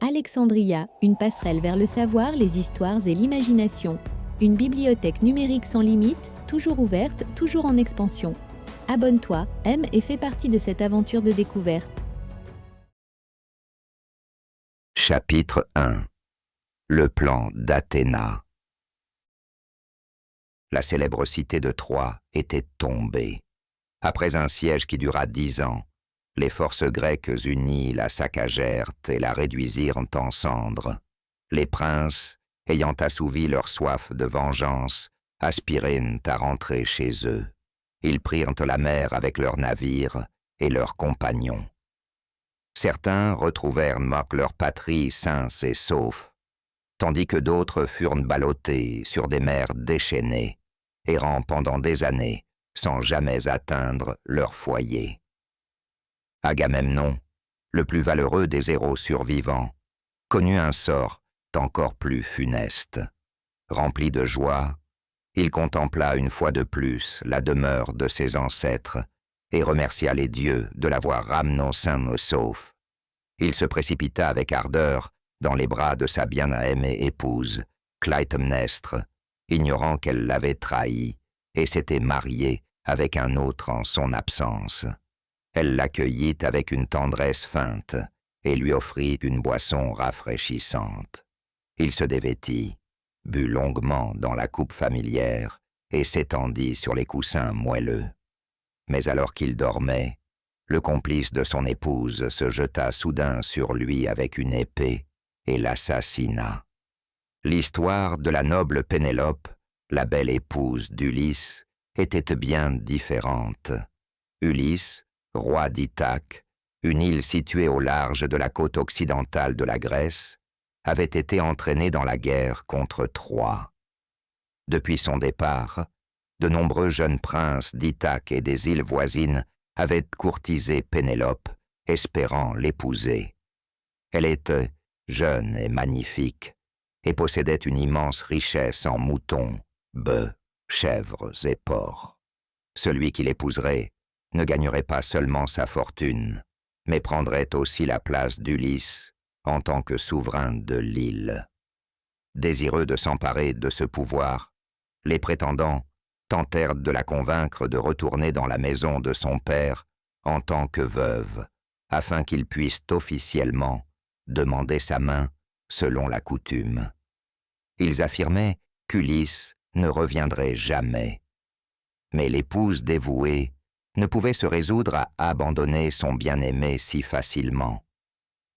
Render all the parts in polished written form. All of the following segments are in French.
Alexandria, une passerelle vers le savoir, les histoires et l'imagination. Une bibliothèque numérique sans limite, toujours ouverte, toujours en expansion. Abonne-toi, aime et fais partie de cette aventure de découverte. Chapitre 1. Le plan d'Athéna. La célèbre cité de Troie était tombée. Après un siège qui dura 10 ans, les forces grecques unies la saccagèrent et la réduisirent en cendres. Les princes, ayant assouvi leur soif de vengeance, aspirèrent à rentrer chez eux. Ils prirent la mer avec leurs navires et leurs compagnons. Certains retrouvèrent leur patrie sains et saufs, tandis que d'autres furent ballottés sur des mers déchaînées, errant pendant des années sans jamais atteindre leur foyer. Agamemnon, le plus valeureux des héros survivants, connut un sort encore plus funeste. Rempli de joie, il contempla une fois de plus la demeure de ses ancêtres et remercia les dieux de l'avoir ramené sain et sauf. Il se précipita avec ardeur dans les bras de sa bien-aimée épouse, Clytemnestre, ignorant qu'elle l'avait trahi et s'était mariée avec un autre en son absence. Elle l'accueillit avec une tendresse feinte et lui offrit une boisson rafraîchissante. Il se dévêtit, but longuement dans la coupe familière et s'étendit sur les coussins moelleux. Mais alors qu'il dormait, le complice de son épouse se jeta soudain sur lui avec une épée et l'assassina. L'histoire de la noble Pénélope, la belle épouse d'Ulysse, était bien différente. Ulysse, roi d'Ithaque, une île située au large de la côte occidentale de la Grèce, avait été entraîné dans la guerre contre Troie. Depuis son départ, de nombreux jeunes princes d'Ithaque et des îles voisines avaient courtisé Pénélope, espérant l'épouser. Elle était jeune et magnifique, et possédait une immense richesse en moutons, bœufs, chèvres et porcs. Celui qui l'épouserait ne gagnerait pas seulement sa fortune, mais prendrait aussi la place d'Ulysse en tant que souverain de l'île. Désireux de s'emparer de ce pouvoir, les prétendants tentèrent de la convaincre de retourner dans la maison de son père en tant que veuve, afin qu'il puisse officiellement demander sa main selon la coutume. Ils affirmaient qu'Ulysse ne reviendrait jamais. Mais l'épouse dévouée ne pouvait se résoudre à abandonner son bien-aimé si facilement.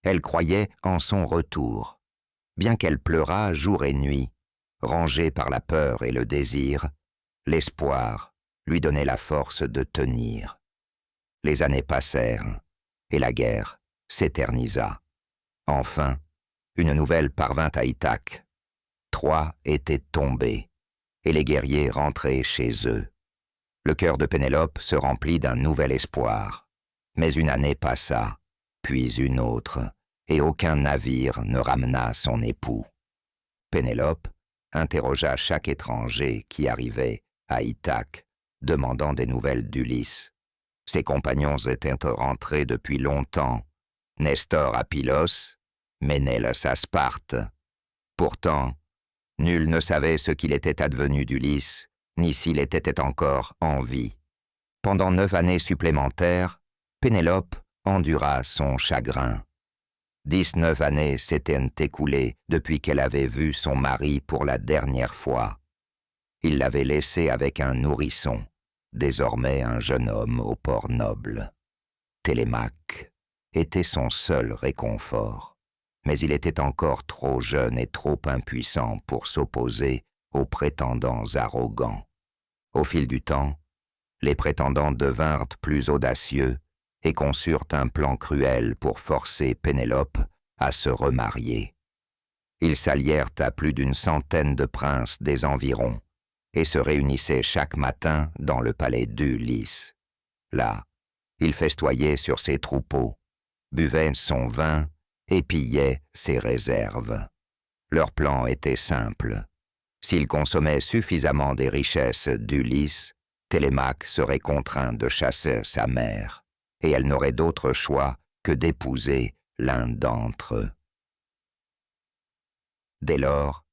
Elle croyait en son retour, bien qu'elle pleurât jour et nuit, rongée par la peur et le désir. L'espoir lui donnait la force de tenir. Les années passèrent, et la guerre s'éternisa. Enfin, une nouvelle parvint à Ithaque. Troie était tombée, et les guerriers rentraient chez eux. Le cœur de Pénélope se remplit d'un nouvel espoir. Mais une année passa, puis une autre, et aucun navire ne ramena son époux. Pénélope interrogea chaque étranger qui arrivait à Ithaque, demandant des nouvelles d'Ulysse. Ses compagnons étaient rentrés depuis longtemps, Nestor à Pylos, Ménélès à Sparte. Pourtant, nul ne savait ce qu'il était advenu d'Ulysse, ni s'il était encore en vie. Pendant 9 années supplémentaires, Pénélope endura son chagrin. 19 années s'étaient écoulées depuis qu'elle avait vu son mari pour la dernière fois. Il l'avait laissée avec un nourrisson, désormais un jeune homme au port noble. Télémaque était son seul réconfort, mais il était encore trop jeune et trop impuissant pour s'opposer aux prétendants arrogants. Au fil du temps, les prétendants devinrent plus audacieux et conçurent un plan cruel pour forcer Pénélope à se remarier. Ils s'allièrent à plus d'une centaine de princes des environs et se réunissaient chaque matin dans le palais d'Ulysse. Là, ils festoyaient sur ses troupeaux, buvaient son vin et pillaient ses réserves. Leur plan était simple. S'ils consommaient suffisamment des richesses d'Ulysse, Télémaque serait contraint de chasser sa mère, et elle n'aurait d'autre choix que d'épouser l'un d'entre eux. Dès lors,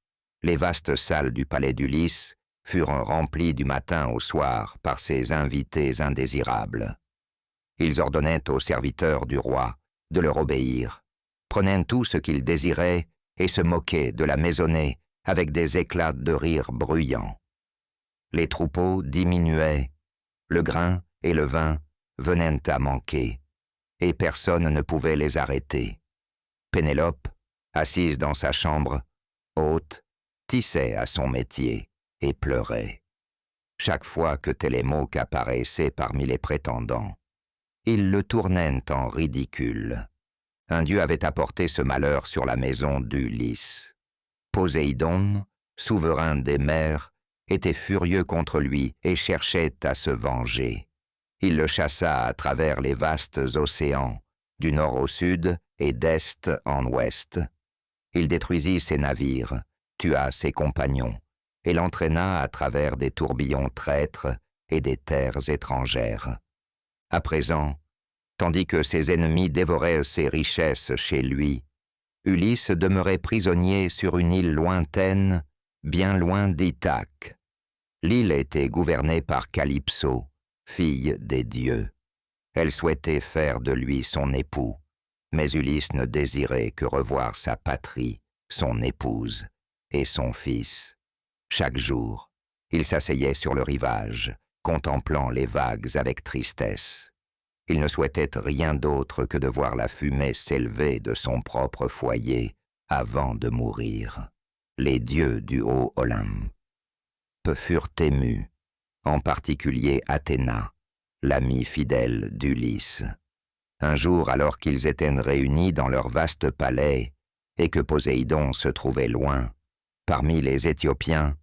les vastes salles du palais d'Ulysse furent remplies du matin au soir par ces invités indésirables. Ils ordonnaient aux serviteurs du roi de leur obéir, prenaient tout ce qu'ils désiraient et se moquaient de la maisonnée avec des éclats de rire bruyants. Les troupeaux diminuaient, le grain et le vin venaient à manquer, et personne ne pouvait les arrêter. Pénélope, assise dans sa chambre, haute, tissait à son métier et pleurait. Chaque fois que Télémaque apparaissait parmi les prétendants, ils le tournaient en ridicule. Un dieu avait apporté ce malheur sur la maison d'Ulysse. Poséidon, souverain des mers, était furieux contre lui et cherchait à se venger. Il le chassa à travers les vastes océans, du nord au sud et d'est en ouest. Il détruisit ses navires, tua ses compagnons, et l'entraîna à travers des tourbillons traîtres et des terres étrangères. À présent, tandis que ses ennemis dévoraient ses richesses chez lui, Ulysse demeurait prisonnier sur une île lointaine, bien loin d'Ithaque. L'île était gouvernée par Calypso, fille des dieux. Elle souhaitait faire de lui son époux, mais Ulysse ne désirait que revoir sa patrie, son épouse et son fils. Chaque jour, il s'asseyait sur le rivage, contemplant les vagues avec tristesse. Il ne souhaitait rien d'autre que de voir la fumée s'élever de son propre foyer avant de mourir. Les dieux du haut Olympe furent émus, en particulier Athéna, l'amie fidèle d'Ulysse. Un jour, alors qu'ils étaient réunis dans leur vaste palais et que Poséidon se trouvait loin, parmi les Éthiopiens,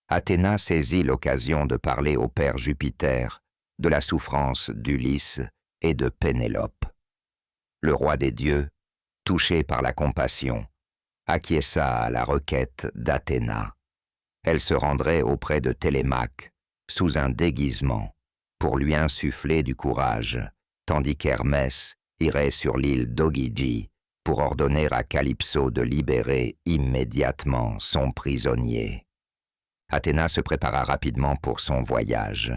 Athéna saisit l'occasion de parler au père Jupiter de la souffrance d'Ulysse et de Pénélope. Le roi des dieux, touché par la compassion, acquiesça à la requête d'Athéna. Elle se rendrait auprès de Télémaque, sous un déguisement, pour lui insuffler du courage, tandis qu'Hermès irait sur l'île d'Ogygie pour ordonner à Calypso de libérer immédiatement son prisonnier. Athéna se prépara rapidement pour son voyage.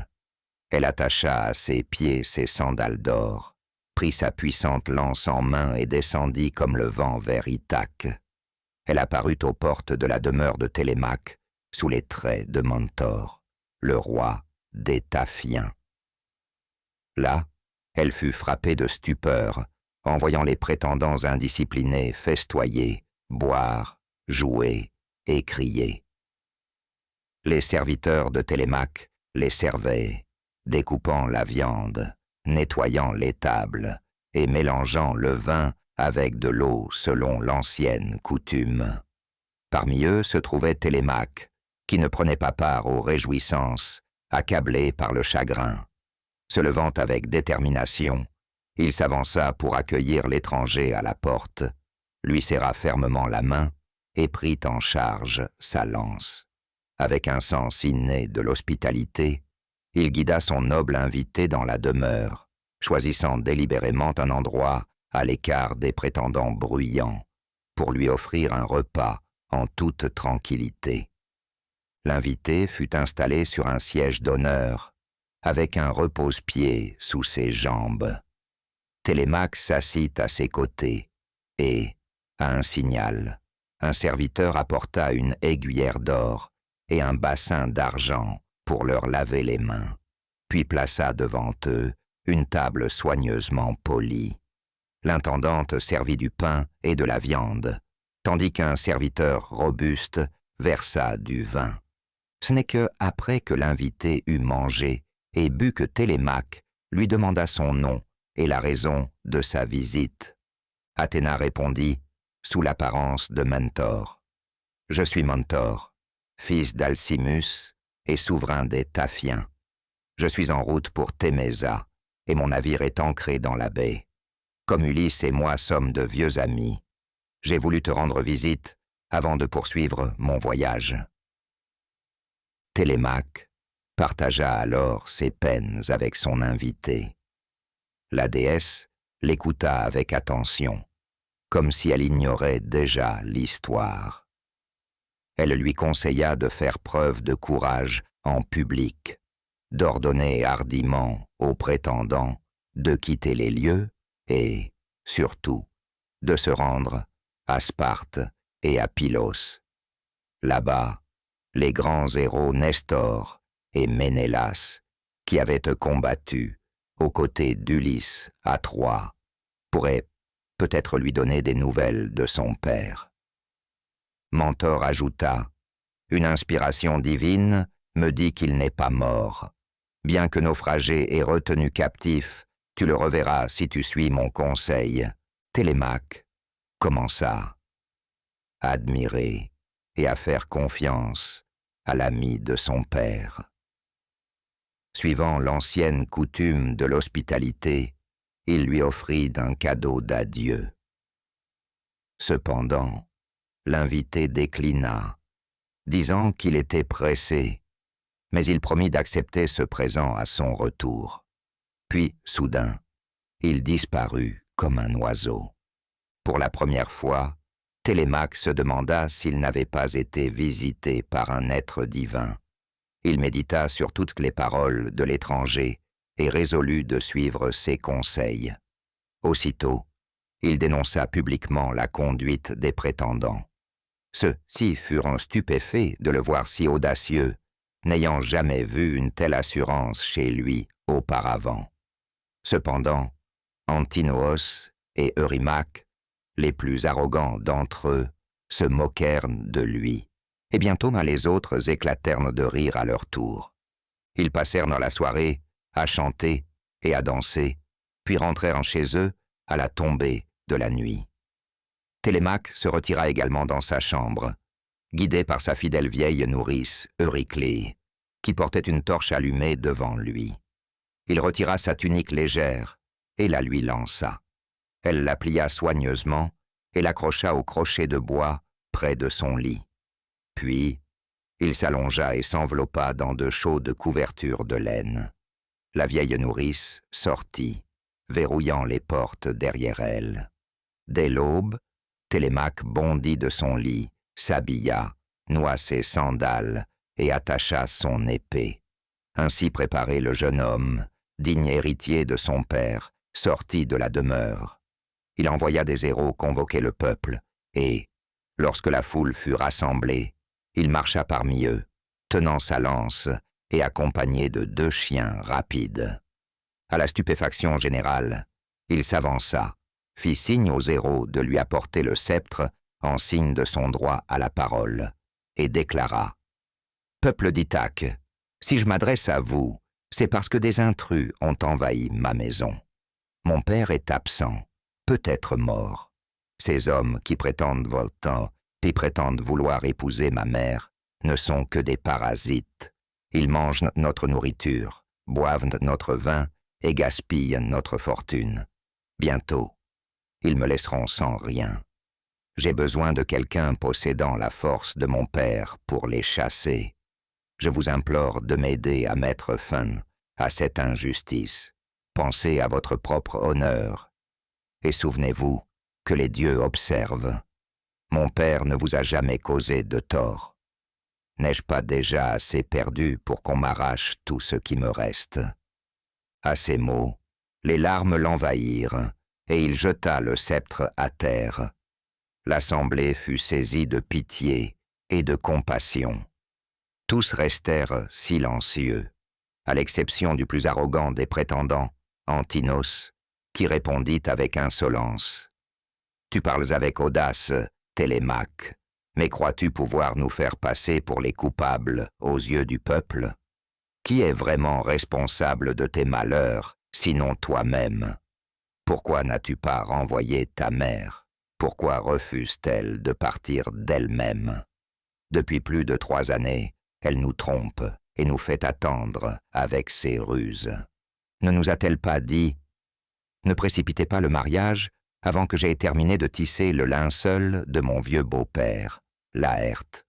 Elle attacha à ses pieds ses sandales d'or, prit sa puissante lance en main et descendit comme le vent vers Ithaque. Elle apparut aux portes de la demeure de Télémaque, sous les traits de Mentor, le roi des Taphiens. Là, elle fut frappée de stupeur en voyant les prétendants indisciplinés festoyer, boire, jouer et crier. Les serviteurs de Télémaque les servaient, découpant la viande, nettoyant les tables et mélangeant le vin avec de l'eau selon l'ancienne coutume. Parmi eux se trouvait Télémaque, qui ne prenait pas part aux réjouissances, accablé par le chagrin. Se levant avec détermination, il s'avança pour accueillir l'étranger à la porte, lui serra fermement la main et prit en charge sa lance. Avec un sens inné de l'hospitalité, il guida son noble invité dans la demeure, choisissant délibérément un endroit à l'écart des prétendants bruyants, pour lui offrir un repas en toute tranquillité. L'invité fut installé sur un siège d'honneur, avec un repose-pied sous ses jambes. Télémaque s'assit à ses côtés, et, à un signal, un serviteur apporta une aiguillère d'or et un bassin d'argent pour leur laver les mains, puis plaça devant eux une table soigneusement polie. L'intendante servit du pain et de la viande, tandis qu'un serviteur robuste versa du vin. Ce n'est que après que l'invité eut mangé et bu que Télémaque lui demanda son nom et la raison de sa visite. Athéna répondit, sous l'apparence de Mentor. « Je suis Mentor, fils d'Alcimus et souverain des Taphiens. Je suis en route pour Témésa, et mon navire est ancré dans la baie. Comme Ulysse et moi sommes de vieux amis, j'ai voulu te rendre visite avant de poursuivre mon voyage. » Télémaque partagea alors ses peines avec son invité. La déesse l'écouta avec attention, comme si elle ignorait déjà l'histoire. Elle lui conseilla de faire preuve de courage en public, d'ordonner hardiment aux prétendants de quitter les lieux et, surtout, de se rendre à Sparte et à Pylos. Là-bas, les grands héros Nestor et Ménélas, qui avaient combattu aux côtés d'Ulysse à Troie, pourraient peut-être lui donner des nouvelles de son père. Mentor ajouta, « Une inspiration divine me dit qu'il n'est pas mort. Bien que naufragé et retenu captif, tu le reverras si tu suis mon conseil. » Télémaque commença à admirer et à faire confiance à l'ami de son père. Suivant l'ancienne coutume de l'hospitalité, il lui offrit d'un cadeau d'adieu. Cependant, l'invité déclina, disant qu'il était pressé, mais il promit d'accepter ce présent à son retour. Puis, soudain, il disparut comme un oiseau. Pour la première fois, Télémaque se demanda s'il n'avait pas été visité par un être divin. Il médita sur toutes les paroles de l'étranger et résolut de suivre ses conseils. Aussitôt, il dénonça publiquement la conduite des prétendants. Ceux-ci furent stupéfaits de le voir si audacieux, n'ayant jamais vu une telle assurance chez lui auparavant. Cependant, Antinoos et Eurymaque, les plus arrogants d'entre eux, se moquèrent de lui, et bientôt les autres éclatèrent de rire à leur tour. Ils passèrent dans la soirée à chanter et à danser, puis rentrèrent chez eux à la tombée de la nuit. Télémaque se retira également dans sa chambre, guidé par sa fidèle vieille nourrice, Euryclée, qui portait une torche allumée devant lui. Il retira sa tunique légère et la lui lança. Elle la plia soigneusement et l'accrocha au crochet de bois près de son lit. Puis, il s'allongea et s'enveloppa dans de chaudes couvertures de laine. La vieille nourrice sortit, verrouillant les portes derrière elle. Dès l'aube, Télémaque bondit de son lit, s'habilla, noua ses sandales et attacha son épée. Ainsi préparé, le jeune homme, digne héritier de son père, sortit de la demeure. Il envoya des héros convoquer le peuple, et, lorsque la foule fut rassemblée, il marcha parmi eux, tenant sa lance et accompagné de 2 chiens rapides. À la stupéfaction générale, il s'avança, fit signe aux héros de lui apporter le sceptre en signe de son droit à la parole, et déclara « Peuple d'Ithaque, si je m'adresse à vous, c'est parce que des intrus ont envahi ma maison. Mon père est absent, peut-être mort. Ces hommes qui prétendent voltant et prétendent vouloir épouser ma mère ne sont que des parasites. Ils mangent notre nourriture, boivent notre vin et gaspillent notre fortune. Bientôt, ils me laisseront sans rien. J'ai besoin de quelqu'un possédant la force de mon père pour les chasser. Je vous implore de m'aider à mettre fin à cette injustice. Pensez à votre propre honneur. Et souvenez-vous que les dieux observent. Mon père ne vous a jamais causé de tort. N'ai-je pas déjà assez perdu pour qu'on m'arrache tout ce qui me reste ?» À ces mots, les larmes l'envahirent, et il jeta le sceptre à terre. L'assemblée fut saisie de pitié et de compassion. Tous restèrent silencieux, à l'exception du plus arrogant des prétendants, Antinos, qui répondit avec insolence. « Tu parles avec audace, Télémaque, mais crois-tu pouvoir nous faire passer pour les coupables aux yeux du peuple? Qui est vraiment responsable de tes malheurs, sinon toi-même? Pourquoi n'as-tu pas renvoyé ta mère? Pourquoi refuse-t-elle de partir d'elle-même? Depuis plus de 3 années, elle nous trompe et nous fait attendre avec ses ruses. Ne nous a-t-elle pas dit « Ne précipitez pas le mariage avant que j'aie terminé de tisser le linceul de mon vieux beau-père, Laërte,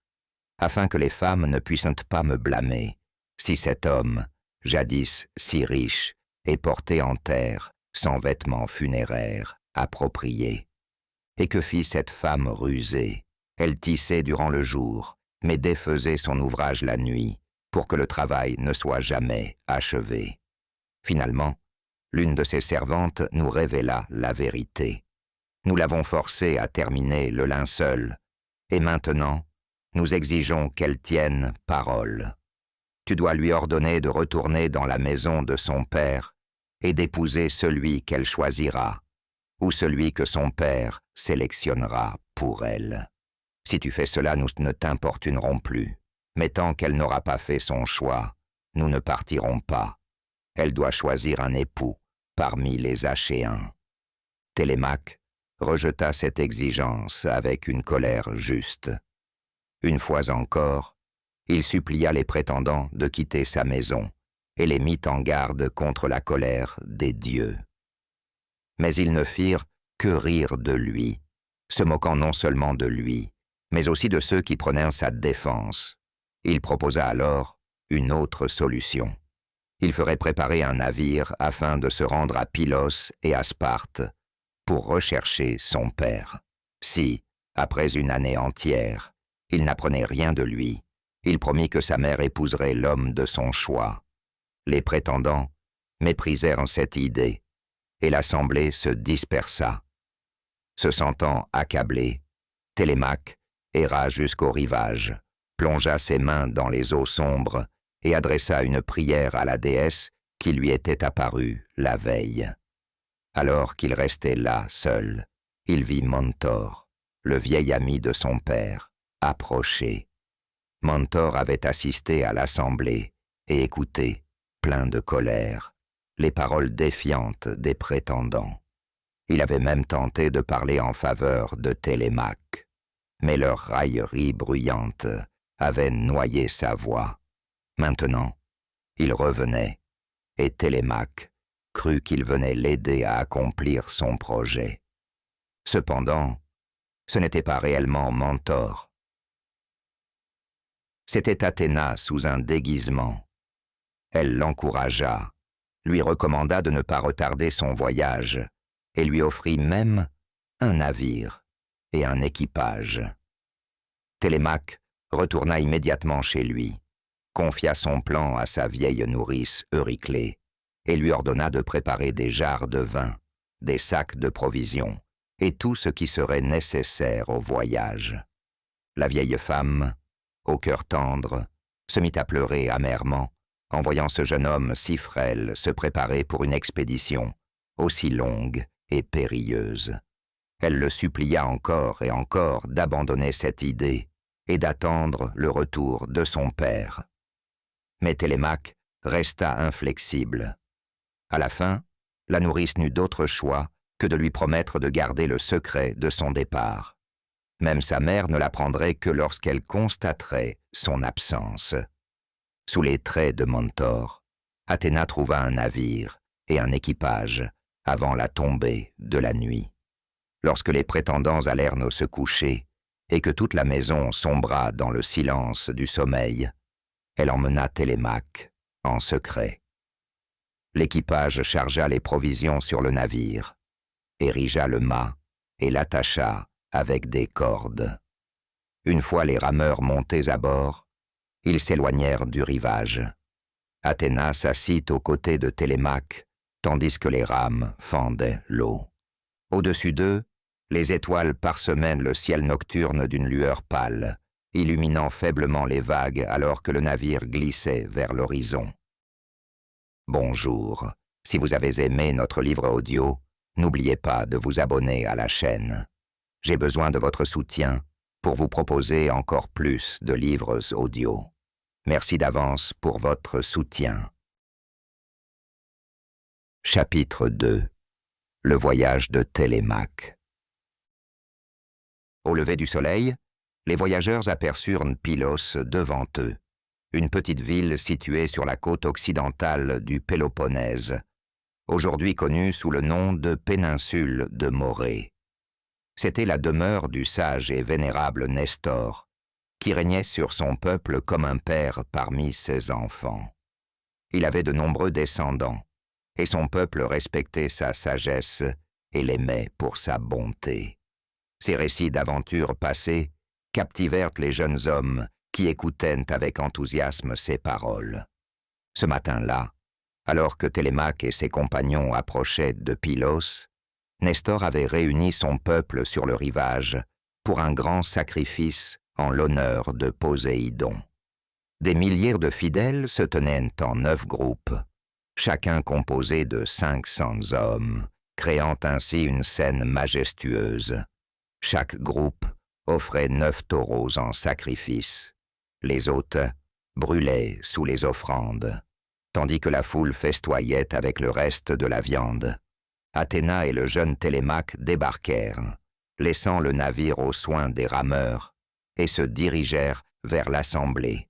afin que les femmes ne puissent pas me blâmer, si cet homme, jadis si riche, est porté en terre sans vêtements funéraires appropriés. Et que fit cette femme rusée? Elle tissait durant le jour, mais défaisait son ouvrage la nuit, pour que le travail ne soit jamais achevé. Finalement, l'une de ses servantes nous révéla la vérité. Nous l'avons forcée à terminer le linceul, et maintenant, nous exigeons qu'elle tienne parole. Tu dois lui ordonner de retourner dans la maison de son père et d'épouser celui qu'elle choisira, ou celui que son père sélectionnera pour elle. Si tu fais cela, nous ne t'importunerons plus, mais tant qu'elle n'aura pas fait son choix, nous ne partirons pas. Elle doit choisir un époux parmi les Achéens. Télémaque rejeta cette exigence avec une colère juste. Une fois encore, il supplia les prétendants de quitter sa maison et les mit en garde contre la colère des dieux. Mais ils ne firent que rire de lui, se moquant non seulement de lui, mais aussi de ceux qui prenaient sa défense. Il proposa alors une autre solution. Il ferait préparer un navire afin de se rendre à Pylos et à Sparte pour rechercher son père. Si, après une année entière, il n'apprenait rien de lui, il promit que sa mère épouserait l'homme de son choix. Les prétendants méprisèrent cette idée, et l'assemblée se dispersa. Se sentant accablé, Télémaque erra jusqu'au rivage, plongea ses mains dans les eaux sombres et adressa une prière à la déesse qui lui était apparue la veille. Alors qu'il restait là seul, il vit Mentor, le vieil ami de son père, approcher. Mentor avait assisté à l'assemblée et écouté, plein de colère, les paroles défiantes des prétendants. Il avait même tenté de parler en faveur de Télémaque, mais leur raillerie bruyante avait noyé sa voix. Maintenant, il revenait, et Télémaque crut qu'il venait l'aider à accomplir son projet. Cependant, ce n'était pas réellement Mentor. C'était Athéna sous un déguisement. Elle l'encouragea, lui recommanda de ne pas retarder son voyage, et lui offrit même un navire et un équipage. Télémaque retourna immédiatement chez lui, confia son plan à sa vieille nourrice Euryclée et lui ordonna de préparer des jarres de vin, des sacs de provisions et tout ce qui serait nécessaire au voyage. La vieille femme, au cœur tendre, se mit à pleurer amèrement en voyant ce jeune homme si frêle se préparer pour une expédition aussi longue et périlleuse. Elle le supplia encore et encore d'abandonner cette idée et d'attendre le retour de son père. Mais Télémaque resta inflexible. À la fin, la nourrice n'eut d'autre choix que de lui promettre de garder le secret de son départ. Même sa mère ne l'apprendrait que lorsqu'elle constaterait son absence. Sous les traits de Mentor, Athéna trouva un navire et un équipage avant la tombée de la nuit. Lorsque les prétendants allèrent se coucher et que toute la maison sombra dans le silence du sommeil, elle emmena Télémaque en secret. L'équipage chargea les provisions sur le navire, érigea le mât et l'attacha avec des cordes. Une fois les rameurs montés à bord, ils s'éloignèrent du rivage. Athéna s'assit aux côtés de Télémaque, tandis que les rames fendaient l'eau. Au-dessus d'eux, les étoiles parsemaient le ciel nocturne d'une lueur pâle, illuminant faiblement les vagues alors que le navire glissait vers l'horizon. Bonjour. Si vous avez aimé notre livre audio, n'oubliez pas de vous abonner à la chaîne. J'ai besoin de votre soutien pour vous proposer encore plus de livres audio. Merci d'avance pour votre soutien. Chapitre 2. Le voyage de Télémaque. Au lever du soleil, les voyageurs aperçurent Pylos devant eux, une petite ville située sur la côte occidentale du Péloponnèse, aujourd'hui connue sous le nom de péninsule de Morée. C'était la demeure du sage et vénérable Nestor, qui régnait sur son peuple comme un père parmi ses enfants. Il avait de nombreux descendants, et son peuple respectait sa sagesse et l'aimait pour sa bonté. Ces récits d'aventures passées captivèrent les jeunes hommes qui écoutaient avec enthousiasme ses paroles. Ce matin-là, alors que Télémaque et ses compagnons approchaient de Pylos, Nestor avait réuni son peuple sur le rivage pour un grand sacrifice en l'honneur de Poséidon. Des milliers de fidèles se tenaient en 9 groupes, chacun composé de 500 hommes, créant ainsi une scène majestueuse. Chaque groupe offrait 9 taureaux en sacrifice. Les hôtes brûlaient sous les offrandes, tandis que la foule festoyait avec le reste de la viande. Athéna et le jeune Télémaque débarquèrent, laissant le navire aux soins des rameurs, et se dirigèrent vers l'assemblée.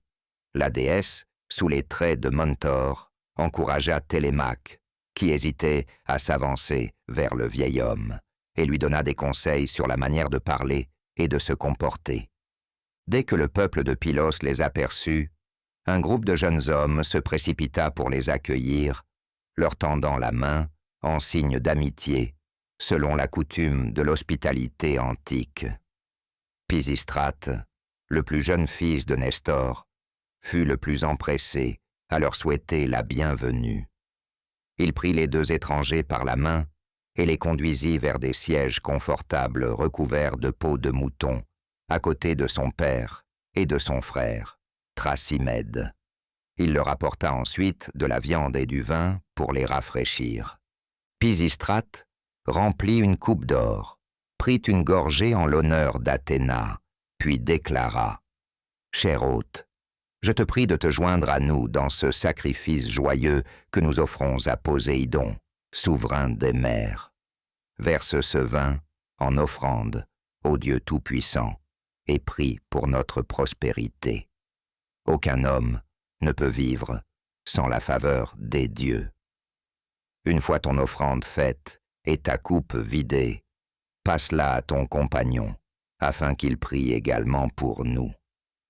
La déesse, sous les traits de Mentor, encouragea Télémaque, qui hésitait à s'avancer vers le vieil homme, et lui donna des conseils sur la manière de parler et de se comporter. Dès que le peuple de Pylos les aperçut, un groupe de jeunes hommes se précipita pour les accueillir, leur tendant la main en signe d'amitié, selon la coutume de l'hospitalité antique. Pisistrate, le plus jeune fils de Nestor, fut le plus empressé à leur souhaiter la bienvenue. Il prit les 2 étrangers par la main et les conduisit vers des sièges confortables recouverts de peaux de mouton, à côté de son père et de son frère, Thrasimède. Il leur apporta ensuite de la viande et du vin pour les rafraîchir. Pisistrate remplit une coupe d'or, prit une gorgée en l'honneur d'Athéna, puis déclara « Cher hôte, je te prie de te joindre à nous dans ce sacrifice joyeux que nous offrons à Poséidon, souverain des mers. Verse ce vin en offrande au Dieu Tout-Puissant et prie pour notre prospérité. Aucun homme ne peut vivre sans la faveur des dieux. Une fois ton offrande faite et ta coupe vidée, passe-la à ton compagnon, afin qu'il prie également pour nous.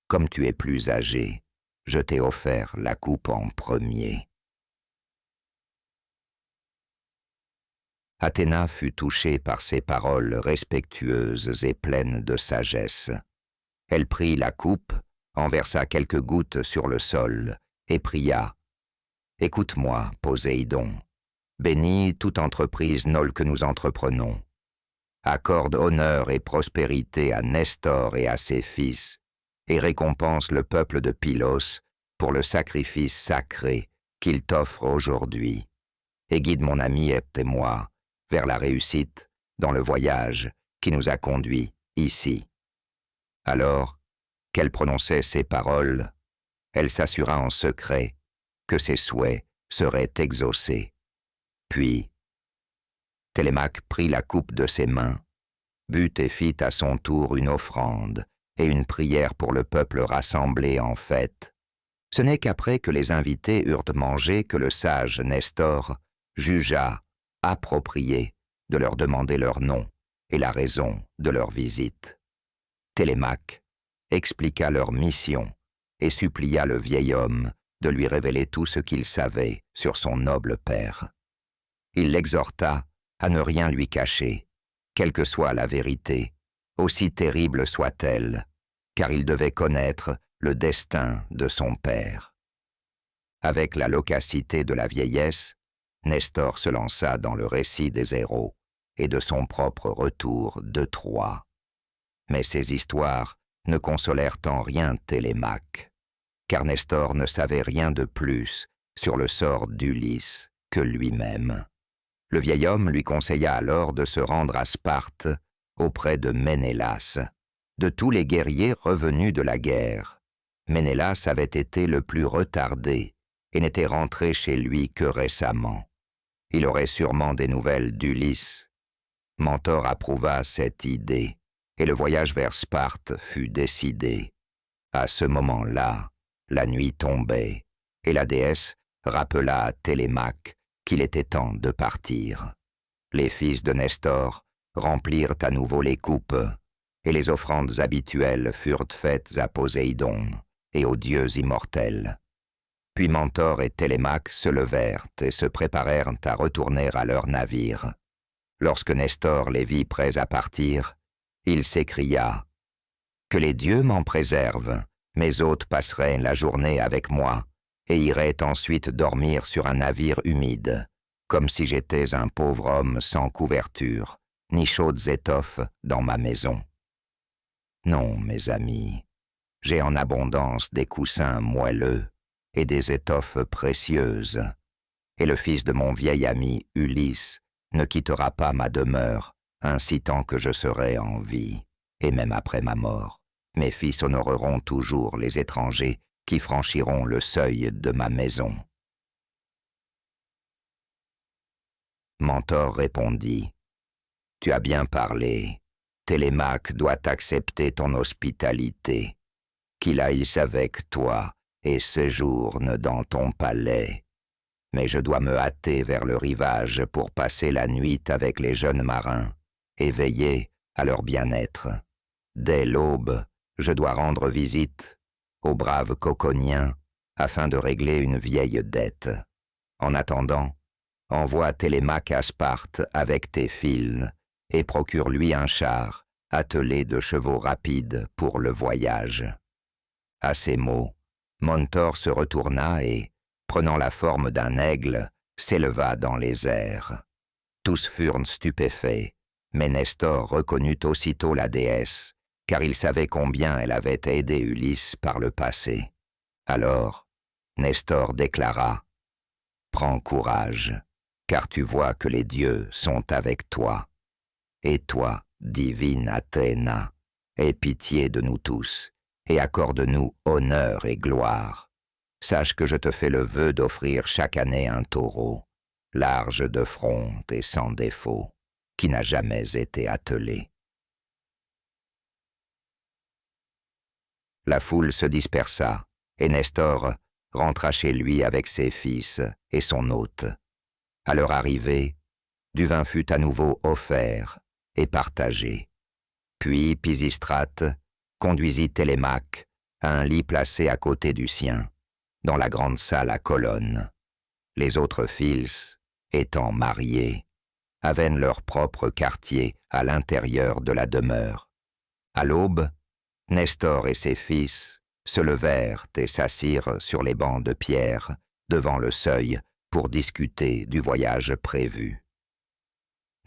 Comme tu es plus âgé, je t'ai offert la coupe en premier. » Athéna fut touchée par ces paroles respectueuses et pleines de sagesse. Elle prit la coupe, en versa quelques gouttes sur le sol, et pria « Écoute-moi, Poséidon, bénis toute entreprise noble que nous entreprenons. Accorde honneur et prospérité à Nestor et à ses fils, et récompense le peuple de Pylos pour le sacrifice sacré qu'il t'offre aujourd'hui, et guide mon ami Hepte et moi vers la réussite dans le voyage qui nous a conduits ici. » Alors qu'elle prononçait ces paroles, elle s'assura en secret que ses souhaits seraient exaucés. Puis, Télémaque prit la coupe de ses mains, but et fit à son tour une offrande et une prière pour le peuple rassemblé en fête. Ce n'est qu'après que les invités eurent mangé que le sage Nestor jugea approprié de leur demander leur nom et la raison de leur visite. Télémaque expliqua leur mission et supplia le vieil homme de lui révéler tout ce qu'il savait sur son noble père. Il l'exhorta à ne rien lui cacher, quelle que soit la vérité, aussi terrible soit-elle, car il devait connaître le destin de son père. Avec la loquacité de la vieillesse, Nestor se lança dans le récit des héros et de son propre retour de Troie. Mais ces histoires ne consolèrent en rien Télémaque, car Nestor ne savait rien de plus sur le sort d'Ulysse que lui-même. Le vieil homme lui conseilla alors de se rendre à Sparte auprès de Ménélas. De tous les guerriers revenus de la guerre, Ménélas avait été le plus retardé et n'était rentré chez lui que récemment. Il aurait sûrement des nouvelles d'Ulysse. Mentor approuva cette idée, et le voyage vers Sparte fut décidé. À ce moment-là, la nuit tombait, et la déesse rappela à Télémaque qu'il était temps de partir. Les fils de Nestor remplirent à nouveau les coupes, et les offrandes habituelles furent faites à Poséidon et aux dieux immortels. Puis Mentor et Télémaque se levèrent et se préparèrent à retourner à leur navire. Lorsque Nestor les vit prêts à partir, il s'écria « Que les dieux m'en préservent Mes hôtes passeraient la journée avec moi et iraient ensuite dormir sur un navire humide, comme si j'étais un pauvre homme sans couverture, ni chaudes étoffes dans ma maison. Non, mes amis, j'ai en abondance des coussins moelleux et des étoffes précieuses, et le fils de mon vieil ami Ulysse ne quittera pas ma demeure ainsi tant que je serai en vie, et même après ma mort. Mes fils honoreront toujours les étrangers qui franchiront le seuil de ma maison. » Mentor répondit, « Tu as bien parlé. Télémaque doit accepter ton hospitalité, qu'il aille avec toi et séjourne dans ton palais. Mais je dois me hâter vers le rivage pour passer la nuit avec les jeunes marins et veiller à leur bien-être. Dès l'aube, je dois rendre visite aux braves Coconiens afin de régler une vieille dette. En attendant, envoie Télémaque à Sparte avec tes fils et procure-lui un char attelé de chevaux rapides pour le voyage. » À ces mots, Mentor se retourna et, prenant la forme d'un aigle, s'éleva dans les airs. Tous furent stupéfaits, mais Nestor reconnut aussitôt la déesse, car il savait combien elle avait aidé Ulysse par le passé. Alors, Nestor déclara, « Prends courage, car tu vois que les dieux sont avec toi. Et toi, divine Athéna, aie pitié de nous tous, et accorde-nous honneur et gloire. Sache que je te fais le vœu d'offrir chaque année un taureau, large de front et sans défaut, qui n'a jamais été attelé. » La foule se dispersa, et Nestor rentra chez lui avec ses fils et son hôte. À leur arrivée, du vin fut à nouveau offert et partagé. Puis Pisistrate conduisit Télémaque à un lit placé à côté du sien, dans la grande salle à colonnes. Les autres fils, étant mariés, avaient leur propre quartier à l'intérieur de la demeure. À l'aube, Nestor et ses fils se levèrent et s'assirent sur les bancs de pierre devant le seuil pour discuter du voyage prévu.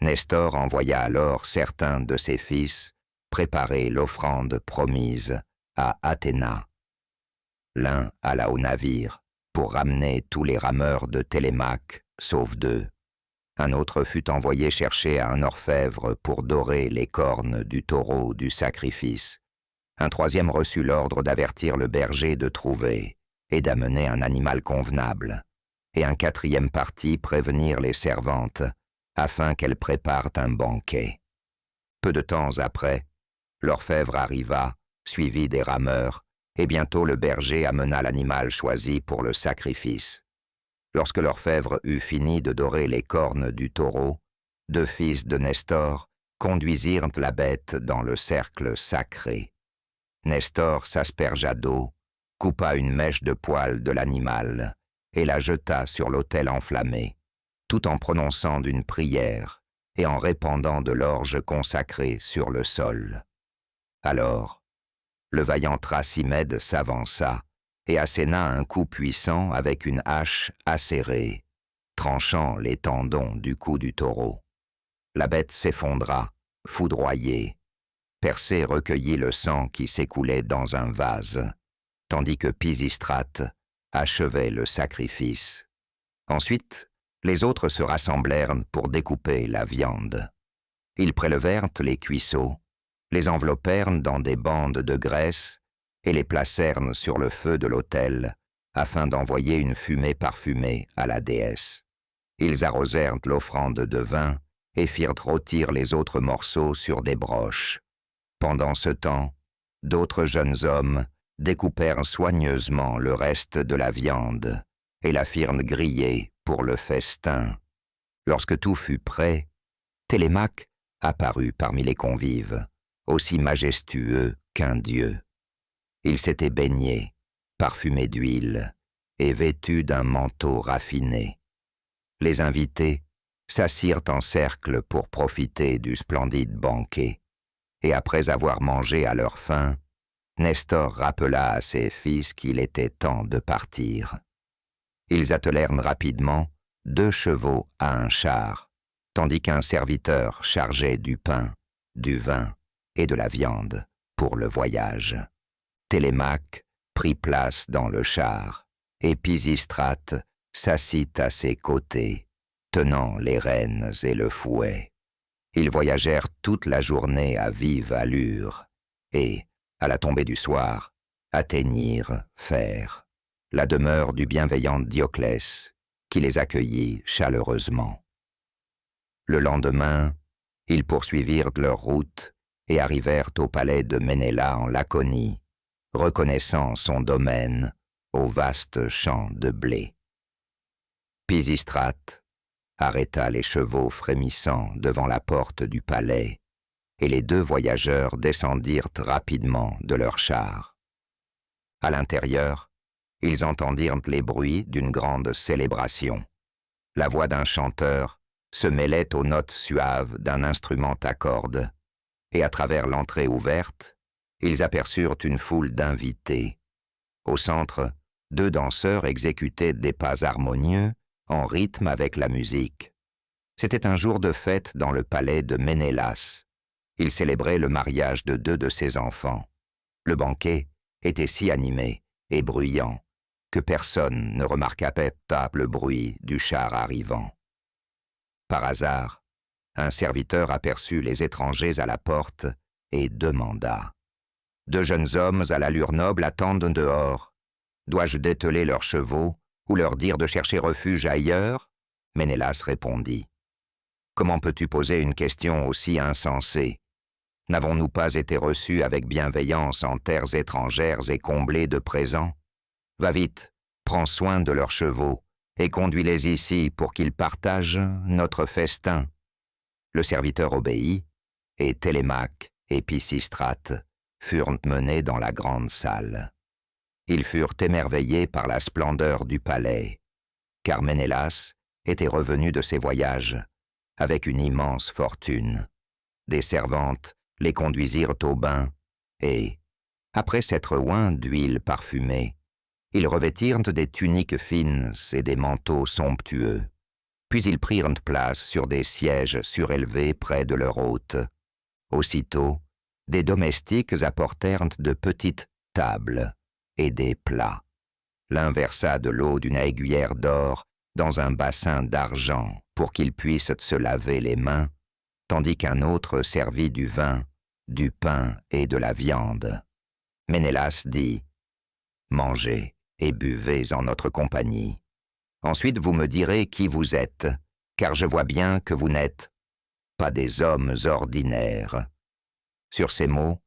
Nestor envoya alors certains de ses fils préparer l'offrande promise à Athéna. L'un alla au navire pour ramener tous les rameurs de Télémaque, sauf 2. Un autre fut envoyé chercher un orfèvre pour dorer les cornes du taureau du sacrifice. Un 3e reçut l'ordre d'avertir le berger de trouver et d'amener un animal convenable, et un 4e partit prévenir les servantes afin qu'elles préparent un banquet. Peu de temps après, l'orfèvre arriva, suivi des rameurs, et bientôt le berger amena l'animal choisi pour le sacrifice. Lorsque l'orfèvre eut fini de dorer les cornes du taureau, 2 fils de Nestor conduisirent la bête dans le cercle sacré. Nestor s'aspergea d'eau, coupa une mèche de poil de l'animal et la jeta sur l'autel enflammé, tout en prononçant d'une prière et en répandant de l'orge consacrée sur le sol. Alors, le vaillant Thrasymède s'avança et asséna un coup puissant avec une hache acérée, tranchant les tendons du cou du taureau. La bête s'effondra, foudroyée. Persée recueillit le sang qui s'écoulait dans un vase, tandis que Pisistrate achevait le sacrifice. Ensuite, les autres se rassemblèrent pour découper la viande. Ils prélevèrent les cuisseaux, les enveloppèrent dans des bandes de graisse et les placèrent sur le feu de l'autel afin d'envoyer une fumée parfumée à la déesse. Ils arrosèrent l'offrande de vin et firent rôtir les autres morceaux sur des broches. Pendant ce temps, d'autres jeunes hommes découpèrent soigneusement le reste de la viande et la firent griller pour le festin. Lorsque tout fut prêt, Télémaque apparut parmi les convives, aussi majestueux qu'un dieu. Il s'était baigné, parfumé d'huile, et vêtu d'un manteau raffiné. Les invités s'assirent en cercle pour profiter du splendide banquet, et après avoir mangé à leur faim, Nestor rappela à ses fils qu'il était temps de partir. Ils attelèrent rapidement 2 chevaux à un char, tandis qu'un serviteur chargeait du pain, du vin et de la viande pour le voyage. Télémaque prit place dans le char, et Pisistrate s'assit à ses côtés, tenant les rênes et le fouet. Ils voyagèrent toute la journée à vive allure, et, à la tombée du soir, atteignirent Phère, la demeure du bienveillant Dioclès, qui les accueillit chaleureusement. Le lendemain, ils poursuivirent leur route et arrivèrent au palais de Ménéla en Laconie, reconnaissant son domaine au vaste champ de blé. Pisistrate arrêta les chevaux frémissants devant la porte du palais, et les 2 voyageurs descendirent rapidement de leur char. À l'intérieur, ils entendirent les bruits d'une grande célébration. La voix d'un chanteur se mêlait aux notes suaves d'un instrument à cordes, et à travers l'entrée ouverte, ils aperçurent une foule d'invités. Au centre, 2 danseurs exécutaient des pas harmonieux en rythme avec la musique. C'était un jour de fête dans le palais de Ménélas. Il célébrait le mariage de 2 de ses enfants. Le banquet était si animé et bruyant que personne ne remarqua pas le bruit du char arrivant. Par hasard, un serviteur aperçut les étrangers à la porte et demanda « 2 jeunes hommes à l'allure noble attendent dehors. Dois-je dételer leurs chevaux ou leur dire de chercher refuge ailleurs ?» Ménélas répondit « Comment peux-tu poser une question aussi insensée? N'avons-nous pas été reçus avec bienveillance en terres étrangères et comblés de présents? Va vite, prends soin de leurs chevaux et conduis-les ici pour qu'ils partagent notre festin. » Le serviteur obéit, et Télémaque et Pisistrate furent menés dans la grande salle. Ils furent émerveillés par la splendeur du palais, car Ménélas était revenu de ses voyages avec une immense fortune. Des servantes les conduisirent au bain, et, après s'être oints d'huile parfumée, ils revêtirent des tuniques fines et des manteaux somptueux. Puis ils prirent place sur des sièges surélevés près de leur hôte. Aussitôt, des domestiques apportèrent de petites tables et des plats. L'un versa de l'eau d'une aiguillère d'or dans un bassin d'argent pour qu'ils puissent se laver les mains, tandis qu'un autre servit du vin, du pain et de la viande. Ménélas dit « Mangez et buvez en notre compagnie. Ensuite vous me direz qui vous êtes, car je vois bien que vous n'êtes pas des hommes ordinaires. » Sur ces mots,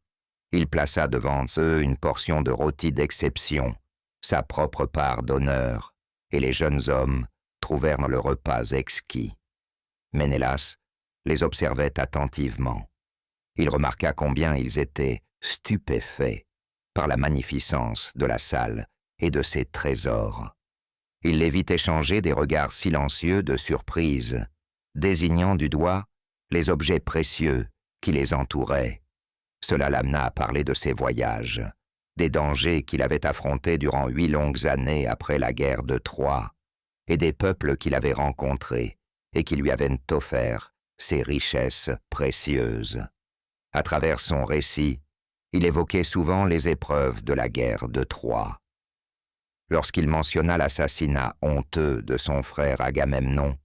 il plaça devant eux une portion de rôti d'exception, sa propre part d'honneur, et les jeunes hommes trouvèrent le repas exquis. Ménélas les observait attentivement. Il remarqua combien ils étaient stupéfaits par la magnificence de la salle et de ses trésors. Il les vit échanger des regards silencieux de surprise, désignant du doigt les objets précieux qui les entouraient. Cela l'amena à parler de ses voyages, des dangers qu'il avait affrontés durant 8 longues années après la guerre de Troie, et des peuples qu'il avait rencontrés et qui lui avaient offert ses richesses précieuses. À travers son récit, il évoquait souvent les épreuves de la guerre de Troie. Lorsqu'il mentionna l'assassinat honteux de son frère Agamemnon,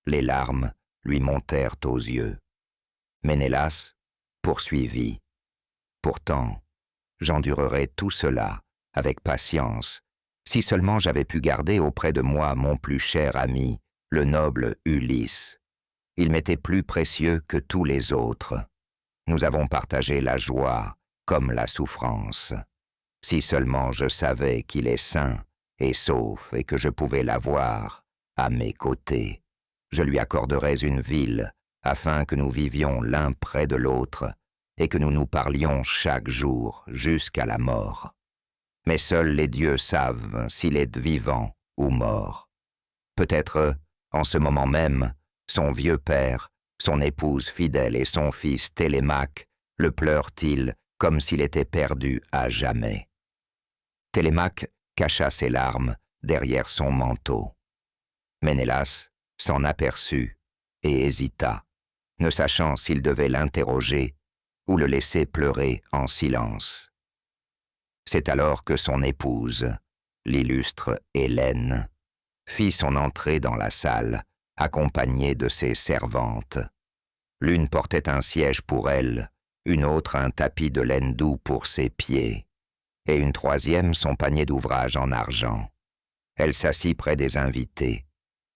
les larmes lui montèrent aux yeux. Ménélas poursuivit. « Pourtant, j'endurerais tout cela avec patience, si seulement j'avais pu garder auprès de moi mon plus cher ami, le noble Ulysse. Il m'était plus précieux que tous les autres. Nous avons partagé la joie comme la souffrance. Si seulement je savais qu'il est sain et sauf et que je pouvais l'avoir à mes côtés, je lui accorderais une ville afin que nous vivions l'un près de l'autre et que nous nous parlions chaque jour jusqu'à la mort. Mais seuls les dieux savent s'il est vivant ou mort. Peut-être, en ce moment même, son vieux père, son épouse fidèle et son fils Télémaque le pleurent-ils comme s'il était perdu à jamais. Télémaque cacha ses larmes derrière son manteau. Ménélas s'en aperçut et hésita, ne sachant s'il devait l'interroger ou le laisser pleurer en silence. C'est alors que son épouse, l'illustre Hélène, fit son entrée dans la salle, accompagnée de ses servantes. L'une portait un siège pour elle, une autre un tapis de laine doux pour ses pieds, et une troisième son panier d'ouvrage en argent. Elle s'assit près des invités,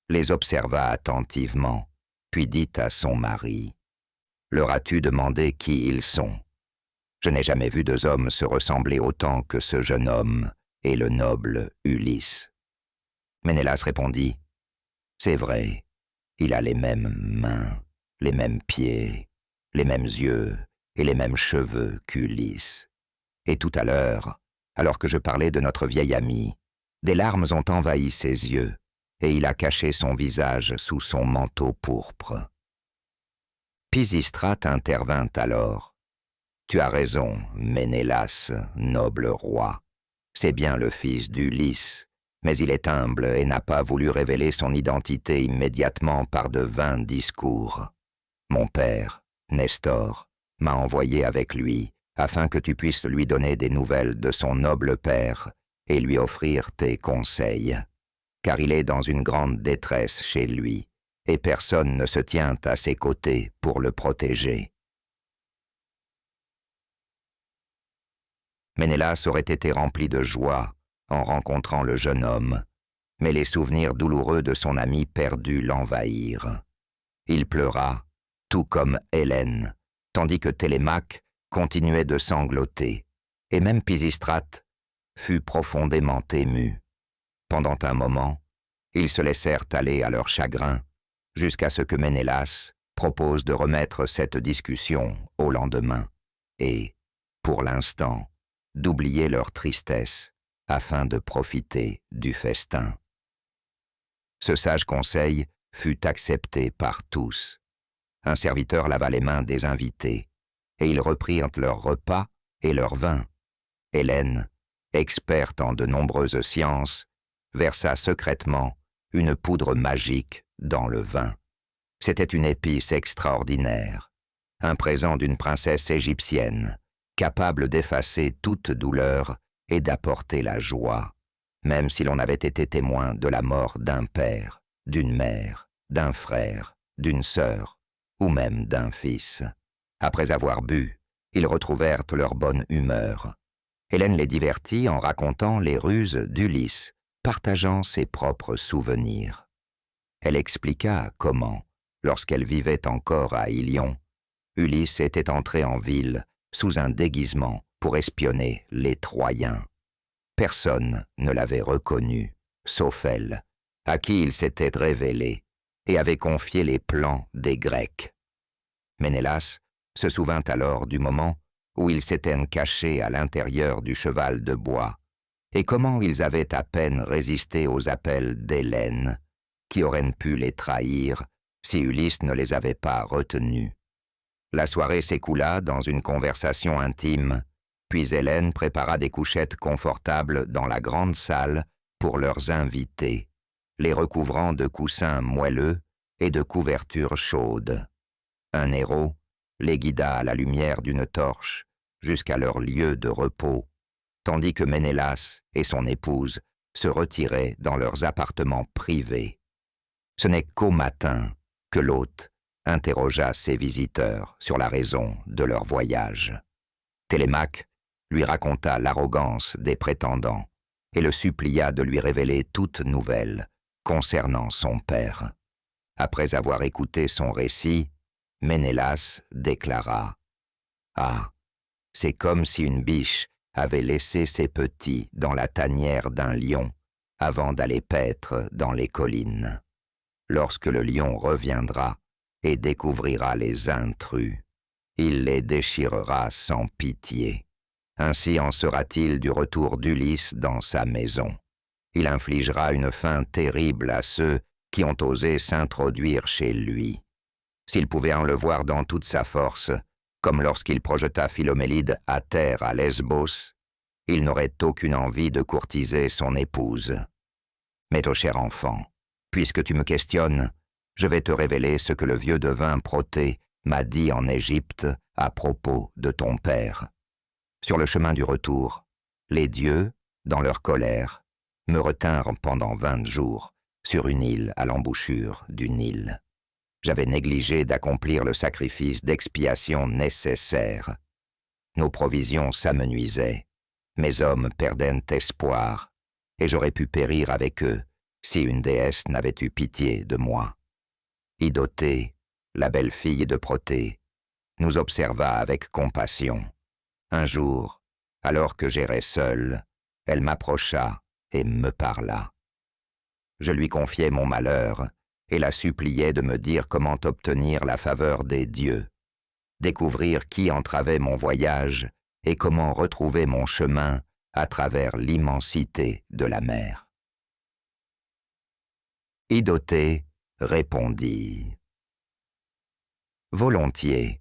les observa attentivement, puis dit à son mari, « Leur as-tu demandé qui ils sont? Je n'ai jamais vu deux hommes se ressembler autant que ce jeune homme et le noble Ulysse. » Ménélas répondit, « C'est vrai, il a les mêmes mains, les mêmes pieds, les mêmes yeux et les mêmes cheveux qu'Ulysse. Et tout à l'heure, alors que je parlais de notre vieil ami, des larmes ont envahi ses yeux, et il a caché son visage sous son manteau pourpre. » Pisistrate intervint alors. « Tu as raison, Ménélas, noble roi. C'est bien le fils d'Ulysse, mais il est humble et n'a pas voulu révéler son identité immédiatement par de vains discours. Mon père, Nestor, m'a envoyé avec lui afin que tu puisses lui donner des nouvelles de son noble père et lui offrir tes conseils, car il est dans une grande détresse chez lui, et personne ne se tient à ses côtés pour le protéger. » Ménélas aurait été rempli de joie en rencontrant le jeune homme, mais les souvenirs douloureux de son ami perdu l'envahirent. Il pleura, tout comme Hélène, tandis que Télémaque continuait de sangloter, et même Pisistrate fut profondément ému. Pendant un moment, ils se laissèrent aller à leur chagrin, jusqu'à ce que Ménélas propose de remettre cette discussion au lendemain, et, pour l'instant, d'oublier leur tristesse afin de profiter du festin. Ce sage conseil fut accepté par tous. Un serviteur lava les mains des invités, et ils reprirent leur repas et leur vin. Hélène, experte en de nombreuses sciences, versa secrètement une poudre magique dans le vin. C'était une épice extraordinaire, un présent d'une princesse égyptienne, capable d'effacer toute douleur et d'apporter la joie, même si l'on avait été témoin de la mort d'un père, d'une mère, d'un frère, d'une sœur, ou même d'un fils. Après avoir bu, ils retrouvèrent leur bonne humeur. Hélène les divertit en racontant les ruses d'Ulysse, partageant ses propres souvenirs. Elle expliqua comment, lorsqu'elle vivait encore à Ilion, Ulysse était entré en ville sous un déguisement pour espionner les Troyens. Personne ne l'avait reconnu, sauf elle, à qui il s'était révélé et avait confié les plans des Grecs. Ménélas se souvint alors du moment où ils s'étaient cachés à l'intérieur du cheval de bois, et comment ils avaient à peine résisté aux appels d'Hélène, qui auraient pu les trahir si Ulysse ne les avait pas retenus. La soirée s'écoula dans une conversation intime, puis Hélène prépara des couchettes confortables dans la grande salle pour leurs invités, les recouvrant de coussins moelleux et de couvertures chaudes. Un héros les guida à la lumière d'une torche jusqu'à leur lieu de repos, tandis que Ménélas et son épouse se retiraient dans leurs appartements privés. Ce n'est qu'au matin que l'hôte interrogea ses visiteurs sur la raison de leur voyage. Télémaque lui raconta l'arrogance des prétendants et le supplia de lui révéler toute nouvelle concernant son père. Après avoir écouté son récit, Ménélas déclara « Ah, c'est comme si une biche avait laissé ses petits dans la tanière d'un lion avant d'aller paître dans les collines. Lorsque le lion reviendra et découvrira les intrus, il les déchirera sans pitié. Ainsi en sera-t-il du retour d'Ulysse dans sa maison. Il infligera une fin terrible à ceux qui ont osé s'introduire chez lui. S'il pouvait en le voir dans toute sa force, Comme lorsqu'il projeta Philomélide à terre à Lesbos, il n'aurait aucune envie de courtiser son épouse. Mais ô cher enfant, puisque tu me questionnes, je vais te révéler ce que le vieux devin Protée m'a dit en Égypte à propos de ton père. Sur le chemin du retour, les dieux, dans leur colère, me retinrent pendant 20 jours sur une île à l'embouchure du Nil. J'avais négligé d'accomplir le sacrifice d'expiation nécessaire. Nos provisions s'amenuisaient, mes hommes perdaient espoir, et j'aurais pu périr avec eux si une déesse n'avait eu pitié de moi. Idotée, la belle-fille de Protée, nous observa avec compassion. Un jour, alors que j'errais seul, elle m'approcha et me parla. Je lui confiai mon malheur et la suppliai de me dire comment obtenir la faveur des dieux, découvrir qui entravait mon voyage et comment retrouver mon chemin à travers l'immensité de la mer. Idotée répondit : « Volontiers,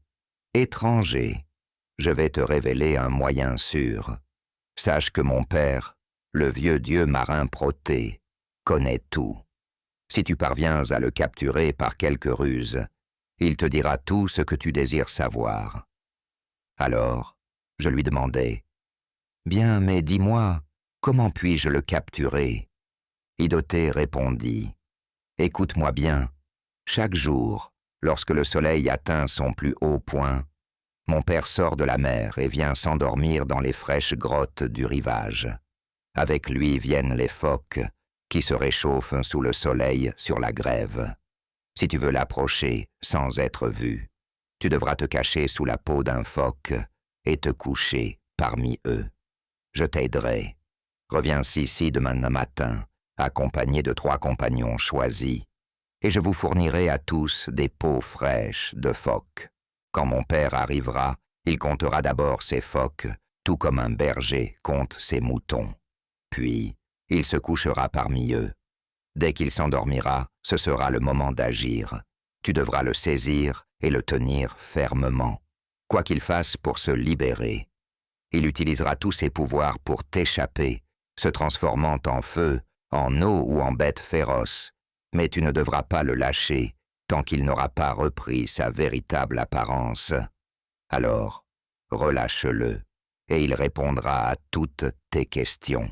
étranger, je vais te révéler un moyen sûr. Sache que mon père, le vieux dieu marin Protée, connaît tout. Si tu parviens à le capturer par quelque ruse, il te dira tout ce que tu désires savoir. » Alors, je lui demandai : « Bien, mais dis-moi, comment puis-je le capturer ?» Idotée répondit : « Écoute-moi bien, chaque jour, lorsque le soleil atteint son plus haut point, mon père sort de la mer et vient s'endormir dans les fraîches grottes du rivage. Avec lui viennent les phoques, qui se réchauffent sous le soleil sur la grève. Si tu veux l'approcher sans être vu, tu devras te cacher sous la peau d'un phoque et te coucher parmi eux. Je t'aiderai. Reviens ici demain matin, accompagné de 3 compagnons choisis, et je vous fournirai à tous des peaux fraîches de phoques. Quand mon père arrivera, il comptera d'abord ses phoques, tout comme un berger compte ses moutons. Puis, il se couchera parmi eux. Dès qu'il s'endormira, ce sera le moment d'agir. Tu devras le saisir et le tenir fermement, quoi qu'il fasse pour se libérer. Il utilisera tous ses pouvoirs pour t'échapper, se transformant en feu, en eau ou en bête féroce, mais tu ne devras pas le lâcher tant qu'il n'aura pas repris sa véritable apparence. Alors, relâche-le, et il répondra à toutes tes questions. »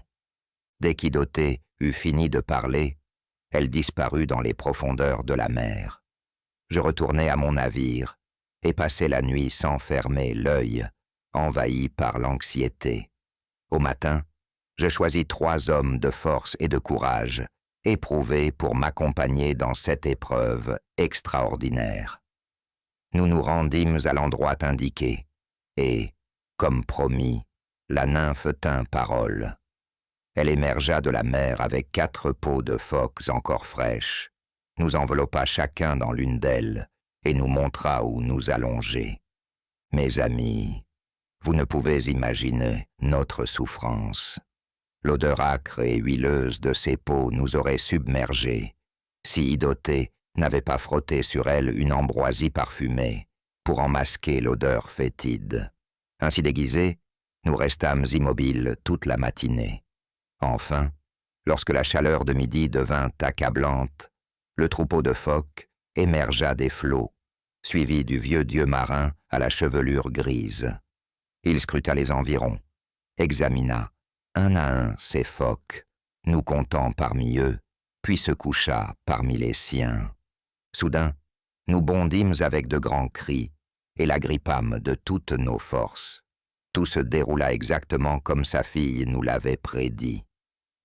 Dès qu'Idotée eut fini de parler, elle disparut dans les profondeurs de la mer. Je retournai à mon navire et passai la nuit sans fermer l'œil, envahi par l'anxiété. Au matin, je choisis 3 hommes de force et de courage, éprouvés pour m'accompagner dans cette épreuve extraordinaire. Nous nous rendîmes à l'endroit indiqué, et, comme promis, la nymphe tint parole. Elle émergea de la mer avec 4 peaux de phoques encore fraîches, nous enveloppa chacun dans l'une d'elles et nous montra où nous allonger. Mes amis, vous ne pouvez imaginer notre souffrance. L'odeur âcre et huileuse de ces peaux nous aurait submergés si Idotée n'avait pas frotté sur elle une ambroisie parfumée pour en masquer l'odeur fétide. Ainsi déguisés, nous restâmes immobiles toute la matinée. Enfin, lorsque la chaleur de midi devint accablante, le troupeau de phoques émergea des flots, suivi du vieux dieu marin à la chevelure grise. Il scruta les environs, examina un à un ces phoques, nous comptant parmi eux, puis se coucha parmi les siens. Soudain, nous bondîmes avec de grands cris et l'agrippâmes de toutes nos forces. Tout se déroula exactement comme sa fille nous l'avait prédit.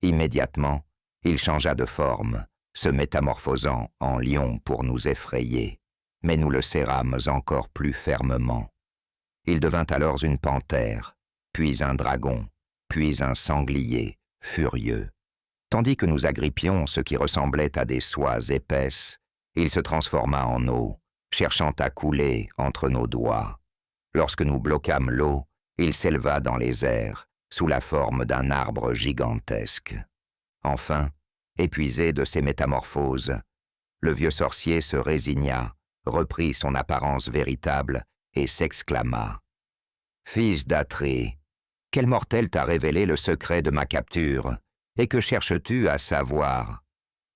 Immédiatement, il changea de forme, se métamorphosant en lion pour nous effrayer, mais nous le serrâmes encore plus fermement. Il devint alors une panthère, puis un dragon, puis un sanglier, furieux. Tandis que nous agrippions ce qui ressemblait à des soies épaisses, il se transforma en eau, cherchant à couler entre nos doigts. Lorsque nous bloquâmes l'eau, il s'éleva dans les airs, sous la forme d'un arbre gigantesque. Enfin, épuisé de ses métamorphoses, le vieux sorcier se résigna, reprit son apparence véritable et s'exclama « Fils d'Atrée, quel mortel t'a révélé le secret de ma capture, et que cherches-tu à savoir ?»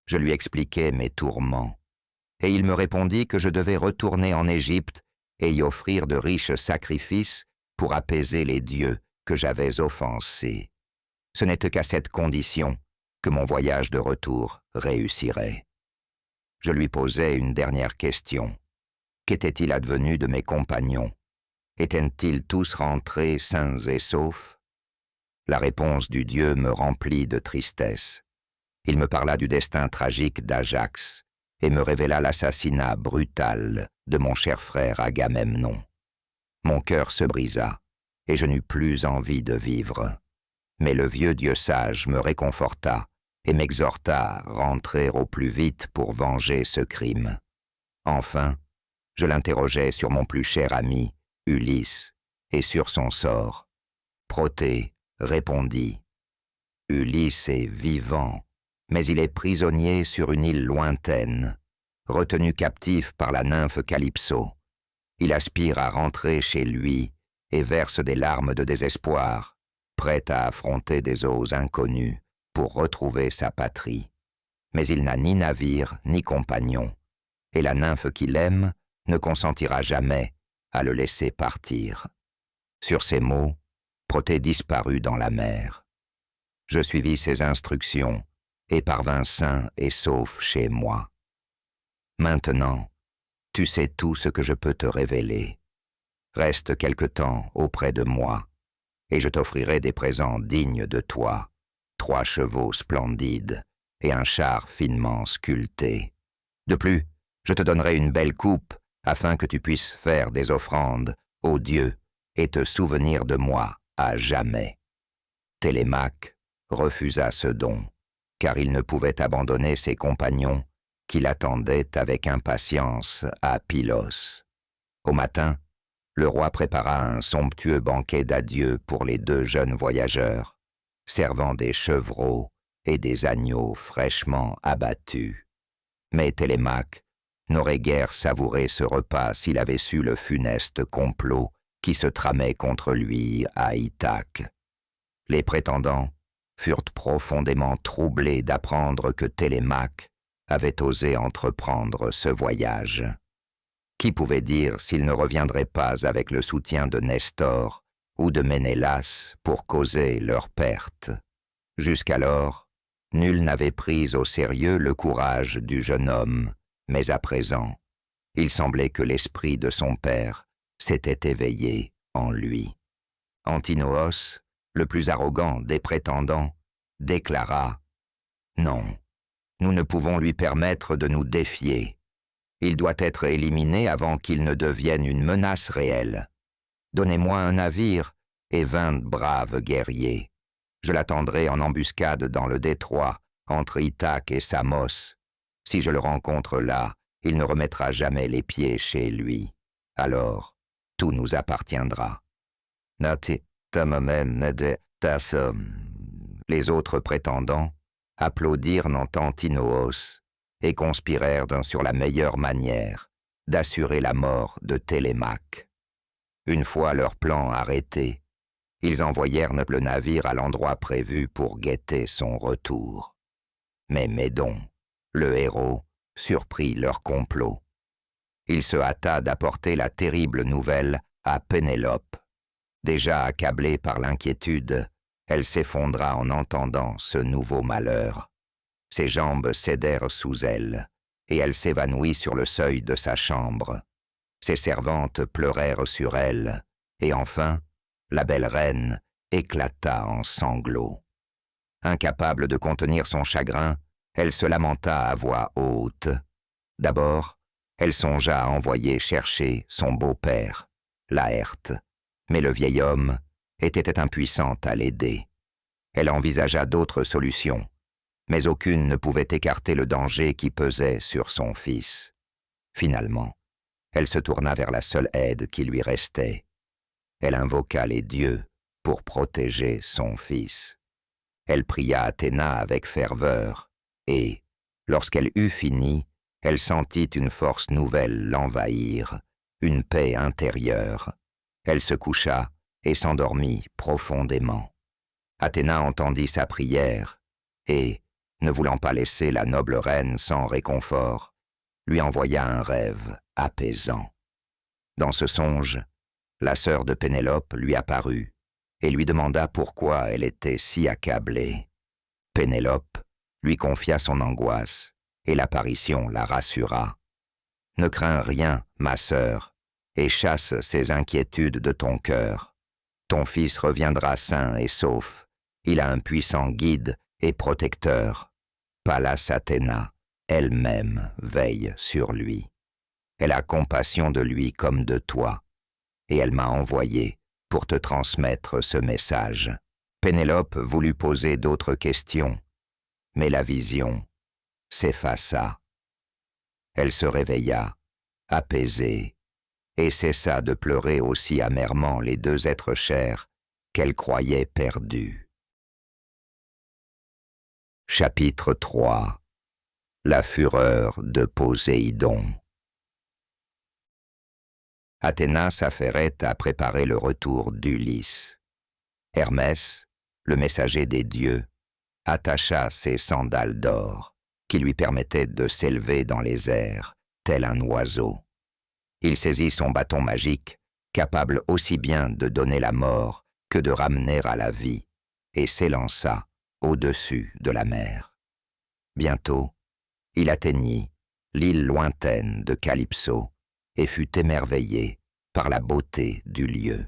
Je lui expliquai mes tourments, et il me répondit que je devais retourner en Égypte et y offrir de riches sacrifices pour apaiser les dieux que j'avais offensés. Ce n'était qu'à cette condition que mon voyage de retour réussirait. Je lui posai une dernière question. Qu'était-il advenu de mes compagnons? Étaient-ils tous rentrés sains et saufs? La réponse du dieu me remplit de tristesse. Il me parla du destin tragique d'Ajax et me révéla l'assassinat brutal de mon cher frère Agamemnon. Mon cœur se brisa et je n'eus plus envie de vivre. Mais le vieux dieu sage me réconforta et m'exhorta à rentrer au plus vite pour venger ce crime. Enfin, je l'interrogeai sur mon plus cher ami, Ulysse, et sur son sort. Protée répondit « Ulysse est vivant, mais il est prisonnier sur une île lointaine, retenu captif par la nymphe Calypso. Il aspire à rentrer chez lui et verse des larmes de désespoir, prêt à affronter des eaux inconnues pour retrouver sa patrie. Mais il n'a ni navire ni compagnon, et la nymphe qu'il aime ne consentira jamais à le laisser partir. » Sur ces mots, Protée disparut dans la mer. Je suivis ses instructions et parvins sain et sauf chez moi. Maintenant, tu sais tout ce que je peux te révéler. Reste quelque temps auprès de moi, et je t'offrirai des présents dignes de toi, 3 chevaux splendides et un char finement sculpté. De plus, je te donnerai une belle coupe afin que tu puisses faire des offrandes aux dieux et te souvenir de moi à jamais. Télémaque refusa ce don, car il ne pouvait abandonner ses compagnons qui l'attendaient avec impatience à Pylos. Au matin, le roi prépara un somptueux banquet d'adieu pour les 2 jeunes voyageurs, servant des chevreaux et des agneaux fraîchement abattus. Mais Télémaque n'aurait guère savouré ce repas s'il avait su le funeste complot qui se tramait contre lui à Ithaque. Les prétendants furent profondément troublés d'apprendre que Télémaque avait osé entreprendre ce voyage. Qui pouvait dire s'il ne reviendrait pas avec le soutien de Nestor ou de Ménélas pour causer leur perte? Jusqu'alors, nul n'avait pris au sérieux le courage du jeune homme, mais à présent, il semblait que l'esprit de son père s'était éveillé en lui. Antinoos, le plus arrogant des prétendants, déclara « Non, nous ne pouvons lui permettre de nous défier. Il doit être éliminé avant qu'il ne devienne une menace réelle. Donnez-moi un navire et 20 braves guerriers. Je l'attendrai en embuscade dans le détroit, entre Ithaque et Samos. Si je le rencontre là, il ne remettra jamais les pieds chez lui. Alors, tout nous appartiendra. » Les autres prétendants applaudirent Antinoos et conspirèrent sur la meilleure manière d'assurer la mort de Télémaque. Une fois leur plan arrêté, ils envoyèrent le navire à l'endroit prévu pour guetter son retour. Mais Médon, le héros, surprit leur complot. Il se hâta d'apporter la terrible nouvelle à Pénélope. Déjà accablée par l'inquiétude, elle s'effondra en entendant ce nouveau malheur. Ses jambes cédèrent sous elle, et elle s'évanouit sur le seuil de sa chambre. Ses servantes pleurèrent sur elle, et enfin, la belle reine éclata en sanglots. Incapable de contenir son chagrin, elle se lamenta à voix haute. D'abord, elle songea à envoyer chercher son beau-père, Laërte, mais le vieil homme était impuissant à l'aider. Elle envisagea d'autres solutions, mais aucune ne pouvait écarter le danger qui pesait sur son fils. Finalement, elle se tourna vers la seule aide qui lui restait. Elle invoqua les dieux pour protéger son fils. Elle pria Athéna avec ferveur, et, lorsqu'elle eut fini, elle sentit une force nouvelle l'envahir, une paix intérieure. Elle se coucha et s'endormit profondément. Athéna entendit sa prière et, ne voulant pas laisser la noble reine sans réconfort, lui envoya un rêve apaisant. Dans ce songe, la sœur de Pénélope lui apparut et lui demanda pourquoi elle était si accablée. Pénélope lui confia son angoisse et l'apparition la rassura. « Ne crains rien, ma sœur, et chasse ces inquiétudes de ton cœur. Ton fils reviendra sain et sauf. Il a un puissant guide et protecteur. Pallas Athéna, elle-même, veille sur lui. Elle a compassion de lui comme de toi, et elle m'a envoyé pour te transmettre ce message. » Pénélope voulut poser d'autres questions, mais la vision s'effaça. Elle se réveilla, apaisée, et cessa de pleurer aussi amèrement les deux êtres chers qu'elle croyait perdus. Chapitre 3. La fureur de Poséidon. Athéna s'affairait à préparer le retour d'Ulysse. Hermès, le messager des dieux, attacha ses sandales d'or, qui lui permettaient de s'élever dans les airs, tel un oiseau. Il saisit son bâton magique, capable aussi bien de donner la mort que de ramener à la vie, et s'élança au-dessus de la mer. Bientôt, il atteignit l'île lointaine de Calypso et fut émerveillé par la beauté du lieu.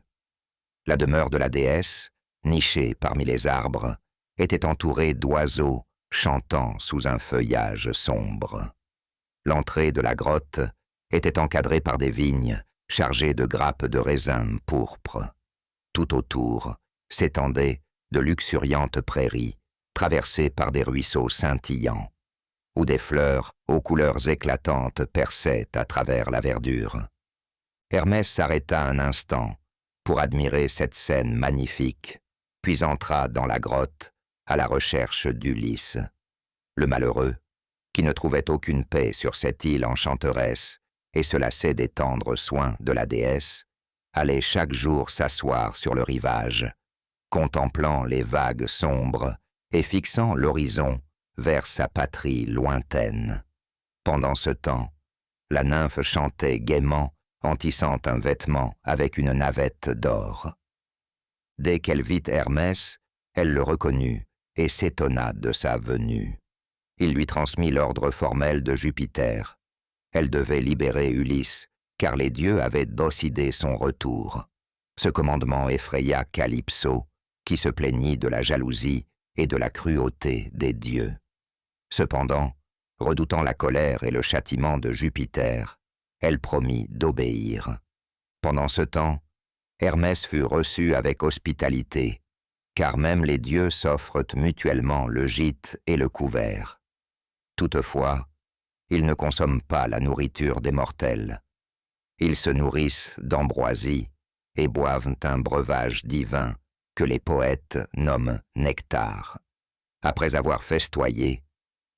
La demeure de la déesse, nichée parmi les arbres, était entourée d'oiseaux chantant sous un feuillage sombre. L'entrée de la grotte était encadrée par des vignes chargées de grappes de raisin pourpre. Tout autour s'étendaient de luxuriantes prairies traversées par des ruisseaux scintillants, où des fleurs aux couleurs éclatantes perçaient à travers la verdure. Hermès s'arrêta un instant pour admirer cette scène magnifique, puis entra dans la grotte à la recherche d'Ulysse. Le malheureux, qui ne trouvait aucune paix sur cette île enchanteresse et se lassait des tendres soins de la déesse, allait chaque jour s'asseoir sur le rivage, contemplant les vagues sombres et fixant l'horizon vers sa patrie lointaine. Pendant ce temps, la nymphe chantait gaiement en tissant un vêtement avec une navette d'or. Dès qu'elle vit Hermès, elle le reconnut et s'étonna de sa venue. Il lui transmit l'ordre formel de Jupiter. Elle devait libérer Ulysse, car les dieux avaient décidé son retour. Ce commandement effraya Calypso, qui se plaignit de la jalousie et de la cruauté des dieux. Cependant, redoutant la colère et le châtiment de Jupiter, elle promit d'obéir. Pendant ce temps, Hermès fut reçu avec hospitalité, car même les dieux s'offrent mutuellement le gîte et le couvert. Toutefois, ils ne consomment pas la nourriture des mortels. Ils se nourrissent d'ambroisie et boivent un breuvage divin que les poètes nomment nectar. Après avoir festoyé,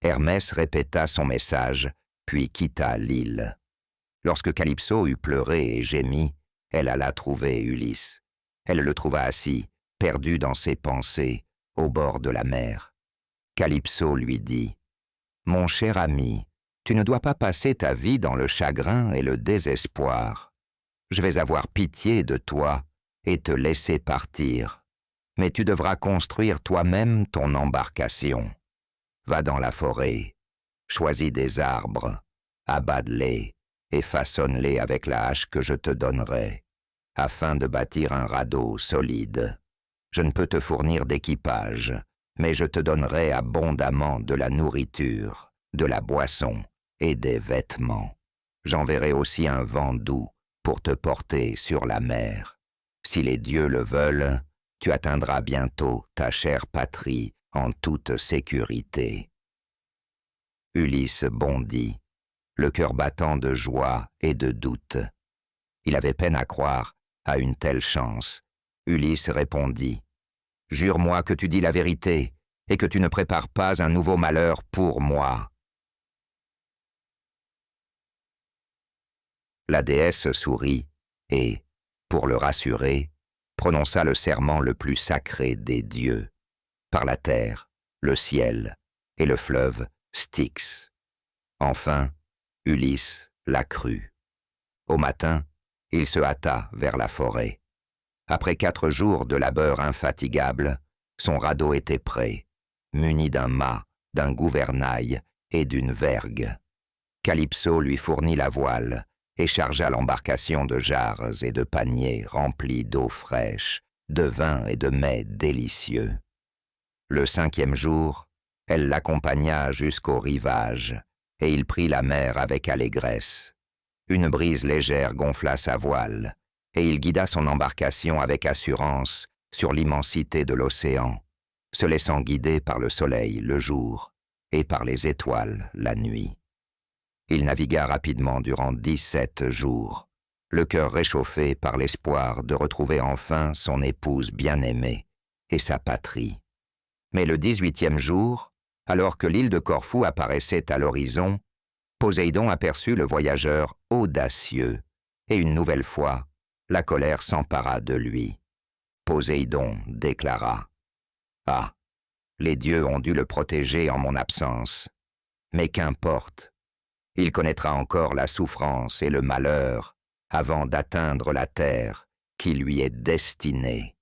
Hermès répéta son message, puis quitta l'île. Lorsque Calypso eut pleuré et gémi, elle alla trouver Ulysse. Elle le trouva assis, perdu dans ses pensées, au bord de la mer. Calypso lui dit « Mon cher ami, tu ne dois pas passer ta vie dans le chagrin et le désespoir. Je vais avoir pitié de toi et te laisser partir. Mais tu devras construire toi-même ton embarcation. Va dans la forêt, choisis des arbres, abats-les et façonne-les avec la hache que je te donnerai, afin de bâtir un radeau solide. Je ne peux te fournir d'équipage, mais je te donnerai abondamment de la nourriture, de la boisson et des vêtements. J'enverrai aussi un vent doux pour te porter sur la mer. Si les dieux le veulent, tu atteindras bientôt ta chère patrie en toute sécurité. » Ulysse bondit, le cœur battant de joie et de doute. Il avait peine à croire à une telle chance. Ulysse répondit « Jure-moi que tu dis la vérité et que tu ne prépares pas un nouveau malheur pour moi. » La déesse sourit et, pour le rassurer, prononça le serment le plus sacré des dieux, par la terre, le ciel et le fleuve Styx. Enfin, Ulysse la crut. Au matin, il se hâta vers la forêt. Après 4 jours de labeur infatigable, son radeau était prêt, muni d'un mât, d'un gouvernail et d'une vergue. Calypso lui fournit la voile et chargea l'embarcation de jarres et de paniers remplis d'eau fraîche, de vin et de mets délicieux. Le 5e jour, elle l'accompagna jusqu'au rivage, et il prit la mer avec allégresse. Une brise légère gonfla sa voile, et il guida son embarcation avec assurance sur l'immensité de l'océan, se laissant guider par le soleil le jour et par les étoiles la nuit. Il navigua rapidement durant 17 jours, le cœur réchauffé par l'espoir de retrouver enfin son épouse bien-aimée et sa patrie. Mais le 18e jour, alors que l'île de Corfou apparaissait à l'horizon, Poséidon aperçut le voyageur audacieux, et une nouvelle fois, la colère s'empara de lui. Poséidon déclara « Ah, les dieux ont dû le protéger en mon absence, mais qu'importe, il connaîtra encore la souffrance et le malheur avant d'atteindre la terre qui lui est destinée. »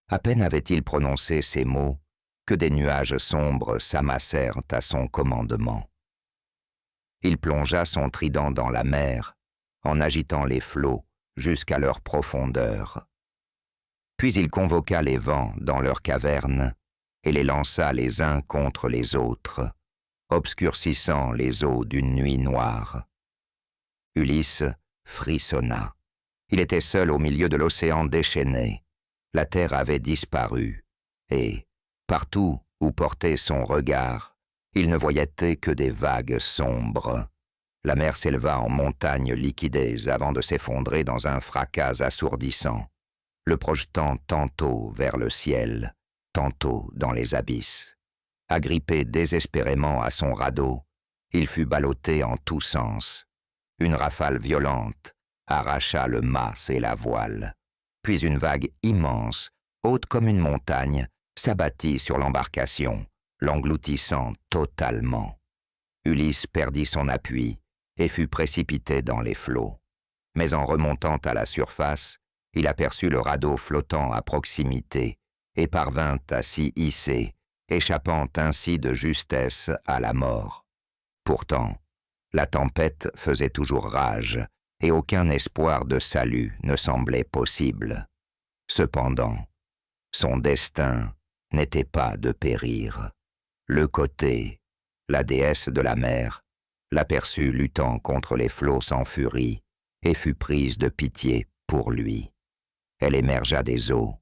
À peine avait-il prononcé ces mots que des nuages sombres s'amassèrent à son commandement. Il plongea son trident dans la mer, en agitant les flots jusqu'à leur profondeur. Puis il convoqua les vents dans leurs cavernes et les lança les uns contre les autres, obscurcissant les eaux d'une nuit noire. Ulysse frissonna. Il était seul au milieu de l'océan déchaîné. La terre avait disparu, et, partout où portait son regard, il ne voyait que des vagues sombres. La mer s'éleva en montagnes liquidées avant de s'effondrer dans un fracas assourdissant, le projetant tantôt vers le ciel, tantôt dans les abysses. Agrippé désespérément à son radeau, il fut ballotté en tous sens. Une rafale violente arracha le mât et la voile. Puis une vague immense, haute comme une montagne, s'abattit sur l'embarcation, l'engloutissant totalement. Ulysse perdit son appui et fut précipité dans les flots. Mais en remontant à la surface, il aperçut le radeau flottant à proximité et parvint à s'y hisser, échappant ainsi de justesse à la mort. Pourtant, la tempête faisait toujours rage, et aucun espoir de salut ne semblait possible. Cependant, son destin n'était pas de périr. Leucotée, la déesse de la mer, l'aperçut luttant contre les flots sans furie et fut prise de pitié pour lui. Elle émergea des eaux,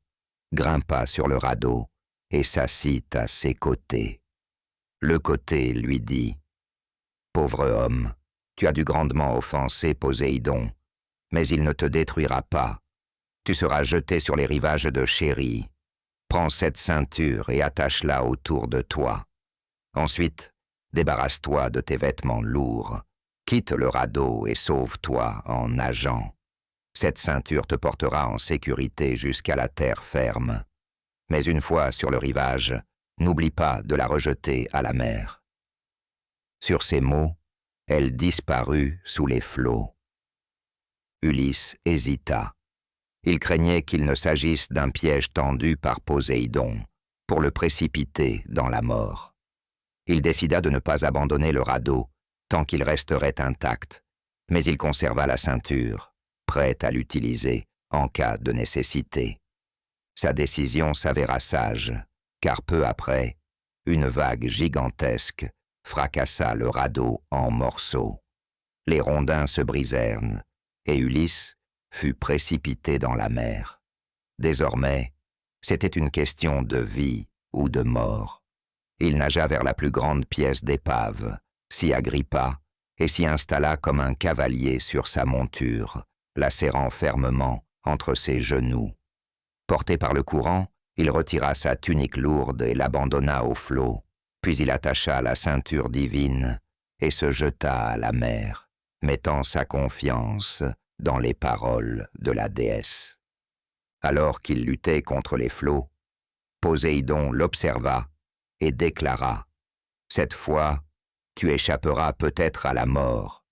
grimpa sur le radeau et s'assit à ses côtés. Leucotée lui dit « Pauvre homme, tu as dû grandement offenser Poséidon, mais il ne te détruira pas. Tu seras jeté sur les rivages de Chérie. Prends cette ceinture et attache-la autour de toi. Ensuite, débarrasse-toi de tes vêtements lourds. Quitte le radeau et sauve-toi en nageant. Cette ceinture te portera en sécurité jusqu'à la terre ferme. Mais une fois sur le rivage, n'oublie pas de la rejeter à la mer. » Sur ces mots, elle disparut sous les flots. Ulysse hésita. Il craignait qu'il ne s'agisse d'un piège tendu par Poséidon pour le précipiter dans la mort. Il décida de ne pas abandonner le radeau tant qu'il resterait intact, mais il conserva la ceinture, prête à l'utiliser en cas de nécessité. Sa décision s'avéra sage, car peu après, une vague gigantesque fracassa le radeau en morceaux. Les rondins se brisèrent, et Ulysse fut précipité dans la mer. Désormais, c'était une question de vie ou de mort. Il nagea vers la plus grande pièce d'épave, s'y agrippa et s'y installa comme un cavalier sur sa monture, la serrant fermement entre ses genoux. Porté par le courant, il retira sa tunique lourde et l'abandonna au flot, puis il attacha la ceinture divine et se jeta à la mer, mettant sa confiance dans les paroles de la déesse. Alors qu'il luttait contre les flots, Poséidon l'observa et déclara « Cette fois, tu échapperas peut-être à la mort,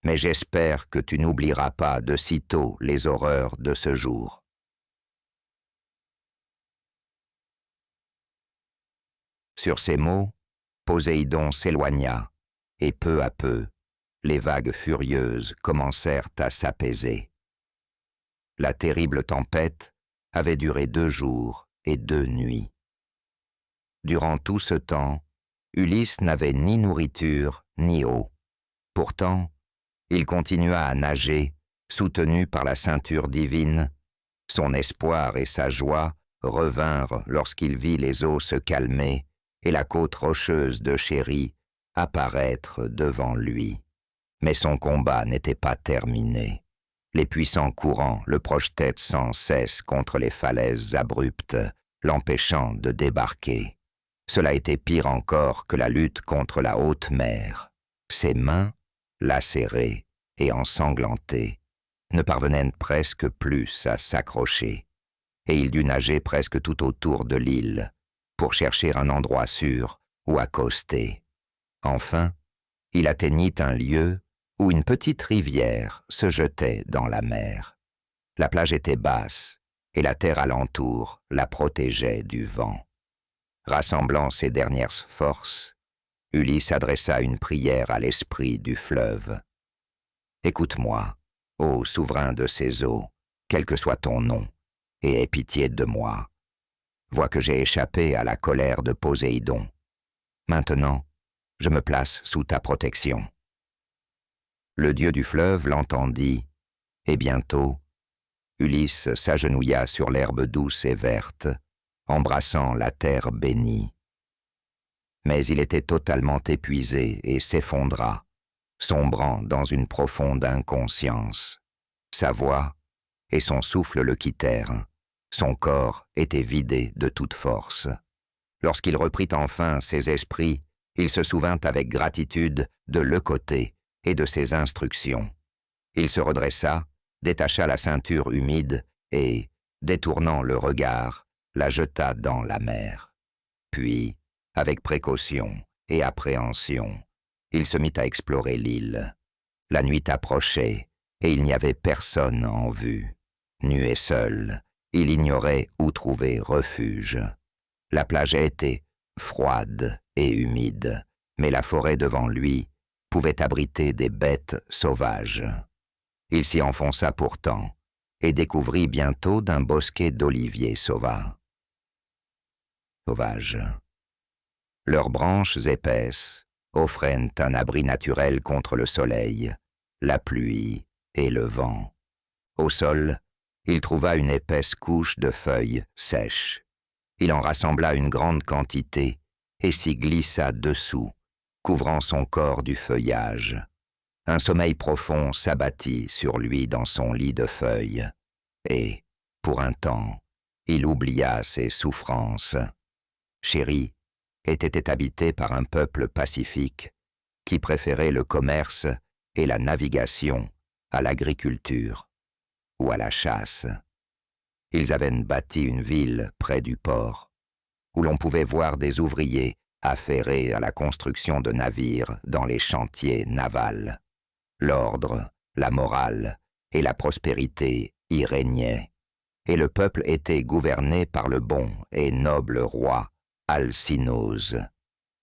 mais j'espère que tu n'oublieras pas de sitôt les horreurs de ce jour. » Sur ces mots, Poséidon s'éloigna, et peu à peu, les vagues furieuses commencèrent à s'apaiser. La terrible tempête avait duré 2 jours et 2 nuits. Durant tout ce temps, Ulysse n'avait ni nourriture ni eau. Pourtant, il continua à nager, soutenu par la ceinture divine. Son espoir et sa joie revinrent lorsqu'il vit les eaux se calmer et la côte rocheuse de Chérie apparaître devant lui. Mais son combat n'était pas terminé. Les puissants courants le projetaient sans cesse contre les falaises abruptes, l'empêchant de débarquer. Cela était pire encore que la lutte contre la haute mer. Ses mains, lacérées et ensanglantées, ne parvenaient presque plus à s'accrocher, et il dut nager presque tout autour de l'île pour chercher un endroit sûr où accoster. Enfin, il atteignit un lieu où une petite rivière se jetait dans la mer. La plage était basse et la terre alentour la protégeait du vent. Rassemblant ses dernières forces, Ulysse adressa une prière à l'esprit du fleuve. « Écoute-moi, ô souverain de ces eaux, quel que soit ton nom, et aie pitié de moi. Vois que j'ai échappé à la colère de Poséidon. Maintenant, je me place sous ta protection. » Le dieu du fleuve l'entendit, et bientôt, Ulysse s'agenouilla sur l'herbe douce et verte, embrassant la terre bénie. Mais il était totalement épuisé et s'effondra, sombrant dans une profonde inconscience. Sa voix et son souffle le quittèrent. Son corps était vidé de toute force. Lorsqu'il reprit enfin ses esprits, il se souvint avec gratitude de Leucotée et de ses instructions. Il se redressa, détacha la ceinture humide et, détournant le regard, la jeta dans la mer. Puis, avec précaution et appréhension, il se mit à explorer l'île. La nuit approchait et il n'y avait personne en vue. Nu et seul, il ignorait où trouver refuge. La plage était froide et humide, mais la forêt devant lui pouvait abriter des bêtes sauvages. Il s'y enfonça pourtant et découvrit bientôt d'un bosquet d'oliviers sauvages. Leurs branches épaisses offraient un abri naturel contre le soleil, la pluie et le vent. Au sol, il trouva une épaisse couche de feuilles sèches. Il en rassembla une grande quantité et s'y glissa dessous, couvrant son corps du feuillage. Un sommeil profond s'abattit sur lui dans son lit de feuilles, et, pour un temps, il oublia ses souffrances. Chérie était habitée par un peuple pacifique qui préférait le commerce et la navigation à l'agriculture ou à la chasse. Ils avaient bâti une ville près du port, où l'on pouvait voir des ouvriers affairés à la construction de navires dans les chantiers navals. L'ordre, la morale et la prospérité y régnaient, et le peuple était gouverné par le bon et noble roi Alcinous.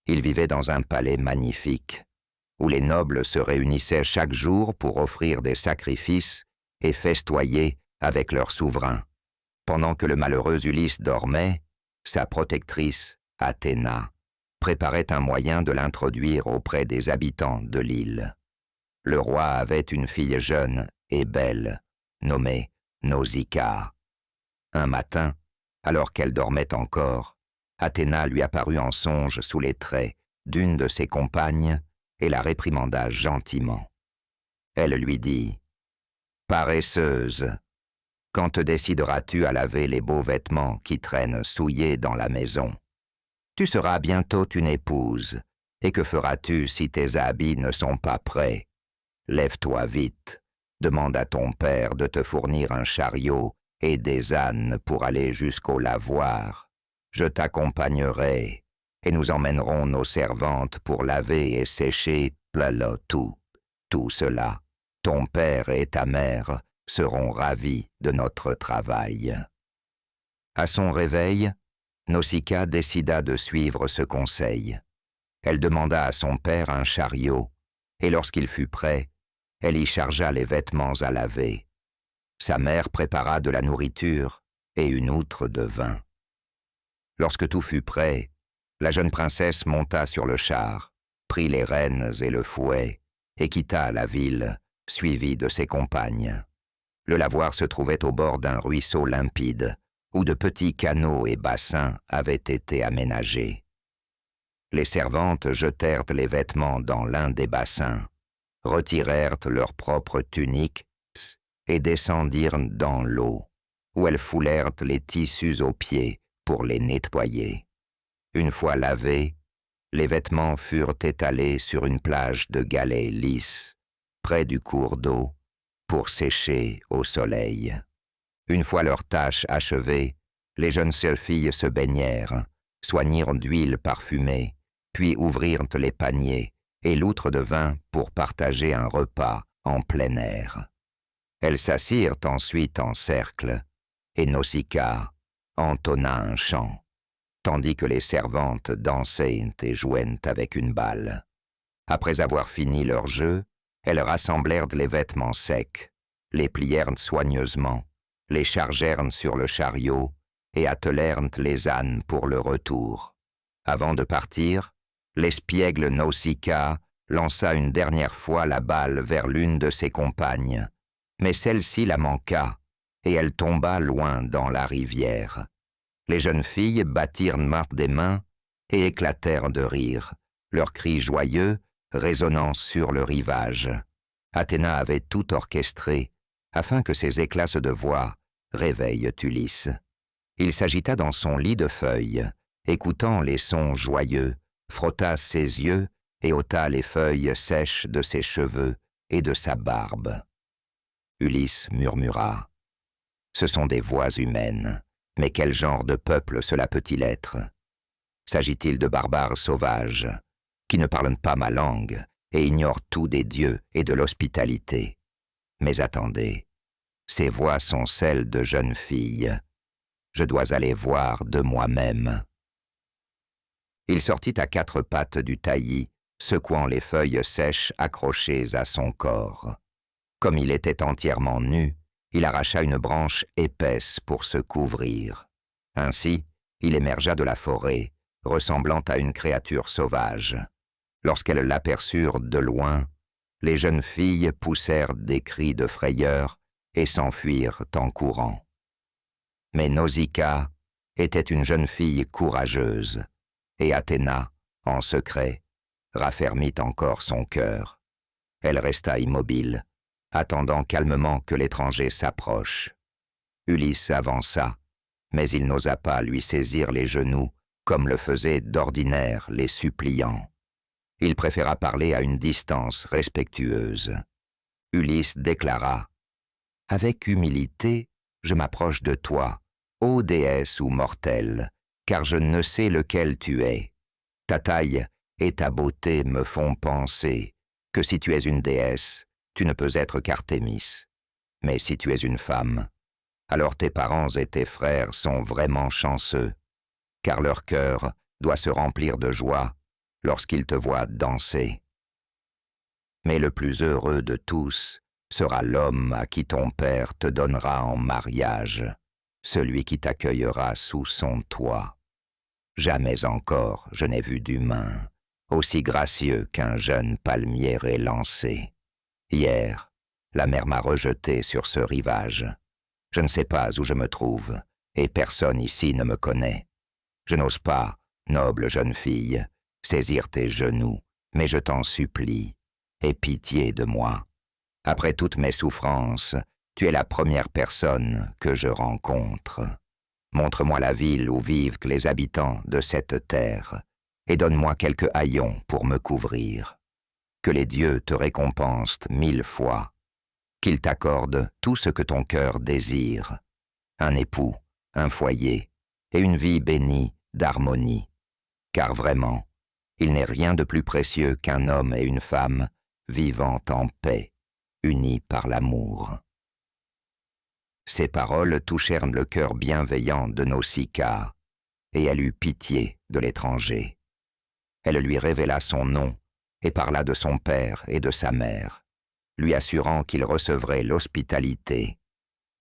Il vivait dans un palais magnifique, où les nobles se réunissaient chaque jour pour offrir des sacrifices et festoyer avec leur souverain. Pendant que le malheureux Ulysse dormait, sa protectrice, Athéna, préparait un moyen de l'introduire auprès des habitants de l'île. Le roi avait une fille jeune et belle, nommée Nausicaa. Un matin, alors qu'elle dormait encore, Athéna lui apparut en songe sous les traits d'une de ses compagnes et la réprimanda gentiment. Elle lui dit « Paresseuse, quand te décideras-tu à laver les beaux vêtements qui traînent souillés dans la maison? Tu seras bientôt une épouse, Et que feras-tu si tes habits ne sont pas prêts? Lève-toi vite, demande à ton père de te fournir un chariot et des ânes pour aller jusqu'au lavoir. Je t'accompagnerai, et nous emmènerons nos servantes pour laver et sécher tout cela. Ton père et ta mère seront ravis de notre travail. À son réveil, Nausicaa décida de suivre ce conseil. Elle demanda à son père un chariot, et lorsqu'il fut prêt, elle y chargea les vêtements à laver. Sa mère prépara de la nourriture et une outre de vin. Lorsque tout fut prêt, la jeune princesse monta sur le char, prit les rênes et le fouet, et quitta la ville, suivie de ses compagnes. Le lavoir se trouvait au bord d'un ruisseau limpide, où de petits canaux et bassins avaient été aménagés. Les servantes jetèrent les vêtements dans l'un des bassins, retirèrent leurs propres tuniques et descendirent dans l'eau, où elles foulèrent les tissus aux pieds pour les nettoyer. Une fois lavés, les vêtements furent étalés sur une plage de galets lisses, près du cours d'eau, pour sécher au soleil. Une fois leur tâche achevée, les jeunes filles se baignèrent, soignirent d'huile parfumée, puis ouvrirent les paniers et l'outre de vin pour partager un repas en plein air. Elles s'assirent ensuite en cercle, et Nausicaa entonna un chant, tandis que les servantes dansaient et jouaient avec une balle. Après avoir fini leur jeu, elles rassemblèrent les vêtements secs, les plièrent soigneusement, les chargèrent sur le chariot et attelèrent les ânes pour le retour. Avant de partir, l'espiègle Nausicaa lança une dernière fois la balle vers l'une de ses compagnes, mais celle-ci la manqua, et elle tomba loin dans la rivière. Les jeunes filles battirent des mains et éclatèrent de rire, leurs cris joyeux résonnant sur le rivage. Athéna avait tout orchestré afin que ces éclats de voix réveillent Ulysse. Il s'agita dans son lit de feuilles, écoutant les sons joyeux, frotta ses yeux et ôta les feuilles sèches de ses cheveux et de sa barbe. Ulysse murmura. « Ce sont des voix humaines, mais quel genre de peuple cela peut-il être? S'agit-il de barbares sauvages, qui ne parlent pas ma langue et ignorent tout des dieux et de l'hospitalité? Mais attendez, ces voix sont celles de jeunes filles. Je dois aller voir de moi-même. » Il sortit à quatre pattes du taillis, secouant les feuilles sèches accrochées à son corps. Comme il était entièrement nu, il arracha une branche épaisse pour se couvrir. Ainsi, il émergea de la forêt, ressemblant à une créature sauvage. Lorsqu'elles l'aperçurent de loin, les jeunes filles poussèrent des cris de frayeur et s'enfuirent en courant. Mais Nausicaa était une jeune fille courageuse, et Athéna, en secret, raffermit encore son cœur. Elle resta immobile, attendant calmement que l'étranger s'approche. Ulysse avança, mais il n'osa pas lui saisir les genoux comme le faisaient d'ordinaire les suppliants. Il préféra parler à une distance respectueuse. Ulysse déclara « Avec humilité, je m'approche de toi, ô déesse ou mortelle, car je ne sais lequel tu es. Ta taille et ta beauté me font penser que si tu es une déesse, tu ne peux être qu'Artémis. Mais si tu es une femme, alors tes parents et tes frères sont vraiment chanceux, car leur cœur doit se remplir de joie lorsqu'ils te voient danser. Mais le plus heureux de tous sera l'homme à qui ton père te donnera en mariage, celui qui t'accueillera sous son toit. Jamais encore je n'ai vu d'humain aussi gracieux qu'un jeune palmier élancé. Hier, la mer m'a rejeté sur ce rivage. Je ne sais pas où je me trouve, et personne ici ne me connaît. Je n'ose pas, noble jeune fille, saisir tes genoux, mais je t'en supplie, aie pitié de moi. Après toutes mes souffrances, tu es la première personne que je rencontre. Montre-moi la ville où vivent les habitants de cette terre, et donne-moi quelques haillons pour me couvrir. Que les dieux te récompensent 1000 fois, qu'ils t'accordent tout ce que ton cœur désire, un époux, un foyer et une vie bénie d'harmonie, car vraiment, il n'est rien de plus précieux qu'un homme et une femme vivant en paix, unis par l'amour. Ces paroles touchèrent le cœur bienveillant de Nausicaa, et elle eut pitié de l'étranger. Elle lui révéla son nom et parla de son père et de sa mère, lui assurant qu'il recevrait l'hospitalité.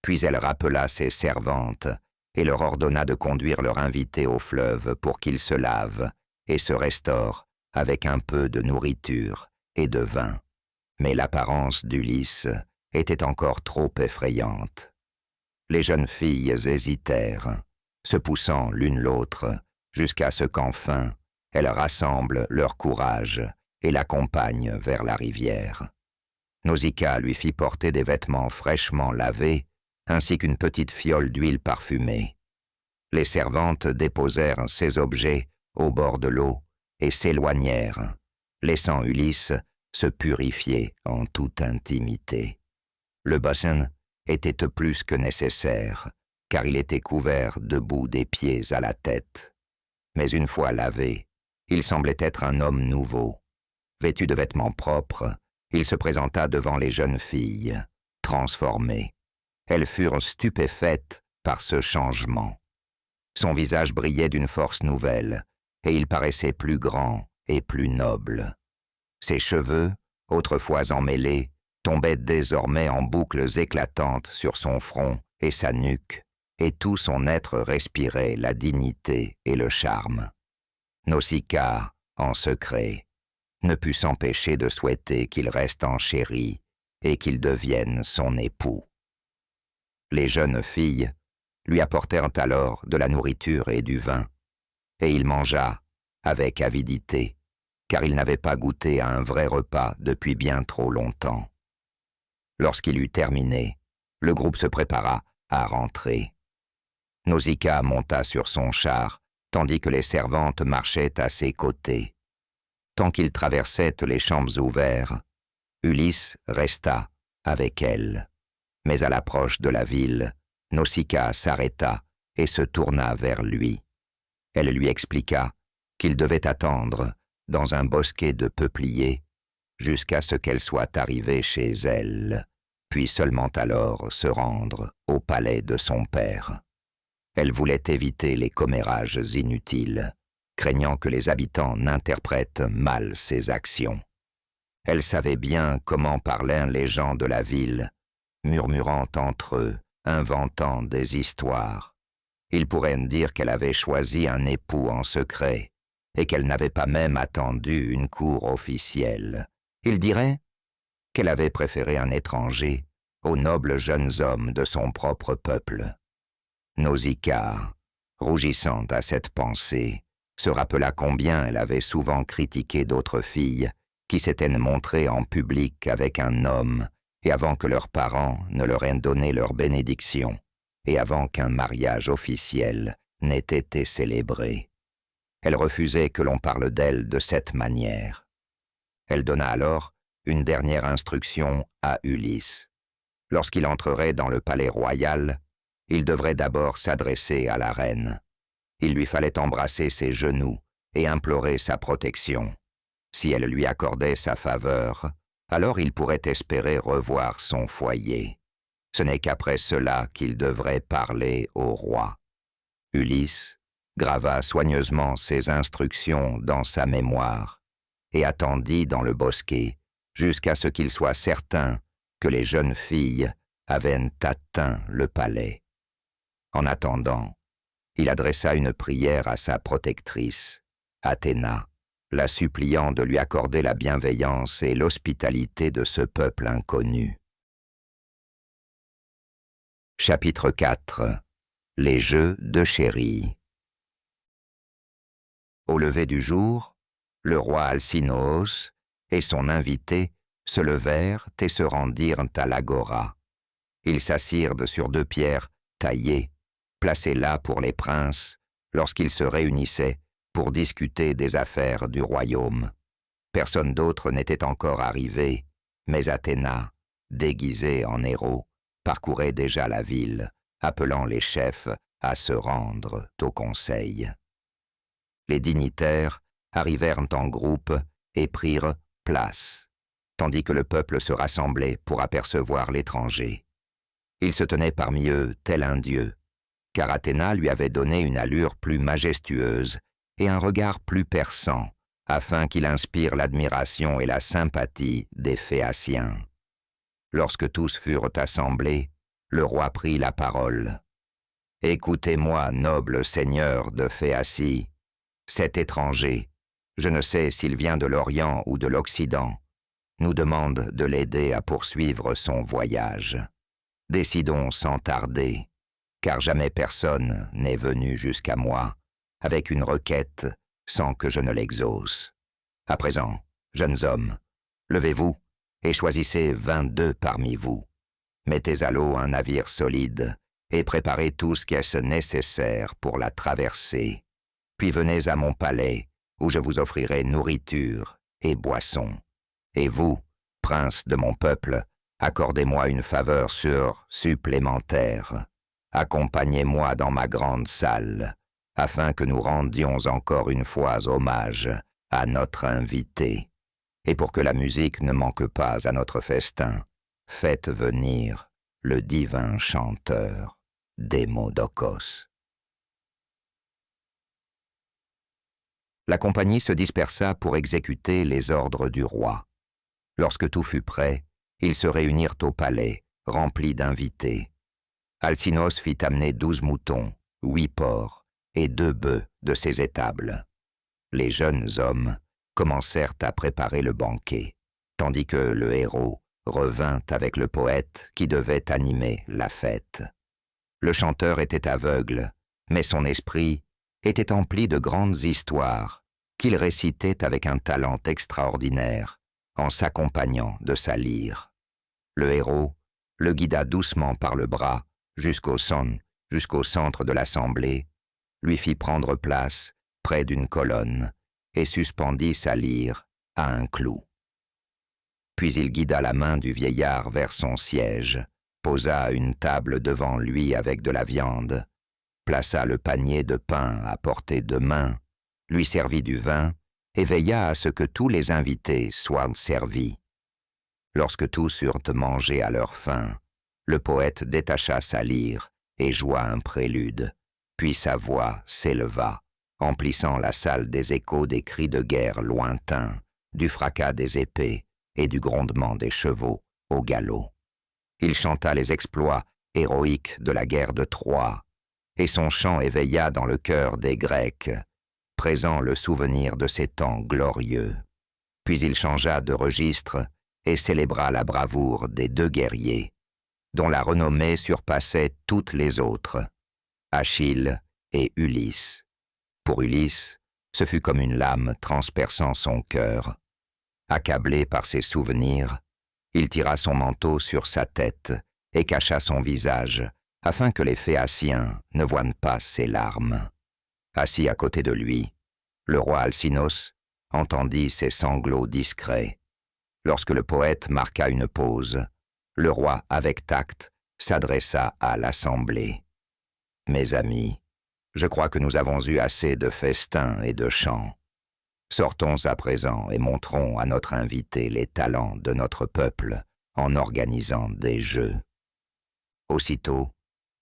Puis elle rappela ses servantes et leur ordonna de conduire leur invité au fleuve pour qu'il se lave et se restaure avec un peu de nourriture et de vin. Mais l'apparence d'Ulysse était encore trop effrayante. Les jeunes filles hésitèrent, se poussant l'une l'autre, jusqu'à ce qu'enfin elles rassemblent leur courage et l'accompagnent vers la rivière. Nausicaa lui fit porter des vêtements fraîchement lavés, ainsi qu'une petite fiole d'huile parfumée. Les servantes déposèrent ces objets au bord de l'eau et s'éloignèrent, laissant Ulysse se purifier en toute intimité. Le bassin était plus que nécessaire, car il était couvert de boue des pieds à la tête. Mais une fois lavé, il semblait être un homme nouveau. Vêtu de vêtements propres, il se présenta devant les jeunes filles, transformées. Elles furent stupéfaites par ce changement. Son visage brillait d'une force nouvelle, et il paraissait plus grand et plus noble. Ses cheveux, autrefois emmêlés, tombaient désormais en boucles éclatantes sur son front et sa nuque, et tout son être respirait la dignité et le charme. Nausicaa, en secret, ne put s'empêcher de souhaiter qu'il reste en chéri et qu'il devienne son époux. Les jeunes filles lui apportèrent alors de la nourriture et du vin, et il mangea avec avidité, car il n'avait pas goûté à un vrai repas depuis bien trop longtemps. Lorsqu'il eut terminé, le groupe se prépara à rentrer. Nausicaa monta sur son char, tandis que les servantes marchaient à ses côtés. Tant qu'ils traversaient les champs ouverts, Ulysse resta avec elle. Mais à l'approche de la ville, Nausicaa s'arrêta et se tourna vers lui. Elle lui expliqua qu'il devait attendre dans un bosquet de peupliers jusqu'à ce qu'elle soit arrivée chez elle, puis seulement alors se rendre au palais de son père. Elle voulait éviter les commérages inutiles, craignant que les habitants n'interprètent mal ses actions. Elle savait bien comment parlaient les gens de la ville, murmurant entre eux, inventant des histoires. Ils pourraient dire qu'elle avait choisi un époux en secret et qu'elle n'avait pas même attendu une cour officielle. Ils diraient qu'elle avait préféré un étranger aux nobles jeunes hommes de son propre peuple. Nausicaa, rougissant à cette pensée, se rappela combien elle avait souvent critiqué d'autres filles qui s'étaient montrées en public avec un homme et avant que leurs parents ne leur aient donné leur bénédiction, et avant qu'un mariage officiel n'ait été célébré. Elle refusait que l'on parle d'elle de cette manière. Elle donna alors une dernière instruction à Ulysse. Lorsqu'il entrerait dans le palais royal, il devrait d'abord s'adresser à la reine. Il lui fallait embrasser ses genoux et implorer sa protection. Si elle lui accordait sa faveur, alors il pourrait espérer revoir son foyer. Ce n'est qu'après cela qu'il devrait parler au roi. Ulysse grava soigneusement ces instructions dans sa mémoire et attendit dans le bosquet jusqu'à ce qu'il soit certain que les jeunes filles avaient atteint le palais. En attendant, il adressa une prière à sa protectrice, Athéna, la suppliant de lui accorder la bienveillance et l'hospitalité de ce peuple inconnu. Chapitre 4. Les jeux de chéri. Au lever du jour, le roi Alcinous et son invité se levèrent et se rendirent à l'agora. Ils s'assirent sur 2 pierres taillées, placées là pour les princes, lorsqu'ils se réunissaient pour discuter des affaires du royaume. Personne d'autre n'était encore arrivé, mais Athéna, déguisée en héros, parcourait déjà la ville, appelant les chefs à se rendre au conseil. Les dignitaires arrivèrent en groupe et prirent place, tandis que le peuple se rassemblait pour apercevoir l'étranger. Il se tenait parmi eux tel un dieu, car Athéna lui avait donné une allure plus majestueuse et un regard plus perçant, afin qu'il inspire l'admiration et la sympathie des Phéaciens. Lorsque tous furent assemblés, le roi prit la parole. « Écoutez-moi, noble seigneur de Phéacie, cet étranger, je ne sais s'il vient de l'Orient ou de l'Occident, nous demande de l'aider à poursuivre son voyage. Décidons sans tarder, car jamais personne n'est venu jusqu'à moi avec une requête sans que je ne l'exauce. À présent, jeunes hommes, levez-vous et choisissez 22 parmi vous. Mettez à l'eau un navire solide et préparez tout ce qui est nécessaire pour la traverser. Puis venez à mon palais, où je vous offrirai nourriture et boisson. Et vous, prince de mon peuple, accordez-moi une faveur supplémentaire. Accompagnez-moi dans ma grande salle, afin que nous rendions encore une fois hommage à notre invité. Et pour que la musique ne manque pas à notre festin, faites venir le divin chanteur Démodocos. » La compagnie se dispersa pour exécuter les ordres du roi. Lorsque tout fut prêt, ils se réunirent au palais, remplis d'invités. Alcinous fit amener 12 moutons, 8 porcs et 2 bœufs de ses étables. Les jeunes hommes commencèrent à préparer le banquet, tandis que le héros revint avec le poète qui devait animer la fête. Le chanteur était aveugle, mais son esprit était empli de grandes histoires qu'il récitait avec un talent extraordinaire en s'accompagnant de sa lyre. Le héros le guida doucement par le bras jusqu'au centre de l'assemblée, lui fit prendre place près d'une colonne et suspendit sa lyre à un clou. Puis il guida la main du vieillard vers son siège, posa une table devant lui avec de la viande, plaça le panier de pain à portée de main, lui servit du vin et veilla à ce que tous les invités soient servis. Lorsque tous eurent mangé à leur faim, le poète détacha sa lyre et joua un prélude, puis sa voix s'éleva, emplissant la salle des échos des cris de guerre lointains, du fracas des épées et du grondement des chevaux au galop. Il chanta les exploits héroïques de la guerre de Troie, et son chant éveilla dans le cœur des Grecs, présent le souvenir de ces temps glorieux. Puis il changea de registre et célébra la bravoure des 2 guerriers, dont la renommée surpassait toutes les autres, Achille et Ulysse. Pour Ulysse, ce fut comme une lame transperçant son cœur. Accablé par ses souvenirs, il tira son manteau sur sa tête et cacha son visage, afin que les Phéaciens ne voient pas ses larmes. Assis à côté de lui, le roi Alcinous entendit ses sanglots discrets. Lorsque le poète marqua une pause, le roi, avec tact, s'adressa à l'assemblée. « Mes amis, je crois que nous avons eu assez de festins et de chants. Sortons à présent et montrons à notre invité les talents de notre peuple en organisant des jeux. » Aussitôt,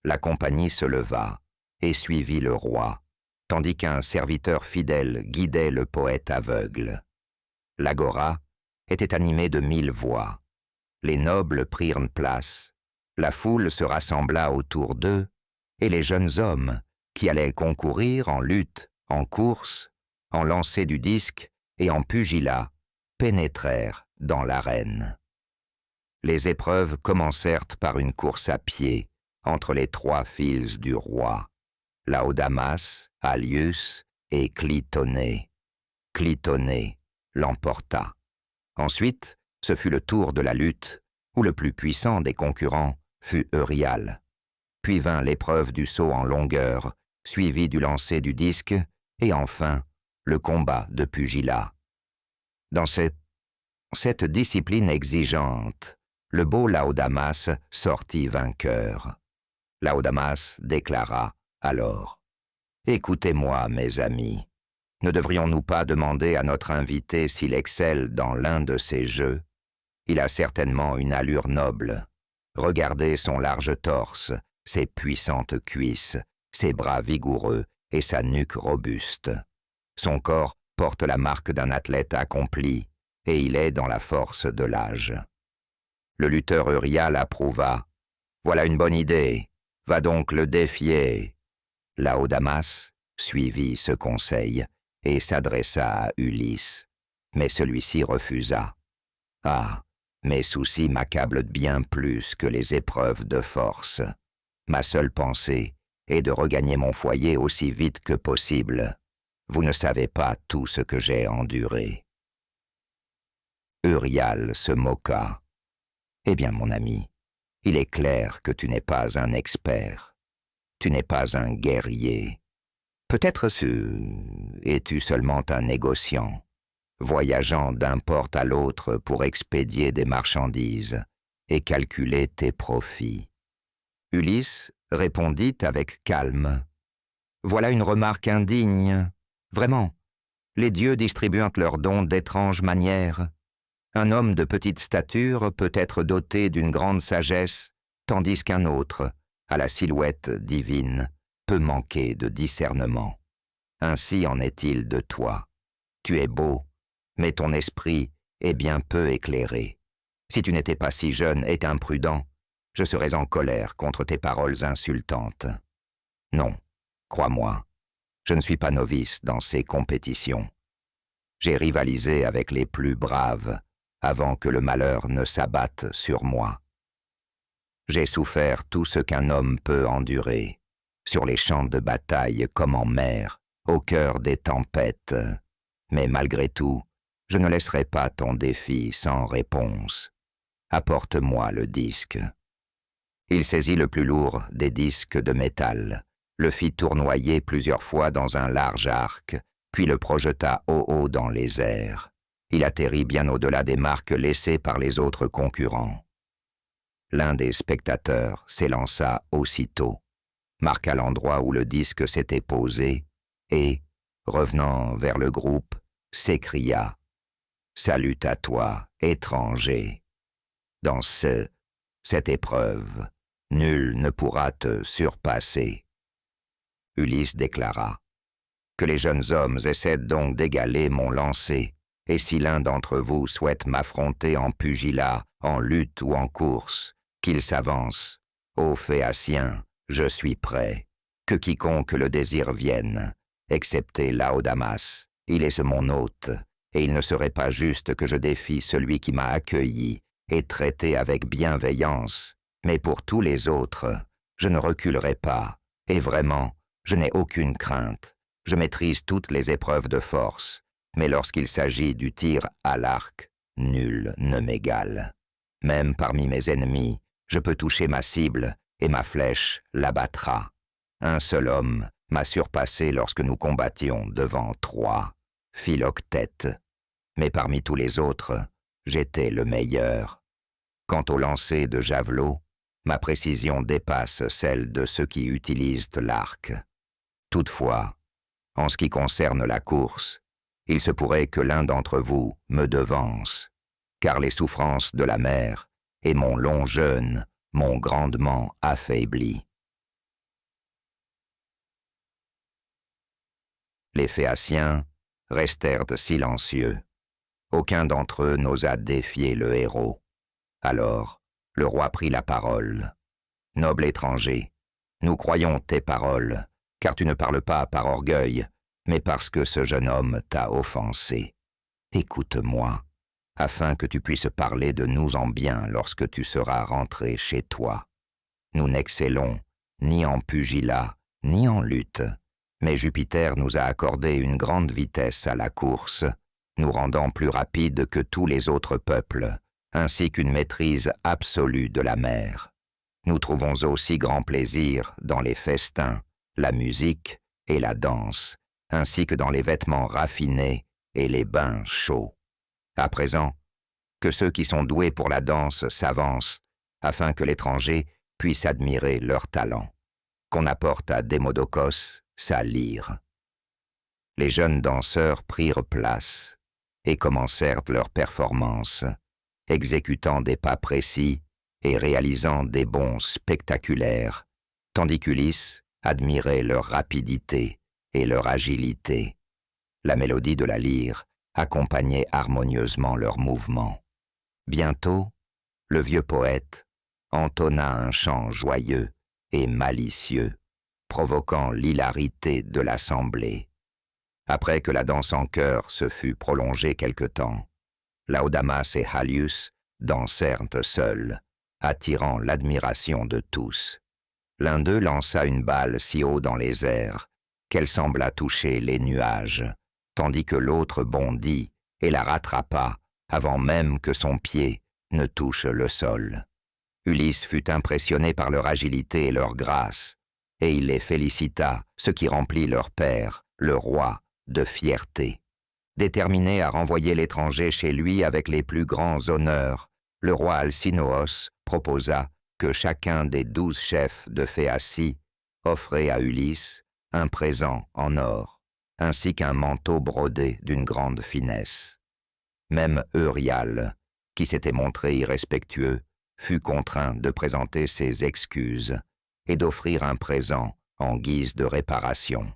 la compagnie se leva et suivit le roi, tandis qu'un serviteur fidèle guidait le poète aveugle. L'agora était animée de 1000 voix. Les nobles prirent place, la foule se rassembla autour d'eux, et les jeunes hommes, qui allaient concourir en lutte, en course, en lancer du disque et en pugilat, pénétrèrent dans l'arène. Les épreuves commencèrent par une course à pied entre les 3 fils du roi, Laodamas, Alius et Clitonée. Clitonée l'emporta. Ensuite, ce fut le tour de la lutte, où le plus puissant des concurrents fut Euryale. Puis vint l'épreuve du saut en longueur, suivie du lancer du disque, et enfin le combat de pugilat. Dans cette discipline exigeante, le beau Laodamas sortit vainqueur. Laodamas déclara alors « Écoutez-moi, mes amis, ne devrions-nous pas demander à notre invité s'il excelle dans l'un de ces jeux? Il a certainement une allure noble. Regardez son large torse, ses puissantes cuisses, ses bras vigoureux et sa nuque robuste. Son corps porte la marque d'un athlète accompli, et il est dans la force de l'âge. » Le lutteur Euryale approuva. « Voilà une bonne idée. Va donc le défier. » Laodamas suivit ce conseil et s'adressa à Ulysse, mais celui-ci refusa. « Ah, mes soucis m'accablent bien plus que les épreuves de force. Ma seule pensée est de regagner mon foyer aussi vite que possible. Vous ne savez pas tout ce que j'ai enduré. » Euryale se moqua. « Eh bien, mon ami, il est clair que tu n'es pas un expert. Tu n'es pas un guerrier. Peut-être es-tu seulement un négociant, voyageant d'un port à l'autre pour expédier des marchandises et calculer tes profits. » Ulysse répondit avec calme. « Voilà une remarque indigne. Vraiment, les dieux distribuent leurs dons d'étranges manières. Un homme de petite stature peut être doté d'une grande sagesse, tandis qu'un autre, à la silhouette divine, peut manquer de discernement. Ainsi en est-il de toi. Tu es beau, mais ton esprit est bien peu éclairé. Si tu n'étais pas si jeune et imprudent, je serais en colère contre tes paroles insultantes. Non, crois-moi, je ne suis pas novice dans ces compétitions. J'ai rivalisé avec les plus braves avant que le malheur ne s'abatte sur moi. J'ai souffert tout ce qu'un homme peut endurer, sur les champs de bataille comme en mer, au cœur des tempêtes. Mais malgré tout, je ne laisserai pas ton défi sans réponse. Apporte-moi le disque. » Il saisit le plus lourd des disques de métal, le fit tournoyer plusieurs fois dans un large arc, puis le projeta haut dans les airs. Il atterrit bien au-delà des marques laissées par les autres concurrents. L'un des spectateurs s'élança aussitôt, marqua l'endroit où le disque s'était posé et, revenant vers le groupe, s'écria « Salut à toi, étranger. Dans cette épreuve, nul ne pourra te surpasser. » Ulysse déclara « Que les jeunes hommes essaient donc d'égaler mon lancer, et si l'un d'entre vous souhaite m'affronter en pugilat, en lutte ou en course, qu'il s'avance. Ô Phéaciens, je suis prêt. Que quiconque le désire vienne, excepté Laodamas. Il est mon hôte, et il ne serait pas juste que je défie celui qui m'a accueilli et traité avec bienveillance. Mais pour tous les autres, je ne reculerai pas, et vraiment, je n'ai aucune crainte. Je maîtrise toutes les épreuves de force, mais lorsqu'il s'agit du tir à l'arc, nul ne m'égale. Même parmi mes ennemis, je peux toucher ma cible et ma flèche l'abattra. Un seul homme m'a surpassé lorsque nous combattions devant Troie, Philoctète. Mais parmi tous les autres, j'étais le meilleur. Quant au lancer de javelot, ma précision dépasse celle de ceux qui utilisent l'arc. Toutefois, en ce qui concerne la course, il se pourrait que l'un d'entre vous me devance, car les souffrances de la mer et mon long jeûne m'ont grandement affaibli. Les Phéaciens restèrent silencieux. Aucun d'entre eux n'osa défier le héros. Alors, le roi prit la parole. « Noble étranger, nous croyons tes paroles, car tu ne parles pas par orgueil, mais parce que ce jeune homme t'a offensé. Écoute-moi, afin que tu puisses parler de nous en bien lorsque tu seras rentré chez toi. Nous n'excellons ni en pugilat, ni en lutte, mais Jupiter nous a accordé une grande vitesse à la course, nous rendant plus rapides que tous les autres peuples, ainsi qu'une maîtrise absolue de la mer. Nous trouvons aussi grand plaisir dans les festins, la musique et la danse, ainsi que dans les vêtements raffinés et les bains chauds. À présent, que ceux qui sont doués pour la danse s'avancent, afin que l'étranger puisse admirer leur talent, qu'on apporte à Démodocos sa lyre. Les jeunes danseurs prirent place et commencèrent leur performance, exécutant des pas précis et réalisant des bonds spectaculaires, tandis qu'Ulysse admirait leur rapidité et leur agilité. La mélodie de la lyre accompagnait harmonieusement leurs mouvements. Bientôt, le vieux poète entonna un chant joyeux et malicieux, provoquant l'hilarité de l'assemblée. Après que la danse en chœur se fut prolongée quelque temps, Laodamas et Halius dansèrent seuls, attirant l'admiration de tous. L'un d'eux lança une balle si haut dans les airs qu'elle sembla toucher les nuages, tandis que l'autre bondit et la rattrapa avant même que son pied ne touche le sol. Ulysse fut impressionné par leur agilité et leur grâce, et il les félicita, ce qui remplit leur père, le roi, de fierté. Déterminé à renvoyer l'étranger chez lui avec les plus grands honneurs, le roi Alcinoos proposa que chacun des 12 chefs de Phéacie offrait à Ulysse un présent en or, ainsi qu'un manteau brodé d'une grande finesse. Même Euryale, qui s'était montré irrespectueux, fut contraint de présenter ses excuses et d'offrir un présent en guise de réparation.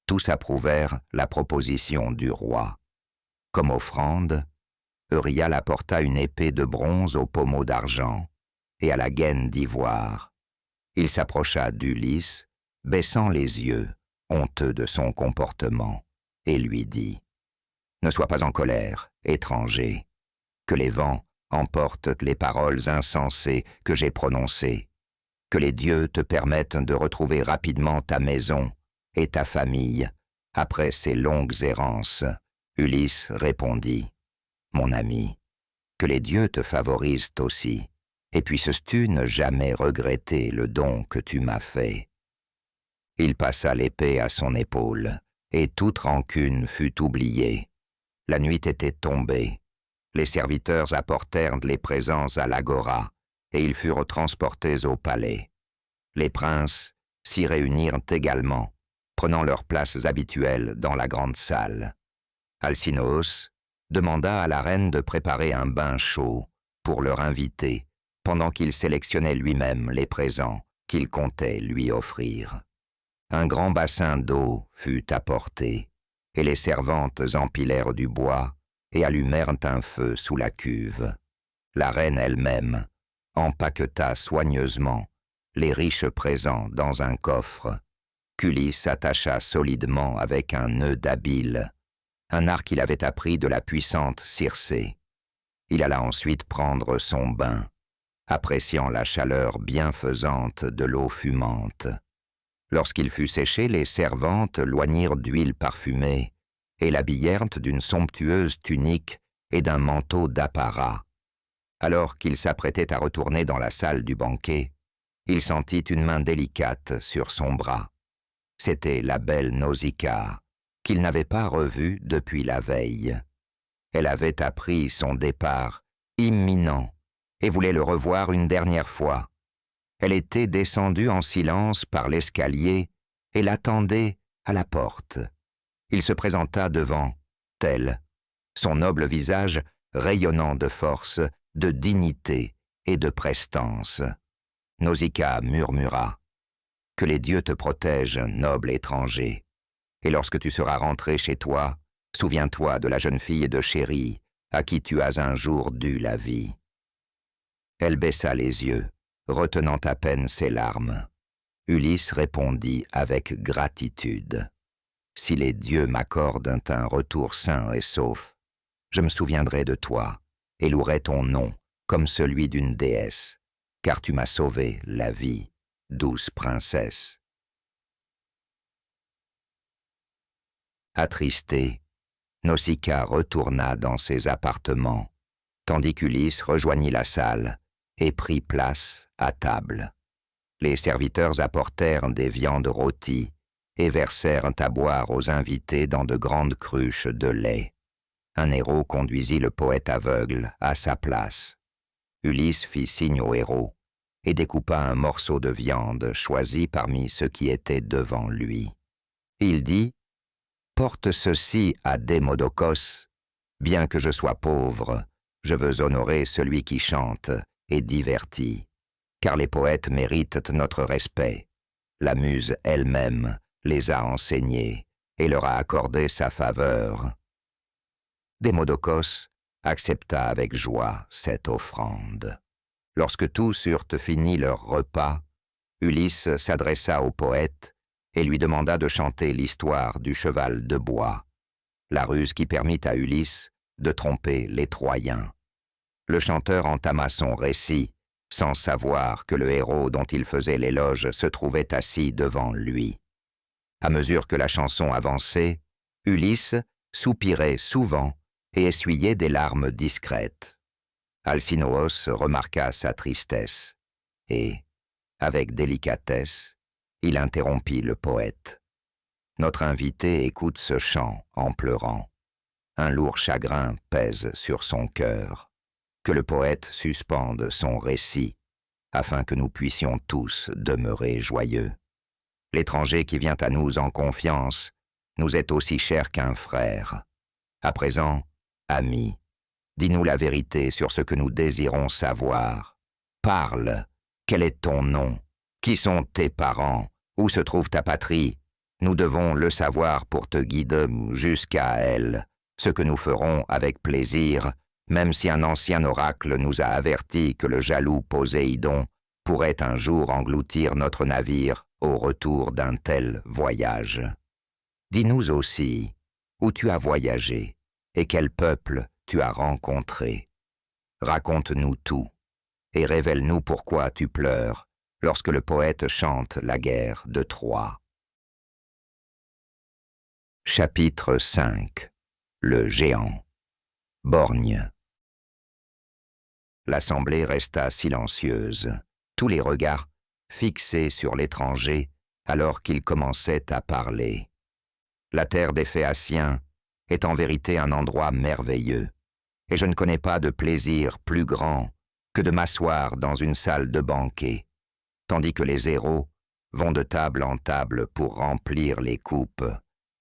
Tous approuvèrent la proposition du roi. Comme offrande, Euryale apporta une épée de bronze au pommeau d'argent et à la gaine d'ivoire. Il s'approcha d'Ulysse, baissant les yeux, honteux de son comportement, et lui dit « Ne sois pas en colère, étranger, que les vents emportent les paroles insensées que j'ai prononcées, que les dieux te permettent de retrouver rapidement ta maison et ta famille après ces longues errances. » Ulysse répondit « Mon ami, que les dieux te favorisent aussi, et puisses-tu ne jamais regretter le don que tu m'as fait. » Il passa l'épée à son épaule, et toute rancune fut oubliée. La nuit était tombée. Les serviteurs apportèrent les présents à l'agora, et ils furent transportés au palais. Les princes s'y réunirent également, prenant leurs places habituelles dans la grande salle. Alcinoos demanda à la reine de préparer un bain chaud pour leur inviter, pendant qu'il sélectionnait lui-même les présents qu'il comptait lui offrir. Un grand bassin d'eau fut apporté, et les servantes empilèrent du bois et allumèrent un feu sous la cuve. La reine elle-même empaqueta soigneusement les riches présents dans un coffre, qu'Ulysse attacha solidement avec un nœud d'habile, un art qu'il avait appris de la puissante Circé. Il alla ensuite prendre son bain, appréciant la chaleur bienfaisante de l'eau fumante. Lorsqu'il fut séché, les servantes l'oignirent d'huile parfumée et l'habillèrent d'une somptueuse tunique et d'un manteau d'apparat. Alors qu'il s'apprêtait à retourner dans la salle du banquet, il sentit une main délicate sur son bras. C'était la belle Nausicaa, qu'il n'avait pas revue depuis la veille. Elle avait appris son départ imminent et voulait le revoir une dernière fois. Elle était descendue en silence par l'escalier et l'attendait à la porte. Il se présenta devant, tel, son noble visage rayonnant de force, de dignité et de prestance. Nausicaa murmura « Que les dieux te protègent, noble étranger, et lorsque tu seras rentré chez toi, souviens-toi de la jeune fille de Chérie à qui tu as un jour dû la vie. » Elle baissa les yeux, retenant à peine ses larmes. Ulysse répondit avec gratitude. « Si les dieux m'accordent un retour sain et sauf, je me souviendrai de toi et louerai ton nom comme celui d'une déesse, car tu m'as sauvé la vie, douce princesse. » Attristée, Nausicaa retourna dans ses appartements, tandis qu'Ulysse rejoignit la salle et prit place à table. Les serviteurs apportèrent des viandes rôties et versèrent à boire aux invités dans de grandes cruches de lait. Un héros conduisit le poète aveugle à sa place. Ulysse fit signe au héros et découpa un morceau de viande choisi parmi ceux qui étaient devant lui. Il dit « Porte ceci à Démodocos. Bien que je sois pauvre, je veux honorer celui qui chante et divertit, car les poètes méritent notre respect. La muse elle-même les a enseignés et leur a accordé sa faveur. » Démodocos accepta avec joie cette offrande. Lorsque tous eurent fini leur repas, Ulysse s'adressa au poète et lui demanda de chanter l'histoire du cheval de bois, la ruse qui permit à Ulysse de tromper les Troyens. Le chanteur entama son récit, sans savoir que le héros dont il faisait l'éloge se trouvait assis devant lui. À mesure que la chanson avançait, Ulysse soupirait souvent et essuyait des larmes discrètes. Alcinous remarqua sa tristesse et, avec délicatesse, il interrompit le poète. Notre invité écoute ce chant en pleurant. Un lourd chagrin pèse sur son cœur. Que le poète suspende son récit, afin que nous puissions tous demeurer joyeux. L'étranger qui vient à nous en confiance nous est aussi cher qu'un frère. À présent, ami, dis-nous la vérité sur ce que nous désirons savoir. Parle, quel est ton nom? Qui sont tes parents? Où se trouve ta patrie? Nous devons le savoir pour te guider jusqu'à elle, ce que nous ferons avec plaisir, même si un ancien oracle nous a averti que le jaloux Poséidon pourrait un jour engloutir notre navire au retour d'un tel voyage. Dis-nous aussi où tu as voyagé et quel peuple tu as rencontré. Raconte-nous tout et révèle-nous pourquoi tu pleures lorsque le poète chante la guerre de Troie. Chapitre 5. Le géant. Borgne. L'assemblée resta silencieuse, tous les regards fixés sur l'étranger alors qu'il commençait à parler. La terre des Phéaciens est en vérité un endroit merveilleux, et je ne connais pas de plaisir plus grand que de m'asseoir dans une salle de banquet, tandis que les héros vont de table en table pour remplir les coupes,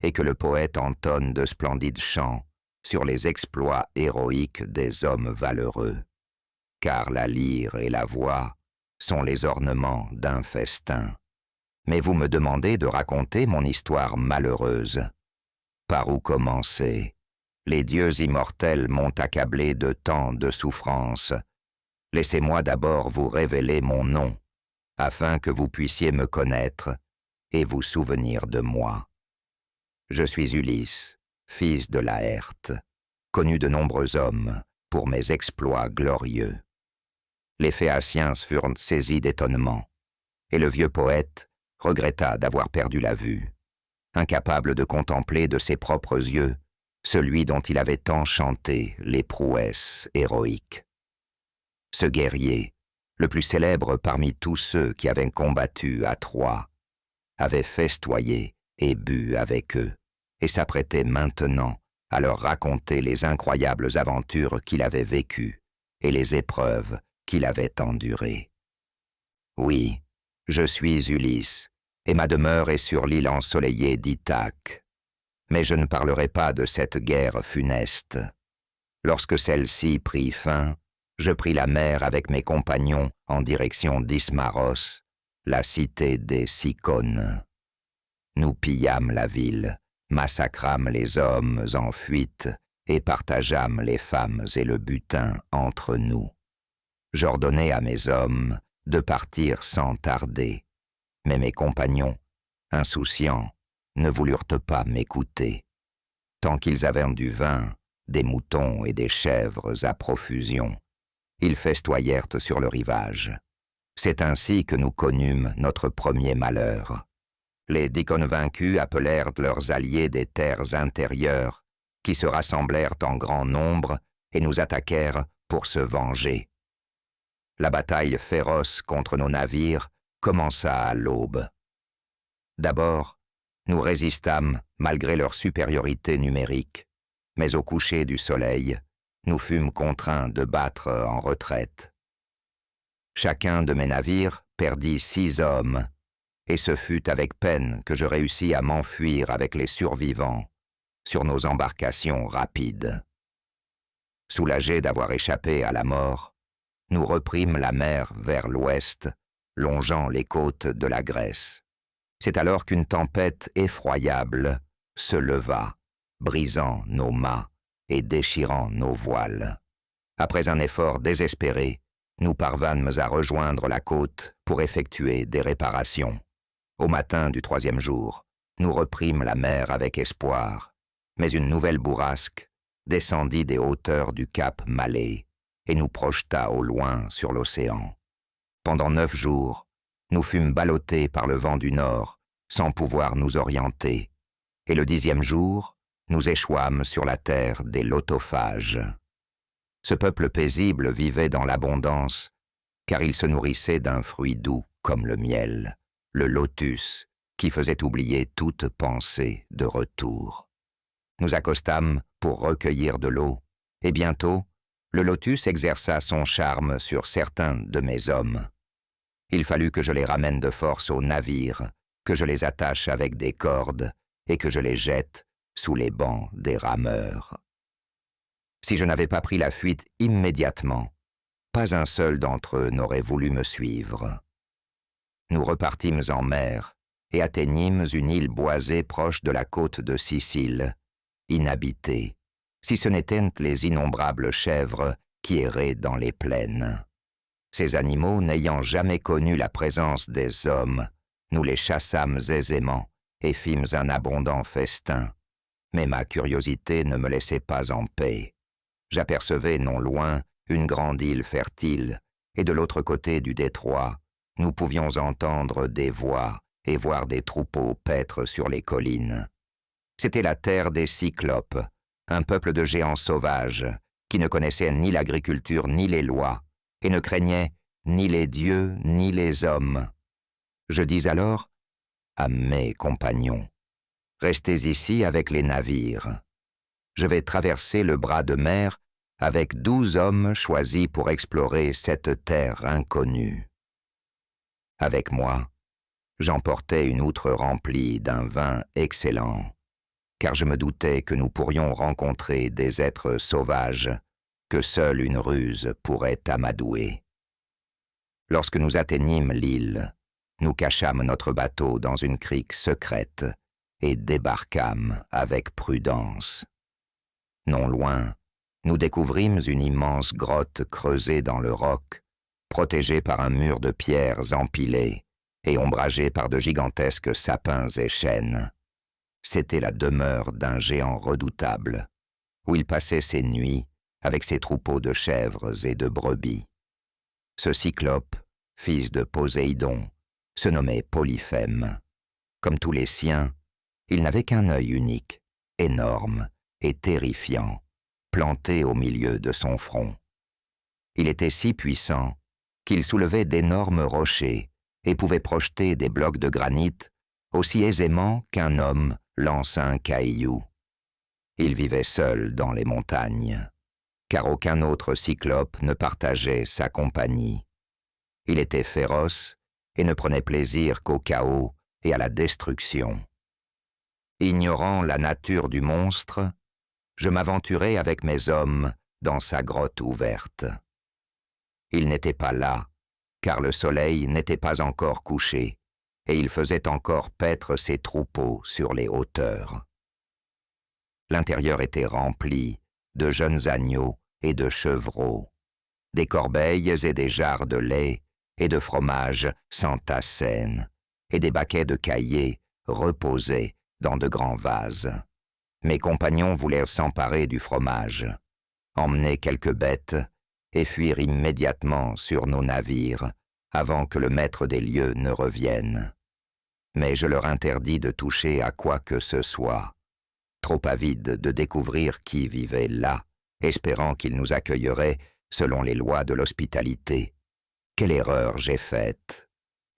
et que le poète entonne de splendides chants sur les exploits héroïques des hommes valeureux. Car la lyre et la voix sont les ornements d'un festin. Mais vous me demandez de raconter mon histoire malheureuse. Par où commencer? Les dieux immortels m'ont accablé de tant de souffrances. Laissez-moi d'abord vous révéler mon nom, afin que vous puissiez me connaître et vous souvenir de moi. Je suis Ulysse, fils de Laërte, connu de nombreux hommes pour mes exploits glorieux. Les Phéaciens furent saisis d'étonnement, et le vieux poète regretta d'avoir perdu la vue, incapable de contempler de ses propres yeux celui dont il avait tant chanté les prouesses héroïques. Ce guerrier, le plus célèbre parmi tous ceux qui avaient combattu à Troie, avait festoyé et bu avec eux, et s'apprêtait maintenant à leur raconter les incroyables aventures qu'il avait vécues et les épreuves qu'il avait endurées. Oui, je suis Ulysse, et ma demeure est sur l'île ensoleillée d'Ithaque. Mais je ne parlerai pas de cette guerre funeste. Lorsque celle-ci prit fin, je pris la mer avec mes compagnons en direction d'Ismaros, la cité des Cicones. Nous pillâmes la ville, massacrâmes les hommes en fuite et partageâmes les femmes et le butin entre nous. J'ordonnai à mes hommes de partir sans tarder, mais mes compagnons, insouciants, ne voulurent pas m'écouter. Tant qu'ils avaient du vin, des moutons et des chèvres à profusion, ils festoyèrent sur le rivage. C'est ainsi que nous connûmes notre premier malheur. Les Dicones vaincus appelèrent leurs alliés des terres intérieures, qui se rassemblèrent en grand nombre et nous attaquèrent pour se venger. La bataille féroce contre nos navires commença à l'aube. D'abord, Nous résistâmes malgré leur supériorité numérique, mais au coucher du soleil, nous fûmes contraints de battre en retraite. Chacun de mes navires perdit 6 hommes, et ce fut avec peine que je réussis à m'enfuir avec les survivants sur nos embarcations rapides. Soulagés d'avoir échappé à la mort, nous reprîmes la mer vers l'ouest, longeant les côtes de la Grèce. C'est alors qu'une tempête effroyable se leva, brisant nos mâts et déchirant nos voiles. Après un effort désespéré, nous parvînmes à rejoindre la côte pour effectuer des réparations. Au matin du 3e jour, nous reprîmes la mer avec espoir, mais une nouvelle bourrasque descendit des hauteurs du cap Malais et nous projeta au loin sur l'océan. Pendant 9 jours, nous fûmes ballottés par le vent du nord, sans pouvoir nous orienter, et le 10e jour, nous échouâmes sur la terre des lotophages. Ce peuple paisible vivait dans l'abondance, car il se nourrissait d'un fruit doux comme le miel, le lotus, qui faisait oublier toute pensée de retour. Nous accostâmes pour recueillir de l'eau, et bientôt, le lotus exerça son charme sur certains de mes hommes. Il fallut que je les ramène de force au navire, que je les attache avec des cordes et que je les jette sous les bancs des rameurs. Si je n'avais pas pris la fuite immédiatement, pas un seul d'entre eux n'aurait voulu me suivre. Nous repartîmes en mer et atteignîmes une île boisée proche de la côte de Sicile, inhabitée, si ce n'étaient les innombrables chèvres qui erraient dans les plaines. Ces animaux n'ayant jamais connu la présence des hommes, nous les chassâmes aisément et fîmes un abondant festin. Mais ma curiosité ne me laissait pas en paix. J'apercevais non loin une grande île fertile, et de l'autre côté du détroit, nous pouvions entendre des voix et voir des troupeaux paître sur les collines. C'était la terre des Cyclopes, un peuple de géants sauvages qui ne connaissaient ni l'agriculture ni les lois, et ne craignaient ni les dieux ni les hommes. Je dis alors à mes compagnons, « Restez ici avec les navires. Je vais traverser le bras de mer avec 12 hommes choisis pour explorer cette terre inconnue. » Avec moi, j'emportais une outre remplie d'un vin excellent, car je me doutais que nous pourrions rencontrer des êtres sauvages que seule une ruse pourrait amadouer. Lorsque nous atteignîmes l'île, nous cachâmes notre bateau dans une crique secrète et débarquâmes avec prudence. Non loin, nous découvrîmes une immense grotte creusée dans le roc, protégée par un mur de pierres empilées et ombragée par de gigantesques sapins et chênes. C'était la demeure d'un géant redoutable, où il passait ses nuits avec ses troupeaux de chèvres et de brebis. Ce cyclope, fils de Poséidon, se nommait Polyphème. Comme tous les siens, il n'avait qu'un œil unique, énorme et terrifiant, planté au milieu de son front. Il était si puissant qu'il soulevait d'énormes rochers et pouvait projeter des blocs de granit aussi aisément qu'un homme lance un caillou. Il vivait seul dans les montagnes, car aucun autre cyclope ne partageait sa compagnie. Il était féroce et ne prenait plaisir qu'au chaos et à la destruction. Ignorant la nature du monstre, je m'aventurai avec mes hommes dans sa grotte ouverte. Il n'était pas là, car le soleil n'était pas encore couché, et il faisait encore paître ses troupeaux sur les hauteurs. L'intérieur était rempli de jeunes agneaux et de chevreaux. Des corbeilles et des jarres de lait et de fromage s'entassaient, et des baquets de caillés reposaient dans de grands vases. Mes compagnons voulurent s'emparer du fromage, emmener quelques bêtes et fuir immédiatement sur nos navires avant que le maître des lieux ne revienne. Mais je leur interdis de toucher à quoi que ce soit, trop avide de découvrir qui vivait là, espérant qu'ils nous accueilleraient selon les lois de l'hospitalité. Quelle erreur j'ai faite!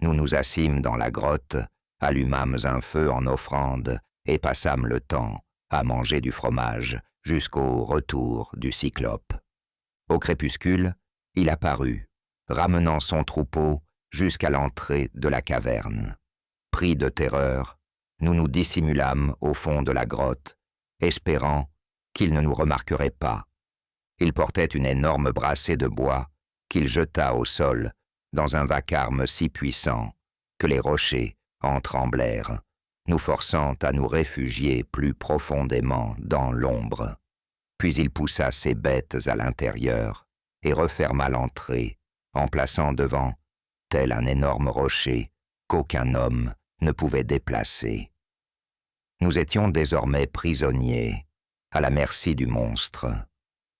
Nous nous assîmes dans la grotte allumâmes un feu en offrande et passâmes le temps à manger du fromage jusqu'au retour du Cyclope. Au crépuscule, il apparut, ramenant son troupeau jusqu'à l'entrée de la caverne. Pris de terreur, nous nous dissimulâmes au fond de la grotte, espérant qu'il ne nous remarquerait pas. Il portait une énorme brassée de bois qu'il jeta au sol dans un vacarme si puissant que les rochers en tremblèrent, nous forçant à nous réfugier plus profondément dans l'ombre. Puis il poussa ses bêtes à l'intérieur et referma l'entrée en plaçant devant tel un énorme rocher qu'aucun homme ne pouvait déplacer. Nous étions désormais prisonniers, à la merci du monstre.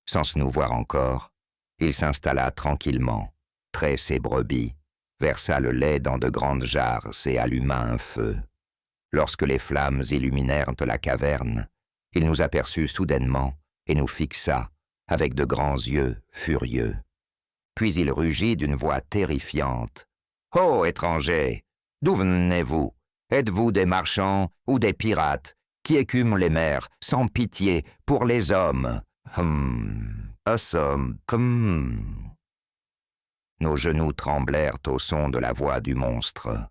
Sans nous voir encore, il s'installa tranquillement, trait ses brebis, versa le lait dans de grandes jarres et alluma un feu. Lorsque les flammes illuminèrent la caverne, il nous aperçut soudainement et nous fixa avec de grands yeux furieux. Puis il rugit d'une voix terrifiante. « Ô étrangers, d'où venez-vous? Êtes-vous des marchands ou des pirates qui écument les mers sans pitié pour les hommes? Nos genoux tremblèrent au son de la voix du monstre.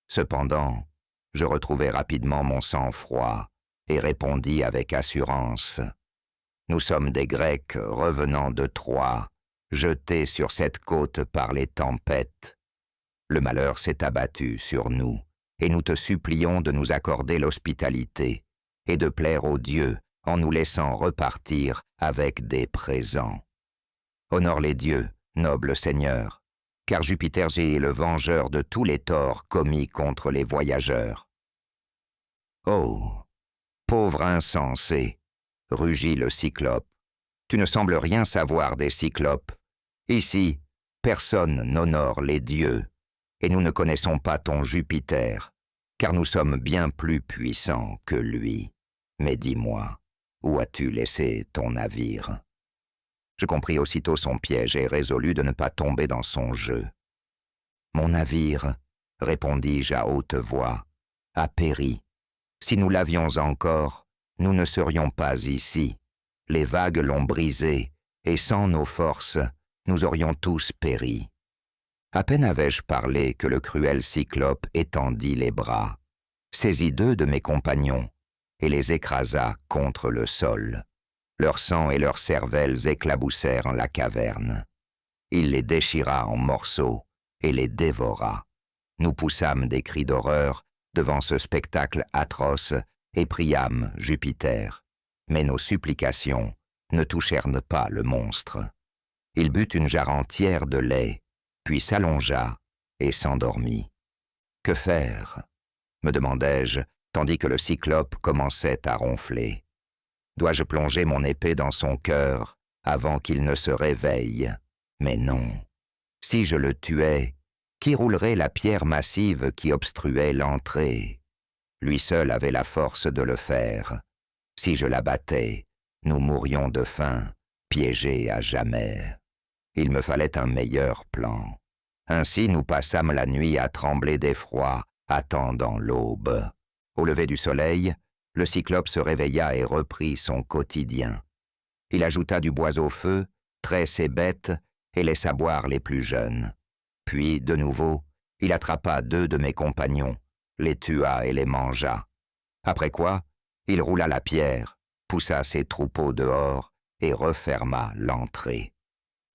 Cependant, je retrouvai rapidement mon sang-froid et répondis avec assurance. Nous sommes des Grecs revenant de Troie, jetés sur cette côte par les tempêtes. Le malheur s'est abattu sur nous, et nous te supplions de nous accorder l'hospitalité et de plaire aux dieux en nous laissant repartir avec des présents. Honore les dieux, noble Seigneur, car Jupiter est le vengeur de tous les torts commis contre les voyageurs. » « Oh, pauvre insensé, » rugit le Cyclope, « tu ne sembles rien savoir des Cyclopes. Ici, personne n'honore les dieux, et nous ne connaissons pas ton Jupiter, car nous sommes bien plus puissants que lui. Mais dis-moi, où as-tu laissé ton navire? » Je compris aussitôt son piège et résolus de ne pas tomber dans son jeu. « Mon navire, répondis-je à haute voix, a péri. Si nous l'avions encore, nous ne serions pas ici. Les vagues l'ont brisé, et sans nos forces, nous aurions tous péri. » À peine avais-je parlé que le cruel Cyclope étendit les bras, saisit 2 de mes compagnons et les écrasa contre le sol. Leur sang et leurs cervelles éclaboussèrent la caverne. Il les déchira en morceaux et les dévora. Nous poussâmes des cris d'horreur devant ce spectacle atroce et priâmes Jupiter. Mais nos supplications ne touchèrent pas le monstre. Il but une jarre entière de lait, puis s'allongea et s'endormit. « Que faire ?» me demandai-je, tandis que le Cyclope commençait à ronfler. « Dois-je plonger mon épée dans son cœur avant qu'il ne se réveille? Mais non. Si je le tuais, qui roulerait la pierre massive qui obstruait l'entrée? Lui seul avait la force de le faire. Si je l'abattais, nous mourrions de faim, piégés à jamais. Il me fallait un meilleur plan. Ainsi nous passâmes la nuit à trembler d'effroi, attendant l'aube. Au lever du soleil, le Cyclope se réveilla et reprit son quotidien. Il ajouta du bois au feu, trait ses bêtes et laissa boire les plus jeunes. Puis, de nouveau, il attrapa 2 de mes compagnons, les tua et les mangea. Après quoi, il roula la pierre, poussa ses troupeaux dehors et referma l'entrée.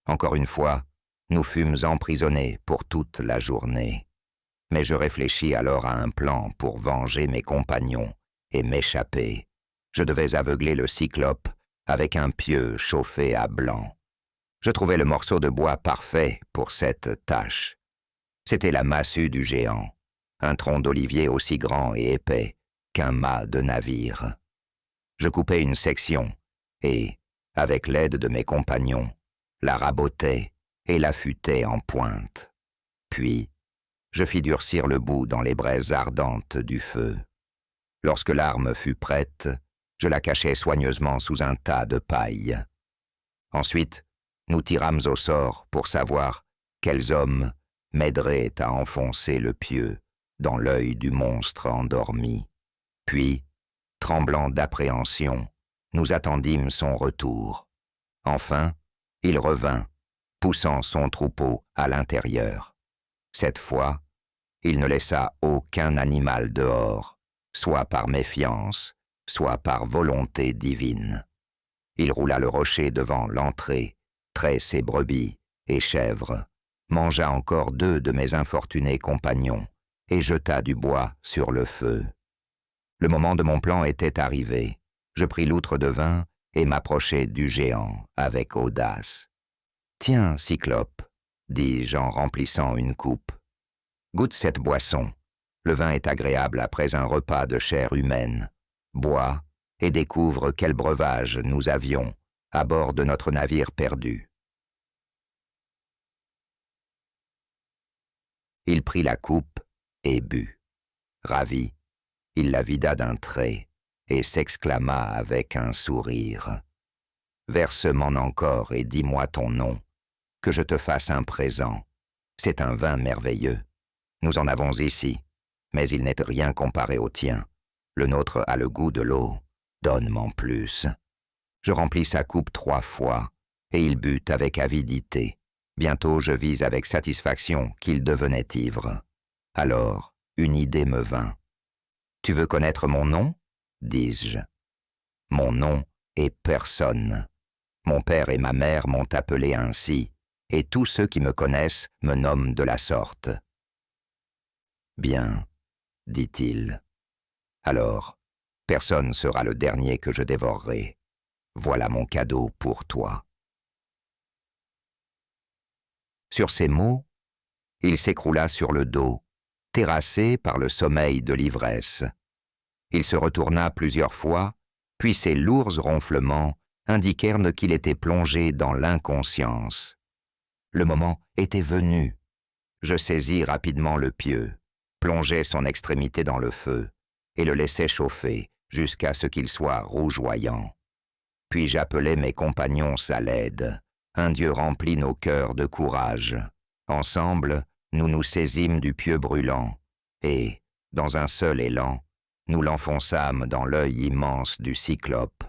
Encore une fois, nous fûmes emprisonnés pour toute la journée. Mais je réfléchis alors à un plan pour venger mes compagnons et m'échapper. Je devais aveugler le Cyclope avec un pieu chauffé à blanc. Je trouvai le morceau de bois parfait pour cette tâche. C'était la massue du géant, un tronc d'olivier aussi grand et épais qu'un mât de navire. Je coupai une section et, avec l'aide de mes compagnons, la rabotai et l'affûtai en pointe. Puis, je fis durcir le bout dans les braises ardentes du feu. Lorsque l'arme fut prête, je la cachai soigneusement sous un tas de paille. Ensuite, nous tirâmes au sort pour savoir quels hommes m'aideraient à enfoncer le pieu dans l'œil du monstre endormi. Puis, tremblant d'appréhension, nous attendîmes son retour. Enfin, il revint, poussant son troupeau à l'intérieur. Cette fois, il ne laissa aucun animal dehors, soit par méfiance, soit par volonté divine. Il roula le rocher devant l'entrée, trait ses brebis et chèvres, mangea encore 2 de mes infortunés compagnons et jeta du bois sur le feu. Le moment de mon plan était arrivé. Je pris l'outre de vin et m'approchai du géant avec audace. « Tiens, Cyclope, dis-je en remplissant une coupe. Goûte cette boisson. Le vin est agréable après un repas de chair humaine. Bois et découvre quel breuvage nous avions à bord de notre navire perdu. » Il prit la coupe et but. Ravi, il la vida d'un trait et s'exclama avec un sourire. « Verse-m'en encore et dis-moi ton nom, que je te fasse un présent. C'est un vin merveilleux. Nous en avons ici, mais il n'est rien comparé au tien. Le nôtre a le goût de l'eau. Donne-m'en plus. » Je remplis sa coupe 3 fois, et il but avec avidité. Bientôt je vis avec satisfaction qu'il devenait ivre. Alors, une idée me vint. « Tu veux connaître mon nom ?» dis-je. « Mon nom est Personne. Mon père et ma mère m'ont appelé ainsi, et tous ceux qui me connaissent me nomment de la sorte. » « Bien, » dit-il. « Alors, Personne sera le dernier que je dévorerai. Voilà mon cadeau pour toi. » Sur ces mots, il s'écroula sur le dos, terrassé par le sommeil de l'ivresse. Il se retourna plusieurs fois, puis ses lourds ronflements indiquèrent qu'il était plongé dans l'inconscience. Le moment était venu. Je saisis rapidement le pieu, plongeai son extrémité dans le feu et le laissai chauffer jusqu'à ce qu'il soit rougeoyant. Puis j'appelai mes compagnons à l'aide. Un Dieu remplit nos cœurs de courage. Ensemble, nous nous saisîmes du pieu brûlant et, dans un seul élan, nous l'enfonçâmes dans l'œil immense du Cyclope,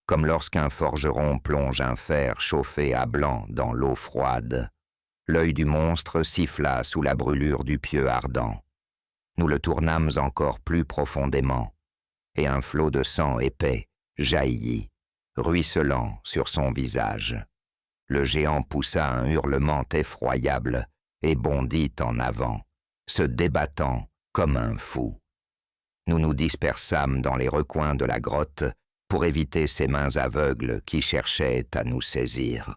comme lorsqu'un forgeron plonge un fer chauffé à blanc dans l'eau froide. L'œil du monstre siffla sous la brûlure du pieu ardent. Nous le tournâmes encore plus profondément, et un flot de sang épais jaillit, ruisselant sur son visage. Le géant poussa un hurlement effroyable et bondit en avant, se débattant comme un fou. Nous nous dispersâmes dans les recoins de la grotte pour éviter ces mains aveugles qui cherchaient à nous saisir.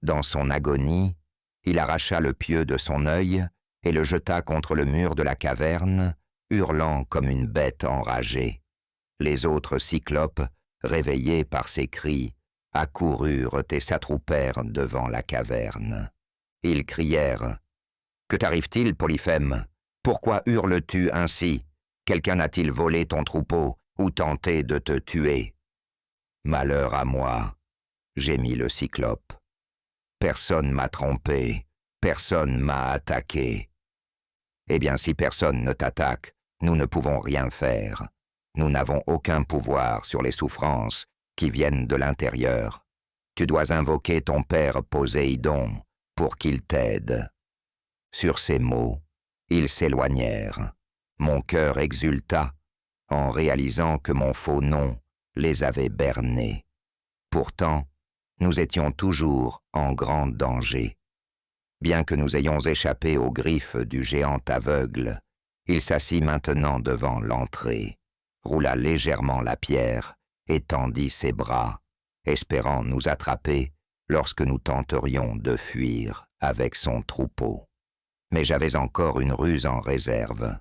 Dans son agonie, il arracha le pieu de son œil et le jeta contre le mur de la caverne, hurlant comme une bête enragée. Les autres cyclopes, réveillés par ses cris, accoururent et s'attroupèrent devant la caverne. Ils crièrent « Que t'arrive-t-il, Polyphème? Pourquoi hurles-tu ainsi? Quelqu'un a-t-il volé ton troupeau ou tenté de te tuer? » « Malheur à moi, » gémit le cyclope. « Personne m'a trompé, personne m'a attaqué. » « Eh bien, si personne ne t'attaque, nous ne pouvons rien faire. Nous n'avons aucun pouvoir sur les souffrances qui viennent de l'intérieur. Tu dois invoquer ton père Poséidon pour qu'il t'aide. » Sur ces mots, ils s'éloignèrent. Mon cœur exulta en réalisant que mon faux nom les avait bernés. Pourtant, nous étions toujours en grand danger. Bien que nous ayons échappé aux griffes du géant aveugle, il s'assit maintenant devant l'entrée, roula légèrement la pierre et tendit ses bras, espérant nous attraper lorsque nous tenterions de fuir avec son troupeau. Mais j'avais encore une ruse en réserve.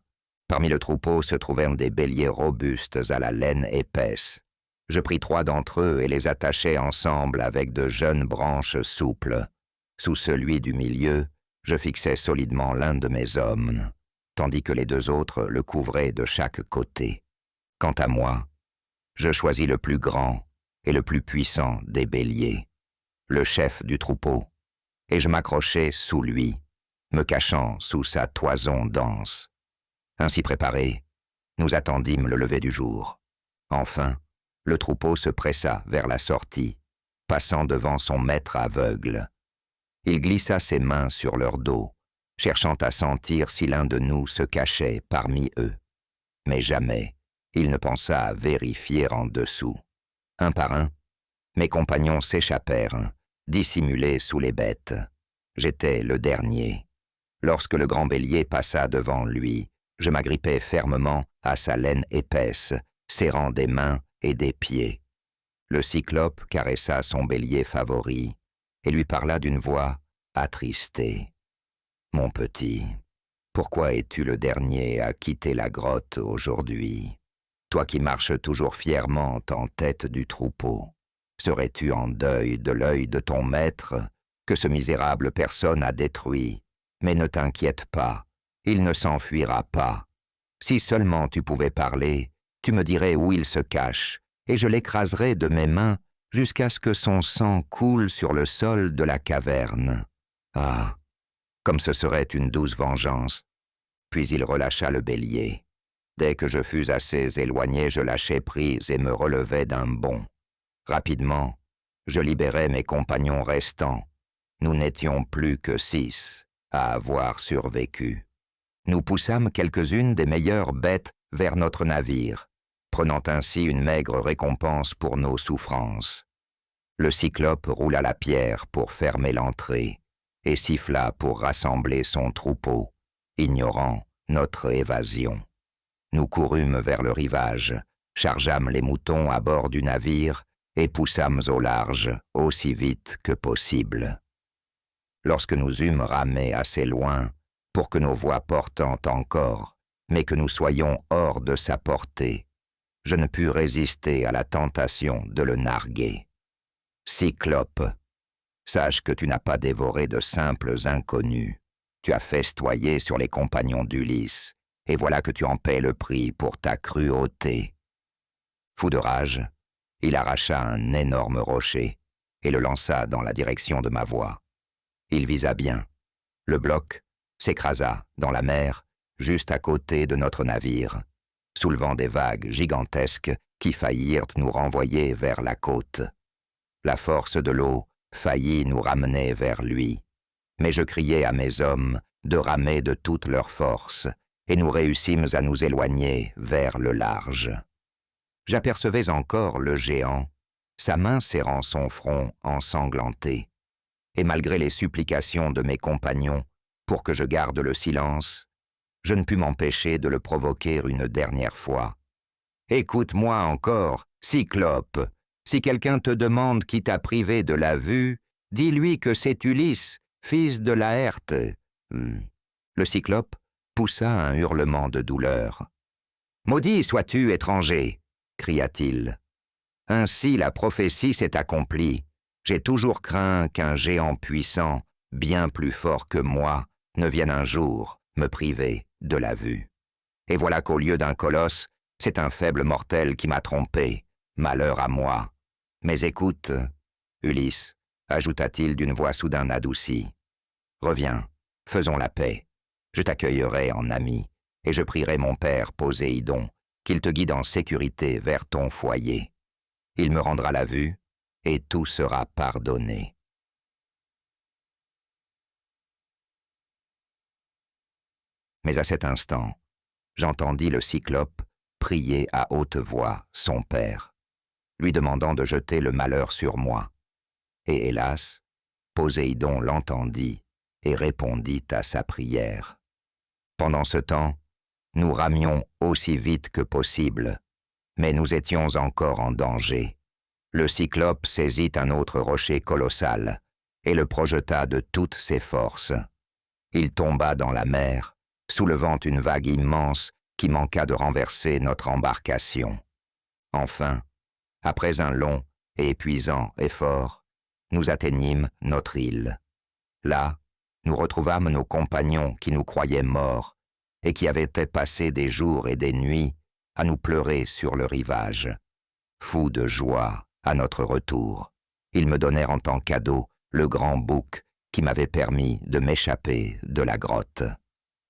Parmi le troupeau se trouvèrent des béliers robustes à la laine épaisse. Je pris 3 d'entre eux et les attachai ensemble avec de jeunes branches souples. Sous celui du milieu, je fixai solidement l'un de mes hommes, tandis que les 2 autres le couvraient de chaque côté. Quant à moi, je choisis le plus grand et le plus puissant des béliers, le chef du troupeau, et je m'accrochai sous lui, me cachant sous sa toison dense. Ainsi préparés, nous attendîmes le lever du jour. Enfin, le troupeau se pressa vers la sortie, passant devant son maître aveugle. Il glissa ses mains sur leur dos, cherchant à sentir si l'un de nous se cachait parmi eux. Mais jamais il ne pensa à vérifier en dessous. Un par un, mes compagnons s'échappèrent, dissimulés sous les bêtes. J'étais le dernier. Lorsque le grand bélier passa devant lui, je m'agrippai fermement à sa laine épaisse, serrant des mains et des pieds. Le cyclope caressa son bélier favori et lui parla d'une voix attristée. « Mon petit, pourquoi es-tu le dernier à quitter la grotte aujourd'hui? Toi qui marches toujours fièrement en tête du troupeau, serais-tu en deuil de l'œil de ton maître que ce misérable personne a détruit? Mais ne t'inquiète pas, il ne s'enfuira pas. Si seulement tu pouvais parler, tu me dirais où il se cache, et je l'écraserais de mes mains jusqu'à ce que son sang coule sur le sol de la caverne. Ah, comme ce serait une douce vengeance. » Puis il relâcha le bélier. Dès que je fus assez éloigné, je lâchai prise et me relevai d'un bond. Rapidement, je libérai mes compagnons restants. Nous n'étions plus que 6 à avoir survécu. Nous poussâmes quelques-unes des meilleures bêtes vers notre navire, prenant ainsi une maigre récompense pour nos souffrances. Le cyclope roula la pierre pour fermer l'entrée et siffla pour rassembler son troupeau, ignorant notre évasion. Nous courûmes vers le rivage, chargeâmes les moutons à bord du navire et poussâmes au large aussi vite que possible. Lorsque nous eûmes ramé assez loin pour que nos voix portent encore, mais que nous soyons hors de sa portée, je ne pus résister à la tentation de le narguer. « Cyclope, sache que tu n'as pas dévoré de simples inconnus. Tu as festoyé sur les compagnons d'Ulysse, et voilà que tu en paies le prix pour ta cruauté. » Fou de rage, il arracha un énorme rocher et le lança dans la direction de ma voix. Il visa bien. Le bloc s'écrasa dans la mer, juste à côté de notre navire, soulevant des vagues gigantesques qui faillirent nous renvoyer vers la côte. La force de l'eau faillit nous ramener vers lui, mais je criai à mes hommes de ramer de toute leur force, et nous réussîmes à nous éloigner vers le large. J'apercevais encore le géant, sa main serrant son front ensanglanté, et malgré les supplications de mes compagnons pour que je garde le silence, je ne pus m'empêcher de le provoquer une dernière fois. « Écoute-moi encore, Cyclope, si quelqu'un te demande qui t'a privé de la vue, dis-lui que c'est Ulysse, fils de Laërte. » Le Cyclope poussa un hurlement de douleur. « Maudit sois-tu, étranger !» cria-t-il. « Ainsi la prophétie s'est accomplie. J'ai toujours craint qu'un géant puissant, bien plus fort que moi, ne vienne un jour me priver de la vue. Et voilà qu'au lieu d'un colosse, c'est un faible mortel qui m'a trompé. Malheur à moi. Mais écoute, Ulysse, ajouta-t-il d'une voix soudain adoucie. Reviens, faisons la paix. Je t'accueillerai en ami, et je prierai mon père Poséidon qu'il te guide en sécurité vers ton foyer. Il me rendra la vue, et tout sera pardonné. » Mais à cet instant, j'entendis le Cyclope prier à haute voix son père, lui demandant de jeter le malheur sur moi. Et hélas, Poséidon l'entendit et répondit à sa prière. Pendant ce temps, nous ramions aussi vite que possible, mais nous étions encore en danger. Le Cyclope saisit un autre rocher colossal et le projeta de toutes ses forces. Il tomba dans la mer, soulevant une vague immense qui manqua de renverser notre embarcation. Enfin, après un long et épuisant effort, nous atteignîmes notre île. Là, nous retrouvâmes nos compagnons qui nous croyaient morts et qui avaient passé des jours et des nuits à nous pleurer sur le rivage. Fous de joie à notre retour, ils me donnèrent en tant cadeau le grand bouc qui m'avait permis de m'échapper de la grotte.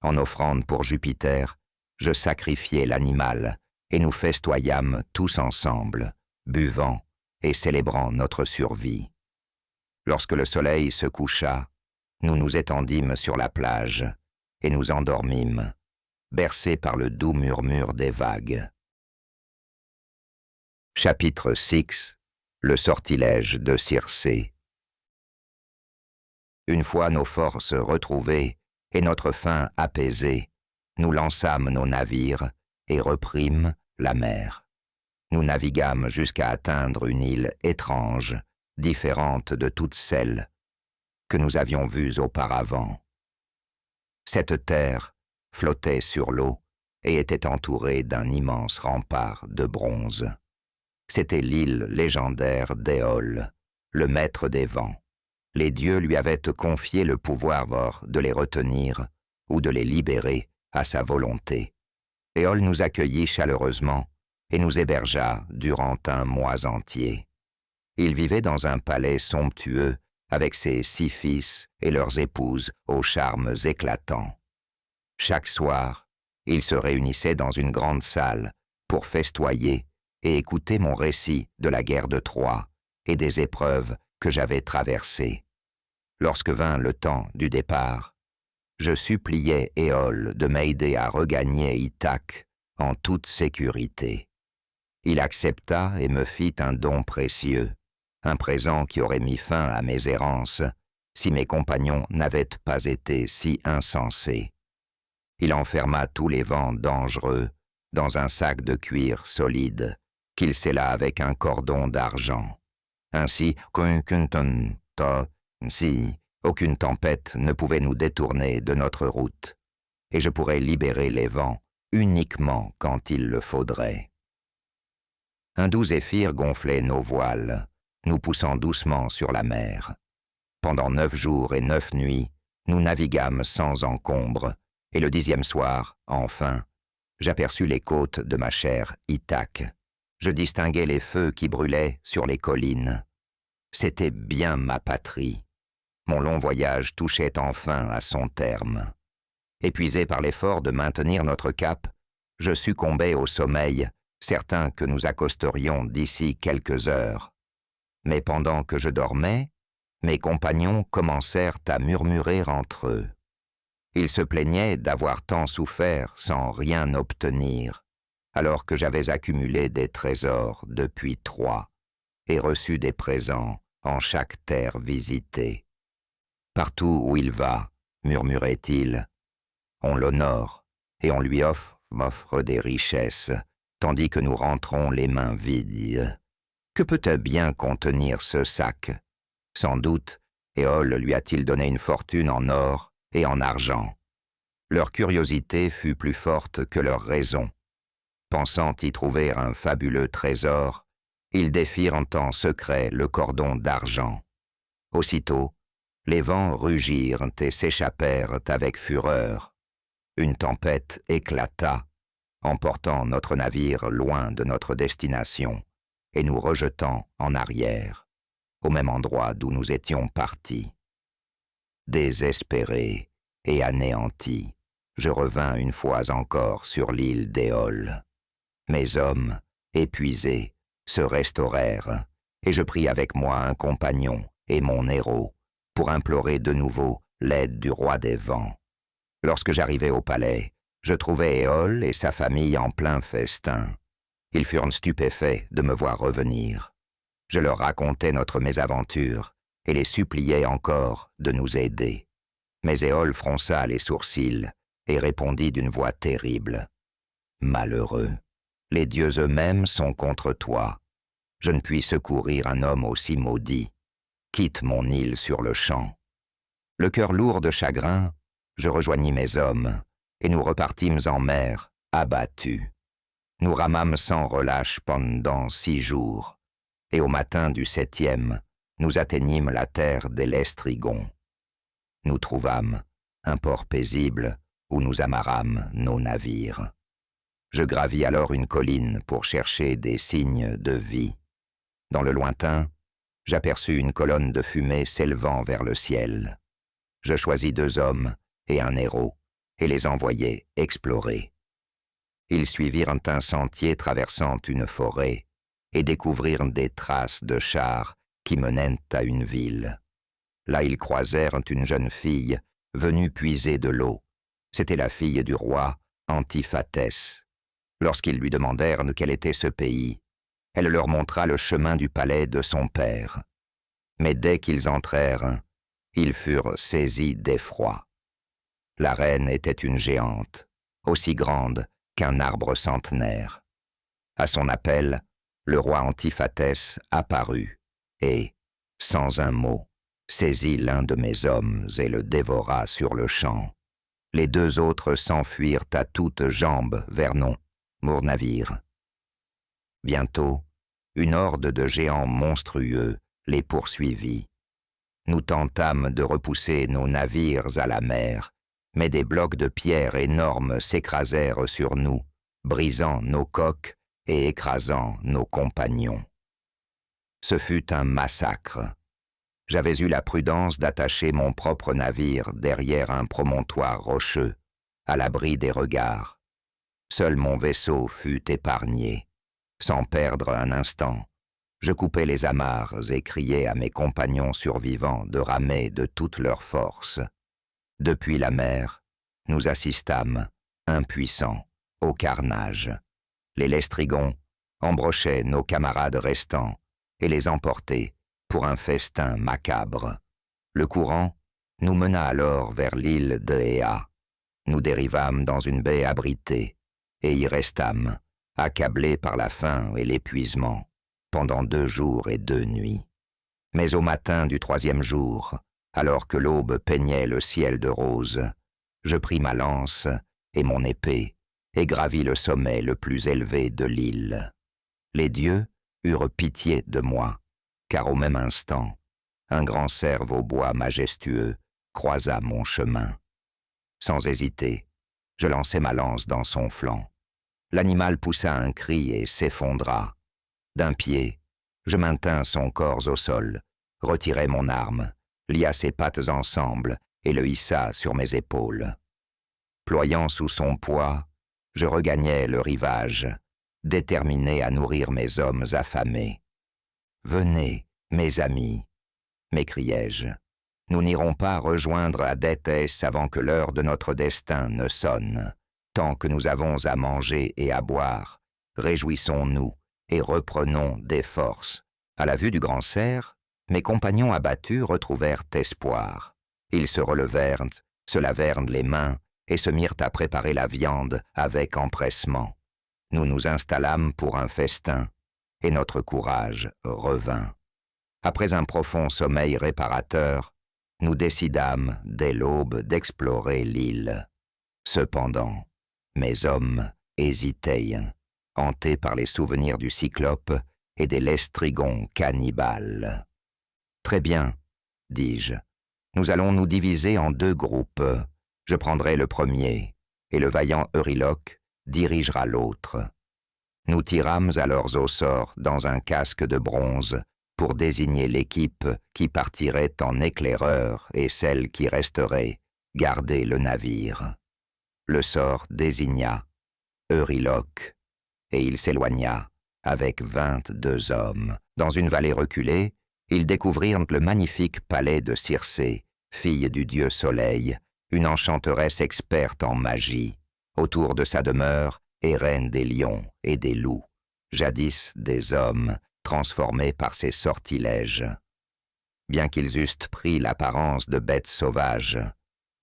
En offrande pour Jupiter, je sacrifiai l'animal, et nous festoyâmes tous ensemble, buvant et célébrant notre survie. Lorsque le soleil se coucha, nous nous étendîmes sur la plage, et nous endormîmes, bercés par le doux murmure des vagues. Chapitre 6. Le sortilège de Circé. Une fois nos forces retrouvées et notre faim apaisée, nous lançâmes nos navires et reprîmes la mer. Nous naviguâmes jusqu'à atteindre une île étrange, différente de toutes celles que nous avions vues auparavant. Cette terre flottait sur l'eau et était entourée d'un immense rempart de bronze. C'était l'île légendaire d'Éole, le maître des vents. Les dieux lui avaient confié le pouvoir de les retenir ou de les libérer à sa volonté. Éole nous accueillit chaleureusement et nous hébergea durant un mois entier. Il vivait dans un palais somptueux avec ses 6 fils et leurs épouses aux charmes éclatants. Chaque soir, ils se réunissaient dans une grande salle pour festoyer et écouter mon récit de la guerre de Troie et des épreuves que j'avais traversées. Lorsque vint le temps du départ, je suppliai Éole de m'aider à regagner Ithaque en toute sécurité. Il accepta et me fit un don précieux, un présent qui aurait mis fin à mes errances si mes compagnons n'avaient pas été si insensés. Il enferma tous les vents dangereux dans un sac de cuir solide qu'il scella avec un cordon d'argent. Ainsi, aucune tempête ne pouvait nous détourner de notre route, et je pourrais libérer les vents uniquement quand il le faudrait. Un doux zéphyr gonflait nos voiles, nous poussant doucement sur la mer. Pendant 9 jours et 9 nuits, nous naviguâmes sans encombre, et le 10e soir, enfin, j'aperçus les côtes de ma chère Ithaque. Je distinguais les feux qui brûlaient sur les collines. C'était bien ma patrie. Mon long voyage touchait enfin à son terme. Épuisé par l'effort de maintenir notre cap, je succombais au sommeil, certain que nous accosterions d'ici quelques heures. Mais pendant que je dormais, mes compagnons commencèrent à murmurer entre eux. Ils se plaignaient d'avoir tant souffert sans rien obtenir, alors que j'avais accumulé des trésors depuis Troie et reçu des présents en chaque terre visitée. Partout où il va, murmurait-il, on l'honore et on lui offre des richesses, tandis que nous rentrons les mains vides. Que peut-elle bien contenir ce sac? Sans doute, Éole lui a-t-il donné une fortune en or et en argent. Leur curiosité fut plus forte que leur raison. Pensant y trouver un fabuleux trésor, ils défirent en secret le cordon d'argent. Aussitôt, les vents rugirent et s'échappèrent avec fureur. Une tempête éclata, emportant notre navire loin de notre destination et nous rejetant en arrière, au même endroit d'où nous étions partis. Désespéré et anéanti, je revins une fois encore sur l'île d'Éole. Mes hommes, épuisés, se restaurèrent, et je pris avec moi un compagnon et mon héros pour implorer de nouveau l'aide du roi des vents. Lorsque j'arrivai au palais, je trouvai Éole et sa famille en plein festin. Ils furent stupéfaits de me voir revenir. Je leur racontai notre mésaventure et les suppliai encore de nous aider. Mais Éole fronça les sourcils et répondit d'une voix terrible. « Malheureux, les dieux eux-mêmes sont contre toi. Je ne puis secourir un homme aussi maudit. Quitte mon île sur-le-champ. » Le cœur lourd de chagrin, je rejoignis mes hommes, et nous repartîmes en mer, abattus. Nous ramâmes sans relâche pendant 6 jours, et au matin du 7e, nous atteignîmes la terre des Lestrygons. Nous trouvâmes un port paisible où nous amarrâmes nos navires. Je gravis alors une colline pour chercher des signes de vie. Dans le lointain, j'aperçus une colonne de fumée s'élevant vers le ciel. Je choisis 2 hommes et un héros, et les envoyai explorer. Ils suivirent un sentier traversant une forêt et découvrirent des traces de chars qui menaient à une ville. Là, ils croisèrent une jeune fille venue puiser de l'eau. C'était la fille du roi Antiphatès. Lorsqu'ils lui demandèrent quel était ce pays, elle leur montra le chemin du palais de son père. Mais dès qu'ils entrèrent, ils furent saisis d'effroi. La reine était une géante, aussi grande qu'un arbre centenaire. À son appel, le roi Antiphatès apparut et, sans un mot, saisit l'un de mes hommes et le dévora sur le champ. Les deux autres s'enfuirent à toutes jambes vers mon navire. Bientôt, une horde de géants monstrueux les poursuivit. Nous tentâmes de repousser nos navires à la mer, mais des blocs de pierre énormes s'écrasèrent sur nous, brisant nos coques et écrasant nos compagnons. Ce fut un massacre. J'avais eu la prudence d'attacher mon propre navire derrière un promontoire rocheux, à l'abri des regards. Seul mon vaisseau fut épargné. Sans perdre un instant, je coupais les amarres et criais à mes compagnons survivants de ramer de toute leur force. Depuis la mer, nous assistâmes, impuissants, au carnage. Les lestrigons embrochaient nos camarades restants et les emportaient pour un festin macabre. Le courant nous mena alors vers l'île de Héa. Nous dérivâmes dans une baie abritée et y restâmes, accablés par la faim et l'épuisement, pendant 2 jours et 2 nuits. Mais au matin du 3e jour, alors que l'aube peignait le ciel de rose, je pris ma lance et mon épée et gravis le sommet le plus élevé de l'île. Les dieux eurent pitié de moi, car au même instant, un grand cerf au bois majestueux croisa mon chemin. Sans hésiter, je lançai ma lance dans son flanc. L'animal poussa un cri et s'effondra. D'un pied, je maintins son corps au sol, retirai mon arme, lia ses pattes ensemble et le hissa sur mes épaules. Ployant sous son poids, je regagnai le rivage, déterminé à nourrir mes hommes affamés. « Venez, mes amis !» m'écriai-je. « Nous n'irons pas rejoindre Adétès avant que l'heure de notre destin ne sonne. Tant que nous avons à manger et à boire, réjouissons-nous et reprenons des forces. » À la vue du grand cerf, mes compagnons abattus retrouvèrent espoir. Ils se relevèrent, se lavèrent les mains et se mirent à préparer la viande avec empressement. Nous nous installâmes pour un festin, et notre courage revint. Après un profond sommeil réparateur, nous décidâmes dès l'aube d'explorer l'île. Cependant, mes hommes hésitaient, hantés par les souvenirs du cyclope et des lestrigons cannibales. « Très bien, dis-je, nous allons nous diviser en 2 groupes. Je prendrai le premier, et le vaillant Euryloque dirigera l'autre. » Nous tirâmes alors au sort dans un casque de bronze pour désigner l'équipe qui partirait en éclaireur et celle qui resterait garder le navire. Le sort désigna Euryloque, et il s'éloigna avec 22 hommes. Dans une vallée reculée, ils découvrirent le magnifique palais de Circé, fille du dieu Soleil, une enchanteresse experte en magie. Autour de sa demeure est reine des lions et des loups, jadis des hommes transformés par ses sortilèges. Bien qu'ils eussent pris l'apparence de bêtes sauvages,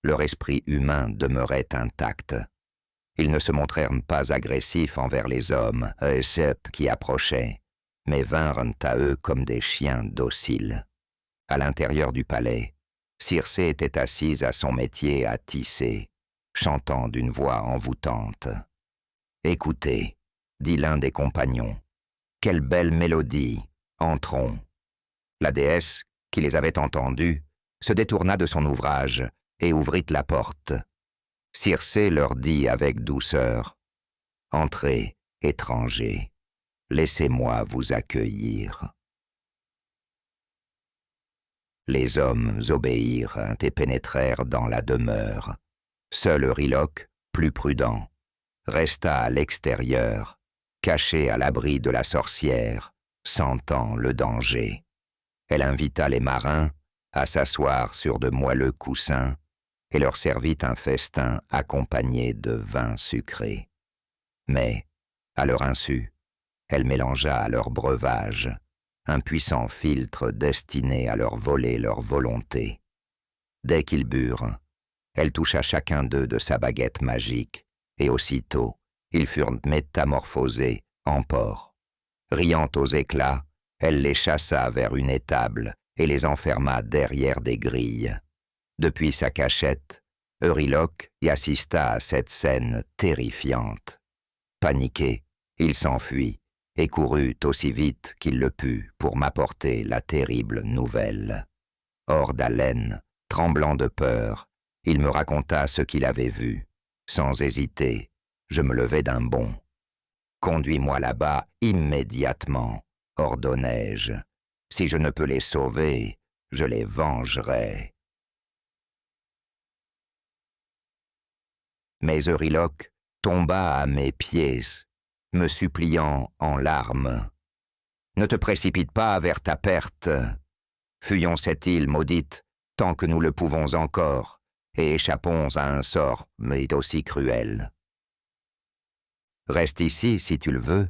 leur esprit humain demeurait intact. Ils ne se montrèrent pas agressifs envers les hommes, excepté qui approchaient, mais vinrent à eux comme des chiens dociles. À l'intérieur du palais, Circé était assise à son métier à tisser, chantant d'une voix envoûtante. « Écoutez, » dit l'un des compagnons, « quelle belle mélodie, entrons. » La déesse, qui les avait entendus, se détourna de son ouvrage et ouvrit la porte. Circé leur dit avec douceur, « Entrez, étrangers, laissez-moi vous accueillir. » Les hommes obéirent et pénétrèrent dans la demeure. Seul Euryloque, plus prudent, resta à l'extérieur, caché à l'abri de la sorcière, sentant le danger. Elle invita les marins à s'asseoir sur de moelleux coussins et leur servit un festin accompagné de vin sucré. Mais, à leur insu, elle mélangea à leur breuvage un puissant filtre destiné à leur voler leur volonté. Dès qu'ils burent, elle toucha chacun d'eux de sa baguette magique, et aussitôt, ils furent métamorphosés en porcs. Riant aux éclats, elle les chassa vers une étable et les enferma derrière des grilles. Depuis sa cachette, Euryloque y assista à cette scène terrifiante. Paniqué, il s'enfuit et courut aussi vite qu'il le put pour m'apporter la terrible nouvelle. Hors d'haleine, tremblant de peur, il me raconta ce qu'il avait vu. Sans hésiter, je me levai d'un bond. « Conduis-moi là-bas immédiatement », ordonnai-je. « Si je ne peux les sauver, je les vengerai. » Mais Euryloque tomba à mes pieds, me suppliant en larmes. « Ne te précipite pas vers ta perte. Fuyons cette île maudite tant que nous le pouvons encore, et échappons à un sort, mais aussi cruel. »« Reste ici si tu le veux, »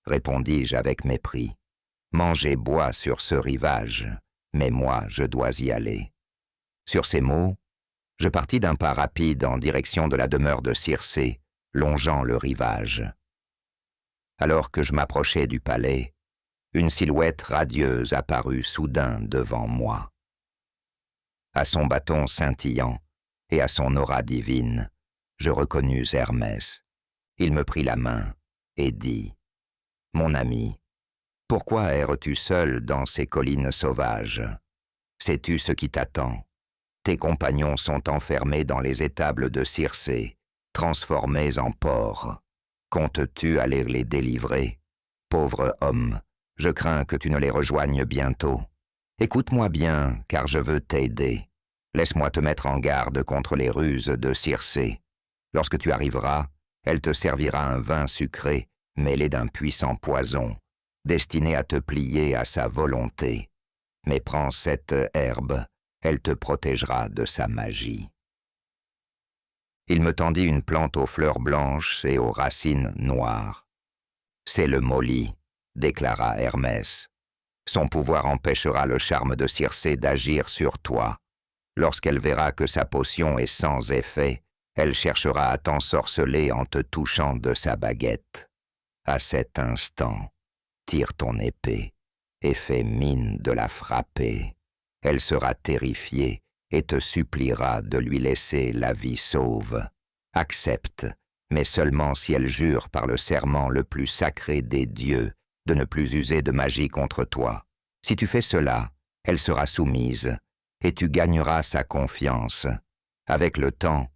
répondis-je avec mépris. « Mange et bois sur ce rivage, mais moi je dois y aller. » Sur ces mots, je partis d'un pas rapide en direction de la demeure de Circé, longeant le rivage. Alors que je m'approchais du palais, une silhouette radieuse apparut soudain devant moi. À son bâton scintillant et à son aura divine, je reconnus Hermès. Il me prit la main et dit « Mon ami, pourquoi erres-tu seul dans ces collines sauvages? Sais-tu ce qui t'attend? Tes compagnons sont enfermés dans les étables de Circé, transformés en porcs. Comptes-tu aller les délivrer? Pauvre homme, je crains que tu ne les rejoignes bientôt. Écoute-moi bien, car je veux t'aider. Laisse-moi te mettre en garde contre les ruses de Circé. Lorsque tu arriveras, elle te servira un vin sucré mêlé d'un puissant poison, destiné à te plier à sa volonté. Mais prends cette herbe, elle te protégera de sa magie. » Il me tendit une plante aux fleurs blanches et aux racines noires. « C'est le Molly, » déclara Hermès. « Son pouvoir empêchera le charme de Circé d'agir sur toi. Lorsqu'elle verra que sa potion est sans effet, elle cherchera à t'ensorceler en te touchant de sa baguette. À cet instant, tire ton épée et fais mine de la frapper. Elle sera terrifiée et te suppliera de lui laisser la vie sauve. Accepte, mais seulement si elle jure par le serment le plus sacré des dieux de ne plus user de magie contre toi. Si tu fais cela, elle sera soumise, et tu gagneras sa confiance. Avec le temps,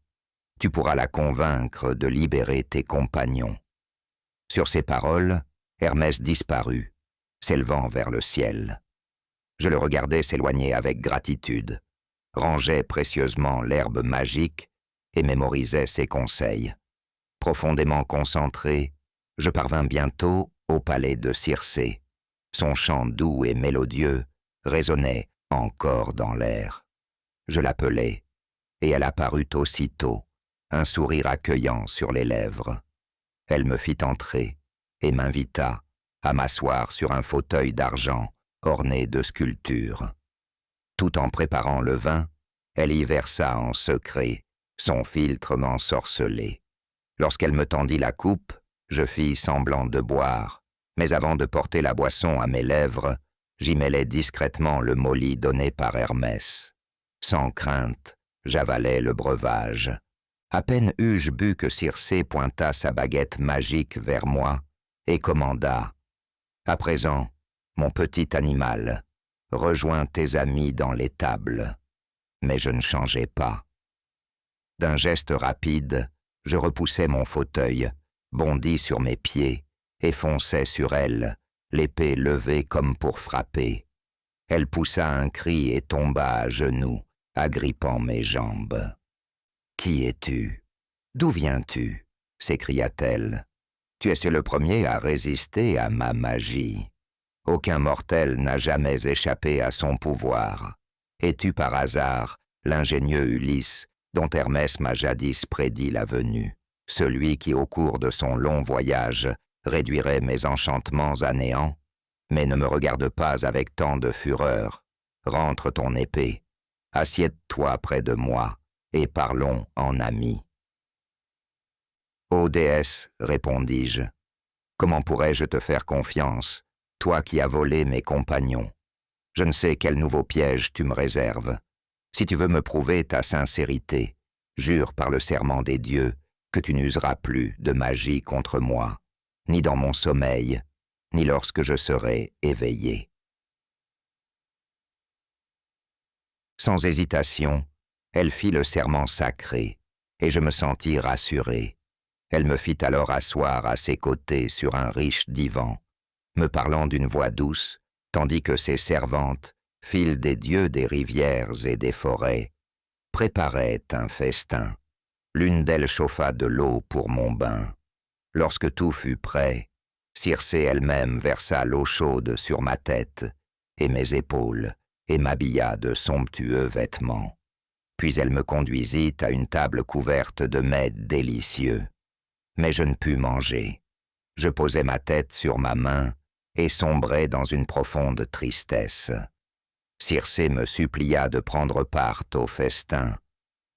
tu pourras la convaincre de libérer tes compagnons. » Sur ces paroles, Hermès disparut, s'élevant vers le ciel. Je le regardais s'éloigner avec gratitude, rangeais précieusement l'herbe magique et mémorisais ses conseils. Profondément concentré, je parvins bientôt au palais de Circé. Son chant doux et mélodieux résonnait encore dans l'air. Je l'appelai, et elle apparut aussitôt, un sourire accueillant sur les lèvres. Elle me fit entrer et m'invita à m'asseoir sur un fauteuil d'argent orné de sculptures. Tout en préparant le vin, elle y versa en secret son filtre ensorcelé. Lorsqu'elle me tendit la coupe, je fis semblant de boire, mais avant de porter la boisson à mes lèvres, j'y mêlai discrètement le Molly donné par Hermès. Sans crainte, j'avalai le breuvage. À peine eus-je bu que Circé pointa sa baguette magique vers moi et commanda « À présent, mon petit animal, rejoins tes amis dans l'étable. » Mais je ne changeai pas. D'un geste rapide, je repoussai mon fauteuil, bondis sur mes pieds et fonçai sur elle, l'épée levée comme pour frapper. Elle poussa un cri et tomba à genoux, agrippant mes jambes. « Qui es-tu? D'où viens-tu? s'écria-t-elle. Tu es le premier à résister à ma magie. Aucun mortel n'a jamais échappé à son pouvoir. Es-tu par hasard l'ingénieux Ulysse dont Hermès m'a jadis prédit la venue, celui qui au cours de son long voyage réduirait mes enchantements à néant? Mais ne me regarde pas avec tant de fureur. Rentre ton épée, assieds-toi près de moi, et parlons en amis. Ô déesse, répondis-je, comment pourrais-je te faire confiance, toi qui as volé mes compagnons? Je ne sais quel nouveau piège tu me réserves. Si tu veux me prouver ta sincérité, jure par le serment des dieux que tu n'useras plus de magie contre moi, ni dans mon sommeil, ni lorsque je serai éveillé. Sans hésitation, elle fit le serment sacré, et je me sentis rassuré. Elle me fit alors asseoir à ses côtés sur un riche divan, me parlant d'une voix douce, tandis que ses servantes, filles des dieux des rivières et des forêts, préparaient un festin. L'une d'elles chauffa de l'eau pour mon bain. Lorsque tout fut prêt, Circé elle-même versa l'eau chaude sur ma tête et mes épaules et m'habilla de somptueux vêtements. Puis elle me conduisit à une table couverte de mets délicieux. Mais je ne pus manger. Je posai ma tête sur ma main et sombrai dans une profonde tristesse. Circé me supplia de prendre part au festin,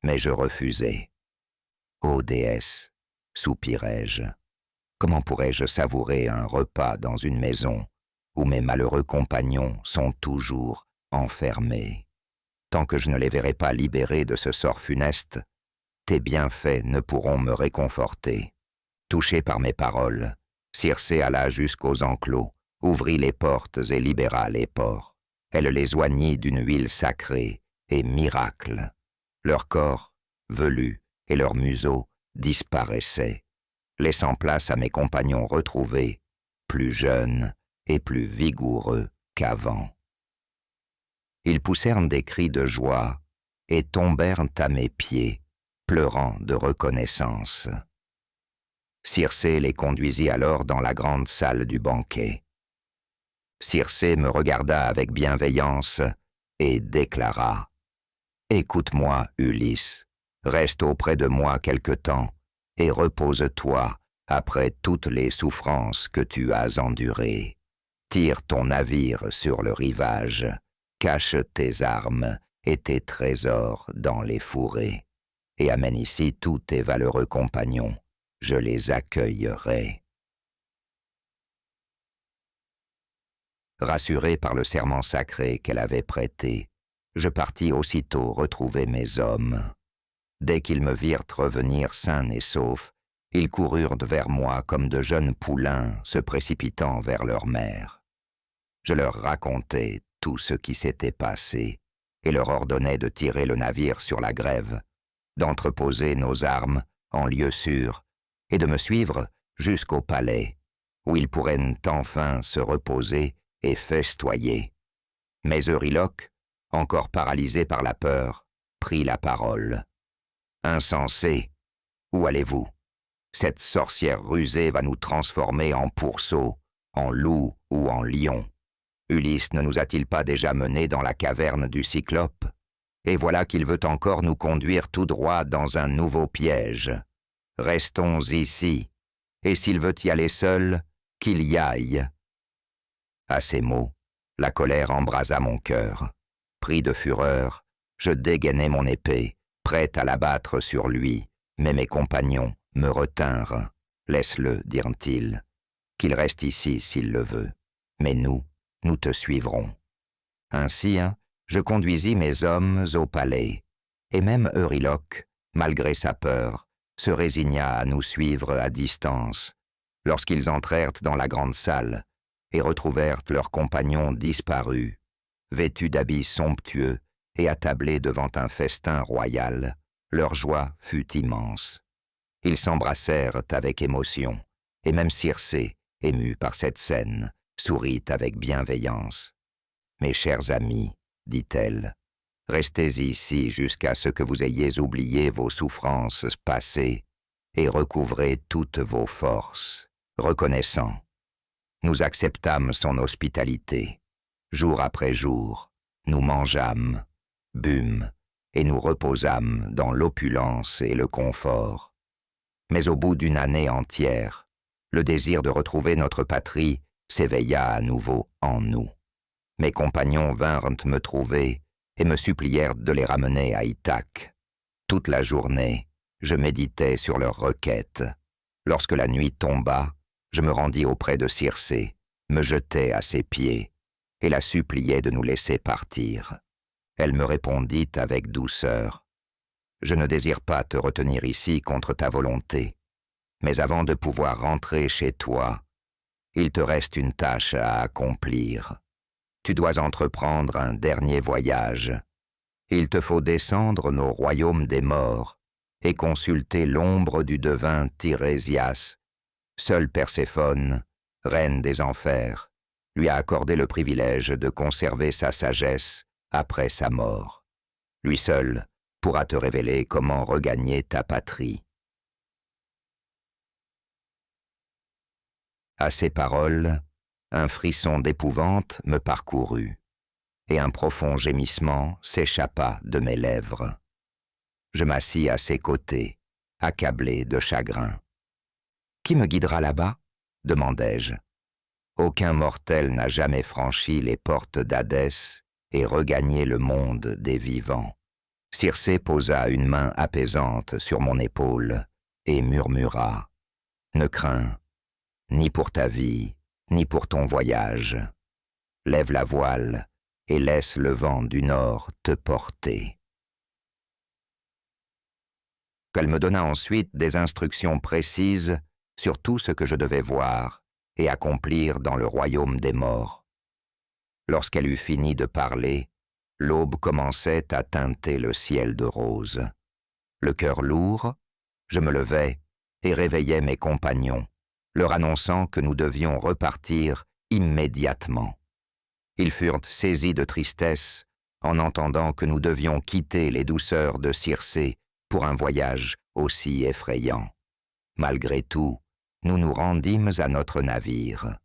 mais je refusai. Ô déesse, soupirai-je, comment pourrais-je savourer un repas dans une maison où mes malheureux compagnons sont toujours enfermés? Tant que je ne les verrai pas libérés de ce sort funeste, tes bienfaits ne pourront me réconforter. Touché par mes paroles, Circé alla jusqu'aux enclos, ouvrit les portes et libéra les porcs. Elle les oignit d'une huile sacrée, et miracle, leur corps, velus, et leurs museaux disparaissaient, laissant place à mes compagnons retrouvés, plus jeunes et plus vigoureux qu'avant. Ils poussèrent des cris de joie et tombèrent à mes pieds, pleurant de reconnaissance. Circé les conduisit alors dans la grande salle du banquet. Circé me regarda avec bienveillance et déclara « Écoute-moi, Ulysse, reste auprès de moi quelque temps et repose-toi après toutes les souffrances que tu as endurées. Tire ton navire sur le rivage, cache tes armes et tes trésors dans les fourrés, et amène ici tous tes valeureux compagnons. Je les accueillerai. » Rassuré par le serment sacré qu'elle avait prêté, je partis aussitôt retrouver mes hommes. Dès qu'ils me virent revenir sains et saufs, ils coururent vers moi comme de jeunes poulains se précipitant vers leur mère. Je leur racontai tout ce qui s'était passé et leur ordonnai de tirer le navire sur la grève, d'entreposer nos armes en lieu sûr et de me suivre jusqu'au palais, où ils pourraient enfin se reposer et festoyer. Mais Euryloque, encore paralysé par la peur, prit la parole. « Insensé, où allez-vous? Cette sorcière rusée va nous transformer en pourceaux, en loups ou en lions. Ulysse ne nous a-t-il pas déjà menés dans la caverne du Cyclope? Et voilà qu'il veut encore nous conduire tout droit dans un nouveau piège. Restons ici, et s'il veut y aller seul, qu'il y aille. » À ces mots, la colère embrasa mon cœur. Pris de fureur, je dégainai mon épée, prêt à l'abattre sur lui, mais mes compagnons me retinrent. « Laisse-le, dirent-ils, qu'il reste ici s'il le veut, mais nous te suivrons. » Ainsi, je conduisis mes hommes au palais, et même Euryloque, malgré sa peur, se résigna à nous suivre à distance, lorsqu'ils entrèrent dans la grande salle et retrouvèrent leurs compagnons disparus, vêtus d'habits somptueux et attablés devant un festin royal. Leur joie fut immense. Ils s'embrassèrent avec émotion, et même Circé, émue par cette scène, sourit avec bienveillance. « Mes chers amis, dit-elle, restez ici jusqu'à ce que vous ayez oublié vos souffrances passées et recouvrez toutes vos forces, reconnaissant. Nous acceptâmes son hospitalité. Jour après jour, nous mangeâmes, bûmes, et nous reposâmes dans l'opulence et le confort. Mais au bout d'une année entière, le désir de retrouver notre patrie s'éveilla à nouveau en nous. Mes compagnons vinrent me trouver et me supplièrent de les ramener à Ithaque. Toute la journée, je méditais sur leurs requêtes. Lorsque la nuit tomba, je me rendis auprès de Circé, me jetai à ses pieds et la suppliai de nous laisser partir. Elle me répondit avec douceur. « Je ne désire pas te retenir ici contre ta volonté, mais avant de pouvoir rentrer chez toi, il te reste une tâche à accomplir. Tu dois entreprendre un dernier voyage. Il te faut descendre nos royaumes des morts et consulter l'ombre du devin Tirésias. Seule Perséphone, reine des enfers, lui a accordé le privilège de conserver sa sagesse après sa mort. Lui seul pourra te révéler comment regagner ta patrie. » À ces paroles, un frisson d'épouvante me parcourut, et un profond gémissement s'échappa de mes lèvres. Je m'assis à ses côtés, accablé de chagrin. « Qui me guidera là-bas » demandai-je. Aucun mortel n'a jamais franchi les portes d'Hadès et regagné le monde des vivants. Circé posa une main apaisante sur mon épaule et murmura « Ne crains, ni pour ta vie, ni pour ton voyage. Lève la voile et laisse le vent du nord te porter. » Elle me donna ensuite des instructions précises sur tout ce que je devais voir et accomplir dans le royaume des morts. Lorsqu'elle eut fini de parler, l'aube commençait à teinter le ciel de rose. Le cœur lourd, je me levai et réveillai mes compagnons, leur annonçant que nous devions repartir immédiatement. Ils furent saisis de tristesse en entendant que nous devions quitter les douceurs de Circé pour un voyage aussi effrayant. Malgré tout, nous nous rendîmes à notre navire.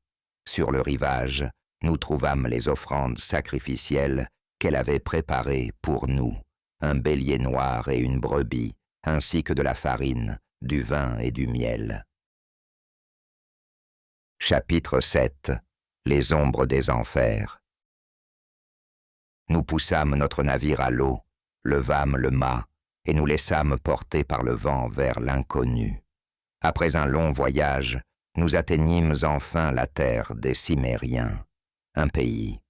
Sur le rivage, nous trouvâmes les offrandes sacrificielles qu'elle avait préparées pour nous, un bélier noir et une brebis, ainsi que de la farine, du vin et du miel. Chapitre 7. Les ombres des enfers. Nous poussâmes notre navire à l'eau, levâmes le mât et nous laissâmes porter par le vent vers l'inconnu. Après un long voyage, nous atteignîmes enfin la terre des Cimmériens, un pays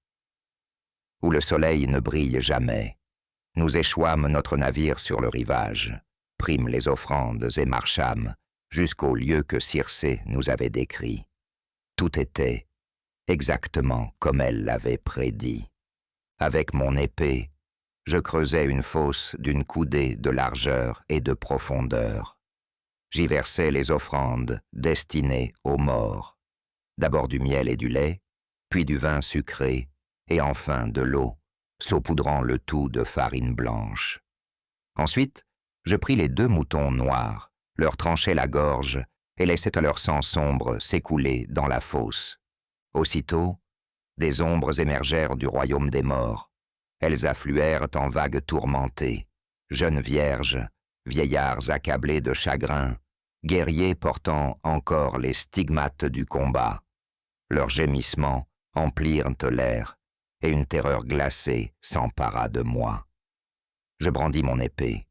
où le soleil ne brille jamais. Nous échouâmes notre navire sur le rivage, prîmes les offrandes et marchâmes jusqu'au lieu que Circé nous avait décrit. Tout était exactement comme elle l'avait prédit. Avec mon épée, je creusais une fosse d'une coudée de largeur et de profondeur. J'y versais les offrandes destinées aux morts, d'abord du miel et du lait, puis du vin sucré, et enfin de l'eau, saupoudrant le tout de farine blanche. Ensuite, je pris les 2 moutons noirs, leur tranchai la gorge et laissai leur sang sombre s'écouler dans la fosse. Aussitôt, des ombres émergèrent du royaume des morts. Elles affluèrent en vagues tourmentées, jeunes vierges, vieillards accablés de chagrin, guerriers portant encore les stigmates du combat. Leurs gémissements emplirent l'air, et une terreur glacée s'empara de moi. Je brandis mon épée,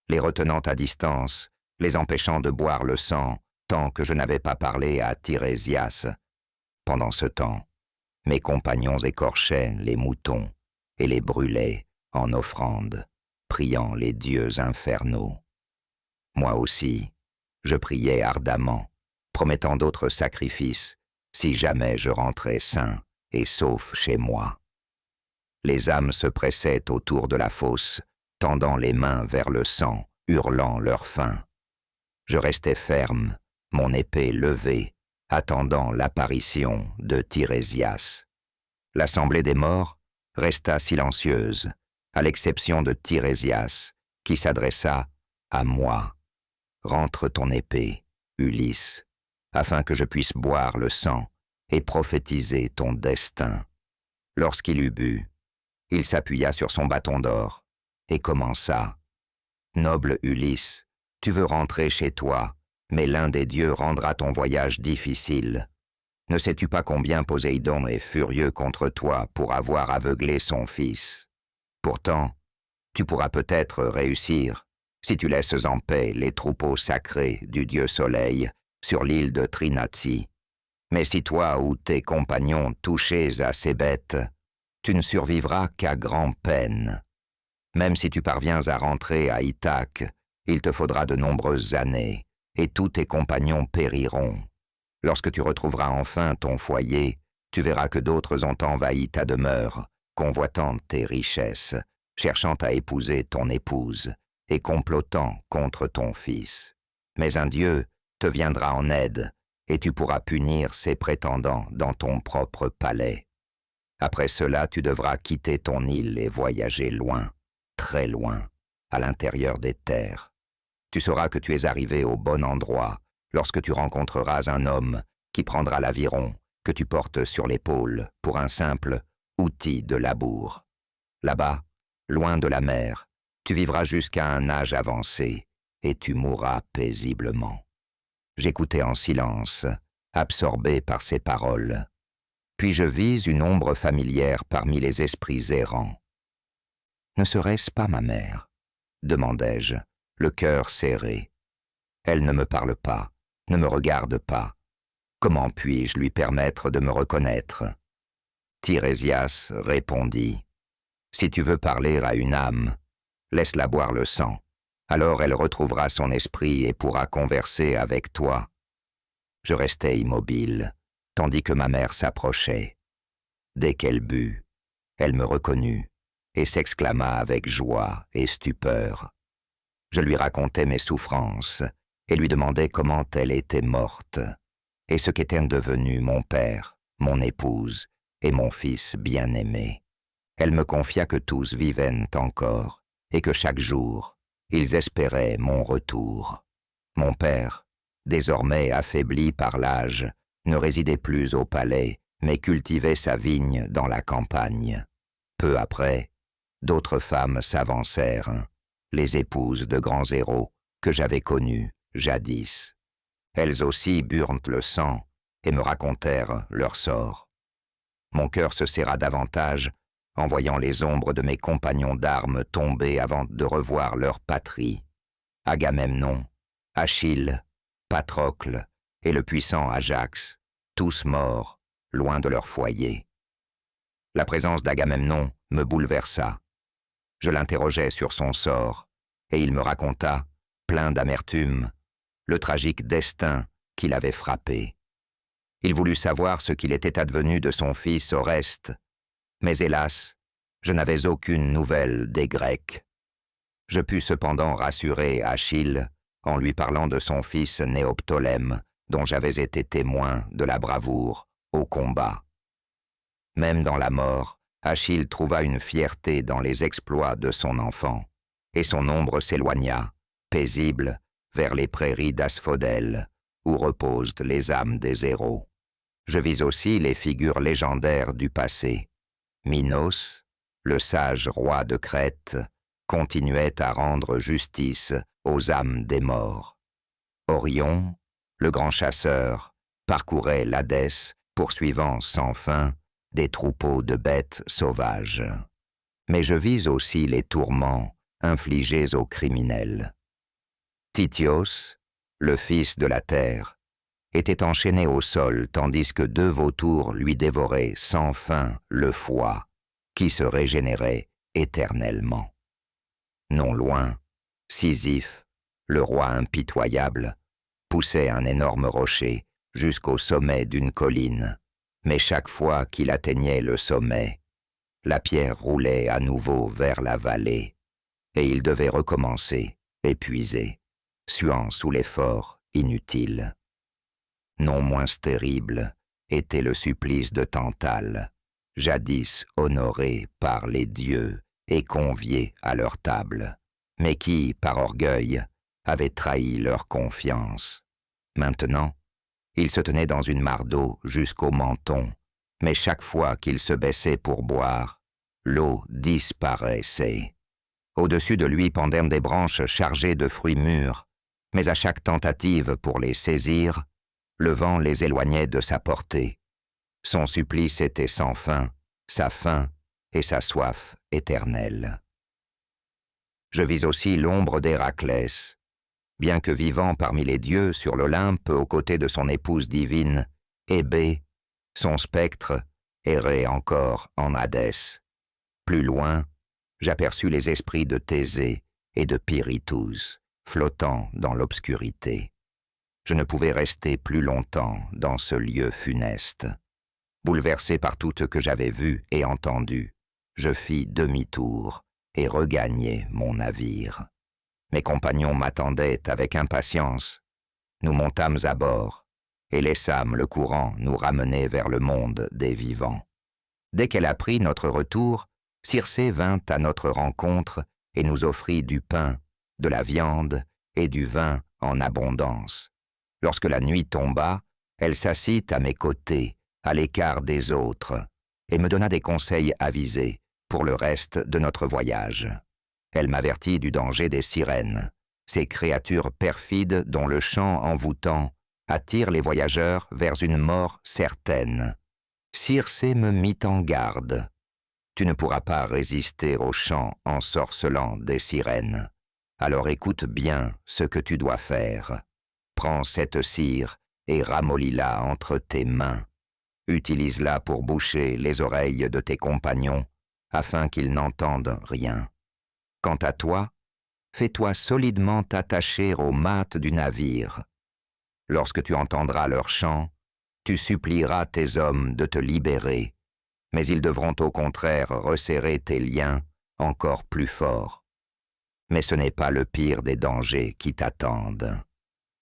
les retenant à distance, les empêchant de boire le sang, tant que je n'avais pas parlé à Tirésias. Pendant ce temps, mes compagnons écorchaient les moutons et les brûlaient en offrande, priant les dieux infernaux. Moi aussi, je priais ardemment, promettant d'autres sacrifices si jamais je rentrais sain et sauf chez moi. Les âmes se pressaient autour de la fosse, tendant les mains vers le sang, hurlant leur faim. Je restais ferme, mon épée levée, attendant l'apparition de Tirésias. L'assemblée des morts resta silencieuse, à l'exception de Tirésias, qui s'adressa à moi. rentre ton épée, Ulysse, afin que je puisse boire le sang et prophétiser ton destin. » Lorsqu'il eut bu, il s'appuya sur son bâton d'or et commença. « Noble Ulysse, tu veux rentrer chez toi, mais l'un des dieux rendra ton voyage difficile. Ne sais-tu pas combien Poséidon est furieux contre toi pour avoir aveuglé son fils? Pourtant, tu pourras peut-être réussir si tu laisses en paix les troupeaux sacrés du dieu Soleil sur l'île de Trinatsi. Mais si toi ou tes compagnons touchez à ces bêtes, tu ne survivras qu'à grand-peine. Même si tu parviens à rentrer à Ithaque, il te faudra de nombreuses années, et tous tes compagnons périront. Lorsque tu retrouveras enfin ton foyer, tu verras que d'autres ont envahi ta demeure, convoitant tes richesses, cherchant à épouser ton épouse, et complotant contre ton fils. Mais un dieu te viendra en aide, et tu pourras punir ses prétendants dans ton propre palais. Après cela, tu devras quitter ton île et voyager loin, très loin, à l'intérieur des terres. Tu sauras que tu es arrivé au bon endroit lorsque tu rencontreras un homme qui prendra l'aviron que tu portes sur l'épaule pour un simple outil de labour. Là-bas, loin de la mer, tu vivras jusqu'à un âge avancé et tu mourras paisiblement. » J'écoutais en silence, absorbé par ces paroles. Puis je vis une ombre familière parmi les esprits errants. « Ne serait-ce pas ma mère ?» demandai-je, le cœur serré. Elle ne me parle pas, ne me regarde pas. Comment puis-je lui permettre de me reconnaître? Tirésias répondit, « Si tu veux parler à une âme, laisse-la boire le sang. Alors elle retrouvera son esprit et pourra converser avec toi. » Je restais immobile, tandis que ma mère s'approchait. Dès qu'elle but, elle me reconnut et s'exclama avec joie et stupeur. Je lui racontai mes souffrances et lui demandai comment elle était morte et ce qu'étaient devenus mon père, mon épouse et mon fils bien-aimé. Elle me confia que tous vivaient encore et que chaque jour, ils espéraient mon retour. Mon père, désormais affaibli par l'âge, ne résidait plus au palais, mais cultivait sa vigne dans la campagne. Peu après, d'autres femmes s'avancèrent, les épouses de grands héros que j'avais connus jadis. Elles aussi burent le sang et me racontèrent leur sort. Mon cœur se serra davantage en voyant les ombres de mes compagnons d'armes tomber avant de revoir leur patrie. Agamemnon, Achille, Patrocle et le puissant Ajax, tous morts, loin de leur foyer. La présence d'Agamemnon me bouleversa. Je l'interrogeai sur son sort, et il me raconta, plein d'amertume, le tragique destin qui l'avait frappé. Il voulut savoir ce qu'il était advenu de son fils Oreste, mais hélas, je n'avais aucune nouvelle des Grecs. Je pus cependant rassurer Achille en lui parlant de son fils Néoptolème, dont j'avais été témoin de la bravoure au combat. Même dans la mort, Achille trouva une fierté dans les exploits de son enfant, et son ombre s'éloigna, paisible, vers les prairies d'Asphodèle, où reposent les âmes des héros. Je vis aussi les figures légendaires du passé. Minos, le sage roi de Crète, continuait à rendre justice aux âmes des morts. Orion, le grand chasseur, parcourait l'Hadès, poursuivant sans fin des troupeaux de bêtes sauvages. Mais je vis aussi les tourments infligés aux criminels. Tithios, le fils de la terre, était enchaîné au sol tandis que 2 vautours lui dévoraient sans fin le foie, qui se régénérait éternellement. Non loin, Sisyphe, le roi impitoyable, poussait un énorme rocher jusqu'au sommet d'une colline, mais chaque fois qu'il atteignait le sommet, la pierre roulait à nouveau vers la vallée, et il devait recommencer, épuisé, suant sous l'effort inutile. Non moins terrible était le supplice de Tantale, jadis honoré par les dieux et convié à leur table, mais qui, par orgueil, avaient trahi leur confiance. Maintenant, il se tenait dans une mare d'eau jusqu'au menton, mais chaque fois qu'il se baissait pour boire, l'eau disparaissait. Au-dessus de lui pendaient des branches chargées de fruits mûrs, mais à chaque tentative pour les saisir, le vent les éloignait de sa portée. Son supplice était sans fin, sa faim et sa soif éternelle. Je vis aussi l'ombre d'Héraclès. Bien que vivant parmi les dieux sur l'Olympe aux côtés de son épouse divine, Hébé, son spectre errait encore en Hadès. Plus loin, j'aperçus les esprits de Thésée et de Pirithous, flottant dans l'obscurité. Je ne pouvais rester plus longtemps dans ce lieu funeste. Bouleversé par tout ce que j'avais vu et entendu, je fis demi-tour et regagnai mon navire. Mes compagnons m'attendaient avec impatience. Nous montâmes à bord et laissâmes le courant nous ramener vers le monde des vivants. Dès qu'elle apprit notre retour, Circé vint à notre rencontre et nous offrit du pain, de la viande et du vin en abondance. Lorsque la nuit tomba, elle s'assit à mes côtés, à l'écart des autres, et me donna des conseils avisés pour le reste de notre voyage. Elle m'avertit du danger des sirènes, ces créatures perfides dont le chant envoûtant attire les voyageurs vers une mort certaine. Circé me mit en garde. Tu ne pourras pas résister au chant ensorcelant des sirènes. Alors écoute bien ce que tu dois faire. Prends cette cire et ramollis-la entre tes mains. Utilise-la pour boucher les oreilles de tes compagnons, afin qu'ils n'entendent rien. Quant à toi, fais-toi solidement attacher aux mâts du navire. Lorsque tu entendras leur chant, tu supplieras tes hommes de te libérer, mais ils devront au contraire resserrer tes liens encore plus forts. Mais ce n'est pas le pire des dangers qui t'attendent.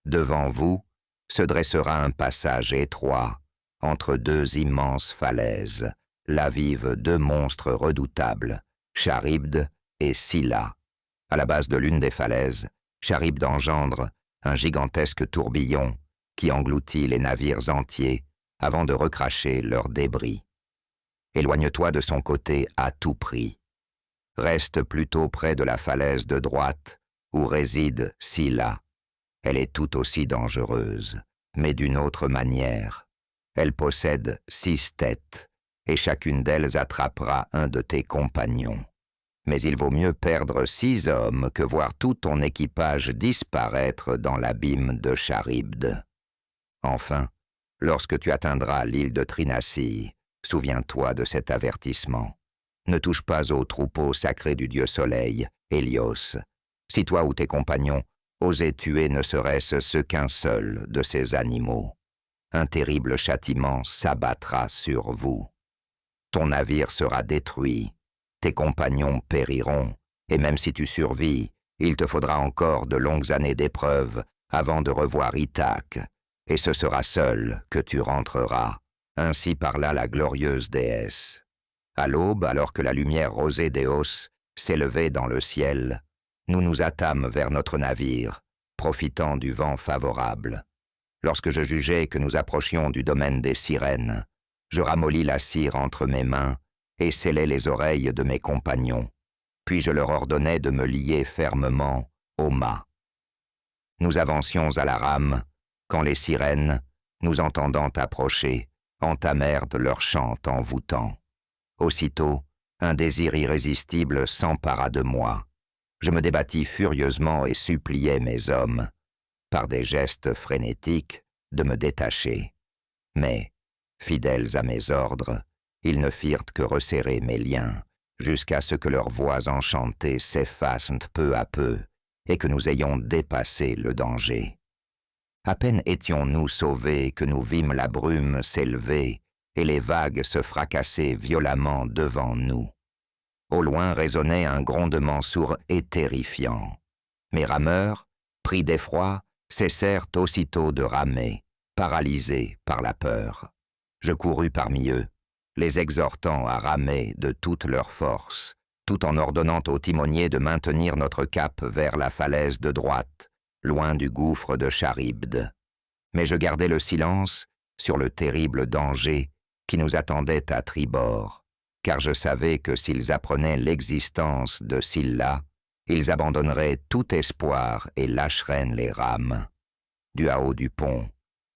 Devant vous se dressera un passage étroit entre deux immenses falaises, là vivent deux monstres redoutables, Charybde et Scylla. À la base de l'une des falaises, Charybde engendre un gigantesque tourbillon qui engloutit les navires entiers avant de recracher leurs débris. Éloigne-toi de son côté à tout prix. Reste plutôt près de la falaise de droite où réside Scylla. Elle est tout aussi dangereuse, mais d'une autre manière. Elle possède 6 têtes, et chacune d'elles attrapera un de tes compagnons. Mais il vaut mieux perdre 6 hommes que voir tout ton équipage disparaître dans l'abîme de Charybde. Enfin, lorsque tu atteindras l'île de Thrinacie, souviens-toi de cet avertissement. Ne touche pas au troupeau sacré du dieu Soleil, Hélios. Si toi ou tes compagnons osez tuer ne serait-ce qu'un seul de ces animaux, un terrible châtiment s'abattra sur vous. Ton navire sera détruit, tes compagnons périront, et même si tu survis, il te faudra encore de longues années d'épreuves avant de revoir Ithaque, et ce sera seul que tu rentreras. Ainsi parla la glorieuse déesse. À l'aube, alors que la lumière rosée d'Éos s'élevait dans le ciel, nous nous hâtâmes vers notre navire, profitant du vent favorable. Lorsque je jugeai que nous approchions du domaine des sirènes, je ramollis la cire entre mes mains et scellai les oreilles de mes compagnons, puis je leur ordonnai de me lier fermement au mât. Nous avancions à la rame, quand les sirènes, nous entendant approcher, entamèrent leur chant envoûtant. Aussitôt, un désir irrésistible s'empara de moi. Je me débattis furieusement et suppliai mes hommes, par des gestes frénétiques, de me détacher. Mais, fidèles à mes ordres, ils ne firent que resserrer mes liens, jusqu'à ce que leurs voix enchantées s'effacent peu à peu et que nous ayons dépassé le danger. À peine étions-nous sauvés que nous vîmes la brume s'élever et les vagues se fracasser violemment devant nous. Au loin résonnait un grondement sourd et terrifiant. Mes rameurs, pris d'effroi, cessèrent aussitôt de ramer, paralysés par la peur. Je courus parmi eux, les exhortant à ramer de toute leur force, tout en ordonnant au timonier de maintenir notre cap vers la falaise de droite, loin du gouffre de Charybde. Mais je gardais le silence sur le terrible danger qui nous attendait à tribord, car je savais que s'ils apprenaient l'existence de Scylla, ils abandonneraient tout espoir et lâcheraient les rames. Du haut du pont,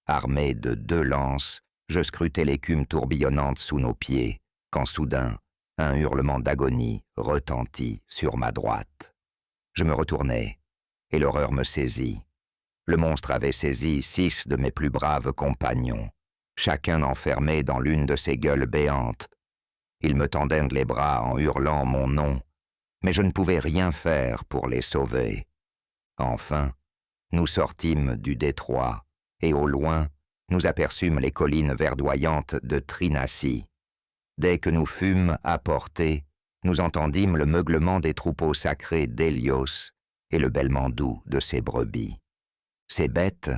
armé de 2 lances, je scrutais l'écume tourbillonnante sous nos pieds, quand soudain, un hurlement d'agonie retentit sur ma droite. Je me retournai, et l'horreur me saisit. Le monstre avait saisi 6 de mes plus braves compagnons, chacun enfermé dans l'une de ses gueules béantes. Ils me tendaient les bras en hurlant mon nom, mais je ne pouvais rien faire pour les sauver. Enfin, nous sortîmes du détroit, et au loin, nous aperçûmes les collines verdoyantes de Trinassie. Dès que nous fûmes à portée, nous entendîmes le meuglement des troupeaux sacrés d'Hélios et le bêlement doux de ses brebis. Ces bêtes,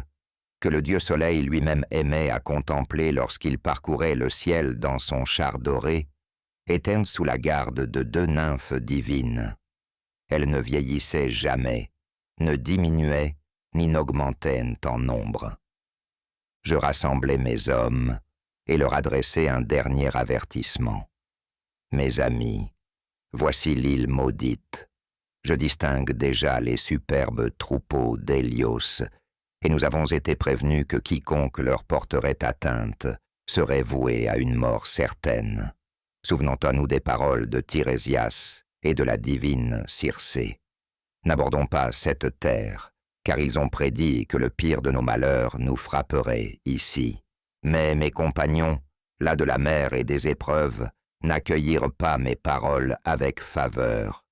que le dieu Soleil lui-même aimait à contempler lorsqu'il parcourait le ciel dans son char doré, étaient sous la garde de 2 nymphes divines. Elles ne vieillissaient jamais, ne diminuaient ni n'augmentaient en nombre. Je rassemblai mes hommes et leur adressai un dernier avertissement. Mes amis, voici l'île maudite. Je distingue déjà les superbes troupeaux d'Hélios, et nous avons été prévenus que quiconque leur porterait atteinte serait voué à une mort certaine. Souvenons-nous des paroles de Tirésias et de la divine Circé. N'abordons pas cette terre, car ils ont prédit que le pire de nos malheurs nous frapperait ici. Mais mes compagnons, là de la mer et des épreuves, n'accueillirent pas mes paroles avec faveur.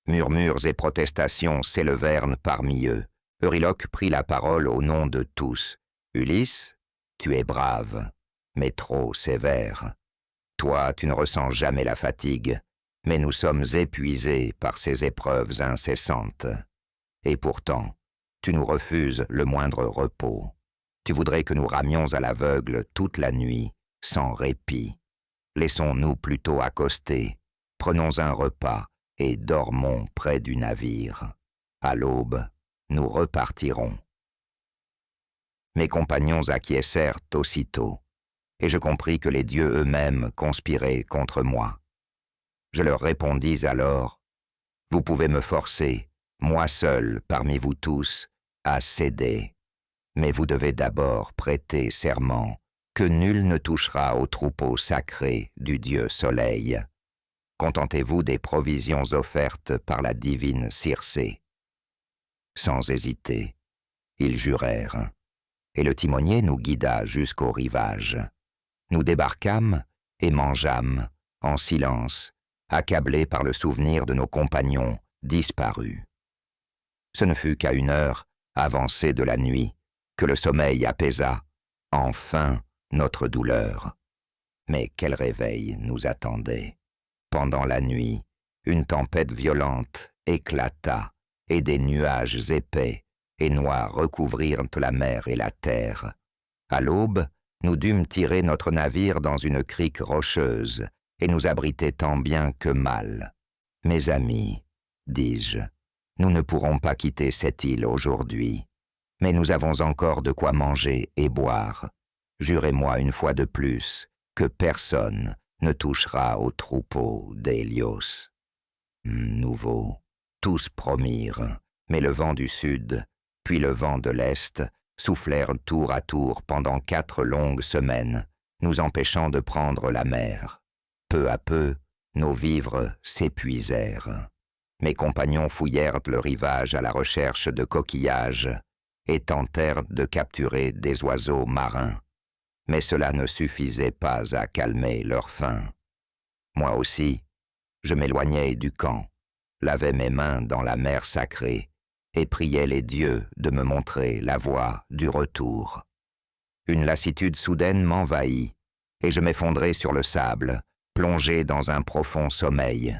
Murmures et protestations s'élevèrent parmi eux. Euryloque prit la parole au nom de tous. « Ulysse, tu es brave, mais trop sévère. Toi, tu ne ressens jamais la fatigue, mais nous sommes épuisés par ces épreuves incessantes. Et pourtant, tu nous refuses le moindre repos. Tu voudrais que nous ramions à l'aveugle toute la nuit, sans répit. Laissons-nous plutôt accoster, prenons un repas et dormons près du navire. À l'aube, nous repartirons. » Mes compagnons acquiescèrent aussitôt, et je compris que les dieux eux-mêmes conspiraient contre moi. Je leur répondis alors, « Vous pouvez me forcer, moi seul parmi vous tous, à céder, mais vous devez d'abord prêter serment que nul ne touchera au troupeau sacré du dieu Soleil. Contentez-vous des provisions offertes par la divine Circé. » Sans hésiter, ils jurèrent, et le timonier nous guida jusqu'au rivage. Nous débarquâmes et mangeâmes, en silence, accablés par le souvenir de nos compagnons disparus. Ce ne fut qu'à 1 heure avancée de la nuit que le sommeil apaisa, enfin, notre douleur. Mais quel réveil nous attendait! Pendant la nuit, une tempête violente éclata, et des nuages épais et noirs recouvrirent la mer et la terre. À l'aube, nous dûmes tirer notre navire dans une crique rocheuse et nous abriter tant bien que mal. « Mes amis, dis-je, nous ne pourrons pas quitter cette île aujourd'hui, mais nous avons encore de quoi manger et boire. Jurez-moi une fois de plus que personne ne touchera au troupeau d'Hélios. » Nouveau, tous promirent, mais le vent du sud, puis le vent de l'est, soufflèrent tour à tour pendant 4 longues semaines, nous empêchant de prendre la mer. Peu à peu, nos vivres s'épuisèrent. Mes compagnons fouillèrent le rivage à la recherche de coquillages et tentèrent de capturer des oiseaux marins. Mais cela ne suffisait pas à calmer leur faim. Moi aussi, je m'éloignai du camp, lavai mes mains dans la mer sacrée et priais les dieux de me montrer la voie du retour. Une lassitude soudaine m'envahit et je m'effondrai sur le sable, plongé dans un profond sommeil.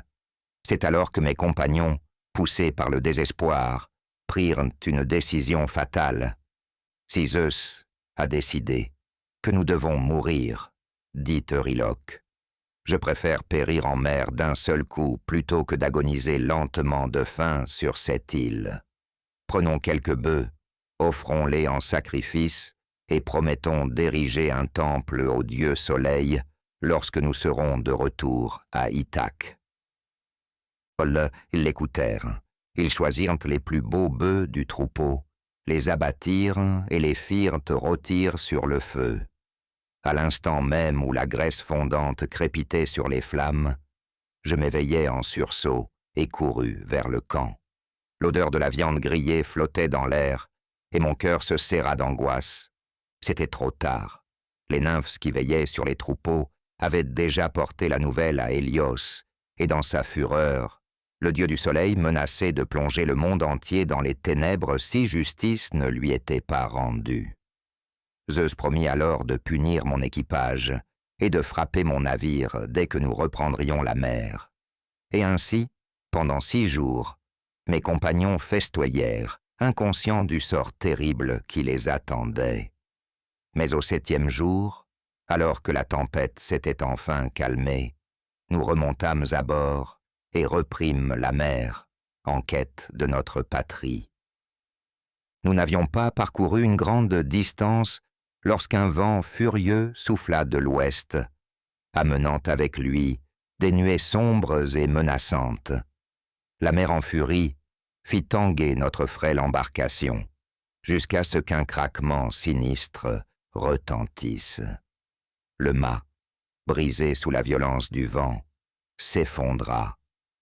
C'est alors que mes compagnons, poussés par le désespoir, prirent une décision fatale. « Si Zeus a décidé que nous devons mourir, dit Euryloque, je préfère périr en mer d'un seul coup plutôt que d'agoniser lentement de faim sur cette île. Prenons quelques bœufs offrons-les en sacrifice et promettons d'ériger un temple au dieu Soleil lorsque nous serons de retour à Ithaque. » Ils l'écoutèrent. Ils choisirent les plus beaux bœufs du troupeau, les abattirent et les firent rôtir sur le feu. À l'instant même où la graisse fondante crépitait sur les flammes, je m'éveillai en sursaut et courus vers le camp. L'odeur de la viande grillée flottait dans l'air, et mon cœur se serra d'angoisse. C'était trop tard. Les nymphes qui veillaient sur les troupeaux avaient déjà porté la nouvelle à Hélios, et dans sa fureur, le dieu du soleil menaçait de plonger le monde entier dans les ténèbres si justice ne lui était pas rendue. Zeus promit alors de punir mon équipage et de frapper mon navire dès que nous reprendrions la mer. Et ainsi, pendant 6 jours, mes compagnons festoyèrent, inconscients du sort terrible qui les attendait. Mais au 7e jour, alors que la tempête s'était enfin calmée, nous remontâmes à bord et reprîmes la mer en quête de notre patrie. Nous n'avions pas parcouru une grande distance lorsqu'un vent furieux souffla de l'ouest, amenant avec lui des nuées sombres et menaçantes. La mer en furie fit tanguer notre frêle embarcation, jusqu'à ce qu'un craquement sinistre retentisse. Le mât, brisé sous la violence du vent, s'effondra,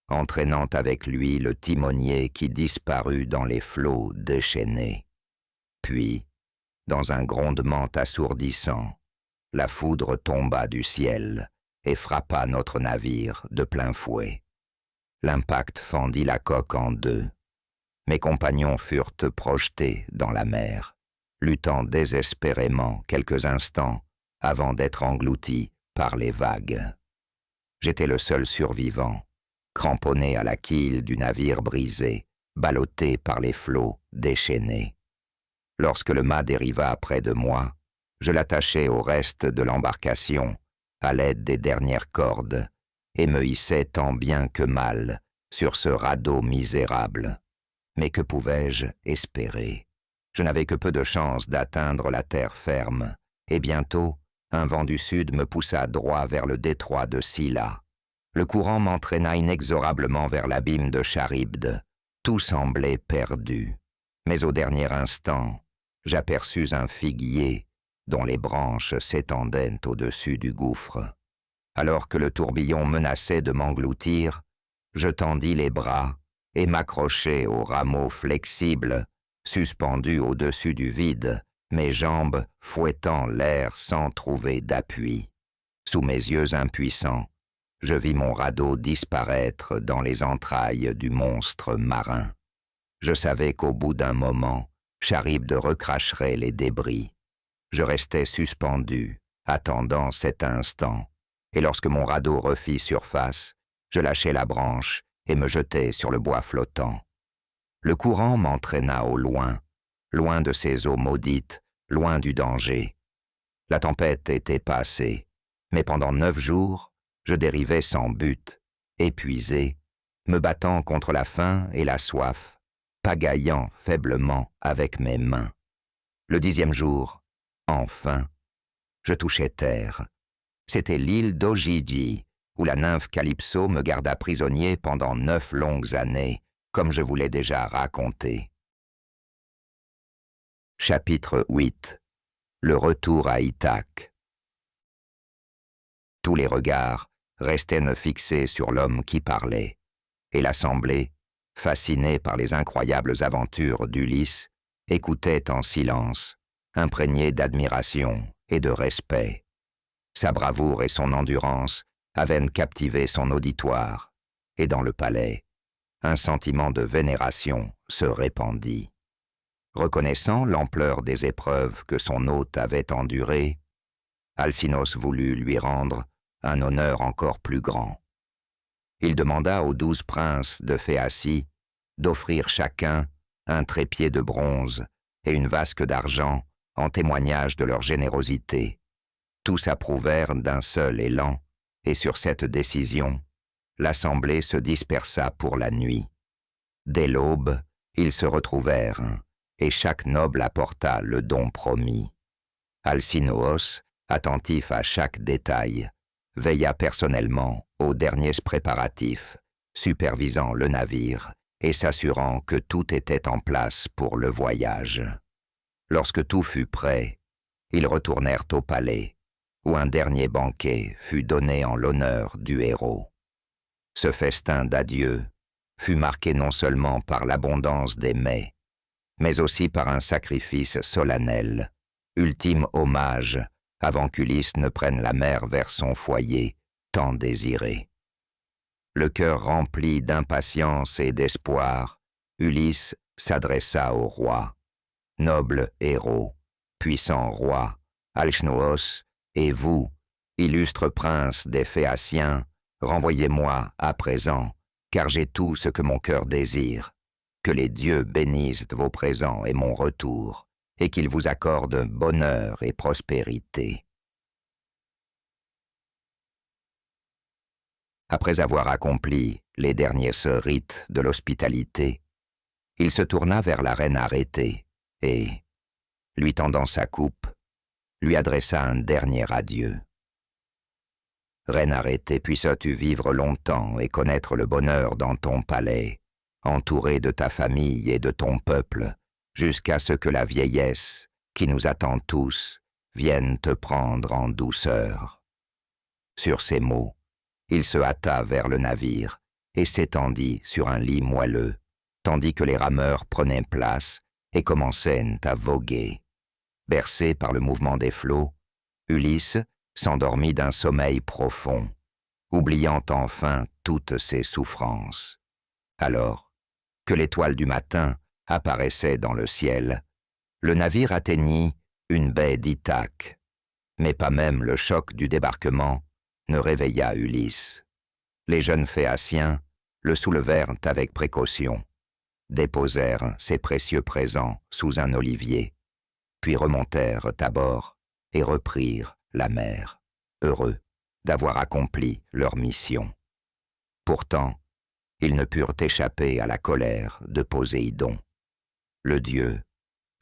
entraînant avec lui le timonier qui disparut dans les flots déchaînés. Puis, dans un grondement assourdissant, la foudre tomba du ciel et frappa notre navire de plein fouet. L'impact fendit la coque en 2. Mes compagnons furent projetés dans la mer, luttant désespérément quelques instants avant d'être engloutis par les vagues. J'étais le seul survivant, cramponné à la quille du navire brisé, ballotté par les flots déchaînés. Lorsque le mât dériva près de moi, je l'attachai au reste de l'embarcation à l'aide des dernières cordes et me hissai tant bien que mal sur ce radeau misérable. Mais que pouvais-je espérer? Je n'avais que peu de chance d'atteindre la terre ferme, et bientôt, un vent du sud me poussa droit vers le détroit de Scylla. Le courant m'entraîna inexorablement vers l'abîme de Charybde. Tout semblait perdu. Mais au dernier instant, j'aperçus un figuier dont les branches s'étendaient au-dessus du gouffre. Alors que le tourbillon menaçait de m'engloutir, je tendis les bras et m'accrochai aux rameaux flexibles, suspendus au-dessus du vide, mes jambes fouettant l'air sans trouver d'appui. Sous mes yeux impuissants, je vis mon radeau disparaître dans les entrailles du monstre marin. Je savais qu'au bout d'un moment, Charybde recracherait les débris. Je restais suspendu, attendant cet instant, et lorsque mon radeau refit surface, je lâchai la branche et me jetai sur le bois flottant. Le courant m'entraîna au loin, loin de ces eaux maudites, loin du danger. La tempête était passée, mais pendant 9 jours, je dérivais sans but, épuisé, me battant contre la faim et la soif, pagaillant faiblement avec mes mains. Le 10e jour, enfin, je touchai terre. C'était l'île d'Ogygie, où la nymphe Calypso me garda prisonnier pendant 9 longues années, comme je vous l'ai déjà raconté. Chapitre 8. Le retour à Ithaque. Tous les regards restaient fixés sur l'homme qui parlait, et l'assemblée, fascinée par les incroyables aventures d'Ulysse, écoutait en silence, imprégnée d'admiration et de respect. Sa bravoure et son endurance avaient captivé son auditoire, et dans le palais, un sentiment de vénération se répandit. Reconnaissant l'ampleur des épreuves que son hôte avait endurées, Alcinous voulut lui rendre un honneur encore plus grand. Il demanda aux 12 princes de Phéacie d'offrir chacun un trépied de bronze et une vasque d'argent en témoignage de leur générosité. Tous approuvèrent d'un seul élan, et sur cette décision, l'assemblée se dispersa pour la nuit. Dès l'aube, ils se retrouvèrent, et chaque noble apporta le don promis. Alcinoos, attentif à chaque détail, veilla personnellement aux derniers préparatifs, supervisant le navire et s'assurant que tout était en place pour le voyage. Lorsque tout fut prêt, ils retournèrent au palais, où un dernier banquet fut donné en l'honneur du héros. Ce festin d'adieu fut marqué non seulement par l'abondance des mets, mais aussi par un sacrifice solennel, ultime hommage avant qu'Ulysse ne prenne la mer vers son foyer tant désiré. Le cœur rempli d'impatience et d'espoir, Ulysse s'adressa au roi. Noble héros, puissant roi, Alcinoos, et vous, illustre prince des Phéaciens, renvoyez-moi à présent, car j'ai tout ce que mon cœur désire. Que les dieux bénissent vos présents et mon retour, et qu'ils vous accordent bonheur et prospérité. Après avoir accompli les derniers rites de l'hospitalité, il se tourna vers la reine Arrêtée et, lui tendant sa coupe, lui adressa un dernier adieu. Reine Arrêtée, puisses-tu vivre longtemps et connaître le bonheur dans ton palais, entourée de ta famille et de ton peuple, jusqu'à ce que la vieillesse, qui nous attend tous, vienne te prendre en douceur. Sur ces mots, il se hâta vers le navire et s'étendit sur un lit moelleux, tandis que les rameurs prenaient place et commençaient à voguer. Bercé par le mouvement des flots, Ulysse s'endormit d'un sommeil profond, oubliant enfin toutes ses souffrances. Alors que l'étoile du matin apparaissait dans le ciel, le navire atteignit une baie d'Ithaque, mais pas même le choc du débarquement ne réveilla Ulysse. Les jeunes Phéaciens le soulevèrent avec précaution, déposèrent ses précieux présents sous un olivier, puis remontèrent à bord et reprirent la mer, heureux d'avoir accompli leur mission. Pourtant, ils ne purent échapper à la colère de Poséidon. Le dieu,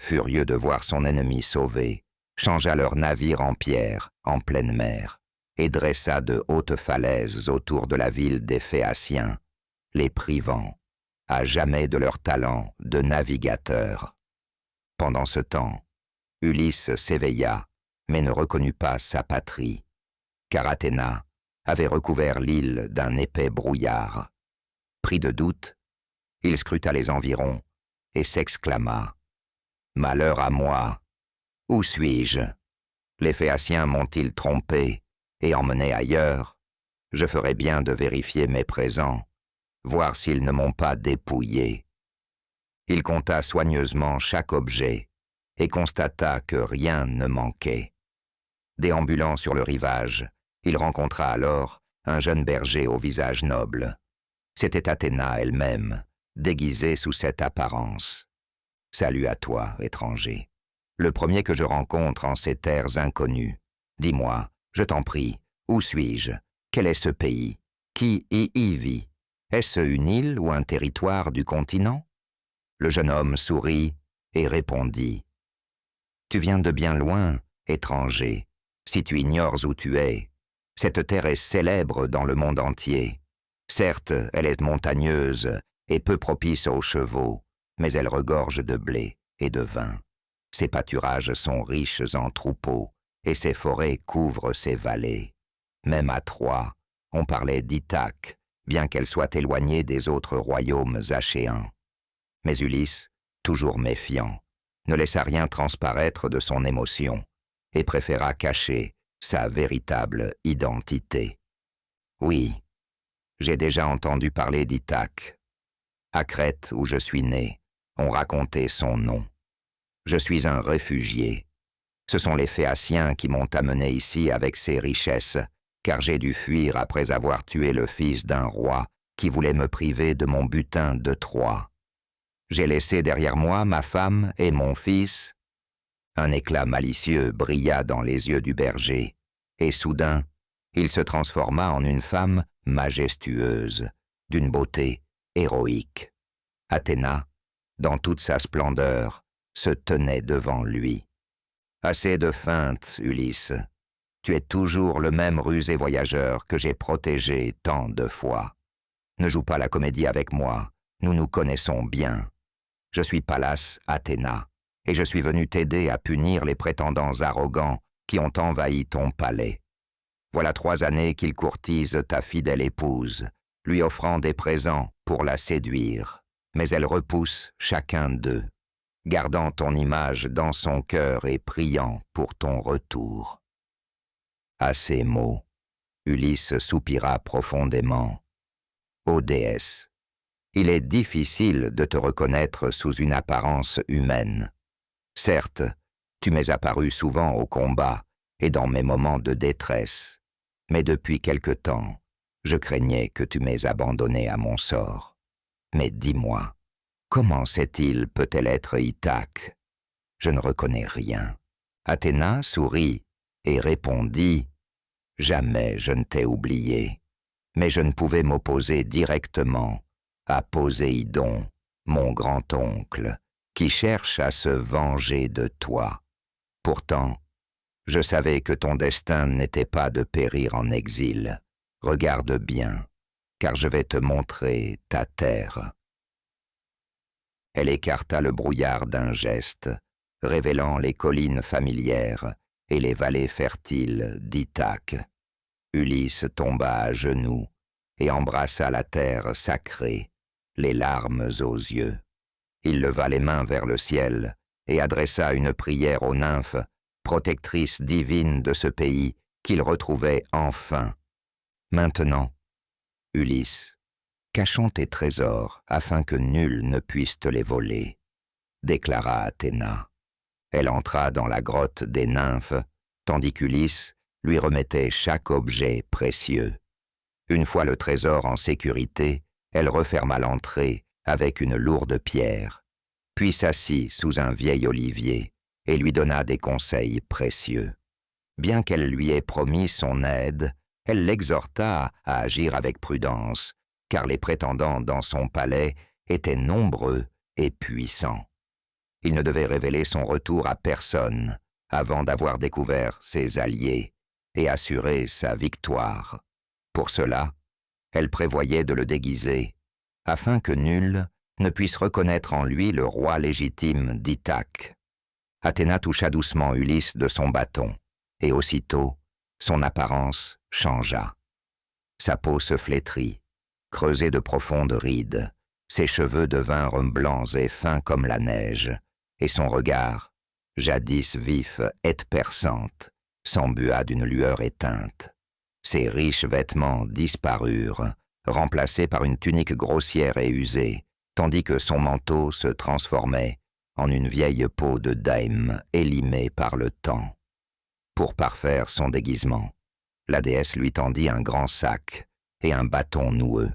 furieux de voir son ennemi sauvé, changea leur navire en pierre en pleine mer et dressa de hautes falaises autour de la ville des Phéaciens, les privant à jamais de leur talent de navigateur. Pendant ce temps, Ulysse s'éveilla, mais ne reconnut pas sa patrie, car Athéna avait recouvert l'île d'un épais brouillard. Pris de doute, il scruta les environs et s'exclama « Malheur à moi! Où suis-je? Les Phéaciens m'ont-ils trompé et emmené ailleurs? Je ferais bien de vérifier mes présents, voir s'ils ne m'ont pas dépouillé. » Il compta soigneusement chaque objet et constata que rien ne manquait. Déambulant sur le rivage, il rencontra alors un jeune berger au visage noble. C'était Athéna elle-même, déguisée sous cette apparence. « Salut à toi, étranger. Le premier que je rencontre en ces terres inconnues. Dis-moi, je t'en prie, où suis-je? Quel est ce pays? Qui y vit? Est-ce une île ou un territoire du continent? » Le jeune homme sourit et répondit « Tu viens de bien loin, étranger, si tu ignores où tu es. Cette terre est célèbre dans le monde entier. Certes, elle est montagneuse et peu propice aux chevaux, mais elle regorge de blé et de vin. Ses pâturages sont riches en troupeaux, et ses forêts couvrent ses vallées. Même à Troie, on parlait d'Ithaque, bien qu'elle soit éloignée des autres royaumes achéens. Mais Ulysse, toujours méfiant, ne laissa rien transparaître de son émotion et préféra cacher sa véritable identité. Oui, j'ai déjà entendu parler d'Ithaque. À Crète, où je suis né, on racontait son nom. Je suis un réfugié. Ce sont les Phéaciens qui m'ont amené ici avec ces richesses, car j'ai dû fuir après avoir tué le fils d'un roi qui voulait me priver de mon butin de Troie. J'ai laissé derrière moi ma femme et mon fils. » Un éclat malicieux brilla dans les yeux du berger, et soudain, il se transforma en une femme majestueuse, d'une beauté héroïque. Athéna, dans toute sa splendeur, se tenait devant lui. « Assez de feintes, Ulysse. Tu es toujours le même rusé voyageur que j'ai protégé tant de fois. Ne joue pas la comédie avec moi, nous nous connaissons bien. Je suis Pallas Athéna, et je suis venu t'aider à punir les prétendants arrogants qui ont envahi ton palais. Voilà 3 années qu'ils courtisent ta fidèle épouse, lui offrant des présents pour la séduire, mais elle repousse chacun d'eux, gardant ton image dans son cœur et priant pour ton retour. » À ces mots, Ulysse soupira profondément. « Ô déesse, il est difficile de te reconnaître sous une apparence humaine. Certes, tu m'es apparu souvent au combat et dans mes moments de détresse, mais depuis quelque temps, je craignais que tu m'aies abandonné à mon sort. Mais dis-moi, comment cette île peut-elle être Ithaque? Je ne reconnais rien. » Athéna sourit et répondit « Jamais je ne t'ai oublié, mais je ne pouvais m'opposer directement à Poséidon, mon grand-oncle, qui cherche à se venger de toi. Pourtant, je savais que ton destin n'était pas de périr en exil. Regarde bien, car je vais te montrer ta terre. » Elle écarta le brouillard d'un geste, révélant les collines familières et les vallées fertiles d'Ithaque. Ulysse tomba à genoux et embrassa la terre sacrée, les larmes aux yeux. Il leva les mains vers le ciel et adressa une prière aux nymphes, protectrices divines de ce pays qu'il retrouvait enfin. « Maintenant, Ulysse, cachons tes trésors afin que nul ne puisse te les voler, » déclara Athéna. Elle entra dans la grotte des nymphes, tandis qu'Ulysse lui remettait chaque objet précieux. Une fois le trésor en sécurité, elle referma l'entrée avec une lourde pierre, puis s'assit sous un vieil olivier et lui donna des conseils précieux. Bien qu'elle lui ait promis son aide, elle l'exhorta à agir avec prudence, car les prétendants dans son palais étaient nombreux et puissants. Il ne devait révéler son retour à personne avant d'avoir découvert ses alliés et assuré sa victoire. Pour cela, elle prévoyait de le déguiser, afin que nul ne puisse reconnaître en lui le roi légitime d'Ithaque. Athéna toucha doucement Ulysse de son bâton, et aussitôt, son apparence changea. Sa peau se flétrit, creusée de profondes rides, ses cheveux devinrent blancs et fins comme la neige, et son regard, jadis vif et perçante, s'embua d'une lueur éteinte. Ses riches vêtements disparurent, remplacés par une tunique grossière et usée, tandis que son manteau se transformait en une vieille peau de daim élimée par le temps. Pour parfaire son déguisement, la déesse lui tendit un grand sac et un bâton noueux,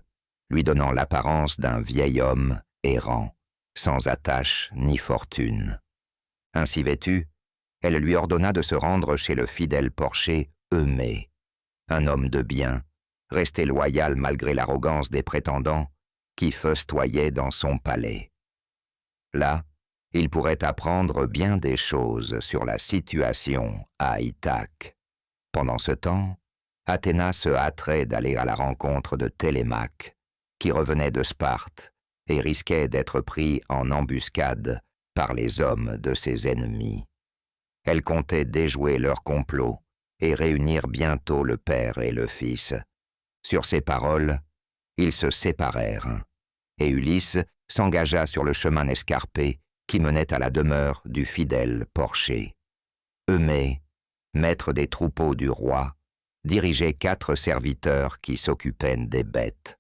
lui donnant l'apparence d'un vieil homme errant, sans attache ni fortune. Ainsi vêtue, elle lui ordonna de se rendre chez le fidèle porcher Eumée, un homme de bien, resté loyal malgré l'arrogance des prétendants qui festoyaient dans son palais. Là, il pourrait apprendre bien des choses sur la situation à Ithaque. Pendant ce temps, Athéna se hâterait d'aller à la rencontre de Télémaque, qui revenait de Sparte et risquait d'être pris en embuscade par les hommes de ses ennemis. Elle comptait déjouer leur complot et réunir bientôt le père et le fils. Sur ces paroles, ils se séparèrent, et Ulysse s'engagea sur le chemin escarpé qui menait à la demeure du fidèle porcher. Eumée, maître des troupeaux du roi, dirigeait 4 serviteurs qui s'occupaient des bêtes.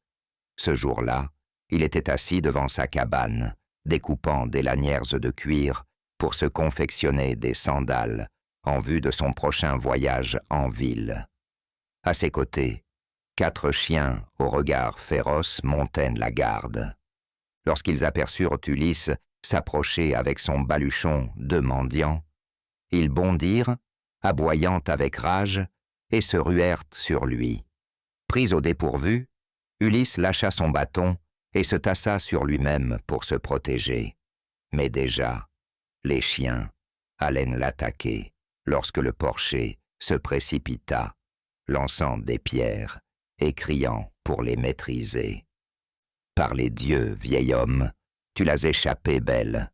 Ce jour-là, il était assis devant sa cabane, découpant des lanières de cuir pour se confectionner des sandales en vue de son prochain voyage en ville. À ses côtés, 4 chiens au regard féroce montaient la garde. Lorsqu'ils aperçurent Ulysse s'approcher avec son baluchon de mendiant, ils bondirent, aboyant avec rage, et se ruèrent sur lui. Pris au dépourvu, Ulysse lâcha son bâton et se tassa sur lui-même pour se protéger. Mais déjà, Les chiens allaient l'attaquer lorsque le porcher se précipita, lançant des pierres et criant pour les maîtriser. Par les dieux, vieil homme, tu l'as échappé, belle.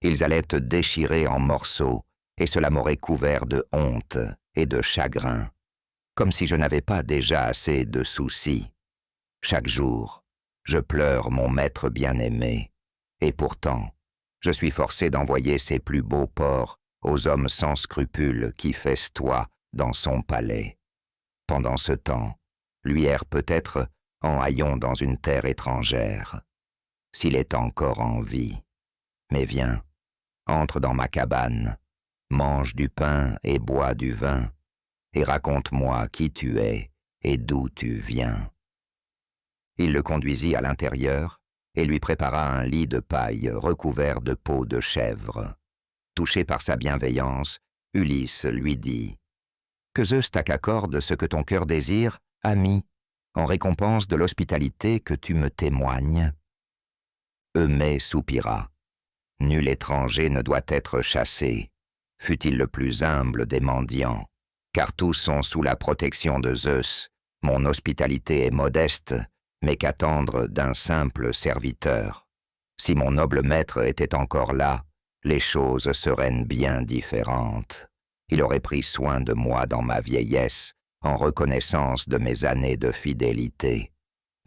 Ils allaient te déchirer en morceaux, et cela m'aurait couvert de honte et de chagrin, comme si je n'avais pas déjà assez de soucis. Chaque jour, je pleure mon maître bien-aimé, et pourtant, je suis forcé d'envoyer ses plus beaux porcs aux hommes sans scrupules qui festoient dans son palais. Pendant ce temps, lui erre peut-être en haillons dans une terre étrangère, s'il est encore en vie. Mais viens, entre dans ma cabane, mange du pain et bois du vin, et raconte-moi qui tu es et d'où tu viens. Il le conduisit à l'intérieur et lui prépara un lit de paille recouvert de peau de chèvre. Touché par sa bienveillance, Ulysse lui dit « Que Zeus t'accorde ce que ton cœur désire, ami, en récompense de l'hospitalité que tu me témoignes. » Eumée soupira. Nul étranger ne doit être chassé, fût-il le plus humble des mendiants, car tous sont sous la protection de Zeus. Mon hospitalité est modeste, mais qu'attendre d'un simple serviteur. Si mon noble maître était encore là, les choses seraient bien différentes. Il aurait pris soin de moi dans ma vieillesse, en reconnaissance de mes années de fidélité.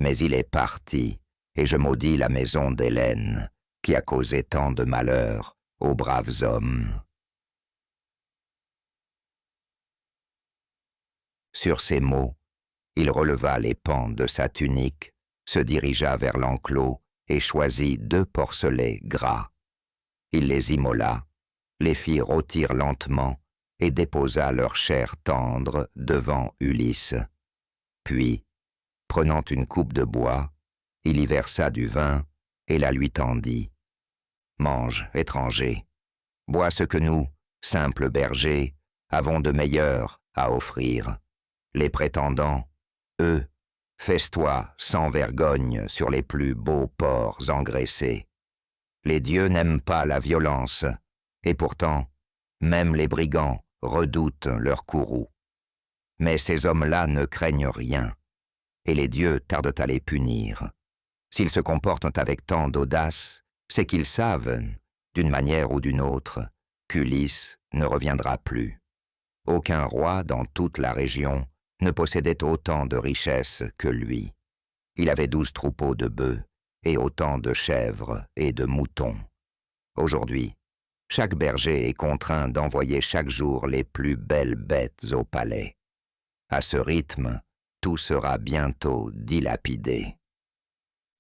Mais il est parti, et je maudis la maison d'Hélène, qui a causé tant de malheur aux braves hommes. Sur ces mots, il releva les pans de sa tunique, se dirigea vers l'enclos et choisit 2 porcelets gras. Il les immola, les fit rôtir lentement et déposa leur chair tendre devant Ulysse. Puis, prenant une coupe de bois, il y versa du vin et la lui tendit. « Mange, étranger, bois ce que nous, simples bergers, avons de meilleur à offrir. Les prétendants, eux, festoient sans vergogne sur les plus beaux porcs engraissés. Les dieux n'aiment pas la violence, et pourtant, même les brigands redoutent leur courroux. Mais ces hommes-là ne craignent rien, et les dieux tardent à les punir. S'ils se comportent avec tant d'audace, c'est qu'ils savent, d'une manière ou d'une autre, qu'Ulysse ne reviendra plus. Aucun roi dans toute la région ne possédait autant de richesses que lui. Il avait 12 troupeaux de bœufs et autant de chèvres et de moutons. Aujourd'hui, chaque berger est contraint d'envoyer chaque jour les plus belles bêtes au palais. À ce rythme, tout sera bientôt dilapidé.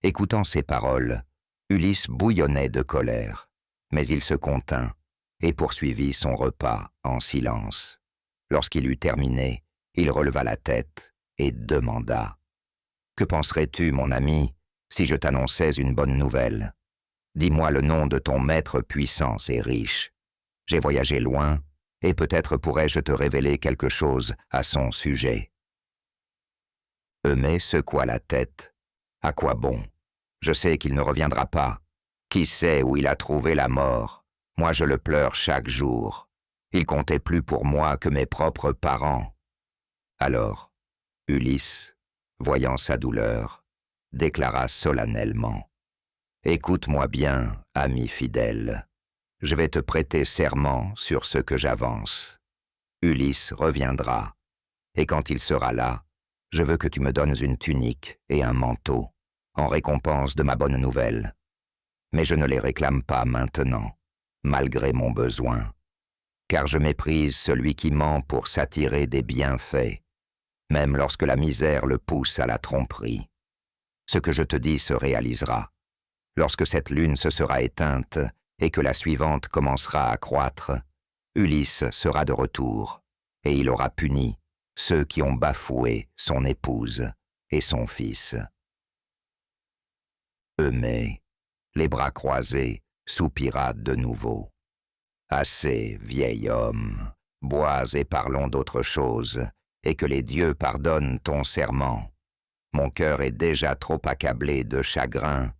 Écoutant ces paroles, Ulysse bouillonnait de colère, mais il se contint et poursuivit son repas en silence. Lorsqu'il eut terminé, il releva la tête et demanda « Que penserais-tu, mon ami, si je t'annonçais une bonne nouvelle ? Dis-moi le nom de ton maître puissant et riche. J'ai voyagé loin, et peut-être pourrais-je te révéler quelque chose à son sujet. » Eumée secoua la tête. « À quoi bon ? Je sais qu'il ne reviendra pas. Qui sait où il a trouvé la mort ? Moi je le pleure chaque jour. Il comptait plus pour moi que mes propres parents. » Alors, Ulysse, voyant sa douleur, déclara solennellement « Écoute-moi bien, ami fidèle. Je vais te prêter serment sur ce que j'avance. Ulysse reviendra, et quand il sera là, je veux que tu me donnes une tunique et un manteau, en récompense de ma bonne nouvelle. Mais je ne les réclame pas maintenant, malgré mon besoin, car je méprise celui qui ment pour s'attirer des bienfaits, même lorsque la misère le pousse à la tromperie. Ce que je te dis se réalisera. Lorsque cette lune se sera éteinte et que la suivante commencera à croître, Ulysse sera de retour, et il aura puni ceux qui ont bafoué son épouse et son fils. » Eumée, les bras croisés, soupira de nouveau. « Assez, vieil homme, bois et parlons d'autre chose, et que les dieux pardonnent ton serment. Mon cœur est déjà trop accablé de chagrin,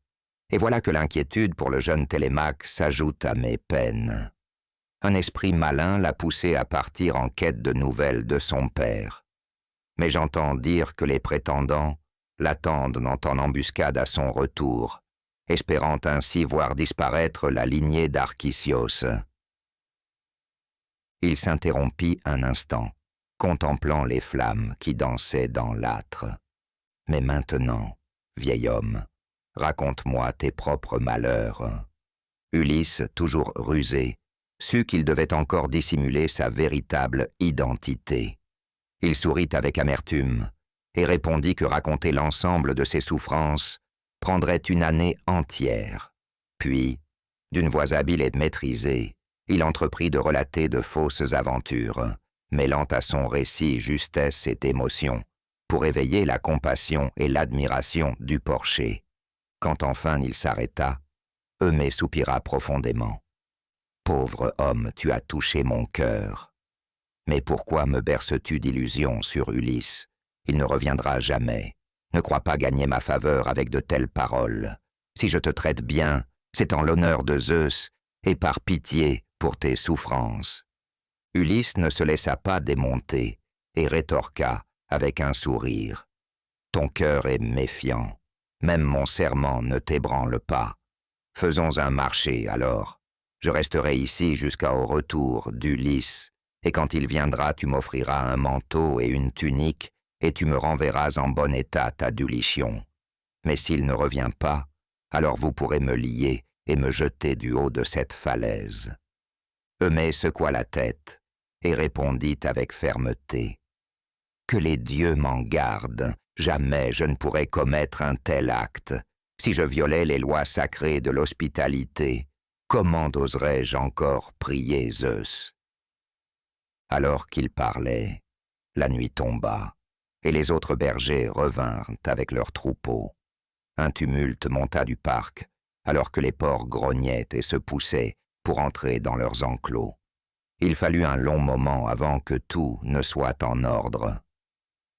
et voilà que l'inquiétude pour le jeune Télémaque s'ajoute à mes peines. Un esprit malin l'a poussé à partir en quête de nouvelles de son père. Mais j'entends dire que les prétendants l'attendent en embuscade à son retour, espérant ainsi voir disparaître la lignée d'Archisios. Il s'interrompit un instant, contemplant les flammes qui dansaient dans l'âtre. « Mais maintenant, vieil homme, raconte-moi tes propres malheurs. » Ulysse, toujours rusé, sut qu'il devait encore dissimuler sa véritable identité. Il sourit avec amertume et répondit que raconter l'ensemble de ses souffrances prendrait une année entière. Puis, d'une voix habile et maîtrisée, il entreprit de relater de fausses aventures, mêlant à son récit justesse et émotion, pour éveiller la compassion et l'admiration du porcher. Quand enfin il s'arrêta, Eumée soupira profondément. « Pauvre homme, tu as touché mon cœur. Mais pourquoi me berces-tu d'illusions sur Ulysse? Il ne reviendra jamais. Ne crois pas gagner ma faveur avec de telles paroles. Si je te traite bien, c'est en l'honneur de Zeus et par pitié pour tes souffrances. » Ulysse ne se laissa pas démonter et rétorqua avec un sourire. « Ton cœur est méfiant. Même mon serment ne t'ébranle pas. Faisons un marché alors. Je resterai ici jusqu'au retour d'Ulysse, et quand il viendra, tu m'offriras un manteau et une tunique, et tu me renverras en bon état ta Dulichion. Mais s'il ne revient pas, alors vous pourrez me lier et me jeter du haut de cette falaise. » Eumée secoua la tête et répondit avec fermeté. « Que les dieux m'en gardent, jamais je ne pourrais commettre un tel acte. Si je violais les lois sacrées de l'hospitalité, comment oserais-je encore prier Zeus ?» Alors qu'il parlait, la nuit tomba, et les autres bergers revinrent avec leurs troupeaux. Un tumulte monta du parc, alors que les porcs grognaient et se poussaient pour entrer dans leurs enclos. Il fallut un long moment avant que tout ne soit en ordre.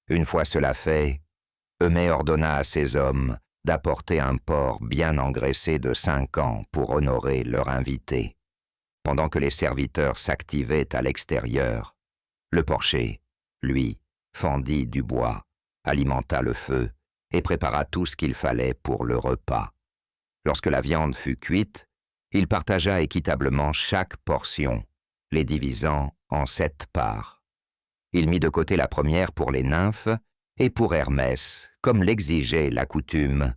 Une fois cela fait, Eumée ordonna à ses hommes d'apporter un porc bien engraissé de 5 ans pour honorer leur invité. Pendant que les serviteurs s'activaient à l'extérieur, le porcher, lui, fendit du bois, alimenta le feu et prépara tout ce qu'il fallait pour le repas. Lorsque la viande fut cuite, il partagea équitablement chaque portion, les divisant en 7 parts. Il mit de côté la première pour les nymphes et pour Hermès, comme l'exigeait la coutume,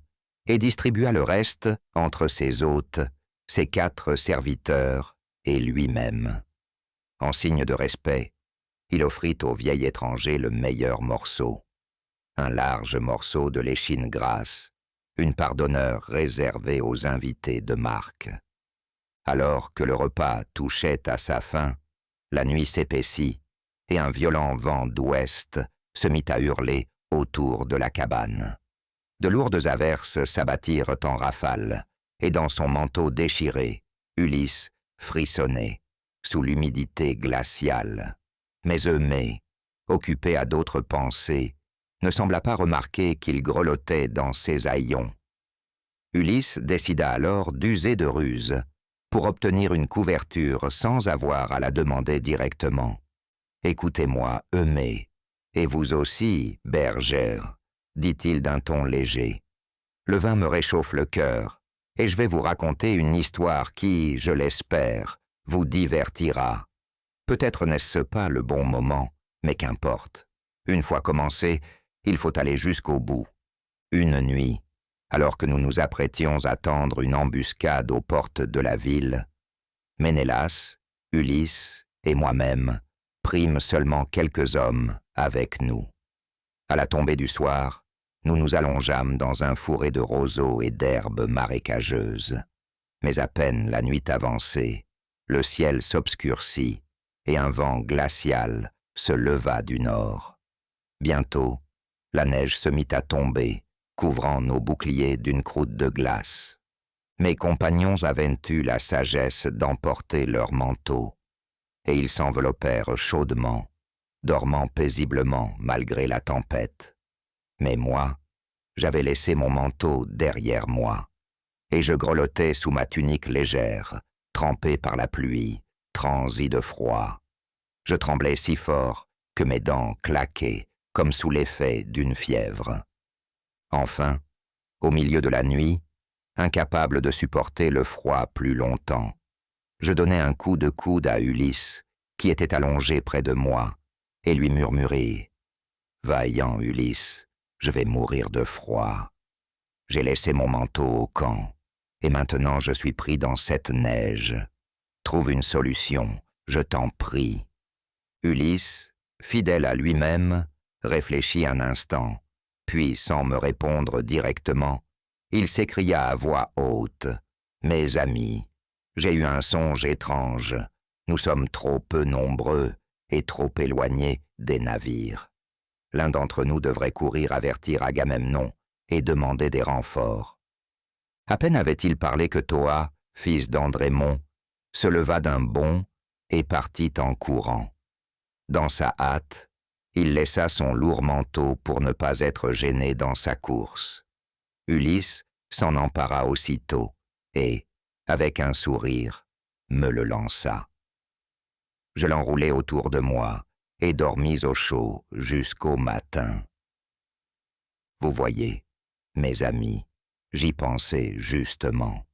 et distribua le reste entre ses hôtes, ses 4 serviteurs et lui-même. En signe de respect, il offrit au vieil étranger le meilleur morceau, un large morceau de l'échine grasse, une part d'honneur réservée aux invités de marque. Alors que le repas touchait à sa fin, la nuit s'épaissit et un violent vent d'ouest se mit à hurler autour de la cabane. De lourdes averses s'abattirent en rafales, et dans son manteau déchiré, Ulysse frissonnait, sous l'humidité glaciale. Mais Eumée, occupé à d'autres pensées, ne sembla pas remarquer qu'il grelottait dans ses haillons. Ulysse décida alors d'user de ruse pour obtenir une couverture sans avoir à la demander directement. « Écoutez-moi, Eumée, et vous aussi, bergère, » dit-il d'un ton léger. « Le vin me réchauffe le cœur, et je vais vous raconter une histoire qui, je l'espère, vous divertira. Peut-être n'est-ce pas le bon moment, mais qu'importe. Une fois commencé, il faut aller jusqu'au bout. Une nuit, alors que nous nous apprêtions à tendre une embuscade aux portes de la ville, Ménélas, Ulysse et moi-même prîmes seulement quelques hommes avec nous. À la tombée du soir, nous nous allongeâmes dans un fourré de roseaux et d'herbes marécageuses. Mais à peine la nuit avancée, le ciel s'obscurcit et un vent glacial se leva du nord. Bientôt, la neige se mit à tomber, couvrant nos boucliers d'une croûte de glace. Mes compagnons avaient eu la sagesse d'emporter leurs manteaux, et ils s'enveloppèrent chaudement, dormant paisiblement malgré la tempête. Mais moi, j'avais laissé mon manteau derrière moi, et je grelottais sous ma tunique légère, trempée par la pluie, transi de froid. Je tremblais si fort que mes dents claquaient comme sous l'effet d'une fièvre. Enfin, au milieu de la nuit, incapable de supporter le froid plus longtemps, je donnai un coup de coude à Ulysse, qui était allongé près de moi, et lui murmurai « Vaillant Ulysse, je vais mourir de froid. J'ai laissé mon manteau au camp, et maintenant je suis pris dans cette neige. Trouve une solution, je t'en prie. » Ulysse, fidèle à lui-même, réfléchit un instant, puis sans me répondre directement, il s'écria à voix haute « Mes amis, j'ai eu un songe étrange. Nous sommes trop peu nombreux et trop éloignés des navires. L'un d'entre nous devrait courir avertir Agamemnon et demander des renforts. » À peine avait-il parlé que Thoas, fils d'Andrémon, se leva d'un bond et partit en courant. Dans sa hâte, il laissa son lourd manteau pour ne pas être gêné dans sa course. Ulysse s'en empara aussitôt et, avec un sourire, me le lança. Je l'enroulai autour de moi et dormis au chaud jusqu'au matin. Vous voyez, mes amis, j'y pensais justement.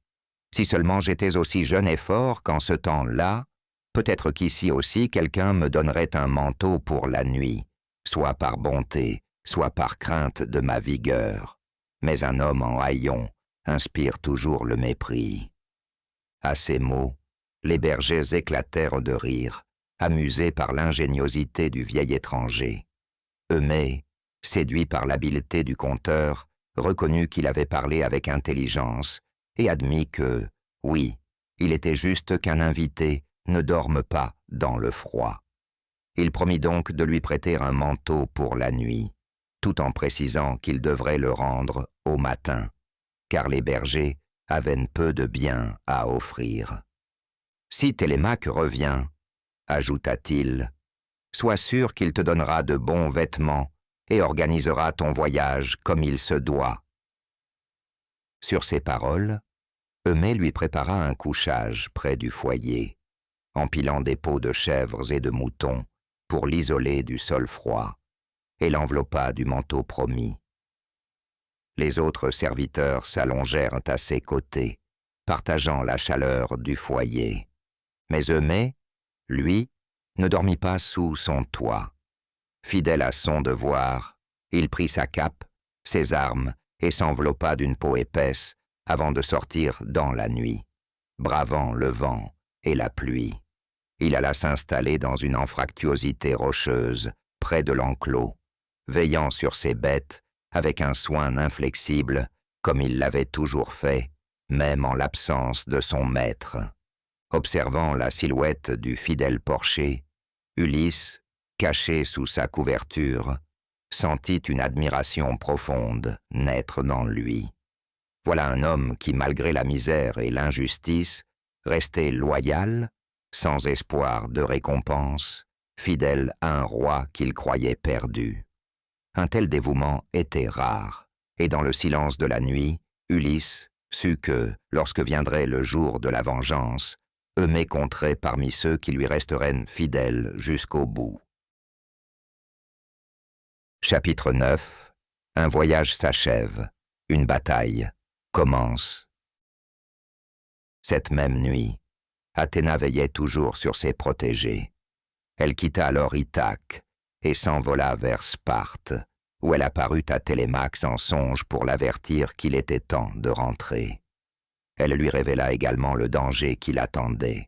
Si seulement j'étais aussi jeune et fort qu'en ce temps-là, peut-être qu'ici aussi quelqu'un me donnerait un manteau pour la nuit, soit par bonté, soit par crainte de ma vigueur. Mais un homme en haillons inspire toujours le mépris. À ces mots, les bergers éclatèrent de rire, amusés par l'ingéniosité du vieil étranger. Eumée, séduit par l'habileté du conteur, reconnut qu'il avait parlé avec intelligence et admit que, oui, il était juste qu'un invité ne dorme pas dans le froid. Il promit donc de lui prêter un manteau pour la nuit, tout en précisant qu'il devrait le rendre au matin, car les bergers avaient peu de biens à offrir. « Si Télémaque revient, ajouta-t-il, sois sûr qu'il te donnera de bons vêtements et organisera ton voyage comme il se doit. » Sur ces paroles, Eumée lui prépara un couchage près du foyer, empilant des peaux de chèvres et de moutons pour l'isoler du sol froid, et l'enveloppa du manteau promis. Les autres serviteurs s'allongèrent à ses côtés, partageant la chaleur du foyer. Mais Eumée, lui, ne dormit pas sous son toit. Fidèle à son devoir, il prit sa cape, ses armes et s'enveloppa d'une peau épaisse avant de sortir dans la nuit, bravant le vent et la pluie. Il alla s'installer dans une anfractuosité rocheuse, près de l'enclos, veillant sur ses bêtes avec un soin inflexible, comme il l'avait toujours fait, même en l'absence de son maître. Observant la silhouette du fidèle porcher, Ulysse, caché sous sa couverture, sentit une admiration profonde naître dans lui. Voilà un homme qui, malgré la misère et l'injustice, restait loyal, sans espoir de récompense, fidèle à un roi qu'il croyait perdu. Un tel dévouement était rare, et dans le silence de la nuit, Ulysse sut que, lorsque viendrait le jour de la vengeance, Eumée compterait parmi ceux qui lui resteraient fidèles jusqu'au bout. Chapitre 9. Un voyage s'achève, une bataille commence. Cette même nuit, Athéna veillait toujours sur ses protégés. Elle quitta alors Ithaque et s'envola vers Sparte, où elle apparut à Télémaque en songe pour l'avertir qu'il était temps de rentrer. Elle lui révéla également le danger qui l'attendait.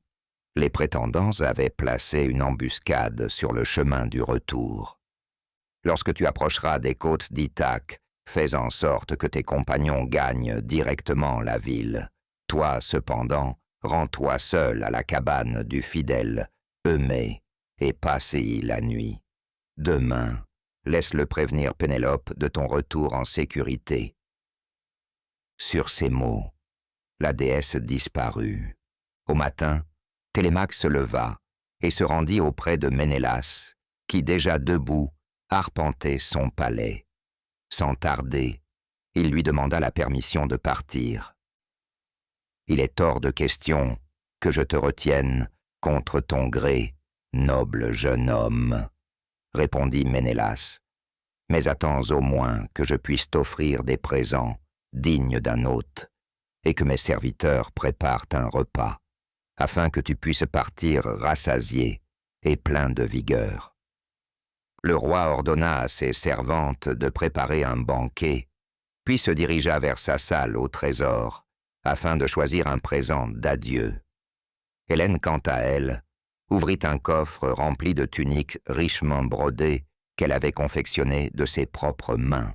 Les prétendants avaient placé une embuscade sur le chemin du retour. Lorsque tu approcheras des côtes d'Ithaque, fais en sorte que tes compagnons gagnent directement la ville. Toi, cependant, rends-toi seul à la cabane du fidèle Eumée et passe-y la nuit. Demain, laisse-le prévenir Pénélope de ton retour en sécurité. » Sur ces mots, la déesse disparut. Au matin, Télémaque se leva et se rendit auprès de Ménélas, qui, déjà debout, arpentait son palais. Sans tarder, il lui demanda la permission de partir. « Il est hors de question que je te retienne contre ton gré, noble jeune homme, répondit Ménélas. Mais attends au moins que je puisse t'offrir des présents dignes d'un hôte, et que mes serviteurs préparent un repas, afin que tu puisses partir rassasié et plein de vigueur. Le roi ordonna à ses servantes de préparer un banquet, puis se dirigea vers sa salle au trésor, afin de choisir un présent d'adieu. Hélène, quant à elle, ouvrit un coffre rempli de tuniques richement brodées qu'elle avait confectionnées de ses propres mains.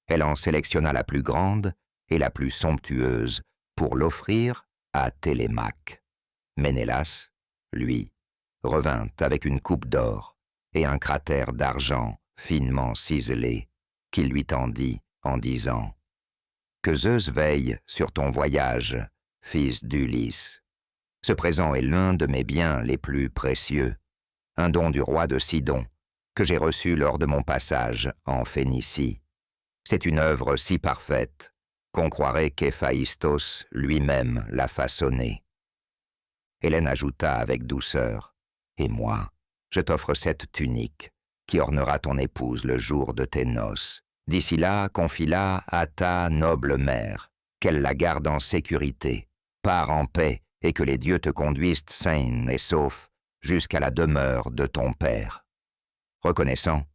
Elle en sélectionna la plus grande et la plus somptueuse pour l'offrir à Télémaque. Ménélas, lui, revint avec une coupe d'or et un cratère d'argent finement ciselé qu'il lui tendit en disant « Que Zeus veille sur ton voyage, fils d'Ulysse. Ce présent est l'un de mes biens les plus précieux, un don du roi de Sidon, que j'ai reçu lors de mon passage en Phénicie. C'est une œuvre si parfaite qu'on croirait qu'Héphaïstos lui-même l'a façonnée. » Hélène ajouta avec douceur, « Et moi, je t'offre cette tunique qui ornera ton épouse le jour de tes noces. D'ici là, confie-la à ta noble mère, qu'elle la garde en sécurité. Pars en paix et que les dieux te conduisent sains et saufs jusqu'à la demeure de ton père. » Reconnaissant,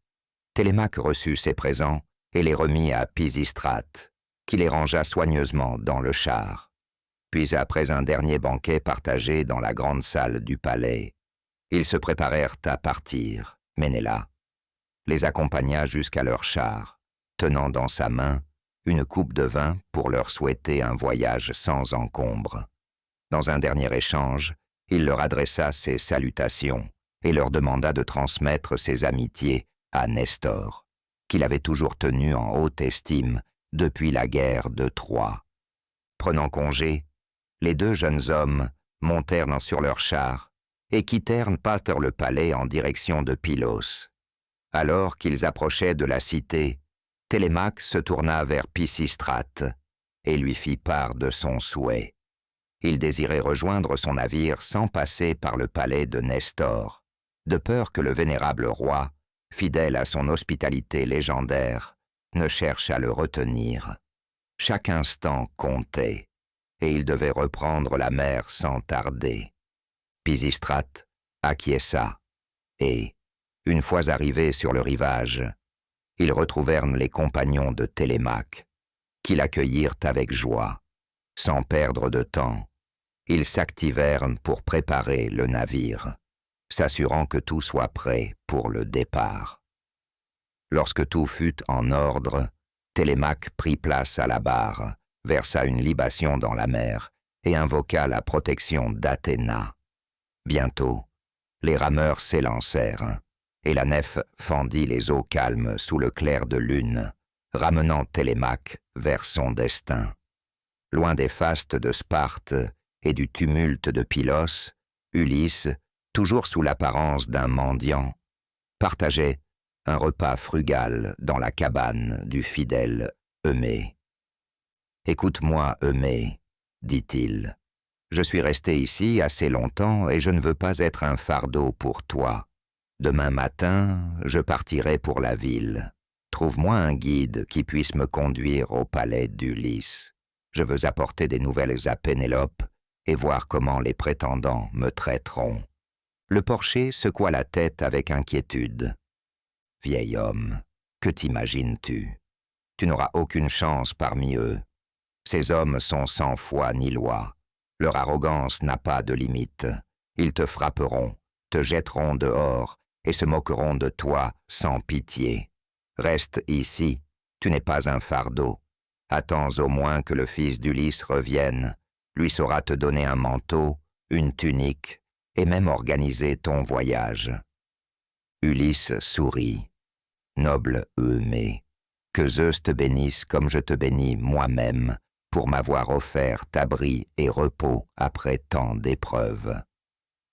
Télémaque reçut ses présents et les remit à Pisistrate, qui les rangea soigneusement dans le char. Puis, après un dernier banquet partagé dans la grande salle du palais, ils se préparèrent à partir. Ménélas les accompagna jusqu'à leur char, tenant dans sa main une coupe de vin pour leur souhaiter un voyage sans encombre. Dans un dernier échange, il leur adressa ses salutations et leur demanda de transmettre ses amitiés à Nestor, qu'il avait toujours tenu en haute estime depuis la guerre de Troie. Prenant congé, les deux jeunes hommes montèrent sur leur char et quittèrent Pater le palais en direction de Pylos. Alors qu'ils approchaient de la cité, Télémaque se tourna vers Pisistrate et lui fit part de son souhait. Il désirait rejoindre son navire sans passer par le palais de Nestor, de peur que le vénérable roi, fidèle à son hospitalité légendaire, ne cherche à le retenir. Chaque instant comptait, et il devait reprendre la mer sans tarder. Pisistrate acquiesça, et, une fois arrivés sur le rivage, ils retrouvèrent les compagnons de Télémaque, qui l'accueillirent avec joie. Sans perdre de temps, ils s'activèrent pour préparer le navire, s'assurant que tout soit prêt pour le départ. Lorsque tout fut en ordre, Télémaque prit place à la barre, versa une libation dans la mer et invoqua la protection d'Athéna. Bientôt, les rameurs s'élancèrent, et la nef fendit les eaux calmes sous le clair de lune, ramenant Télémaque vers son destin. Loin des fastes de Sparte et du tumulte de Pylos, Ulysse, toujours sous l'apparence d'un mendiant, partageait un repas frugal dans la cabane du fidèle Eumée. « Écoute-moi, Eumée, dit-il. Je suis resté ici assez longtemps et je ne veux pas être un fardeau pour toi. Demain matin, je partirai pour la ville. Trouve-moi un guide qui puisse me conduire au palais d'Ulysse. Je veux apporter des nouvelles à Pénélope et voir comment les prétendants me traiteront. » Le porcher secoua la tête avec inquiétude. « Vieil homme, que t'imagines-tu? Tu n'auras aucune chance parmi eux. Ces hommes sont sans foi ni loi. Leur arrogance n'a pas de limite. Ils te frapperont, te jetteront dehors et se moqueront de toi sans pitié. Reste ici, tu n'es pas un fardeau. Attends au moins que le fils d'Ulysse revienne. Lui saura te donner un manteau, une tunique, et même organiser ton voyage. » Ulysse sourit. « Noble Eumée, que Zeus te bénisse comme je te bénis moi-même pour m'avoir offert abri et repos après tant d'épreuves.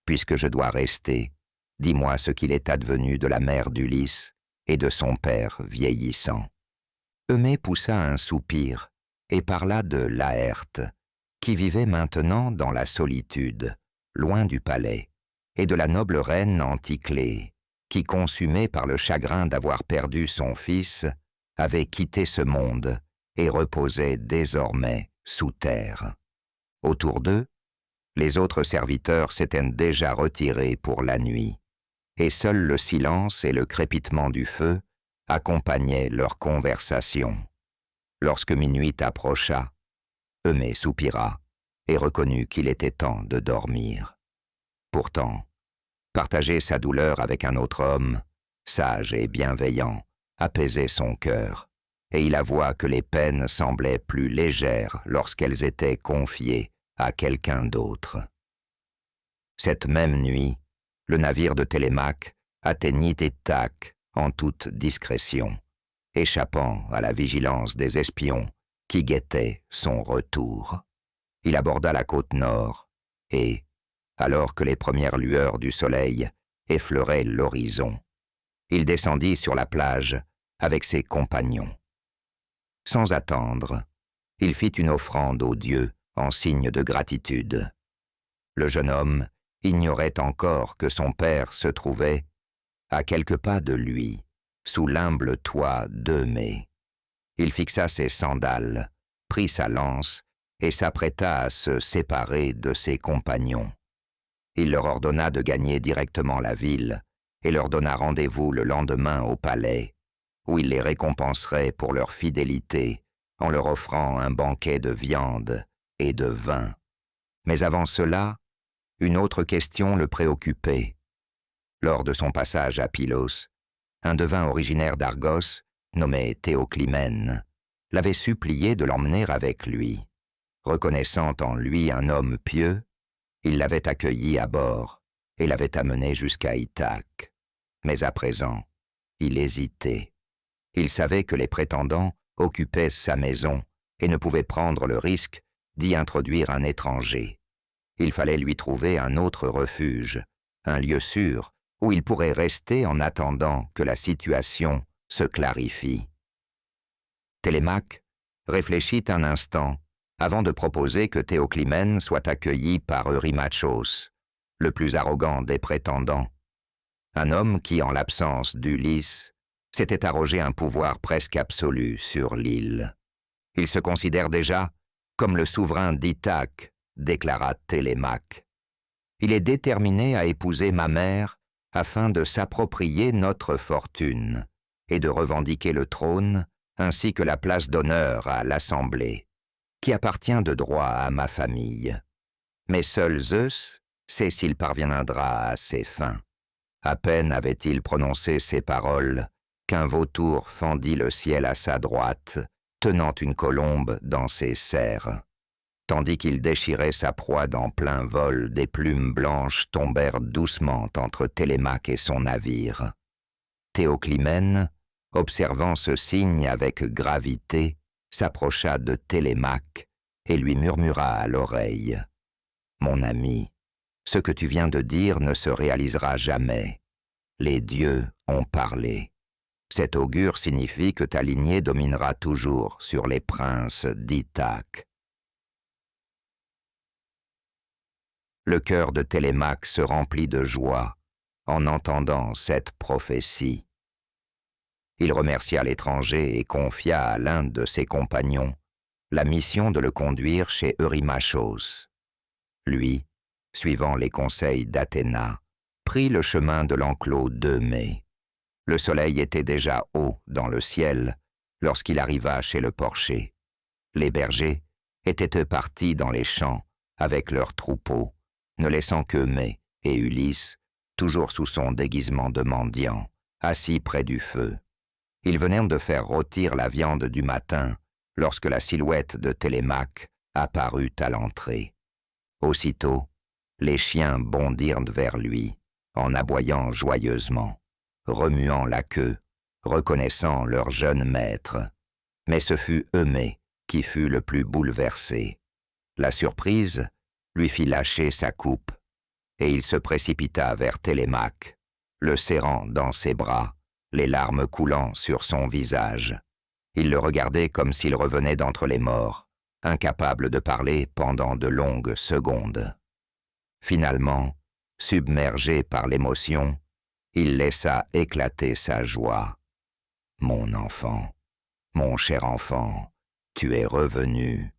Puisque je dois rester, dis-moi ce qu'il est advenu de la mère d'Ulysse et de son père vieillissant. » Eumée poussa un soupir et parla de Laërte, qui vivait maintenant dans la solitude, loin du palais, et de la noble reine Anticlée, qui, consumée par le chagrin d'avoir perdu son fils, avait quitté ce monde et reposait désormais sous terre. Autour d'eux, les autres serviteurs s'étaient déjà retirés pour la nuit, et seul le silence et le crépitement du feu accompagnaient leur conversation. Lorsque minuit approcha, Eumée soupira et reconnut qu'il était temps de dormir. Pourtant, partager sa douleur avec un autre homme, sage et bienveillant, apaisait son cœur, et il avoua que les peines semblaient plus légères lorsqu'elles étaient confiées à quelqu'un d'autre. Cette même nuit, le navire de Télémaque atteignit Ithaque en toute discrétion, échappant à la vigilance des espions qui guettaient son retour. Il aborda la côte nord et, alors que les premières lueurs du soleil effleuraient l'horizon, il descendit sur la plage avec ses compagnons. Sans attendre, il fit une offrande aux dieux en signe de gratitude. Le jeune homme ignorait encore que son père se trouvait à quelques pas de lui, sous l'humble toit d'Eumée. Il fixa ses sandales, prit sa lance et s'apprêta à se séparer de ses compagnons. Il leur ordonna de gagner directement la ville et leur donna rendez-vous le lendemain au palais, où il les récompenserait pour leur fidélité en leur offrant un banquet de viande et de vin. Mais avant cela, une autre question le préoccupait. Lors de son passage à Pylos, un devin originaire d'Argos, nommé Théoclymène, l'avait supplié de l'emmener avec lui. Reconnaissant en lui un homme pieux, il l'avait accueilli à bord et l'avait amené jusqu'à Ithaque. Mais à présent, il hésitait. Il savait que les prétendants occupaient sa maison et ne pouvaient prendre le risque d'y introduire un étranger. Il fallait lui trouver un autre refuge, un lieu sûr où il pourrait rester en attendant que la situation se clarifie. Télémaque réfléchit un instant avant de proposer que Théoclymène soit accueilli par Eurymachos, le plus arrogant des prétendants. Un homme qui, en l'absence d'Ulysse, s'était arrogé un pouvoir presque absolu sur l'île. Il se considère déjà comme le souverain d'Ithaque, déclara Télémaque. Il est déterminé à épouser ma mère afin de s'approprier notre fortune et de revendiquer le trône ainsi que la place d'honneur à l'Assemblée, qui appartient de droit à ma famille. Mais seul Zeus sait s'il parviendra à ses fins. À peine avait-il prononcé ces paroles qu'un vautour fendit le ciel à sa droite, tenant une colombe dans ses serres. Tandis qu'il déchirait sa proie en plein vol, des plumes blanches tombèrent doucement entre Télémaque et son navire. Théoclymène, observant ce signe avec gravité, s'approcha de Télémaque et lui murmura à l'oreille « Mon ami, ce que tu viens de dire ne se réalisera jamais. Les dieux ont parlé. Cet augure signifie que ta lignée dominera toujours sur les princes d'Ithaque. » Le cœur de Télémaque se remplit de joie en entendant cette prophétie. Il remercia l'étranger et confia à l'un de ses compagnons la mission de le conduire chez Eurymachos. Lui, suivant les conseils d'Athéna, prit le chemin de l'enclos d'Eumée. Le soleil était déjà haut dans le ciel lorsqu'il arriva chez le porcher. Les bergers étaient partis dans les champs avec leurs troupeaux, ne laissant qu'Eumée et Ulysse, toujours sous son déguisement de mendiant, assis près du feu. Ils venaient de faire rôtir la viande du matin lorsque la silhouette de Télémaque apparut à l'entrée. Aussitôt, les chiens bondirent vers lui, en aboyant joyeusement, remuant la queue, reconnaissant leur jeune maître. Mais ce fut Eumée qui fut le plus bouleversé. La surprise lui fit lâcher sa coupe, et il se précipita vers Télémaque, le serrant dans ses bras, les larmes coulant sur son visage. Il le regardait comme s'il revenait d'entre les morts, incapable de parler pendant de longues secondes. Finalement, Submergé par l'émotion, il laissa éclater sa joie. « Mon enfant, mon cher enfant, tu es revenu.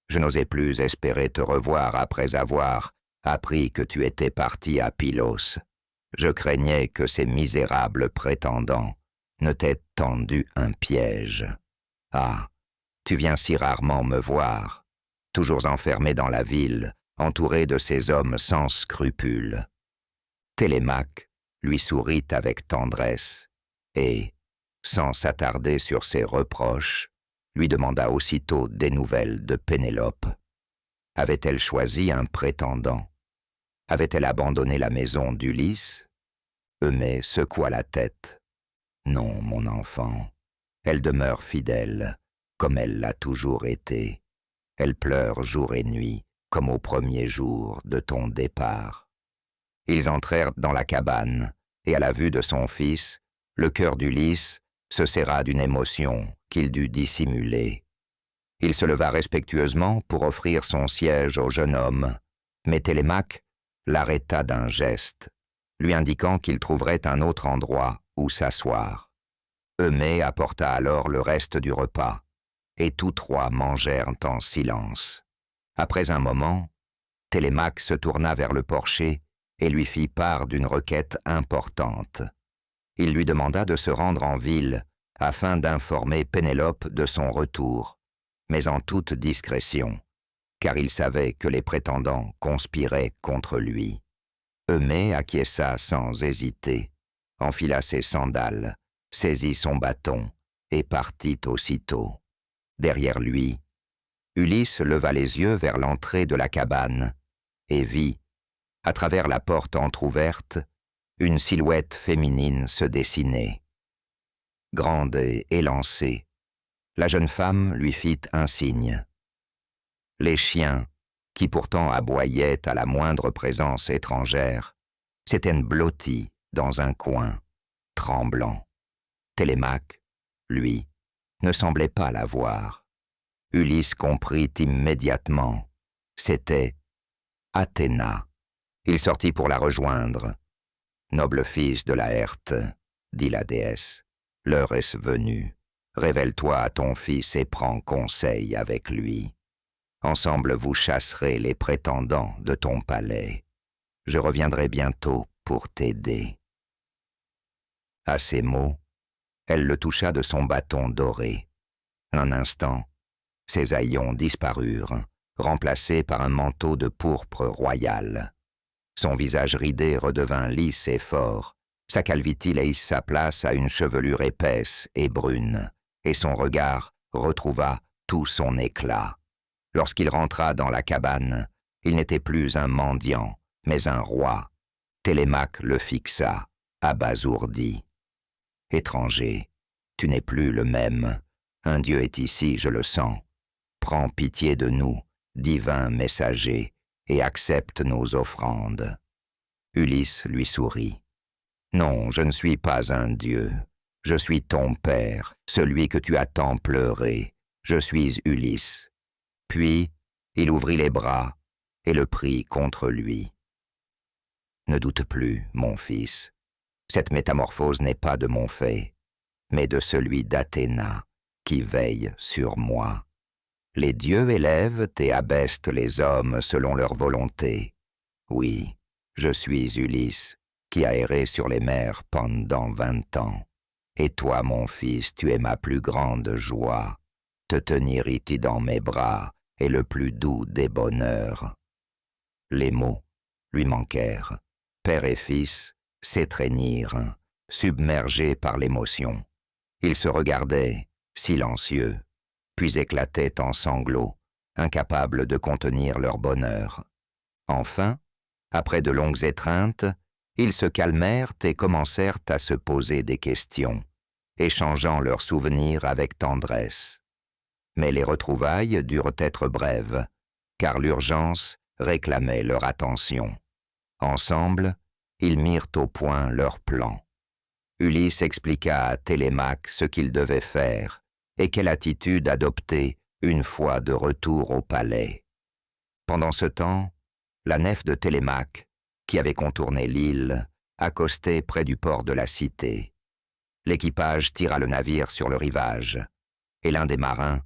Je n'osais plus espérer te revoir après avoir appris que tu étais parti à Pylos. Je craignais que ces misérables prétendants ne t'aient tendu un piège. Ah, tu viens si rarement me voir, toujours enfermé dans la ville, entouré de ces hommes sans scrupules. » Télémaque lui sourit avec tendresse et, sans s'attarder sur ses reproches, lui demanda aussitôt des nouvelles de Pénélope. Avait-elle choisi un prétendant? Avait-elle abandonné la maison d'Ulysse? Eumée secoua la tête. Non, mon enfant, elle demeure fidèle, comme elle l'a toujours été. Elle pleure jour et nuit, comme au premier jour de ton départ. Ils entrèrent dans la cabane, et à la vue de son fils, le cœur d'Ulysse se serra d'une émotion qu'il dut dissimuler. Il se leva respectueusement pour offrir son siège au jeune homme, mais Télémaque l'arrêta d'un geste, lui indiquant qu'il trouverait un autre endroit où s'asseoir. Eumée apporta alors le reste du repas, et tous trois mangèrent en silence. Après un moment, Télémaque se tourna vers le porcher et lui fit part d'une requête importante. Il lui demanda de se rendre en ville afin d'informer Pénélope de son retour, mais en toute discrétion, car il savait que les prétendants conspiraient contre lui. Eumée acquiesça sans hésiter, enfila ses sandales, saisit son bâton et partit aussitôt. Derrière lui, Ulysse leva les yeux vers l'entrée de la cabane et vit, à travers la porte entr'ouverte, une silhouette féminine se dessiner. Grande et élancée, la jeune femme lui fit un signe. Les chiens, qui pourtant aboyaient à la moindre présence étrangère, s'étaient blottis dans un coin, tremblant. Télémaque, lui, ne semblait pas la voir. Ulysse comprit immédiatement. C'était Athéna. Il sortit pour la rejoindre. « Noble fils de Laërte, dit la déesse, l'heure est venue. Révèle-toi à ton fils et prends conseil avec lui. Ensemble vous chasserez les prétendants de ton palais. Je reviendrai bientôt pour t'aider. » À ces mots, elle le toucha de son bâton doré. Un instant, ses haillons disparurent, remplacés par un manteau de pourpre royal. Son visage ridé redevint lisse et fort, sa calvitie laissa sa place à une chevelure épaisse et brune, et son regard retrouva tout son éclat. Lorsqu'il rentra dans la cabane, il n'était plus un mendiant, mais un roi. Télémaque le fixa, abasourdi. « Étranger, tu n'es plus le même. Un dieu est ici, je le sens. Prends pitié de nous, divin messager, et accepte nos offrandes. » Ulysse lui sourit. « Non, je ne suis pas un dieu. Je suis ton père, celui que tu as tant pleuré. Je suis Ulysse. » Puis, il ouvrit les bras et le prit contre lui. « Ne doute plus, mon fils. Cette métamorphose n'est pas de mon fait, mais de celui d'Athéna, qui veille sur moi. Les dieux élèvent et abaissent les hommes selon leur volonté. Oui, je suis Ulysse, qui a erré sur les mers pendant 20 ans. Et toi, mon fils, tu es ma plus grande joie. Te tenir ici dans mes bras est le plus doux des bonheurs. » Les mots lui manquèrent. Père et fils s'étreignirent, submergés par l'émotion. Ils se regardaient, silencieux, puis éclataient en sanglots, incapables de contenir leur bonheur. Enfin, après de longues étreintes, ils se calmèrent et commencèrent à se poser des questions, échangeant leurs souvenirs avec tendresse. Mais les retrouvailles durent être brèves, car l'urgence réclamait leur attention. Ensemble, ils mirent au point leur plan. Ulysse expliqua à Télémaque ce qu'il devait faire et quelle attitude adopter une fois de retour au palais. Pendant ce temps, la nef de Télémaque, qui avait contourné l'île, accostait près du port de la cité. L'équipage tira le navire sur le rivage, et l'un des marins,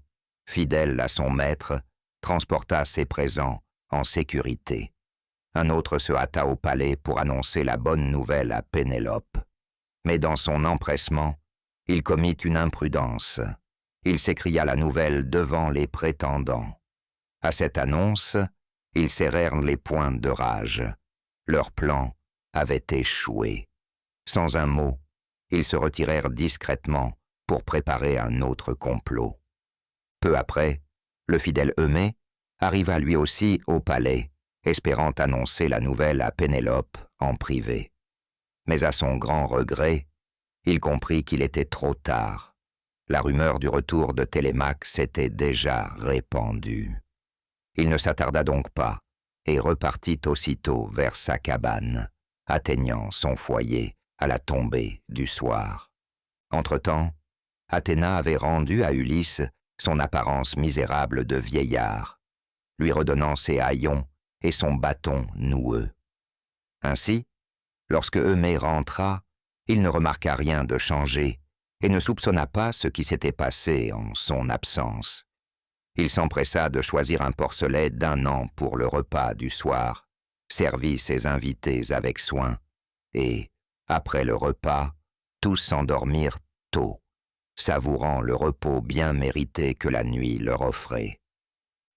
fidèle à son maître, transporta ses présents en sécurité. Un autre se hâta au palais pour annoncer la bonne nouvelle à Pénélope. Mais dans son empressement, il commit une imprudence. Il s'écria la nouvelle devant les prétendants. À cette annonce, ils serrèrent les poings de rage. Leur plan avait échoué. Sans un mot, ils se retirèrent discrètement pour préparer un autre complot. Peu après, le fidèle Eumée arriva lui aussi au palais, espérant annoncer la nouvelle à Pénélope en privé. Mais à son grand regret, il comprit qu'il était trop tard. La rumeur du retour de Télémaque s'était déjà répandue. Il ne s'attarda donc pas et repartit aussitôt vers sa cabane, atteignant son foyer à la tombée du soir. Entre-temps, Athéna avait rendu à Ulysse son apparence misérable de vieillard, lui redonnant ses haillons et son bâton noueux. Ainsi, lorsque Eumée rentra, il ne remarqua rien de changé et ne soupçonna pas ce qui s'était passé en son absence. Il s'empressa de choisir un porcelet d'1 an pour le repas du soir, servit ses invités avec soin, et, après le repas, tous s'endormirent tôt, savourant le repos bien mérité que la nuit leur offrait.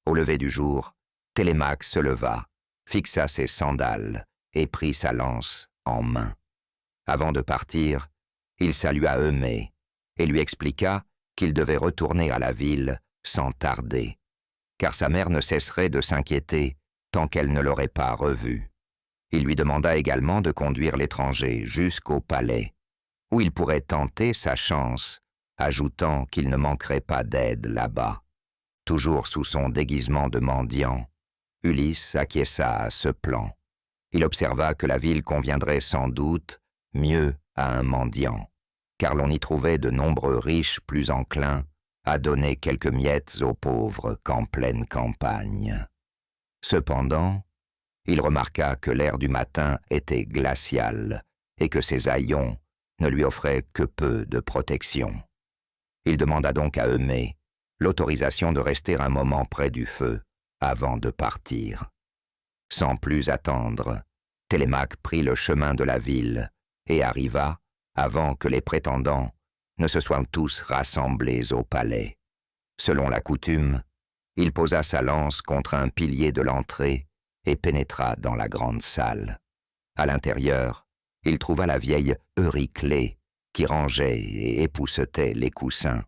Au lever du jour, Télémaque se leva, fixa ses sandales et prit sa lance en main. Avant de partir, il salua Eumée et lui expliqua qu'il devait retourner à la ville sans tarder, car sa mère ne cesserait de s'inquiéter tant qu'elle ne l'aurait pas revu. Il lui demanda également de conduire l'étranger jusqu'au palais, où il pourrait tenter sa chance, ajoutant qu'il ne manquerait pas d'aide là-bas. Toujours sous son déguisement de mendiant, Ulysse acquiesça à ce plan. Il observa que la ville conviendrait sans doute mieux à un mendiant, car l'on y trouvait de nombreux riches plus enclins à donner quelques miettes aux pauvres qu'en pleine campagne. Cependant, il remarqua que l'air du matin était glacial et que ses haillons ne lui offraient que peu de protection. Il demanda donc à Eumée l'autorisation de rester un moment près du feu avant de partir. Sans plus attendre, Télémaque prit le chemin de la ville et arriva avant que les prétendants ne se soient tous rassemblés au palais. Selon la coutume, il posa sa lance contre un pilier de l'entrée et pénétra dans la grande salle. À l'intérieur, il trouva la vieille Euryclée qui rangeait et époussetait les coussins.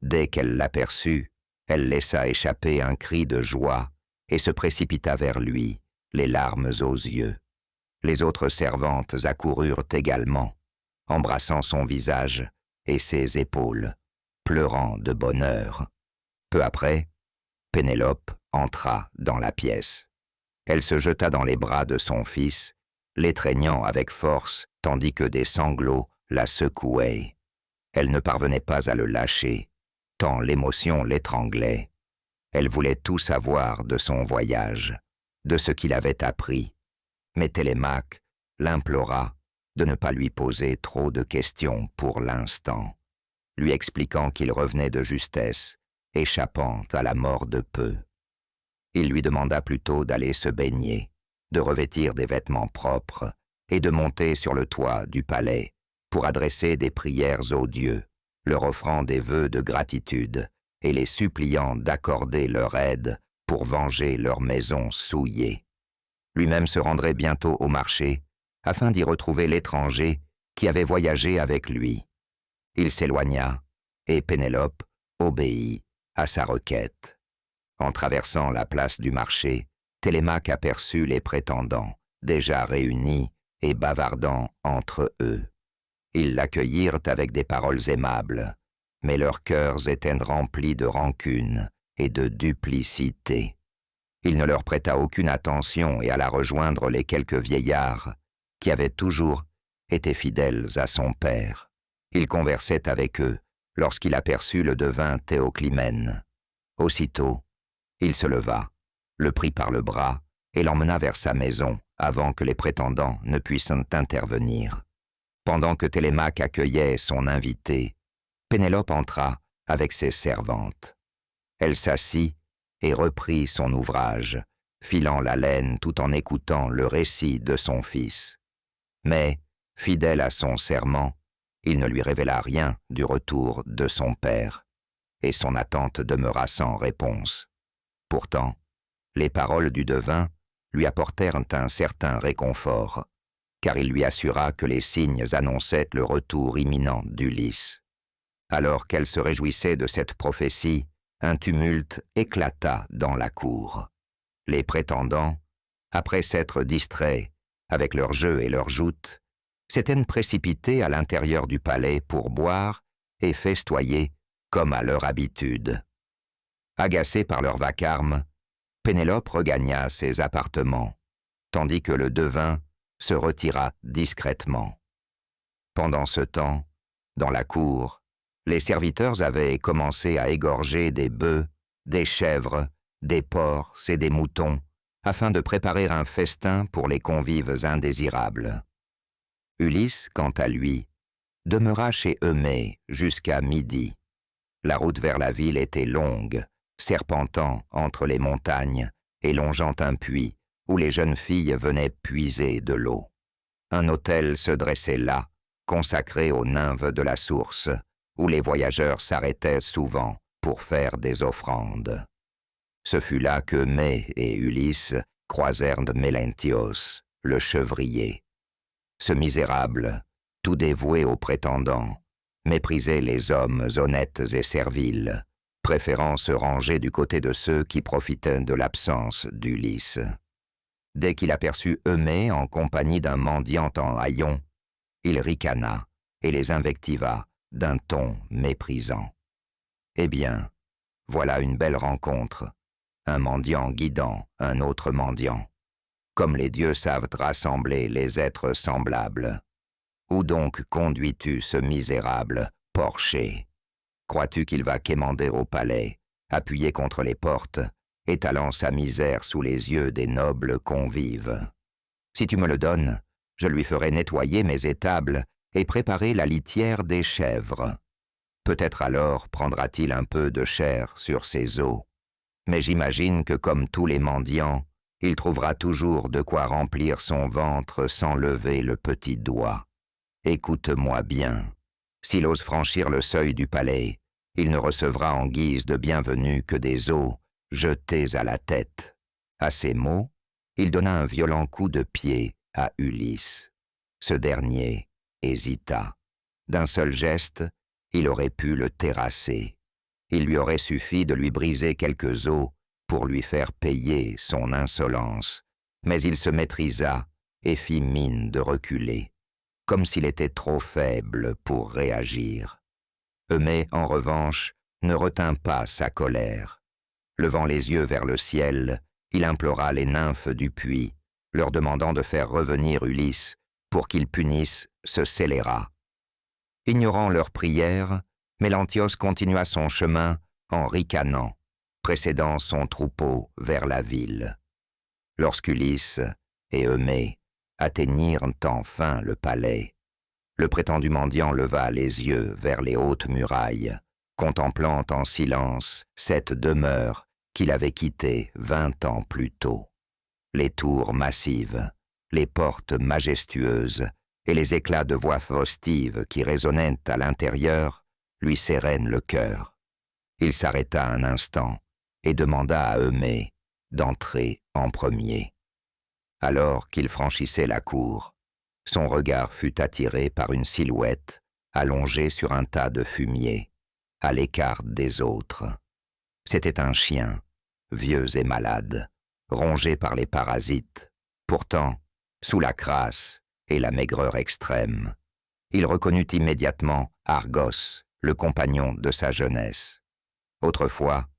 Dès qu'elle l'aperçut, elle laissa échapper un cri de joie et se précipita vers lui, les larmes aux yeux. Les autres servantes accoururent également, embrassant son visage et ses épaules, pleurant de bonheur. Peu après, Pénélope entra dans la pièce. Elle se jeta dans les bras de son fils, l'étreignant avec force, tandis que des sanglots la secouaient. Elle ne parvenait pas à le lâcher, tant l'émotion l'étranglait. Elle voulait tout savoir de son voyage, de ce qu'il avait appris, mais Télémaque l'implora de ne pas lui poser trop de questions pour l'instant, lui expliquant qu'il revenait de justesse, échappant à la mort de peu. Il lui demanda plutôt d'aller se baigner, de revêtir des vêtements propres et de monter sur le toit du palais pour adresser des prières aux dieux, leur offrant des vœux de gratitude et les suppliant d'accorder leur aide pour venger leur maison souillée. Lui-même se rendrait bientôt au marché afin d'y retrouver l'étranger qui avait voyagé avec lui. Il s'éloigna et Pénélope obéit à sa requête. En traversant la place du marché, Télémaque aperçut les prétendants, déjà réunis et bavardant entre eux. Ils l'accueillirent avec des paroles aimables, mais leurs cœurs étaient remplis de rancune et de duplicité. Il ne leur prêta aucune attention et alla rejoindre les quelques vieillards qui avaient toujours été fidèles à son père. Il conversait avec eux lorsqu'il aperçut le devin Théoclymène. Aussitôt, il se leva, le prit par le bras et l'emmena vers sa maison avant que les prétendants ne puissent intervenir. Pendant que Télémaque accueillait son invité, Pénélope entra avec ses servantes. Elle s'assit et reprit son ouvrage, filant la laine tout en écoutant le récit de son fils. Mais, fidèle à son serment, il ne lui révéla rien du retour de son père, et son attente demeura sans réponse. Pourtant, les paroles du devin lui apportèrent un certain réconfort, car il lui assura que les signes annonçaient le retour imminent d'Ulysse. Alors qu'elle se réjouissait de cette prophétie, un tumulte éclata dans la cour. Les prétendants, après s'être distraits avec leurs jeux et leurs joutes, s'étaient précipités à l'intérieur du palais pour boire et festoyer comme à leur habitude. Agacée par leur vacarme, Pénélope regagna ses appartements, tandis que le devin se retira discrètement. Pendant ce temps, dans la cour, les serviteurs avaient commencé à égorger des bœufs, des chèvres, des porcs et des moutons, afin de préparer un festin pour les convives indésirables. Ulysse, quant à lui, demeura chez Eumée jusqu'à midi. La route vers la ville était longue, serpentant entre les montagnes et longeant un puits où les jeunes filles venaient puiser de l'eau. Un autel se dressait là, consacré aux nymphes de la source, où les voyageurs s'arrêtaient souvent pour faire des offrandes. Ce fut là que Eumée et Ulysse croisèrent Mélanthios, le chevrier. Ce misérable, tout dévoué aux prétendants, méprisait les hommes honnêtes et serviles, préférant se ranger du côté de ceux qui profitaient de l'absence d'Ulysse. Dès qu'il aperçut Eumée en compagnie d'un mendiant en haillons, il ricana et les invectiva d'un ton méprisant. Eh bien, voilà une belle rencontre, un mendiant guidant un autre mendiant. Comme les dieux savent rassembler les êtres semblables. Où donc conduis-tu ce misérable, porché? Crois-tu qu'il va quémander au palais, appuyé contre les portes, étalant sa misère sous les yeux des nobles convives? Si tu me le donnes, je lui ferai nettoyer mes étables et préparer la litière des chèvres. Peut-être alors prendra-t-il un peu de chair sur ses os. Mais j'imagine que comme tous les mendiants, il trouvera toujours de quoi remplir son ventre sans lever le petit doigt. Écoute-moi bien. S'il ose franchir le seuil du palais, il ne recevra en guise de bienvenue que des os jetés à la tête. À ces mots, il donna un violent coup de pied à Ulysse. Ce dernier hésita. D'un seul geste, il aurait pu le terrasser. Il lui aurait suffi de lui briser quelques os pour lui faire payer son insolence, mais il se maîtrisa et fit mine de reculer, comme s'il était trop faible pour réagir. Eumée, en revanche, ne retint pas sa colère. Levant les yeux vers le ciel, il implora les nymphes du puits, leur demandant de faire revenir Ulysse pour qu'il punisse ce scélérat. Ignorant leurs prières, Mélanthios continua son chemin en ricanant, précédant son troupeau vers la ville. Lorsqu'Ulysse et Eumée atteignirent enfin le palais, le prétendu mendiant leva les yeux vers les hautes murailles, contemplant en silence cette demeure qu'il avait quittée 20 ans plus tôt. Les tours massives, les portes majestueuses et les éclats de voix faustives qui résonnaient à l'intérieur lui serraient le cœur. Il s'arrêta un instant et demanda à Eumée d'entrer en premier. Alors qu'il franchissait la cour, son regard fut attiré par une silhouette allongée sur un tas de fumier, à l'écart des autres. C'était un chien, vieux et malade, rongé par les parasites, pourtant sous la crasse et la maigreur extrême. Il reconnut immédiatement Argos, le compagnon de sa jeunesse. Autrefois,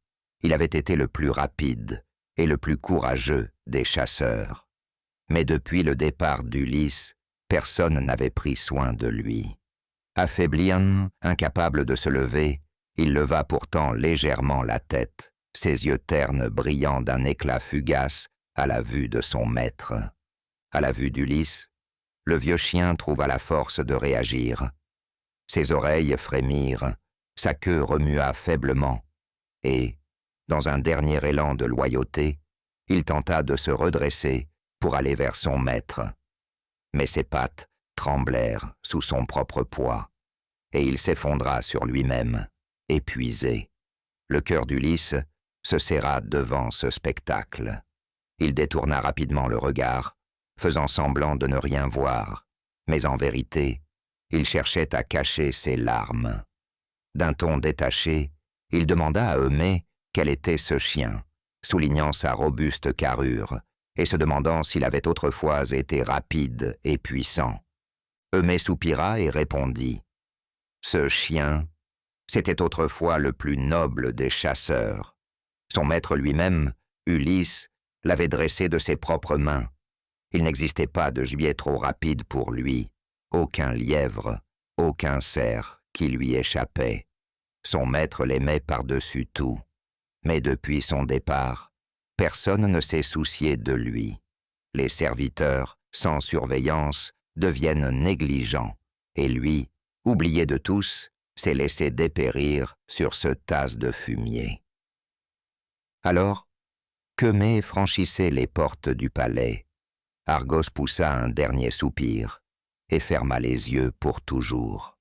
il avait été le plus rapide et le plus courageux des chasseurs. Mais depuis le départ d'Ulysse, personne n'avait pris soin de lui. Affaibli, incapable de se lever, il leva pourtant légèrement la tête, ses yeux ternes brillant d'un éclat fugace à la vue de son maître. À la vue d'Ulysse, le vieux chien trouva la force de réagir. Ses oreilles frémirent, sa queue remua faiblement, et, dans un dernier élan de loyauté, il tenta de se redresser pour aller vers son maître. Mais ses pattes tremblèrent sous son propre poids, et il s'effondra sur lui-même, épuisé. Le cœur d'Ulysse se serra devant ce spectacle. Il détourna rapidement le regard, faisant semblant de ne rien voir, mais en vérité, il cherchait à cacher ses larmes. D'un ton détaché, il demanda à Eumée quel était ce chien, soulignant sa robuste carrure, et se demandant s'il avait autrefois été rapide et puissant. Eumée soupira et répondit « Ce chien, c'était autrefois le plus noble des chasseurs. Son maître lui-même, Ulysse, l'avait dressé de ses propres mains. Il n'existait pas de gibier trop rapide pour lui, aucun lièvre, aucun cerf qui lui échappait. Son maître l'aimait par-dessus tout. Mais depuis son départ, personne ne s'est soucié de lui. Les serviteurs, sans surveillance, deviennent négligents, et lui, oublié de tous, s'est laissé dépérir sur ce tas de fumier. » Alors, qu'Eumée franchissait les portes du palais, Argos poussa un dernier soupir et ferma les yeux pour toujours.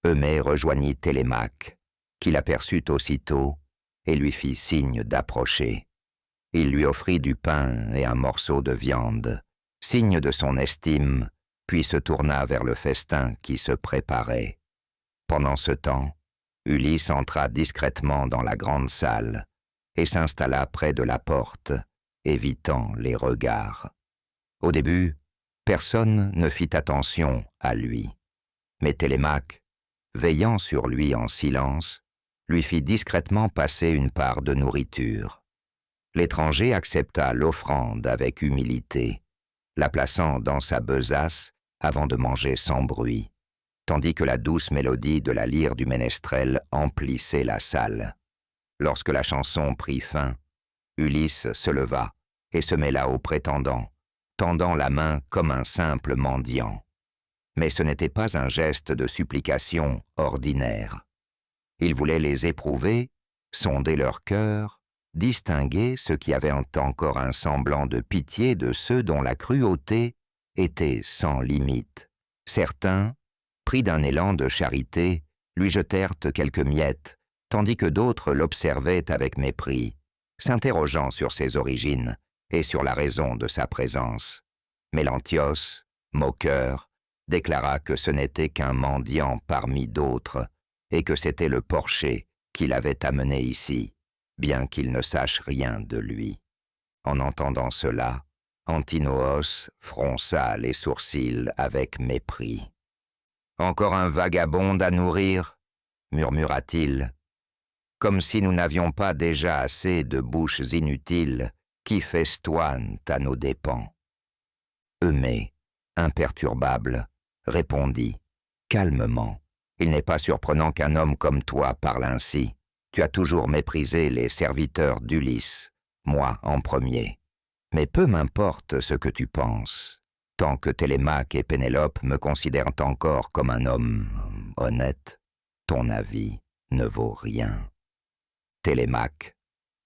Eumée rejoignit Télémaque, qui l'aperçut aussitôt et lui fit signe d'approcher. Il lui offrit du pain et un morceau de viande, signe de son estime, puis se tourna vers le festin qui se préparait. Pendant ce temps, Ulysse entra discrètement dans la grande salle et s'installa près de la porte, évitant les regards. Au début, personne ne fit attention à lui, mais Télémaque, veillant sur lui en silence, lui fit discrètement passer une part de nourriture. L'étranger accepta l'offrande avec humilité, la plaçant dans sa besace avant de manger sans bruit, tandis que la douce mélodie de la lyre du ménestrel emplissait la salle. Lorsque la chanson prit fin, Ulysse se leva et se mêla aux prétendants, tendant la main comme un simple mendiant. Mais ce n'était pas un geste de supplication ordinaire. Il voulait les éprouver, sonder leur cœur, distinguer ceux qui avaient encore un semblant de pitié de ceux dont la cruauté était sans limite. Certains, pris d'un élan de charité, lui jetèrent quelques miettes, tandis que d'autres l'observaient avec mépris, s'interrogeant sur ses origines et sur la raison de sa présence. Mélanthios, moqueur, déclara que ce n'était qu'un mendiant parmi d'autres et que c'était le porcher qui l'avait amené ici, bien qu'il ne sache rien de lui. En entendant cela, Antinoos fronça les sourcils avec mépris. « Encore un vagabond à nourrir » murmura-t-il, « comme si nous n'avions pas déjà assez de bouches inutiles qui festoient à nos dépens. » Eumée, imperturbable, répondit, calmement, « Il n'est pas surprenant qu'un homme comme toi parle ainsi. Tu as toujours méprisé les serviteurs d'Ulysse, moi en premier. Mais peu m'importe ce que tu penses, tant que Télémaque et Pénélope me considèrent encore comme un homme honnête, ton avis ne vaut rien. » Télémaque,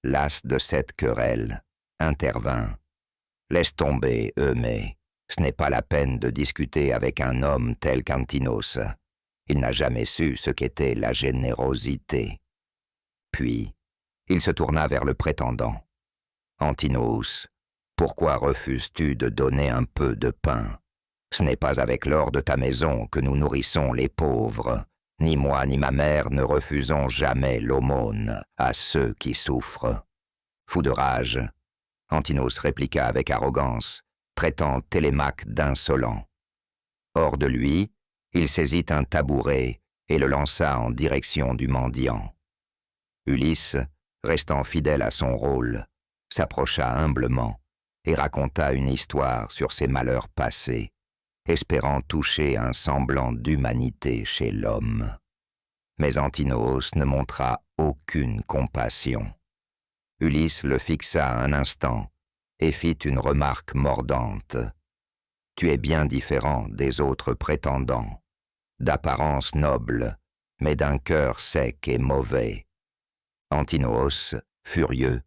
las de cette querelle, intervint. « Laisse tomber, Eumée, ce n'est pas la peine de discuter avec un homme tel qu'Antinos. Il n'a jamais su ce qu'était la générosité. » Puis, il se tourna vers le prétendant. « Antinos, pourquoi refuses-tu de donner un peu de pain? Ce n'est pas avec l'or de ta maison que nous nourrissons les pauvres. Ni moi ni ma mère ne refusons jamais l'aumône à ceux qui souffrent. » Fou de rage, Antinos répliqua avec arrogance, traitant Télémaque d'insolent. Hors de lui, il saisit un tabouret et le lança en direction du mendiant. Ulysse, restant fidèle à son rôle, s'approcha humblement et raconta une histoire sur ses malheurs passés, espérant toucher un semblant d'humanité chez l'homme. Mais Antinoos ne montra aucune compassion. Ulysse le fixa un instant et fit une remarque mordante. tu es bien différent des autres prétendants, d'apparence noble, mais d'un cœur sec et mauvais. » Antinoos, furieux,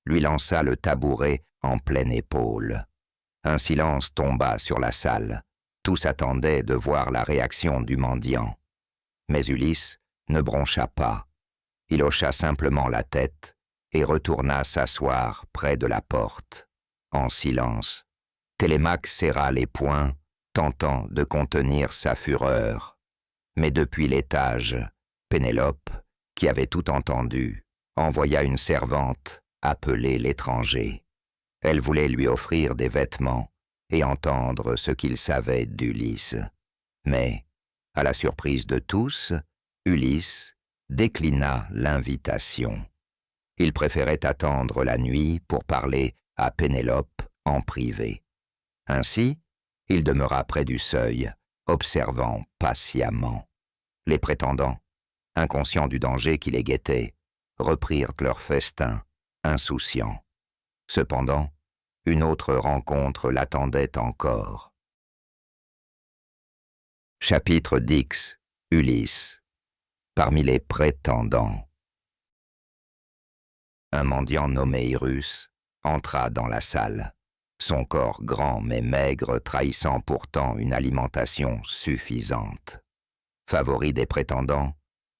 lui lança le tabouret en pleine épaule. Un silence tomba sur la salle. Tous attendaient de voir la réaction du mendiant. Mais Ulysse ne broncha pas. Il hocha simplement la tête et retourna s'asseoir près de la porte. En silence, Télémaque serra les poings, tentant de contenir sa fureur. Mais depuis l'étage, Pénélope, qui avait tout entendu, envoya une servante appeler l'étranger. Elle voulait lui offrir des vêtements et entendre ce qu'il savait d'Ulysse. Mais, à la surprise de tous, Ulysse déclina l'invitation. Il préférait attendre la nuit pour parler à Pénélope en privé. Ainsi, il demeura près du seuil, observant patiemment. Les prétendants, inconscients du danger qui les guettait, reprirent leur festin, insouciants. Cependant, une autre rencontre l'attendait encore. Chapitre X. Ulysse. Parmi les prétendants. Un mendiant nommé Irus entra dans la salle, son corps grand mais maigre trahissant pourtant une alimentation suffisante. Favori des prétendants,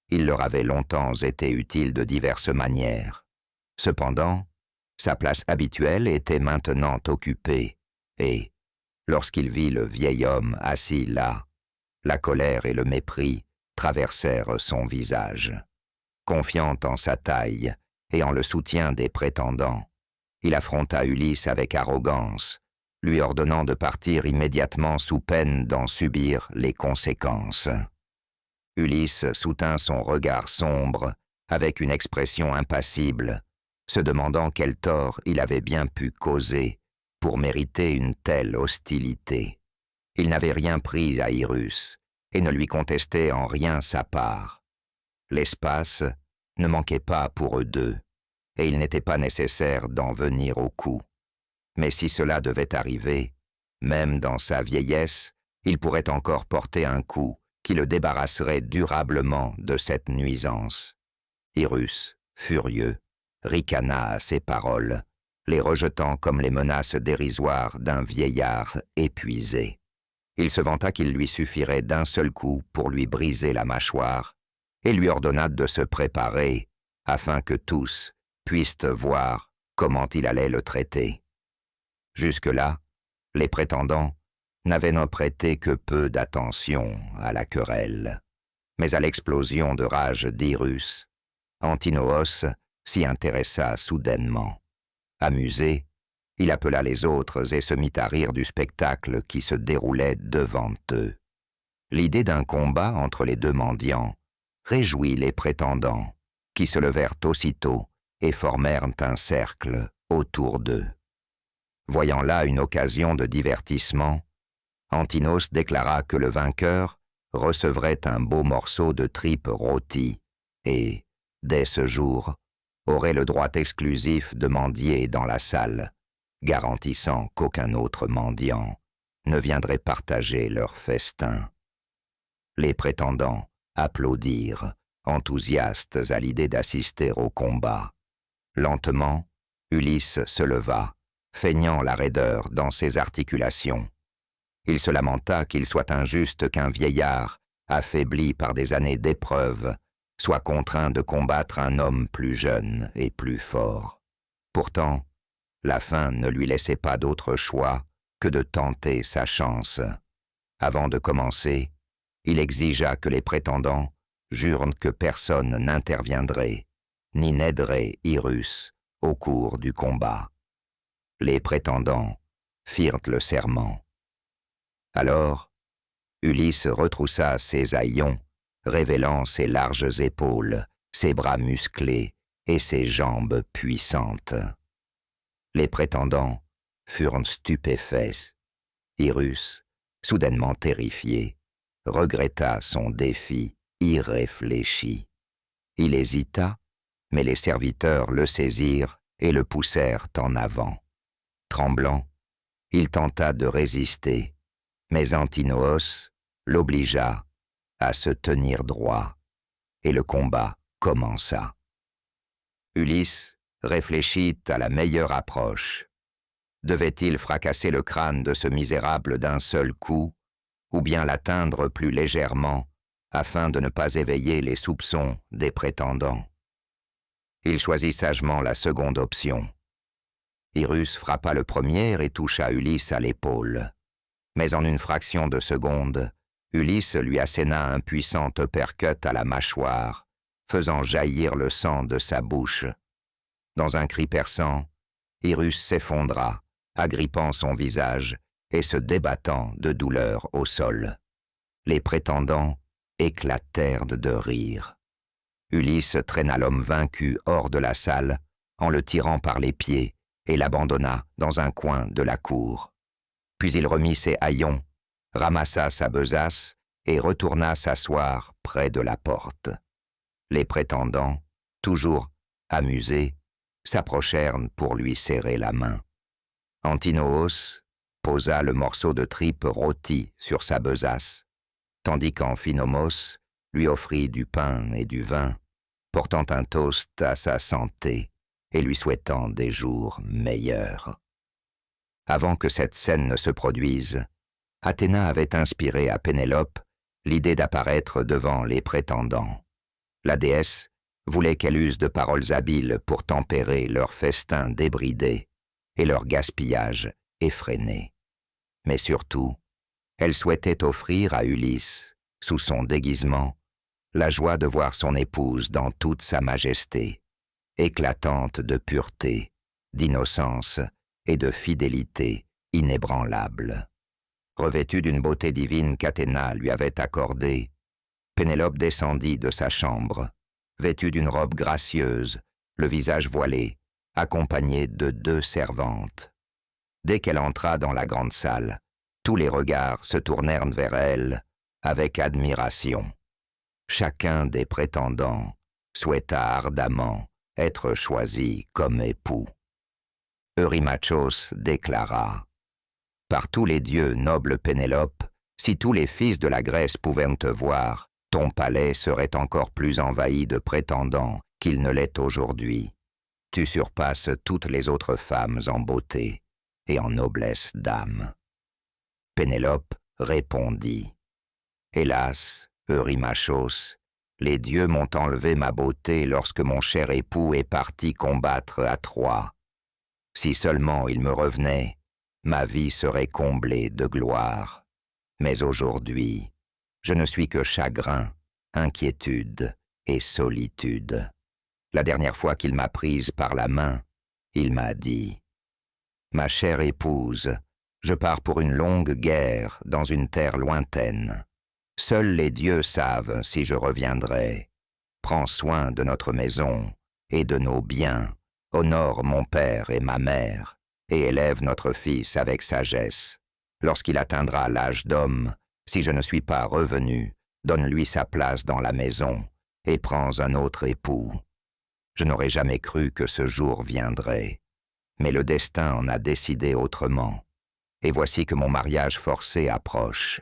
il leur avait longtemps été utile de diverses manières. Cependant, sa place habituelle était maintenant occupée, et, lorsqu'il vit le vieil homme assis là, la colère et le mépris traversèrent son visage. Confiant en sa taille et en le soutien des prétendants, il affronta Ulysse avec arrogance, lui ordonnant de partir immédiatement sous peine d'en subir les conséquences. Ulysse soutint son regard sombre avec une expression impassible, se demandant quel tort il avait bien pu causer pour mériter une telle hostilité. Il n'avait rien pris à Irus et ne lui contestait en rien sa part. L'espace ne manquait pas pour eux deux, et il n'était pas nécessaire d'en venir au coup. Mais si cela devait arriver, même dans sa vieillesse, il pourrait encore porter un coup qui le débarrasserait durablement de cette nuisance. Irus, furieux, ricana à ces paroles, les rejetant comme les menaces dérisoires d'un vieillard épuisé. Il se vanta qu'il lui suffirait d'un seul coup pour lui briser la mâchoire et lui ordonna de se préparer afin que tous puissent voir comment il allait le traiter. Jusque-là, les prétendants n'avaient n'en prêté que peu d'attention à la querelle. Mais à l'explosion de rage d'Irus, Antinoos s'y intéressa soudainement. Amusé, il appela les autres et se mit à rire du spectacle qui se déroulait devant eux. L'idée d'un combat entre les deux mendiants réjouit les prétendants, qui se levèrent aussitôt et formèrent un cercle autour d'eux. Voyant là une occasion de divertissement, Antinos déclara que le vainqueur recevrait un beau morceau de tripe rôtie et, dès ce jour, aurait le droit exclusif de mendier dans la salle, garantissant qu'aucun autre mendiant ne viendrait partager leur festin. Les prétendants applaudirent, enthousiastes à l'idée d'assister au combat. Lentement, Ulysse se leva, feignant la raideur dans ses articulations. Il se lamenta qu'il soit injuste qu'un vieillard, affaibli par des années d'épreuves, soit contraint de combattre un homme plus jeune et plus fort. Pourtant, la faim ne lui laissait pas d'autre choix que de tenter sa chance. Avant de commencer, il exigea que les prétendants jurent que personne n'interviendrait, ni n'aiderait Irus au cours du combat. Les prétendants firent le serment. Alors, Ulysse retroussa ses haillons, révélant ses larges épaules, ses bras musclés et ses jambes puissantes. Les prétendants furent stupéfaits. Irus, soudainement terrifié, regretta son défi irréfléchi. Il hésita, mais les serviteurs le saisirent et le poussèrent en avant. Tremblant, il tenta de résister, Mais Antinoos l'obligea à se tenir droit, et le combat commença. Ulysse réfléchit à la meilleure approche. Devait-il fracasser le crâne de ce misérable d'un seul coup, ou bien l'atteindre plus légèrement, afin de ne pas éveiller les soupçons des prétendants? Il choisit sagement la seconde option. Irus frappa le premier et toucha Ulysse à l'épaule. Mais en une fraction de seconde, Ulysse lui asséna un puissant uppercut à la mâchoire, faisant jaillir le sang de sa bouche. Dans un cri perçant, Irus s'effondra, agrippant son visage et se débattant de douleur au sol. Les prétendants éclatèrent de rire. Ulysse traîna l'homme vaincu hors de la salle en le tirant par les pieds et l'abandonna dans un coin de la cour. Puis il remit ses haillons, ramassa sa besace et retourna s'asseoir près de la porte. Les prétendants, toujours amusés, s'approchèrent pour lui serrer la main. Antinoos posa le morceau de tripe rôti sur sa besace, tandis qu'Amphinomos lui offrit du pain et du vin, portant un toast à sa santé et lui souhaitant des jours meilleurs. Avant que cette scène ne se produise, Athéna avait inspiré à Pénélope l'idée d'apparaître devant les prétendants. La déesse voulait qu'elle use de paroles habiles pour tempérer leur festin débridé et leur gaspillage effréné. Mais surtout, elle souhaitait offrir à Ulysse, sous son déguisement, la joie de voir son épouse dans toute sa majesté, éclatante de pureté, d'innocence et de fidélité inébranlable. Revêtue d'une beauté divine qu'Athéna lui avait accordée, Pénélope descendit de sa chambre, vêtue d'une robe gracieuse, le visage voilé, accompagnée de 2 servantes. Dès qu'elle entra dans la grande salle, tous les regards se tournèrent vers elle avec admiration. Chacun des prétendants souhaita ardemment être choisi comme époux. Eurymachos déclara « Par tous les dieux, noble Pénélope, si tous les fils de la Grèce pouvaient te voir, ton palais serait encore plus envahi de prétendants qu'il ne l'est aujourd'hui. Tu surpasses toutes les autres femmes en beauté et en noblesse d'âme. » Pénélope répondit « Hélas, Eurymachos, les dieux m'ont enlevé ma beauté lorsque mon cher époux est parti combattre à Troie. Si seulement il me revenait, ma vie serait comblée de gloire. Mais aujourd'hui, je ne suis que chagrin, inquiétude et solitude. La dernière fois qu'il m'a prise par la main, il m'a dit « Ma chère épouse, je pars pour une longue guerre dans une terre lointaine. Seuls les dieux savent si je reviendrai. Prends soin de notre maison et de nos biens. Honore mon père et ma mère, et élève notre fils avec sagesse. Lorsqu'il atteindra l'âge d'homme, si je ne suis pas revenu, donne-lui sa place dans la maison, et prends un autre époux. Je n'aurais jamais cru que ce jour viendrait, mais le destin en a décidé autrement, et voici que mon mariage forcé approche.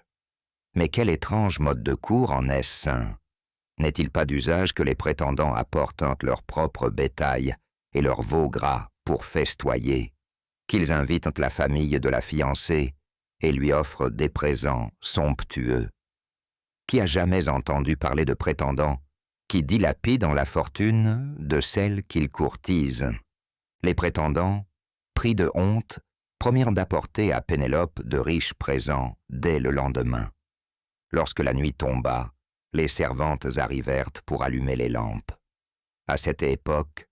Mais quel étrange mode de cour en est-ce sain? N'est-il pas d'usage que les prétendants apportent leur propre bétail et leur veau gras pour festoyer, qu'ils invitent la famille de la fiancée et lui offrent des présents somptueux? Qui a jamais entendu parler de prétendants qui dilapident la fortune de celle qu'ils courtisent? Les prétendants, pris de honte, promirent d'apporter à Pénélope de riches présents dès le lendemain. Lorsque la nuit tomba, les servantes arrivèrent pour allumer les lampes. À cette époque,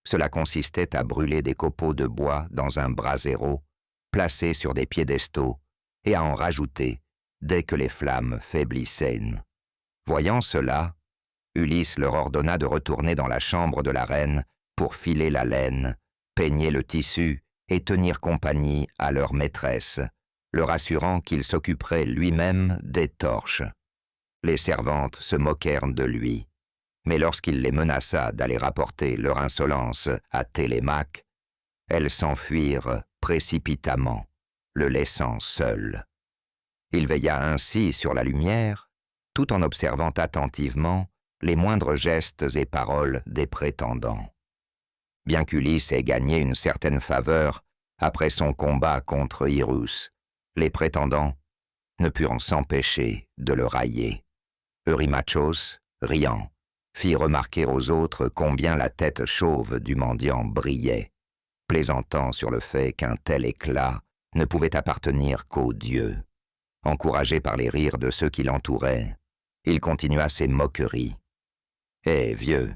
cela consistait à brûler des copeaux de bois dans un brasero, placé sur des piédestaux, et à en rajouter dès que les flammes faiblissaient. Voyant cela, Ulysse leur ordonna de retourner dans la chambre de la reine pour filer la laine, peigner le tissu et tenir compagnie à leur maîtresse, leur assurant qu'il s'occuperait lui-même des torches. Les servantes se moquèrent de lui, mais lorsqu'il les menaça d'aller rapporter leur insolence à Télémaque, elles s'enfuirent précipitamment, le laissant seul. Il veilla ainsi sur la lumière, tout en observant attentivement les moindres gestes et paroles des prétendants. Bien qu'Ulysse ait gagné une certaine faveur après son combat contre Irus, les prétendants ne purent s'empêcher de le railler. Eurymachos, riant, fit remarquer aux autres combien la tête chauve du mendiant brillait, plaisantant sur le fait qu'un tel éclat ne pouvait appartenir qu'aux dieux. Encouragé par les rires de ceux qui l'entouraient, il continua ses moqueries. « Hé, vieux,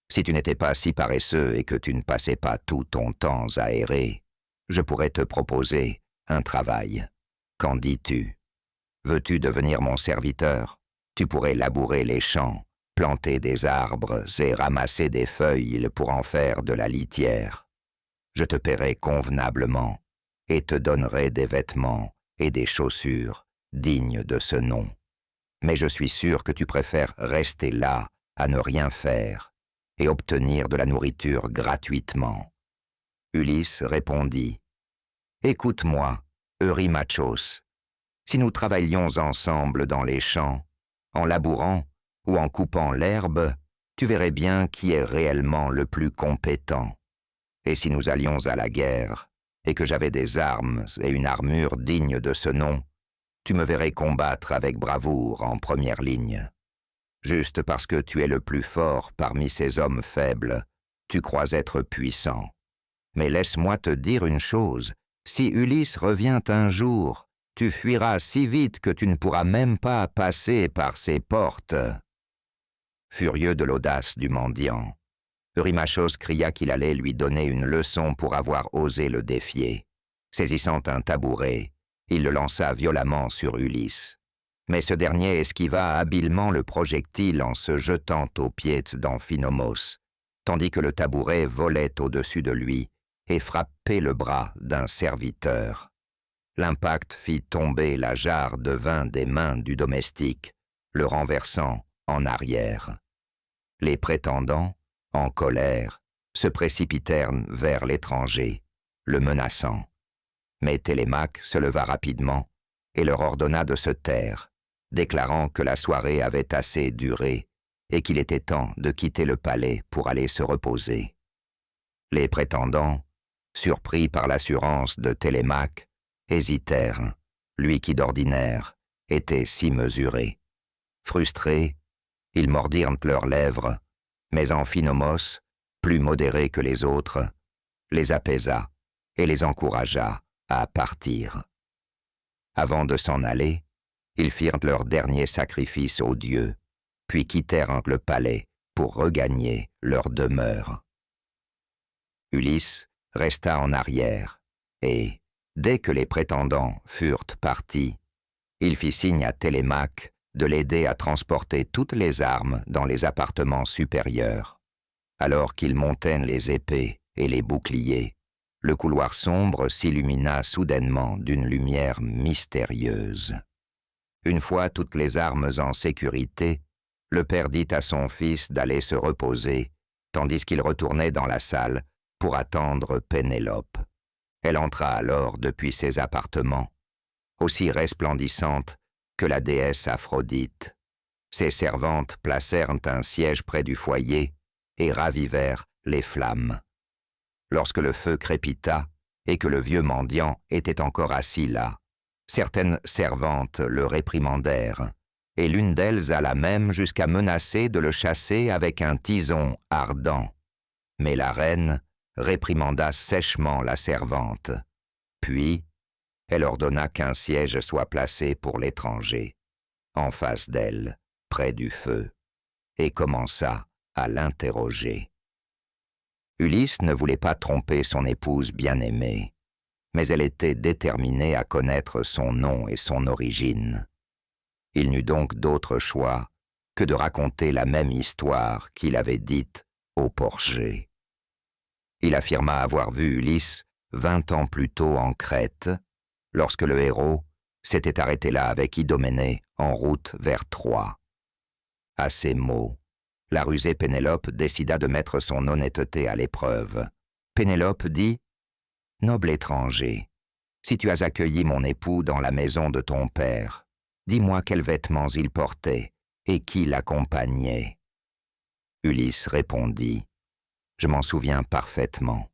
si tu n'étais pas si paresseux et que tu ne passais pas tout ton temps à errer, je pourrais te proposer un travail. Qu'en dis-tu? Veux-tu devenir mon serviteur? Tu pourrais labourer les champs, planter des arbres et ramasser des feuilles pour en faire de la litière. Je te paierai convenablement et te donnerai des vêtements et des chaussures dignes de ce nom. Mais je suis sûr que tu préfères rester là à ne rien faire et obtenir de la nourriture gratuitement. » Ulysse répondit, « Écoute-moi, Eurymachos, si nous travaillions ensemble dans les champs, en labourant ou en coupant l'herbe, tu verrais bien qui est réellement le plus compétent. Et si nous allions à la guerre, et que j'avais des armes et une armure dignes de ce nom, tu me verrais combattre avec bravoure en première ligne. Juste parce que tu es le plus fort parmi ces hommes faibles, tu crois être puissant. Mais laisse-moi te dire une chose, si Ulysse revient un jour, tu fuiras si vite que tu ne pourras même pas passer par ses portes. » Furieux de l'audace du mendiant, Eurymachos cria qu'il allait lui donner une leçon pour avoir osé le défier. Saisissant un tabouret, il le lança violemment sur Ulysse. Mais ce dernier esquiva habilement le projectile en se jetant aux pieds d'Amphinomos, tandis que le tabouret volait au-dessus de lui et frappait le bras d'un serviteur. L'impact fit tomber la jarre de vin des mains du domestique, le renversant en arrière. Les prétendants, en colère, se précipitèrent vers l'étranger, le menaçant. Mais Télémaque se leva rapidement et leur ordonna de se taire, déclarant que la soirée avait assez duré et qu'il était temps de quitter le palais pour aller se reposer. Les prétendants, surpris par l'assurance de Télémaque, hésitèrent, lui qui d'ordinaire était si mesuré. Frustrés, ils mordirent leurs lèvres, mais Amphinomos, plus modéré que les autres, les apaisa et les encouragea à partir. Avant de s'en aller, ils firent leur dernier sacrifice aux dieux, puis quittèrent le palais pour regagner leur demeure. Ulysse resta en arrière, et, dès que les prétendants furent partis, il fit signe à Télémaque de l'aider à transporter toutes les armes dans les appartements supérieurs. Alors qu'ils montaient les épées et les boucliers, le couloir sombre s'illumina soudainement d'une lumière mystérieuse. Une fois toutes les armes en sécurité, le père dit à son fils d'aller se reposer, tandis qu'il retournait dans la salle pour attendre Pénélope. Elle entra alors depuis ses appartements, aussi resplendissante que la déesse Aphrodite. Ses servantes placèrent un siège près du foyer et ravivèrent les flammes. Lorsque le feu crépita et que le vieux mendiant était encore assis là, certaines servantes le réprimandèrent, et l'une d'elles alla même jusqu'à menacer de le chasser avec un tison ardent. Mais la reine réprimanda sèchement la servante. Puis, elle ordonna qu'un siège soit placé pour l'étranger, en face d'elle, près du feu, et commença à l'interroger. Ulysse ne voulait pas tromper son épouse bien-aimée, mais elle était déterminée à connaître son nom et son origine. Il n'eut donc d'autre choix que de raconter la même histoire qu'il avait dite au porcher. Il affirma avoir vu Ulysse 20 ans plus tôt en Crète, lorsque le héros s'était arrêté là avec Idoménée en route vers Troie. À ces mots, la rusée Pénélope décida de mettre son honnêteté à l'épreuve. Pénélope dit « Noble étranger, si tu as accueilli mon époux dans la maison de ton père, dis-moi quels vêtements il portait et qui l'accompagnait. » Ulysse répondit, « Je m'en souviens parfaitement.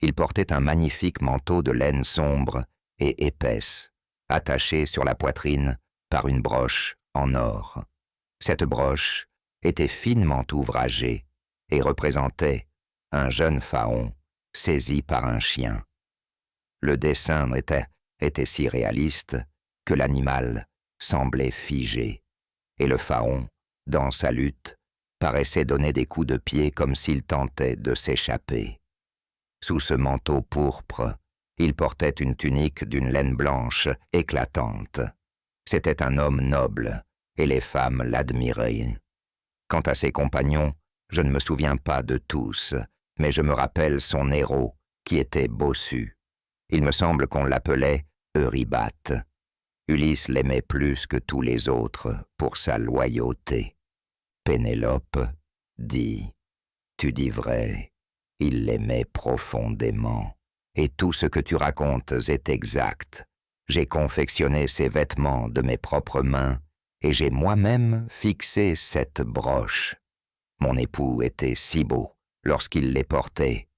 Il portait un magnifique manteau de laine sombre et épaisse, attaché sur la poitrine par une broche en or. Cette broche était finement ouvragée et représentait un jeune faon saisi par un chien. Le dessin était si réaliste que l'animal semblait figé, et le faon, dans sa lutte, paraissait donner des coups de pied comme s'il tentait de s'échapper. Sous ce manteau pourpre, il portait une tunique d'une laine blanche éclatante. C'était un homme noble, et les femmes l'admiraient. Quant à ses compagnons, je ne me souviens pas de tous, mais je me rappelle son héros, qui était bossu. Il me semble qu'on l'appelait Eurybates. Ulysse l'aimait plus que tous les autres pour sa loyauté. Pénélope dit, « Tu dis vrai, il l'aimait profondément, et tout ce que tu racontes est exact. J'ai confectionné ses vêtements de mes propres mains, et j'ai moi-même fixé cette broche. Mon époux était si beau lorsqu'il les portait,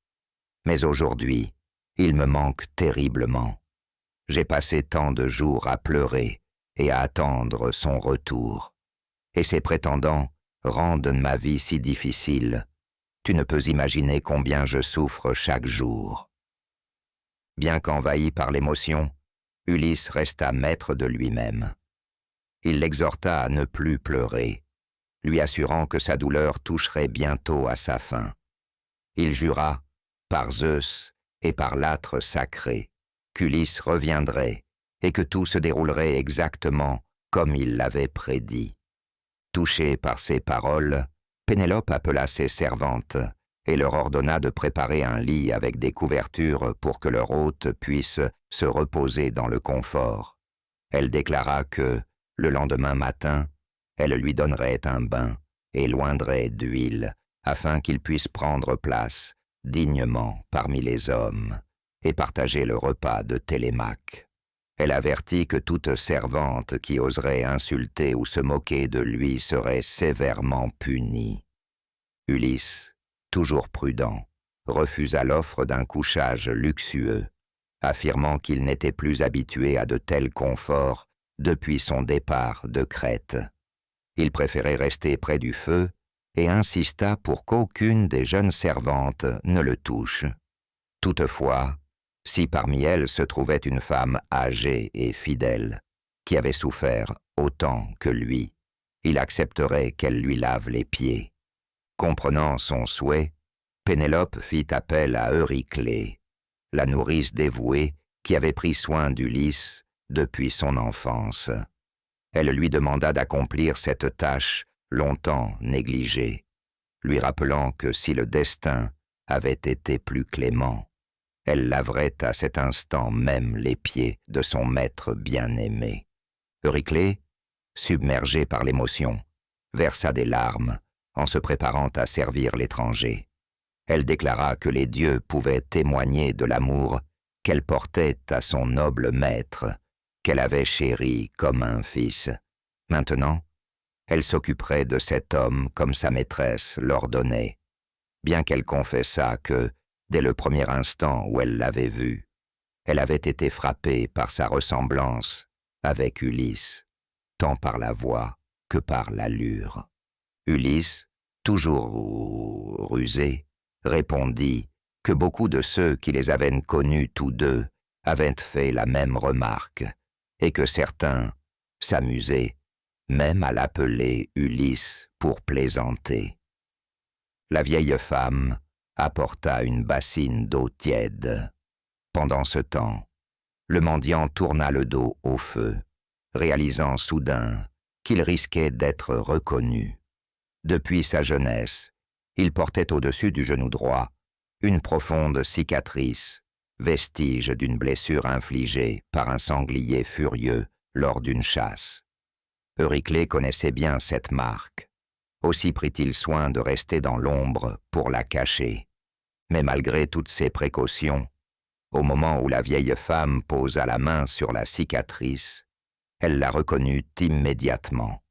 mais aujourd'hui, il me manque terriblement. J'ai passé tant de jours à pleurer et à attendre son retour, et ses prétendants rendent ma vie si difficile. Tu ne peux imaginer combien je souffre chaque jour. » Bien qu'envahi par l'émotion, Ulysse resta maître de lui-même. Il l'exhorta à ne plus pleurer, lui assurant que sa douleur toucherait bientôt à sa fin. Il jura, par Zeus et par l'âtre sacré, qu'Ulysse reviendrait et que tout se déroulerait exactement comme il l'avait prédit. Touchée par ces paroles, Pénélope appela ses servantes et leur ordonna de préparer un lit avec des couvertures pour que leur hôte puisse se reposer dans le confort. Elle déclara que, le lendemain matin, elle lui donnerait un bain et loindrait d'huile afin qu'il puisse prendre place dignement parmi les hommes et partager le repas de Télémaque. Elle avertit que toute servante qui oserait insulter ou se moquer de lui serait sévèrement punie. Ulysse, toujours prudent, refusa l'offre d'un couchage luxueux, affirmant qu'il n'était plus habitué à de tels conforts depuis son départ de Crète. Il préférait rester près du feu et insista pour qu'aucune des jeunes servantes ne le touche. Toutefois, si parmi elles se trouvait une femme âgée et fidèle, qui avait souffert autant que lui, il accepterait qu'elle lui lave les pieds. Comprenant son souhait, Pénélope fit appel à Euryclée, la nourrice dévouée qui avait pris soin d'Ulysse depuis son enfance. Elle lui demanda d'accomplir cette tâche longtemps négligée, lui rappelant que si le destin avait été plus clément, elle laverait à cet instant même les pieds de son maître bien-aimé. Euryclée, submergée par l'émotion, versa des larmes en se préparant à servir l'étranger. Elle déclara que les dieux pouvaient témoigner de l'amour qu'elle portait à son noble maître, qu'elle avait chéri comme un fils. Maintenant, elle s'occuperait de cet homme comme sa maîtresse l'ordonnait, bien qu'elle confessât que, dès le premier instant où elle l'avait vu, elle avait été frappée par sa ressemblance avec Ulysse, tant par la voix que par l'allure. Ulysse, toujours rusé, répondit que beaucoup de ceux qui les avaient connus tous deux avaient fait la même remarque, et que certains s'amusaient même à l'appeler Ulysse pour plaisanter. La vieille femme apporta une bassine d'eau tiède. Pendant ce temps, le mendiant tourna le dos au feu, réalisant soudain qu'il risquait d'être reconnu. Depuis sa jeunesse, il portait au-dessus du genou droit une profonde cicatrice, vestige d'une blessure infligée par un sanglier furieux lors d'une chasse. Euryclée connaissait bien cette marque. Aussi prit-il soin de rester dans l'ombre pour la cacher. Mais malgré toutes ces précautions, au moment où la vieille femme posa la main sur la cicatrice, Elle la reconnut immédiatement.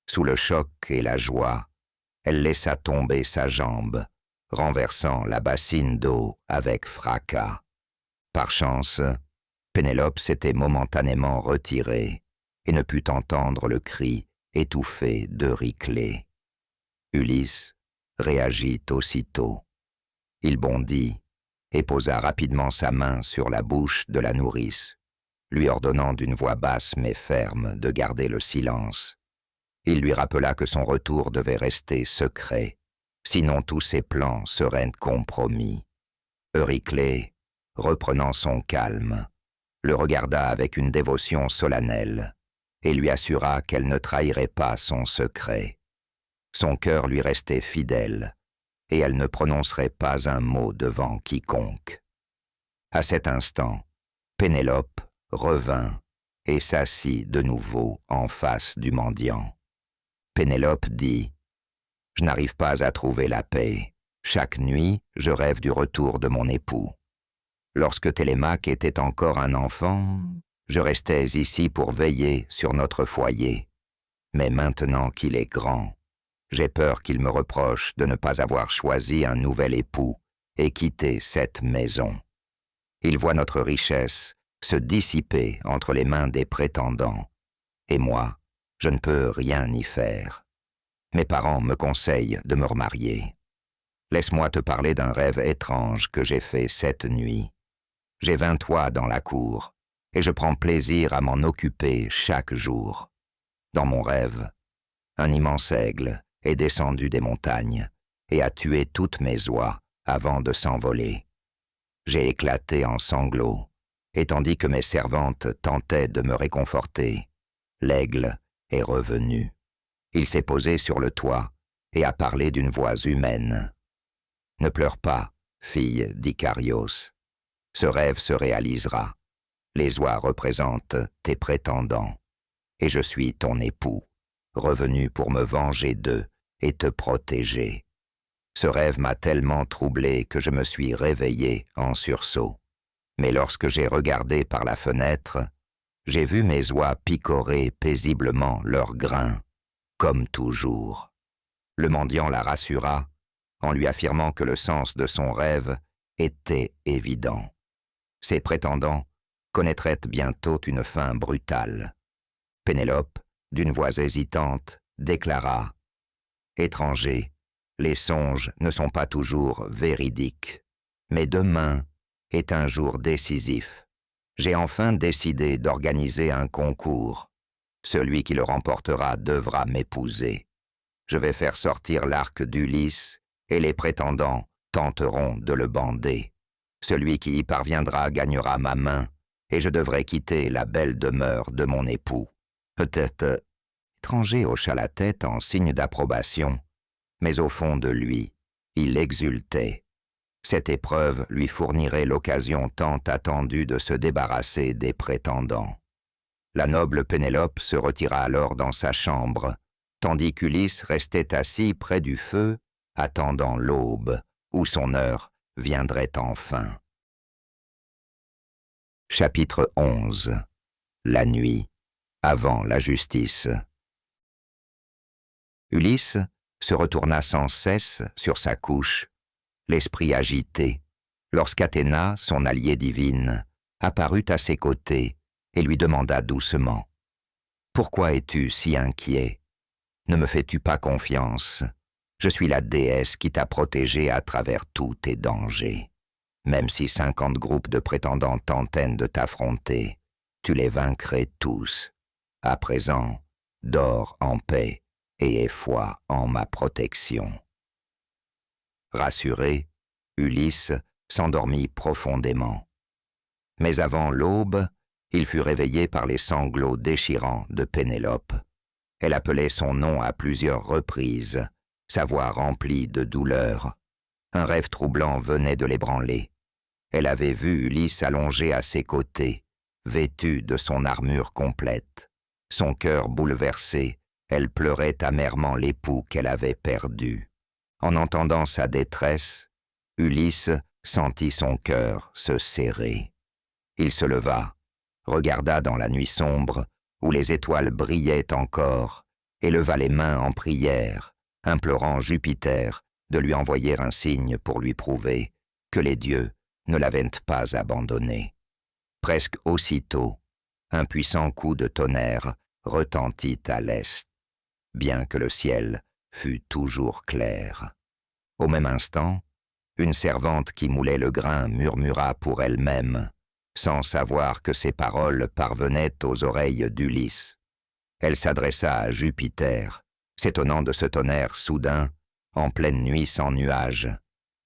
Sous le choc et la joie, elle laissa tomber sa jambe, renversant la bassine d'eau avec fracas. Par chance, Pénélope s'était momentanément retirée et ne put entendre le cri étouffé d'Euryclée. Ulysse réagit aussitôt. Il bondit et posa rapidement sa main sur la bouche de la nourrice, lui ordonnant d'une voix basse mais ferme de garder le silence. Il lui rappela que son retour devait rester secret, sinon tous ses plans seraient compromis. Euryclée, reprenant son calme, le regarda avec une dévotion solennelle et lui assura qu'elle ne trahirait pas son secret. Son cœur lui restait fidèle et elle ne prononcerait pas un mot devant quiconque. À cet instant, Pénélope revint et s'assit de nouveau en face du mendiant. Pénélope dit « Je n'arrive pas à trouver la paix. Chaque nuit, je rêve du retour de mon époux. Lorsque Télémaque était encore un enfant, je restais ici pour veiller sur notre foyer. Mais maintenant qu'il est grand, j'ai peur qu'il me reproche de ne pas avoir choisi un nouvel époux et quitté cette maison. Il voit notre richesse se dissiper entre les mains des prétendants, et moi, je ne peux rien y faire. Mes parents me conseillent de me remarier. Laisse-moi te parler d'un rêve étrange que j'ai fait cette nuit. J'ai 20 toits dans la cour, et je prends plaisir à m'en occuper chaque jour. Dans mon rêve, un immense aigle est descendu des montagnes et a tué toutes mes oies avant de s'envoler. J'ai éclaté en sanglots, et tandis que mes servantes tentaient de me réconforter, l'aigle est revenu. Il s'est posé sur le toit et a parlé d'une voix humaine. « Ne pleure pas, fille d'Icarios. Ce rêve se réalisera. Les oies représentent tes prétendants, et je suis ton époux, revenu pour me venger d'eux et te protéger. Ce rêve m'a tellement troublé que je me suis réveillé en sursaut. Mais lorsque j'ai regardé par la fenêtre, j'ai vu mes oies picorer paisiblement leurs grains, comme toujours. » Le mendiant la rassura en lui affirmant que le sens de son rêve était évident. Ses prétendants connaîtraient bientôt une fin brutale. Pénélope, d'une voix hésitante, déclara « Étranger, les songes ne sont pas toujours véridiques, mais demain est un jour décisif. J'ai enfin décidé d'organiser un concours. Celui qui le remportera devra m'épouser. Je vais faire sortir l'arc d'Ulysse et les prétendants tenteront de le bander. Celui qui y parviendra gagnera ma main et je devrai quitter la belle demeure de mon époux. » Peut-être étranger hocha la tête en signe d'approbation, mais au fond de lui, il exultait. Cette épreuve lui fournirait l'occasion tant attendue de se débarrasser des prétendants. La noble Pénélope se retira alors dans sa chambre, tandis qu'Ulysse restait assis près du feu, attendant l'aube, où son heure viendrait enfin. Chapitre 11. La nuit, avant la justice. Ulysse se retourna sans cesse sur sa couche, l'esprit agité, lorsqu'Athéna, son alliée divine, apparut à ses côtés et lui demanda doucement « Pourquoi es-tu si inquiet? Ne me fais-tu pas confiance? Je suis la déesse qui t'a protégé à travers tous tes dangers. Même si 50 groupes de prétendants tentèrent de t'affronter, tu les vaincrais tous. À présent, dors en paix et aie foi en ma protection. » Rassuré, Ulysse s'endormit profondément. Mais avant l'aube, il fut réveillé par les sanglots déchirants de Pénélope. Elle appelait son nom à plusieurs reprises, sa voix remplie de douleur. Un rêve troublant venait de l'ébranler. Elle avait vu Ulysse allongé à ses côtés, vêtu de son armure complète. Son cœur bouleversé, elle pleurait amèrement l'époux qu'elle avait perdu. En entendant sa détresse, Ulysse sentit son cœur se serrer. Il se leva, regarda dans la nuit sombre où les étoiles brillaient encore, et leva les mains en prière, implorant Jupiter de lui envoyer un signe pour lui prouver que les dieux ne l'avaient pas abandonné. Presque aussitôt, un puissant coup de tonnerre retentit à l'est, bien que le ciel fût toujours clair. Au même instant, une servante qui moulait le grain murmura pour elle-même, sans savoir que ses paroles parvenaient aux oreilles d'Ulysse. Elle s'adressa à Jupiter, s'étonnant de ce tonnerre soudain, en pleine nuit sans nuages,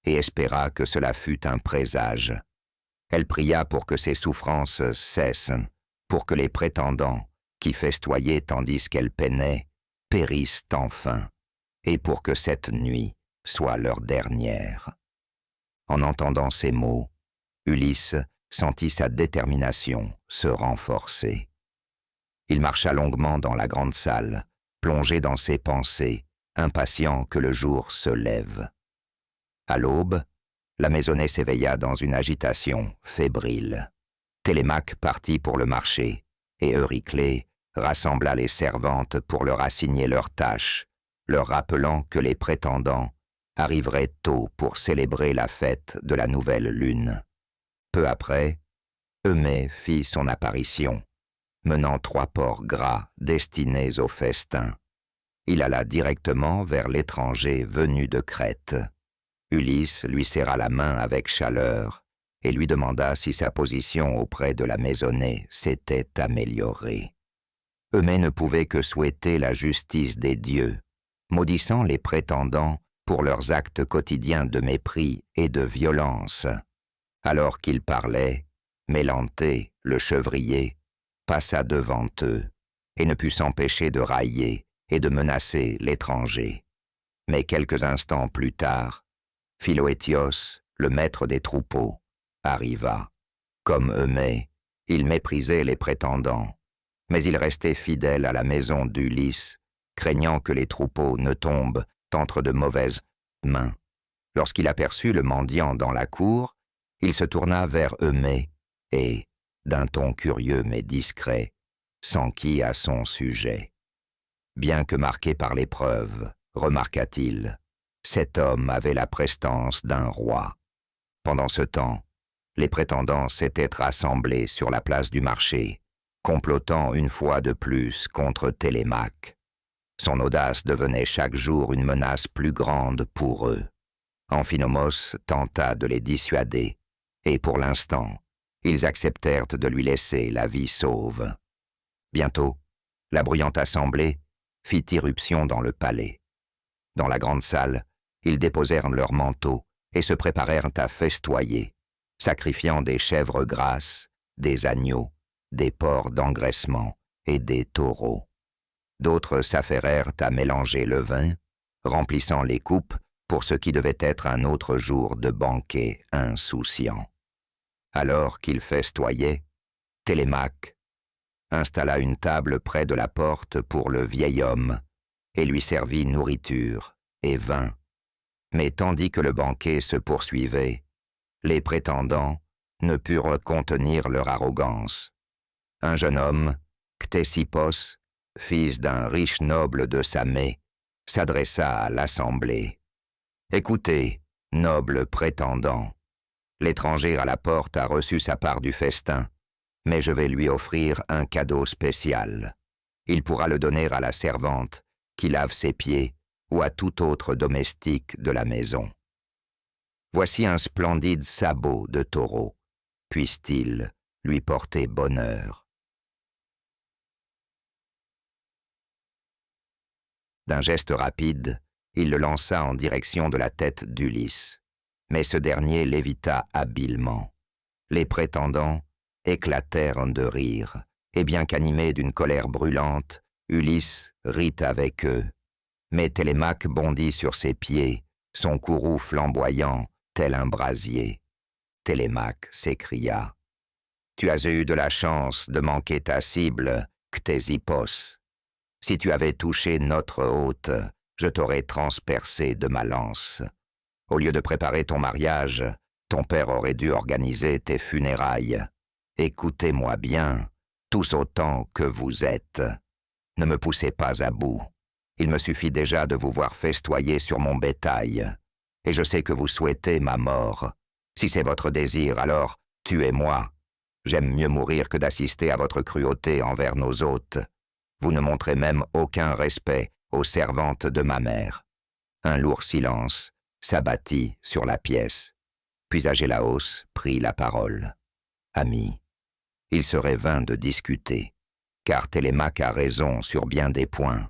et espéra que cela fût un présage. Elle pria pour que ses souffrances cessent, pour que les prétendants, qui festoyaient tandis qu'elle peinait, périssent enfin, et pour que cette nuit soit leur dernière. En entendant ces mots, Ulysse sentit sa détermination se renforcer. Il marcha longuement dans la grande salle, plongé dans ses pensées, impatient que le jour se lève. À l'aube, la maisonnée s'éveilla dans une agitation fébrile. Télémaque partit pour le marché, et Euryclée rassembla les servantes pour leur assigner leurs tâches, leur rappelant que les prétendants arriveraient tôt pour célébrer la fête de la nouvelle lune. Peu après, Eumée fit son apparition, menant 3 porcs gras destinés au festin. Il alla directement vers l'étranger venu de Crète. Ulysse lui serra la main avec chaleur et lui demanda si sa position auprès de la maisonnée s'était améliorée. Eumée ne pouvait que souhaiter la justice des dieux, maudissant les prétendants pour leurs actes quotidiens de mépris et de violence. Alors qu'il parlait, Mélanthée, le chevrier, passa devant eux et ne put s'empêcher de railler et de menacer l'étranger. Mais quelques instants plus tard, Philoétios, le maître des troupeaux, arriva. Comme Eumée, il méprisait les prétendants, mais il restait fidèle à la maison d'Ulysse, craignant que les troupeaux ne tombent entre de mauvaises mains. Lorsqu'il aperçut le mendiant dans la cour, il se tourna vers Eumée et, d'un ton curieux mais discret, s'enquit à son sujet. Bien que marqué par l'épreuve, remarqua-t-il, cet homme avait la prestance d'un roi. Pendant ce temps, les prétendants s'étaient rassemblés sur la place du marché, complotant une fois de plus contre Télémaque. Son audace devenait chaque jour une menace plus grande pour eux. Amphinomos tenta de les dissuader, et pour l'instant, ils acceptèrent de lui laisser la vie sauve. Bientôt, la bruyante assemblée fit irruption dans le palais. Dans la grande salle, ils déposèrent leurs manteaux et se préparèrent à festoyer, sacrifiant des chèvres grasses, des agneaux, des porcs d'engraissement et des taureaux. D'autres s'affairèrent à mélanger le vin, remplissant les coupes pour ce qui devait être un autre jour de banquet insouciant. Alors qu'ils festoyaient, Télémaque installa une table près de la porte pour le vieil homme et lui servit nourriture et vin. Mais tandis que le banquet se poursuivait, les prétendants ne purent contenir leur arrogance. Un jeune homme, Ctésippos, fils d'un riche noble de Samée, s'adressa à l'assemblée. « Écoutez, nobles prétendants, l'étranger à la porte a reçu sa part du festin, mais je vais lui offrir un cadeau spécial. Il pourra le donner à la servante qui lave ses pieds ou à tout autre domestique de la maison. Voici un splendide sabot de taureau. Puisse-t-il lui porter bonheur. » D'un geste rapide, il le lança en direction de la tête d'Ulysse. Mais ce dernier l'évita habilement. Les prétendants éclatèrent de rire, et bien qu'animé d'une colère brûlante, Ulysse rit avec eux. Mais Télémaque bondit sur ses pieds, son courroux flamboyant, tel un brasier. Télémaque s'écria. « Tu as eu de la chance de manquer ta cible, Ctésippos. Si tu avais touché notre hôte, je t'aurais transpercé de ma lance. Au lieu de préparer ton mariage, ton père aurait dû organiser tes funérailles. Écoutez-moi bien, tous autant que vous êtes. Ne me poussez pas à bout. Il me suffit déjà de vous voir festoyer sur mon bétail. Et je sais que vous souhaitez ma mort. Si c'est votre désir, alors tuez-moi. J'aime mieux mourir que d'assister à votre cruauté envers nos hôtes. Vous ne montrez même aucun respect aux servantes de ma mère. » Un lourd silence s'abattit sur la pièce. Puis Agélaos prit la parole. « Ami, il serait vain de discuter, car Télémaque a raison sur bien des points.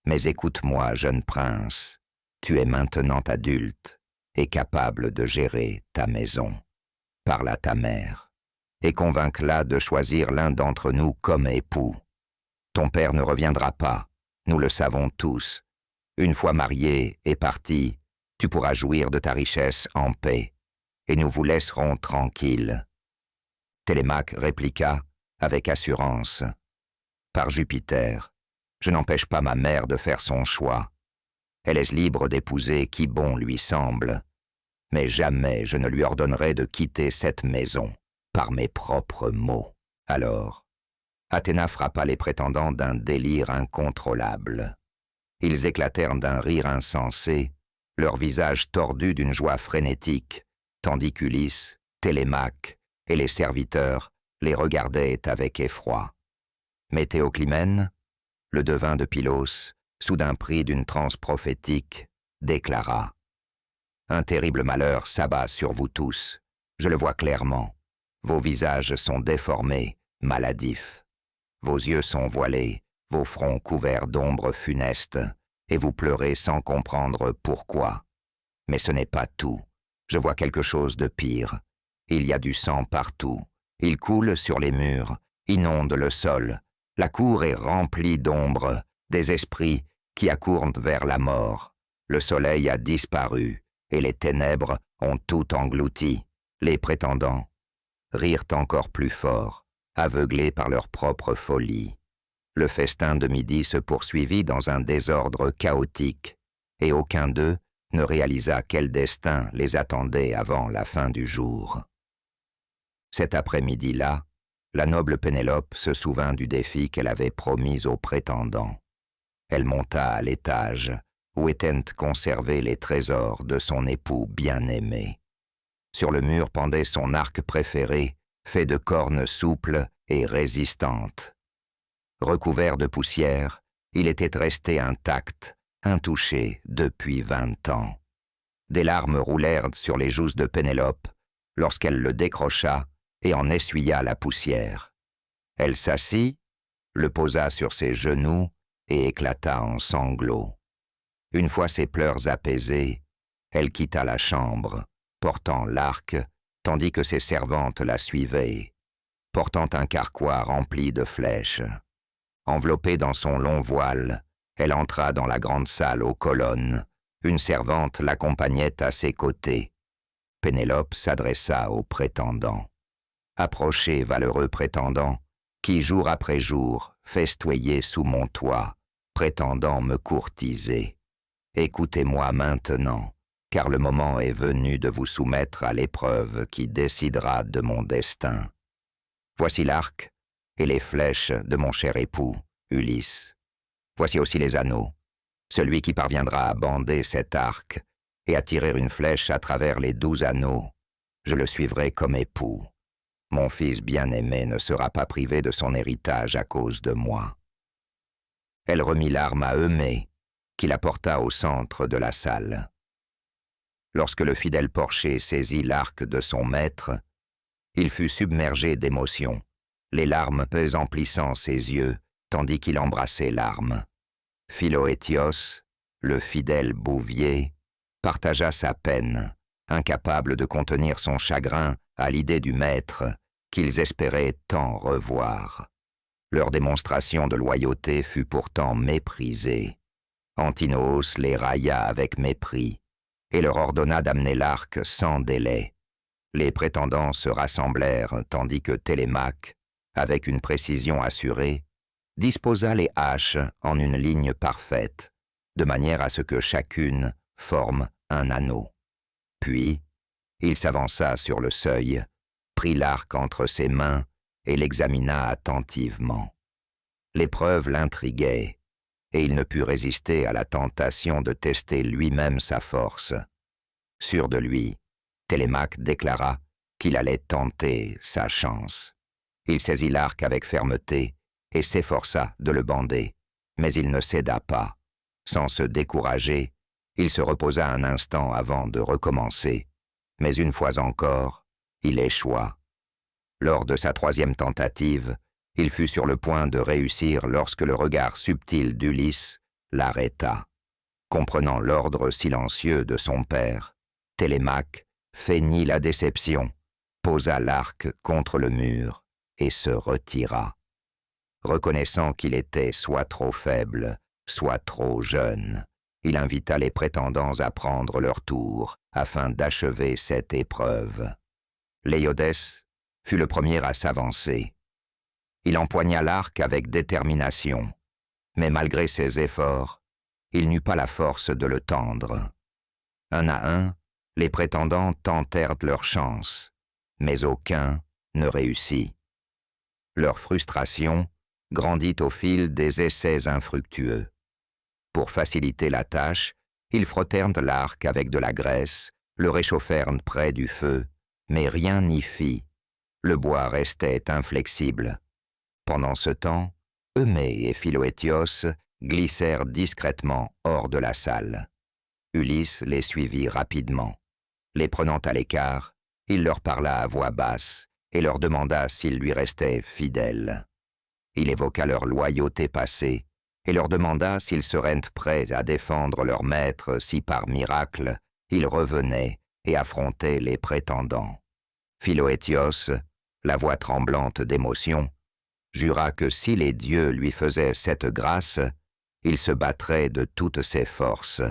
Mais écoute-moi, jeune prince, tu es maintenant adulte et capable de gérer ta maison. Parle à ta mère et convainc-la de choisir l'un d'entre nous comme époux. Ton père ne reviendra pas, nous le savons tous. Une fois marié et parti, tu pourras jouir de ta richesse en paix, et nous vous laisserons tranquilles. » Télémaque répliqua avec assurance. « Par Jupiter, je n'empêche pas ma mère de faire son choix. Elle est libre d'épouser qui bon lui semble, mais jamais je ne lui ordonnerai de quitter cette maison par mes propres mots. » Alors, Athéna frappa les prétendants d'un délire incontrôlable. Ils éclatèrent d'un rire insensé, leurs visages tordus d'une joie frénétique, tandis qu'Ulysse, Télémaque et les serviteurs les regardaient avec effroi. Mais Théoclymène, le devin de Pylos, soudain pris d'une transe prophétique, déclara « Un terrible malheur s'abat sur vous tous, je le vois clairement. Vos visages sont déformés, maladifs. Vos yeux sont voilés, vos fronts couverts d'ombres funestes, et vous pleurez sans comprendre pourquoi. Mais ce n'est pas tout. Je vois quelque chose de pire. Il y a du sang partout. Il coule sur les murs, inonde le sol. La cour est remplie d'ombres, des esprits qui accourent vers la mort. Le soleil a disparu, et les ténèbres ont tout englouti. Les prétendants rirent encore plus fort, aveuglés par leur propre folie. Le festin de midi se poursuivit dans un désordre chaotique, et aucun d'eux ne réalisa quel destin les attendait avant la fin du jour. Cet après-midi-là, la noble Pénélope se souvint du défi qu'elle avait promis aux prétendants. Elle monta à l'étage, où étaient conservés les trésors de son époux bien-aimé. Sur le mur pendait son arc préféré, fait de cornes souples et résistantes. Recouvert de poussière, il était resté intact, intouché depuis 20 ans. Des larmes roulèrent sur les joues de Pénélope lorsqu'elle le décrocha et en essuya la poussière. Elle s'assit, le posa sur ses genoux et éclata en sanglots. Une fois ses pleurs apaisés, elle quitta la chambre, portant l'arc, tandis que ses servantes la suivaient, portant un carquois rempli de flèches. Enveloppée dans son long voile, elle entra dans la grande salle aux colonnes. Une servante l'accompagnait à ses côtés. Pénélope s'adressa aux prétendants. « Approchez, valeureux prétendants, qui jour après jour festoyez sous mon toit, prétendant me courtiser. Écoutez-moi maintenant, car le moment est venu de vous soumettre à l'épreuve qui décidera de mon destin. Voici l'arc et les flèches de mon cher époux, Ulysse. Voici aussi les anneaux. Celui qui parviendra à bander cet arc et à tirer une flèche à travers les 12 anneaux, je le suivrai comme époux. Mon fils bien-aimé ne sera pas privé de son héritage à cause de moi. » Elle remit l'arme à Eumée, qui la porta au centre de la salle. Lorsque le fidèle Porché saisit l'arc de son maître, il fut submergé d'émotion, les larmes emplissant ses yeux, tandis qu'il embrassait l'arme. Philoétios, le fidèle bouvier, partagea sa peine, incapable de contenir son chagrin à l'idée du maître qu'ils espéraient tant revoir. Leur démonstration de loyauté fut pourtant méprisée. Antinoos les railla avec mépris et leur ordonna d'amener l'arc sans délai. Les prétendants se rassemblèrent tandis que Télémaque, avec une précision assurée, disposa les haches en une ligne parfaite, de manière à ce que chacune forme un anneau. Puis, il s'avança sur le seuil, prit l'arc entre ses mains et l'examina attentivement. L'épreuve l'intriguait, et il ne put résister à la tentation de tester lui-même sa force. Sûr de lui, Télémaque déclara qu'il allait tenter sa chance. Il saisit l'arc avec fermeté et s'efforça de le bander, mais il ne céda pas. Sans se décourager, il se reposa un instant avant de recommencer, mais une fois encore, il échoua. Lors de sa troisième tentative, il fut sur le point de réussir lorsque le regard subtil d'Ulysse l'arrêta. Comprenant l'ordre silencieux de son père, Télémaque feignit la déception, posa l'arc contre le mur et se retira. Reconnaissant qu'il était soit trop faible, soit trop jeune, il invita les prétendants à prendre leur tour afin d'achever cette épreuve. Léodès fut le premier à s'avancer. Il empoigna l'arc avec détermination, mais malgré ses efforts, il n'eut pas la force de le tendre. Un à un, les prétendants tentèrent leur chance, mais aucun ne réussit. Leur frustration grandit au fil des essais infructueux. Pour faciliter la tâche, ils frottèrent l'arc avec de la graisse, le réchauffèrent près du feu, mais rien n'y fit. Le bois restait inflexible. Pendant ce temps, Eumée et Philoétios glissèrent discrètement hors de la salle. Ulysse les suivit rapidement. Les prenant à l'écart, il leur parla à voix basse et leur demanda s'ils lui restaient fidèles. Il évoqua leur loyauté passée et leur demanda s'ils seraient prêts à défendre leur maître si par miracle ils revenaient et affrontaient les prétendants. Philoétios, la voix tremblante d'émotion, jura que si les dieux lui faisaient cette grâce, il se battrait de toutes ses forces.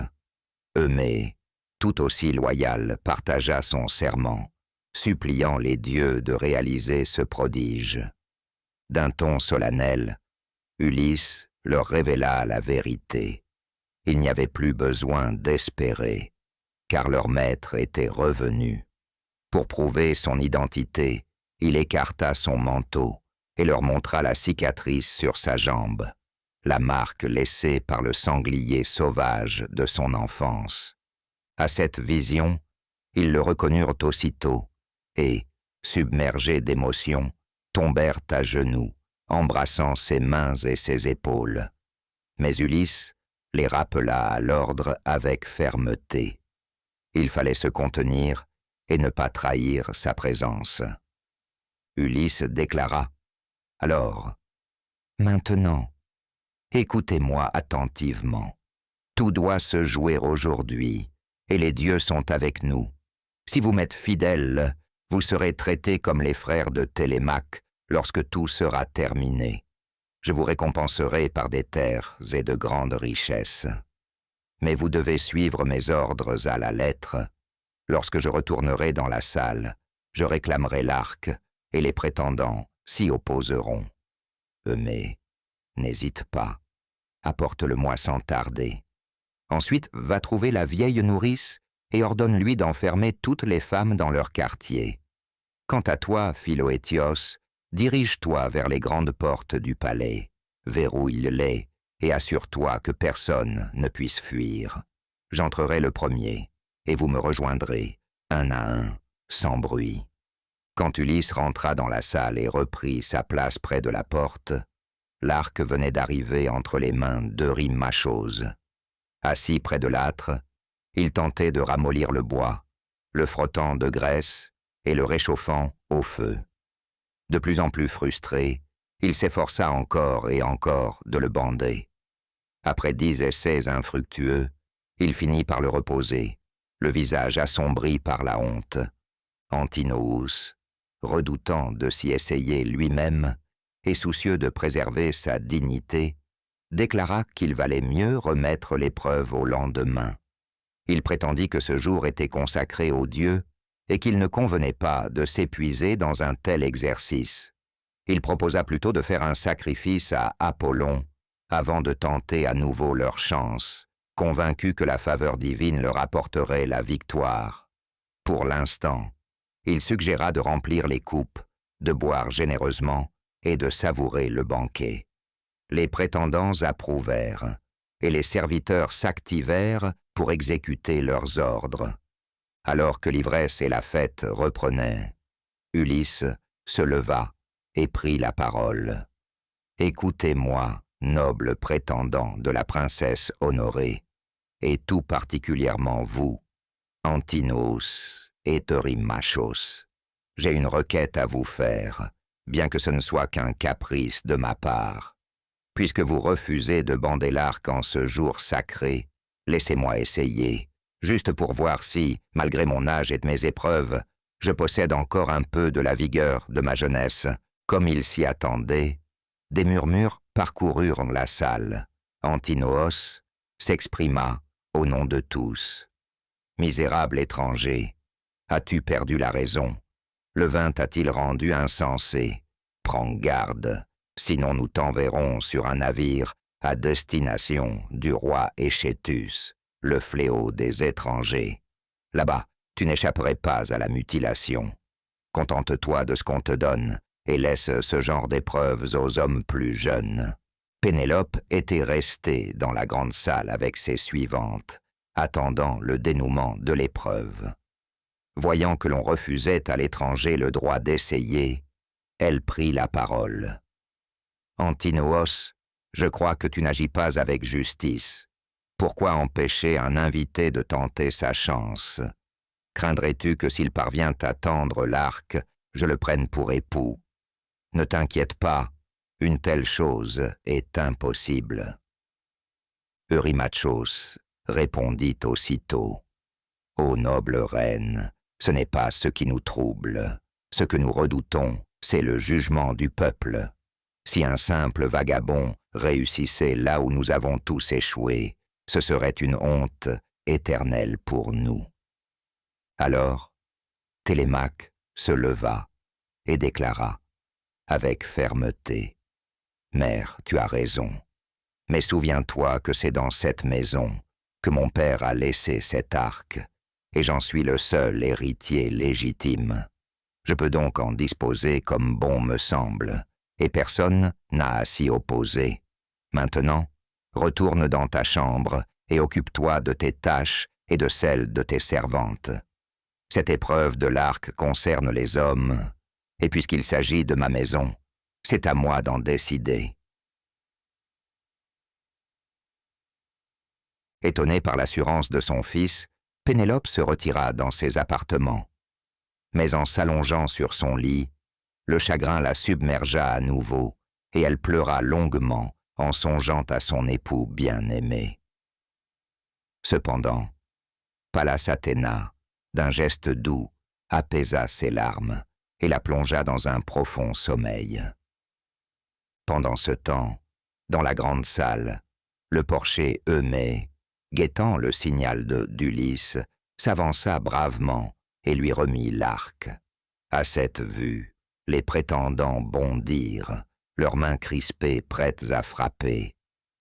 Eumée, tout aussi loyal, partagea son serment, suppliant les dieux de réaliser ce prodige. D'un ton solennel, Ulysse leur révéla la vérité. Il n'y avait plus besoin d'espérer, car leur maître était revenu. Pour prouver son identité, il écarta son manteau et leur montra la cicatrice sur sa jambe, la marque laissée par le sanglier sauvage de son enfance. À cette vision, ils le reconnurent aussitôt et, submergés d'émotion, tombèrent à genoux, embrassant ses mains et ses épaules. Mais Ulysse les rappela à l'ordre avec fermeté. Il fallait se contenir et ne pas trahir sa présence. Ulysse déclara : « Alors, maintenant, écoutez-moi attentivement. Tout doit se jouer aujourd'hui, et les dieux sont avec nous. Si vous m'êtes fidèles, vous serez traités comme les frères de Télémaque lorsque tout sera terminé. Je vous récompenserai par des terres et de grandes richesses. Mais vous devez suivre mes ordres à la lettre. Lorsque je retournerai dans la salle, je réclamerai l'arc, et les prétendants s'y opposeront. Mais n'hésite pas, apporte-le-moi sans tarder. Ensuite, va trouver la vieille nourrice et ordonne-lui d'enfermer toutes les femmes dans leur quartier. Quant à toi, Philoétios, dirige-toi vers les grandes portes du palais, verrouille-les et assure-toi que personne ne puisse fuir. J'entrerai le premier, et vous me rejoindrez, un à un, sans bruit. » Quand Ulysse rentra dans la salle et reprit sa place près de la porte, l'arc venait d'arriver entre les mains d'Eurymachose. Assis près de l'âtre, il tentait de ramollir le bois, le frottant de graisse et le réchauffant au feu. De plus en plus frustré, il s'efforça encore et encore de le bander. Après 10 essais infructueux, il finit par le reposer, le visage assombri par la honte. Antinous, redoutant de s'y essayer lui-même et soucieux de préserver sa dignité, déclara qu'il valait mieux remettre l'épreuve au lendemain. Il prétendit que ce jour était consacré aux dieux et qu'il ne convenait pas de s'épuiser dans un tel exercice. Il proposa plutôt de faire un sacrifice à Apollon avant de tenter à nouveau leur chance, convaincu que la faveur divine leur apporterait la victoire. Pour l'instant, il suggéra de remplir les coupes de boire généreusement et de savourer le banquet. Les prétendants approuvèrent, et les serviteurs s'activèrent pour exécuter leurs ordres. Alors que l'ivresse et la fête reprenaient, Ulysse se leva et prit la parole. « Écoutez-moi, noble prétendant de la princesse honorée, et tout particulièrement vous, Antinous et Eurymachos. J'ai une requête à vous faire, bien que ce ne soit qu'un caprice de ma part. Puisque vous refusez de bander l'arc en ce jour sacré, laissez-moi essayer, juste pour voir si, malgré mon âge et de mes épreuves, je possède encore un peu de la vigueur de ma jeunesse. » Comme il s'y attendait, des murmures parcoururent la salle. Antinoos s'exprima au nom de tous. « Misérable étranger, as-tu perdu la raison? Le vin t'a-t-il rendu insensé? Prends garde, sinon nous t'enverrons sur un navire à destination du roi Échétus, le fléau des étrangers. Là-bas, tu n'échapperais pas à la mutilation. Contente-toi de ce qu'on te donne, et laisse ce genre d'épreuves aux hommes plus jeunes. » Pénélope était restée dans la grande salle avec ses suivantes, attendant le dénouement de l'épreuve. Voyant que l'on refusait à l'étranger le droit d'essayer, elle prit la parole. « Antinoos, je crois que tu n'agis pas avec justice. Pourquoi empêcher un invité de tenter sa chance? Craindrais-tu que s'il parvient à tendre l'arc, je le prenne pour époux? Ne t'inquiète pas, une telle chose est impossible. » Eurymachos répondit aussitôt. « Ô noble reine, ce n'est pas ce qui nous trouble. Ce que nous redoutons, c'est le jugement du peuple. Si un simple vagabond réussissait là où nous avons tous échoué, ce serait une honte éternelle pour nous. » Alors, Télémaque se leva et déclara avec fermeté. « Mère, tu as raison, mais souviens-toi que c'est dans cette maison que mon père a laissé cet arc, et j'en suis le seul héritier légitime. Je peux donc en disposer comme bon me semble, et personne n'a à s'y opposer. Maintenant, retourne dans ta chambre et occupe-toi de tes tâches et de celles de tes servantes. Cette épreuve de l'arc concerne les hommes, et puisqu'il s'agit de ma maison, c'est à moi d'en décider. » Étonnée par l'assurance de son fils, Pénélope se retira dans ses appartements. Mais en s'allongeant sur son lit, le chagrin la submergea à nouveau, et elle pleura longuement en songeant à son époux bien-aimé. Cependant, Pallas Athéna, d'un geste doux, apaisa ses larmes et la plongea dans un profond sommeil. Pendant ce temps, dans la grande salle, le porcher Eumée, guettant le signal d'Ulysse, s'avança bravement et lui remit l'arc. À cette vue, les prétendants bondirent, leurs mains crispées prêtes à frapper,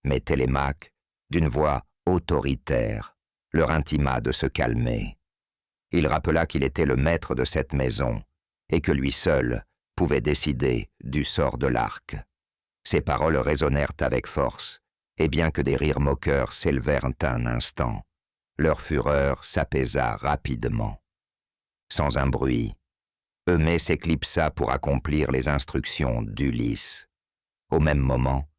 mais Télémaque, d'une voix autoritaire, leur intima de se calmer. Il rappela qu'il était le maître de cette maison et que lui seul pouvait décider du sort de l'arc. Ces paroles résonnèrent avec force, et bien que des rires moqueurs s'élevèrent un instant, leur fureur s'apaisa rapidement. Sans un bruit, Eumée s'éclipsa pour accomplir les instructions d'Ulysse. Au même moment,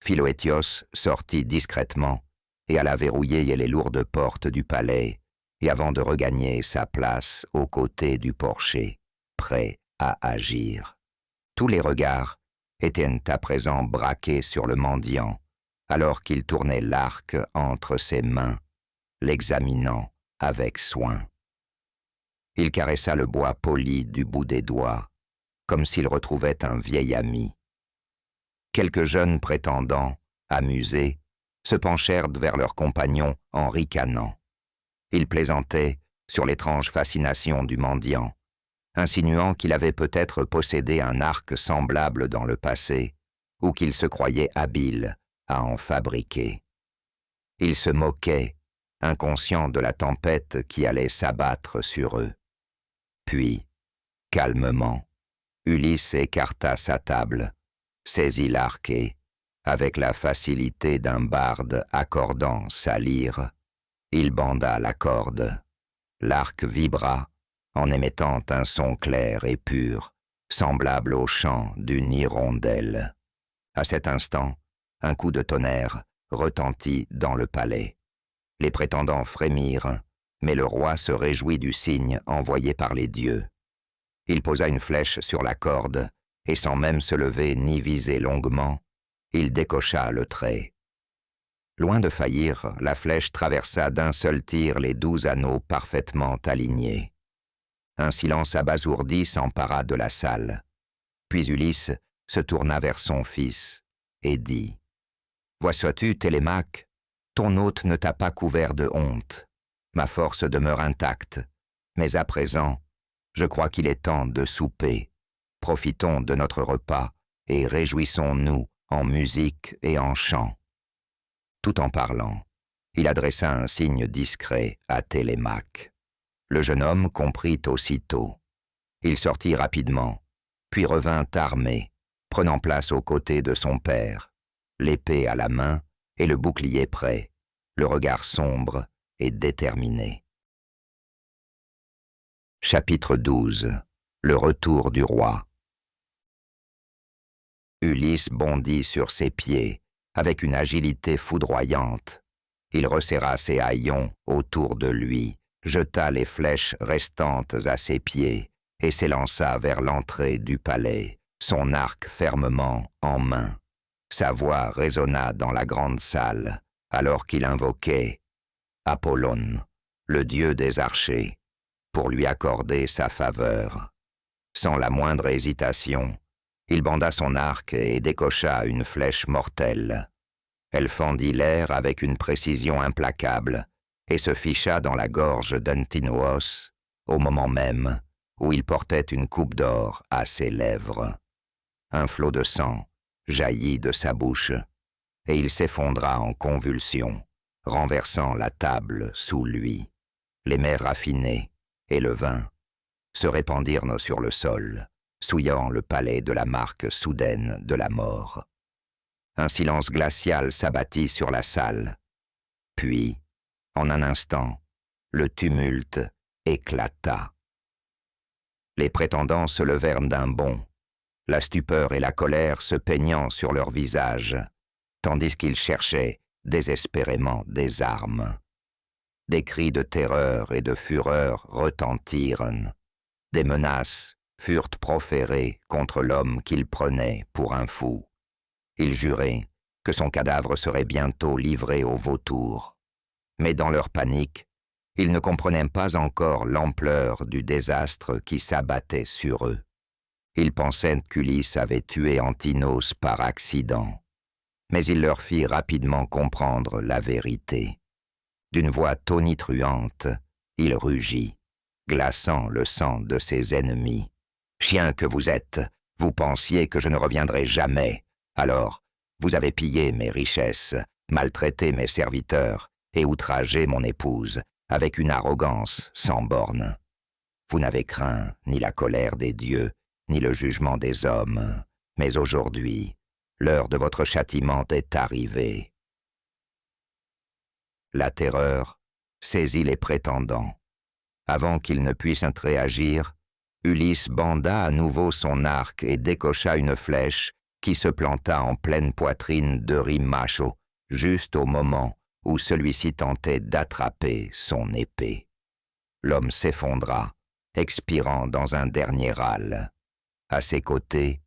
Philoétios sortit discrètement et alla verrouiller les lourdes portes du palais, et avant de regagner sa place aux côtés du porcher, prêt à agir. Tous les regards étaient à présent braqués sur le mendiant, alors qu'il tournait l'arc entre ses mains, l'examinant avec soin. Il caressa le bois poli du bout des doigts, comme s'il retrouvait un vieil ami. Quelques jeunes prétendants, amusés, se penchèrent vers leurs compagnons en ricanant. Ils plaisantaient sur l'étrange fascination du mendiant, insinuant qu'il avait peut-être possédé un arc semblable dans le passé, ou qu'il se croyait habile à en fabriquer. Ils se moquaient, inconscients de la tempête qui allait s'abattre sur eux. Puis, calmement, Ulysse écarta sa table, saisit l'arc et, avec la facilité d'un barde accordant sa lyre, il banda la corde. L'arc vibra en émettant un son clair et pur, semblable au chant d'une hirondelle. À cet instant, un coup de tonnerre retentit dans le palais. Les prétendants frémirent, mais le roi se réjouit du signe envoyé par les dieux. Il posa une flèche sur la corde, et sans même se lever ni viser longuement, il décocha le trait. Loin de faillir, la flèche traversa d'un seul tir les 12 anneaux parfaitement alignés. Un silence abasourdi s'empara de la salle. Puis Ulysse se tourna vers son fils et dit « Vois-tu, Télémaque, ton hôte ne t'a pas couvert de honte. Ma force demeure intacte, mais à présent, je crois qu'il est temps de souper. Profitons de notre repas et réjouissons-nous en musique et en chant. » Tout en parlant, il adressa un signe discret à Télémaque. Le jeune homme comprit aussitôt. Il sortit rapidement, puis revint armé, prenant place aux côtés de son père, l'épée à la main et le bouclier prêt, le regard sombre et déterminé. Chapitre 12. Le retour du roi. Ulysse bondit sur ses pieds, avec une agilité foudroyante. Il resserra ses haillons autour de lui, jeta les flèches restantes à ses pieds et s'élança vers l'entrée du palais, son arc fermement en main. Sa voix résonna dans la grande salle, alors qu'il invoquait Apollon, le dieu des archers, pour lui accorder sa faveur. Sans la moindre hésitation, il banda son arc et décocha une flèche mortelle. Elle fendit l'air avec une précision implacable et se ficha dans la gorge d'Antinoos au moment même où il portait une coupe d'or à ses lèvres. Un flot de sang jaillit de sa bouche et il s'effondra en convulsions, renversant la table sous lui. Les mets raffinés et le vin se répandirent sur le sol, souillant le palais de la marque soudaine de la mort. Un silence glacial s'abattit sur la salle. Puis, en un instant, le tumulte éclata. Les prétendants se levèrent d'un bond, la stupeur et la colère se peignant sur leurs visages, tandis qu'ils cherchaient désespérément des armes. Des cris de terreur et de fureur retentirent. Des menaces furent proférées contre l'homme qu'ils prenaient pour un fou. Ils juraient que son cadavre serait bientôt livré aux vautours. Mais dans leur panique, ils ne comprenaient pas encore l'ampleur du désastre qui s'abattait sur eux. Ils pensaient qu'Ulysse avait tué Antinos par accident, mais il leur fit rapidement comprendre la vérité. D'une voix tonitruante, il rugit, glaçant le sang de ses ennemis. « Chien que vous êtes, vous pensiez que je ne reviendrais jamais. Alors, vous avez pillé mes richesses, maltraité mes serviteurs et outragé mon épouse avec une arrogance sans borne. Vous n'avez craint ni la colère des dieux, ni le jugement des hommes, mais aujourd'hui, l'heure de votre châtiment est arrivée. » La terreur saisit les prétendants. Avant qu'ils ne puissent réagir, Ulysse banda à nouveau son arc et décocha une flèche qui se planta en pleine poitrine d'Eurymacho, juste au moment où celui-ci tentait d'attraper son épée. L'homme s'effondra, expirant dans un dernier râle. À ses côtés,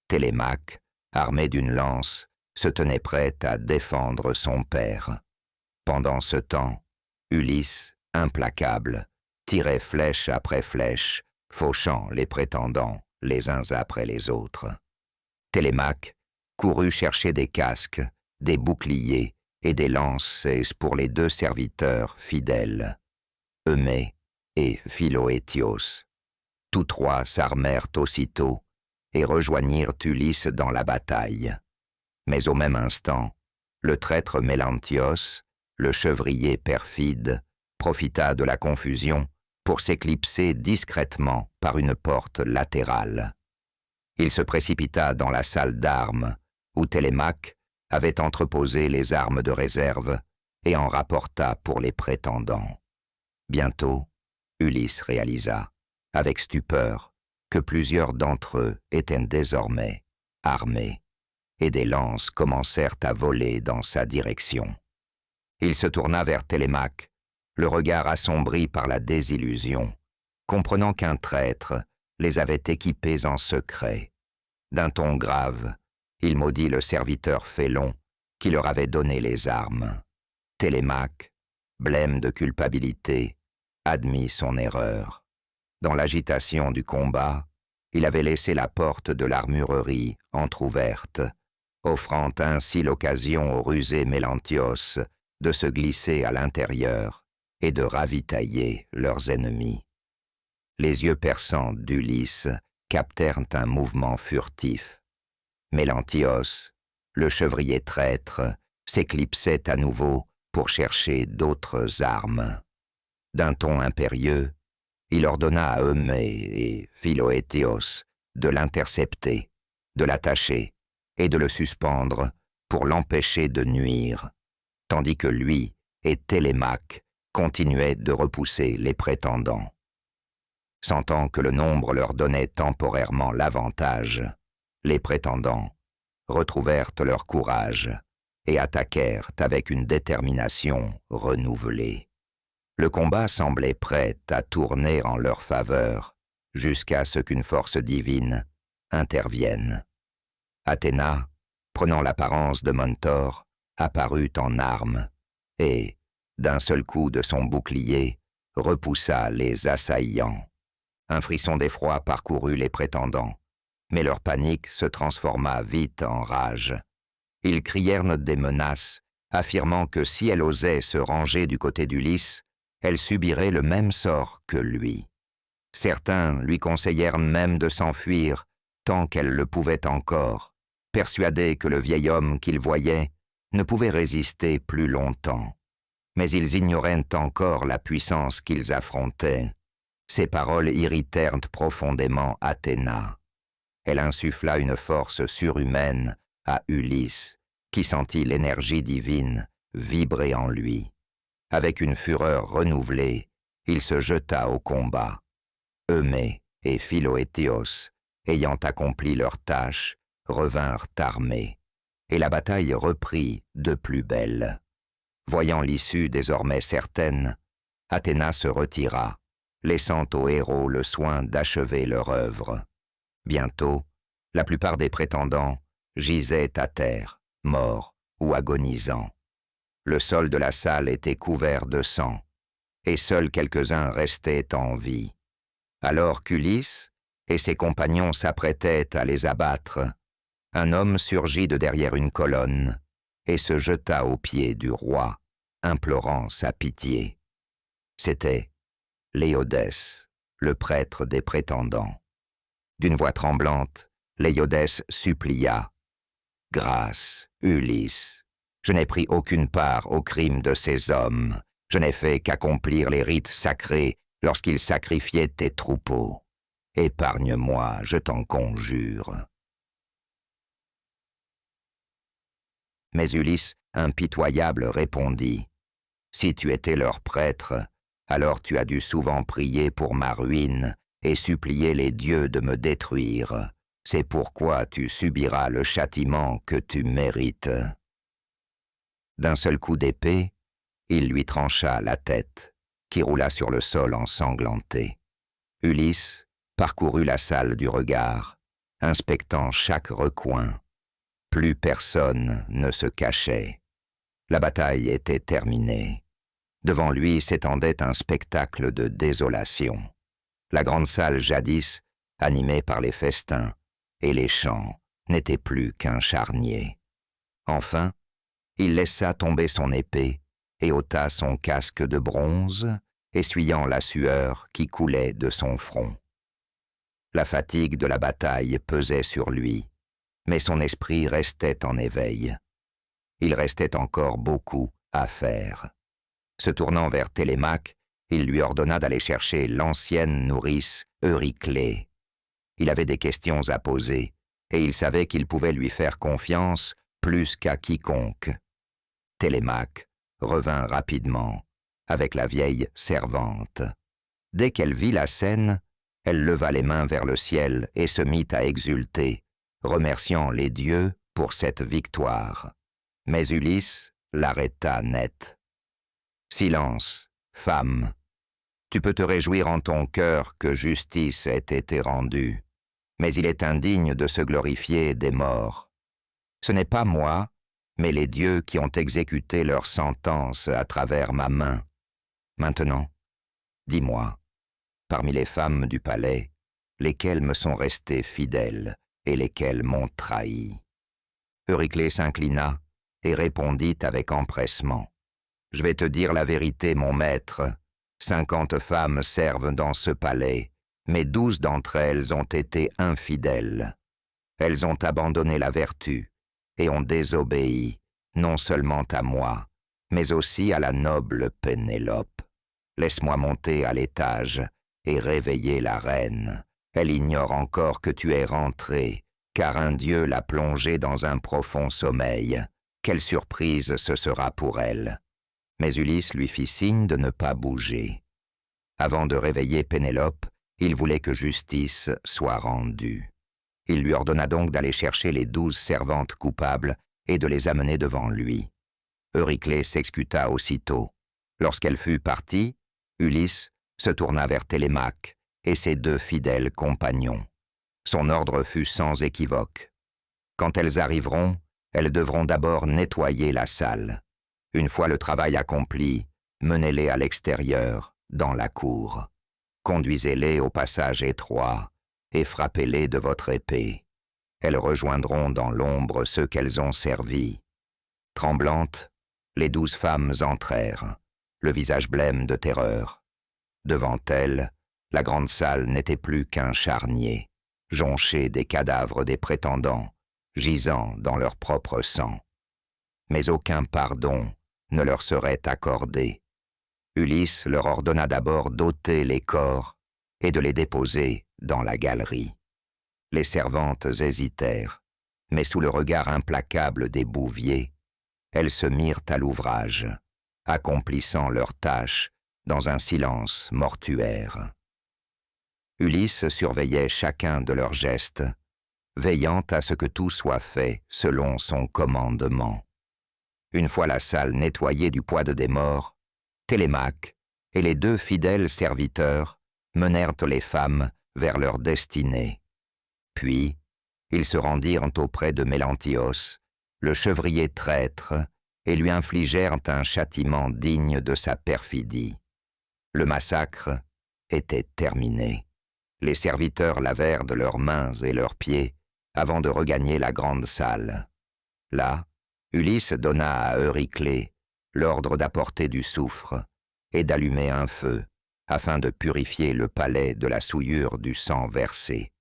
Télémaque, armé d'une lance, se tenait prêt à défendre son père. Pendant ce temps, Ulysse, implacable, tirait flèche après flèche, fauchant les prétendants les uns après les autres. Télémaque courut chercher des casques, des boucliers et des lances pour les 2 serviteurs fidèles, Eumée et Philoétios. Tous 3 s'armèrent aussitôt et rejoignirent Ulysse dans la bataille. Mais au même instant, le traître Mélantios, le chevrier perfide, profita de la confusion pour s'éclipser discrètement par une porte latérale. Il se précipita dans la salle d'armes, où Télémaque avait entreposé les armes de réserve et en rapporta pour les prétendants. Bientôt, Ulysse réalisa, avec stupeur, que plusieurs d'entre eux étaient désormais armés, et des lances commencèrent à voler dans sa direction. Il se tourna vers Télémaque, le regard assombri par la désillusion, comprenant qu'un traître les avait équipés en secret. D'un ton grave, il maudit le serviteur félon qui leur avait donné les armes. Télémaque, blême de culpabilité, admit son erreur. Dans l'agitation du combat, il avait laissé la porte de l'armurerie entr'ouverte, offrant ainsi l'occasion au rusé Mélantios de se glisser à l'intérieur et de ravitailler leurs ennemis. Les yeux perçants d'Ulysse captèrent un mouvement furtif. Mélantios, le chevrier traître, s'éclipsait à nouveau pour chercher d'autres armes. D'un ton impérieux, il ordonna à Eumée et Philoétios de l'intercepter, de l'attacher et de le suspendre pour l'empêcher de nuire, tandis que lui et Télémaque continuaient de repousser les prétendants. Sentant que le nombre leur donnait temporairement l'avantage, les prétendants retrouvèrent leur courage et attaquèrent avec une détermination renouvelée. Le combat semblait prêt à tourner en leur faveur jusqu'à ce qu'une force divine intervienne. Athéna, prenant l'apparence de Mentor, apparut en armes et, d'un seul coup de son bouclier, repoussa les assaillants. Un frisson d'effroi parcourut les prétendants, mais leur panique se transforma vite en rage. Ils crièrent des menaces, affirmant que si elle osait se ranger du côté d'Ulysse, elle subirait le même sort que lui. Certains lui conseillèrent même de s'enfuir tant qu'elle le pouvait encore, persuadés que le vieil homme qu'ils voyaient ne pouvait résister plus longtemps. Mais ils ignoraient encore la puissance qu'ils affrontaient. Ces paroles irritèrent profondément Athéna. Elle insuffla une force surhumaine à Ulysse, qui sentit l'énergie divine vibrer en lui. Avec une fureur renouvelée, il se jeta au combat. Eumée et Philoétios, ayant accompli leur tâche, revinrent armés, et la bataille reprit de plus belle. Voyant l'issue désormais certaine, Athéna se retira, laissant aux héros le soin d'achever leur œuvre. Bientôt, la plupart des prétendants gisaient à terre, morts ou agonisants. Le sol de la salle était couvert de sang, et seuls quelques-uns restaient en vie. Alors qu'Ulysse et ses compagnons s'apprêtaient à les abattre, un homme surgit de derrière une colonne et se jeta aux pieds du roi, implorant sa pitié. C'était Léodès, le prêtre des prétendants. D'une voix tremblante, Léodès supplia « Grâce, Ulysse, je n'ai pris aucune part au crime de ces hommes. Je n'ai fait qu'accomplir les rites sacrés lorsqu'ils sacrifiaient tes troupeaux. Épargne-moi, je t'en conjure. » Mais Ulysse, impitoyable, répondit « Si tu étais leur prêtre, alors tu as dû souvent prier pour ma ruine et supplier les dieux de me détruire. C'est pourquoi tu subiras le châtiment que tu mérites. » D'un seul coup d'épée, il lui trancha la tête, qui roula sur le sol ensanglanté. Ulysse parcourut la salle du regard, inspectant chaque recoin. Plus personne ne se cachait. La bataille était terminée. Devant lui s'étendait un spectacle de désolation. La grande salle jadis, animée par les festins et les chants, n'était plus qu'un charnier. Enfin, il laissa tomber son épée et ôta son casque de bronze, essuyant la sueur qui coulait de son front. La fatigue de la bataille pesait sur lui, mais son esprit restait en éveil. Il restait encore beaucoup à faire. Se tournant vers Télémaque, il lui ordonna d'aller chercher l'ancienne nourrice Euryclée. Il avait des questions à poser, et il savait qu'il pouvait lui faire confiance plus qu'à quiconque. Télémaque revint rapidement, avec la vieille servante. Dès qu'elle vit la scène, elle leva les mains vers le ciel et se mit à exulter, remerciant les dieux pour cette victoire. Mais Ulysse l'arrêta net. « Silence, femme. Tu peux te réjouir en ton cœur que justice ait été rendue, mais il est indigne de se glorifier des morts. Ce n'est pas moi, mais les dieux qui ont exécuté leur sentence à travers ma main. Maintenant, dis-moi, parmi les femmes du palais, lesquelles me sont restées fidèles et lesquelles m'ont trahi. » Euryclée s'inclina et répondit avec empressement. « Je vais te dire la vérité, mon maître. 50 femmes servent dans ce palais, mais 12 d'entre elles ont été infidèles. Elles ont abandonné la vertu et ont désobéi, non seulement à moi, mais aussi à la noble Pénélope. Laisse-moi monter à l'étage et réveiller la reine. Elle ignore encore que tu es rentré, car un dieu l'a plongée dans un profond sommeil. Quelle surprise ce sera pour elle. » Mais Ulysse lui fit signe de ne pas bouger. Avant de réveiller Pénélope, il voulait que justice soit rendue. Il lui ordonna donc d'aller chercher les 12 servantes coupables et de les amener devant lui. Euryclée s'excuta aussitôt. Lorsqu'elle fut partie, Ulysse se tourna vers Télémaque et ses 2 fidèles compagnons. Son ordre fut sans équivoque. Quand elles arriveront, elles devront d'abord nettoyer la salle. Une fois le travail accompli, menez-les à l'extérieur, dans la cour. Conduisez-les au passage étroit et frappez-les de votre épée. Elles rejoindront dans l'ombre ceux qu'elles ont servis. Tremblantes, les 12 femmes entrèrent, le visage blême de terreur. Devant elles, la grande salle n'était plus qu'un charnier, jonché des cadavres des prétendants, gisant dans leur propre sang. Mais aucun pardon ne leur serait accordé. Ulysse leur ordonna d'abord d'ôter les corps et de les déposer dans la galerie. Les servantes hésitèrent, mais sous le regard implacable des bouviers, elles se mirent à l'ouvrage, accomplissant leur tâche dans un silence mortuaire. Ulysse surveillait chacun de leurs gestes, veillant à ce que tout soit fait selon son commandement. Une fois la salle nettoyée du poids des morts, Télémaque et les 2 fidèles serviteurs menèrent les femmes vers leur destinée. Puis, ils se rendirent auprès de Mélanthios, le chevrier traître, et lui infligèrent un châtiment digne de sa perfidie. Le massacre était terminé. Les serviteurs lavèrent de leurs mains et leurs pieds avant de regagner la grande salle. Là, Ulysse donna à Euryclée l'ordre d'apporter du soufre et d'allumer un feu afin de purifier le palais de la souillure du sang versé.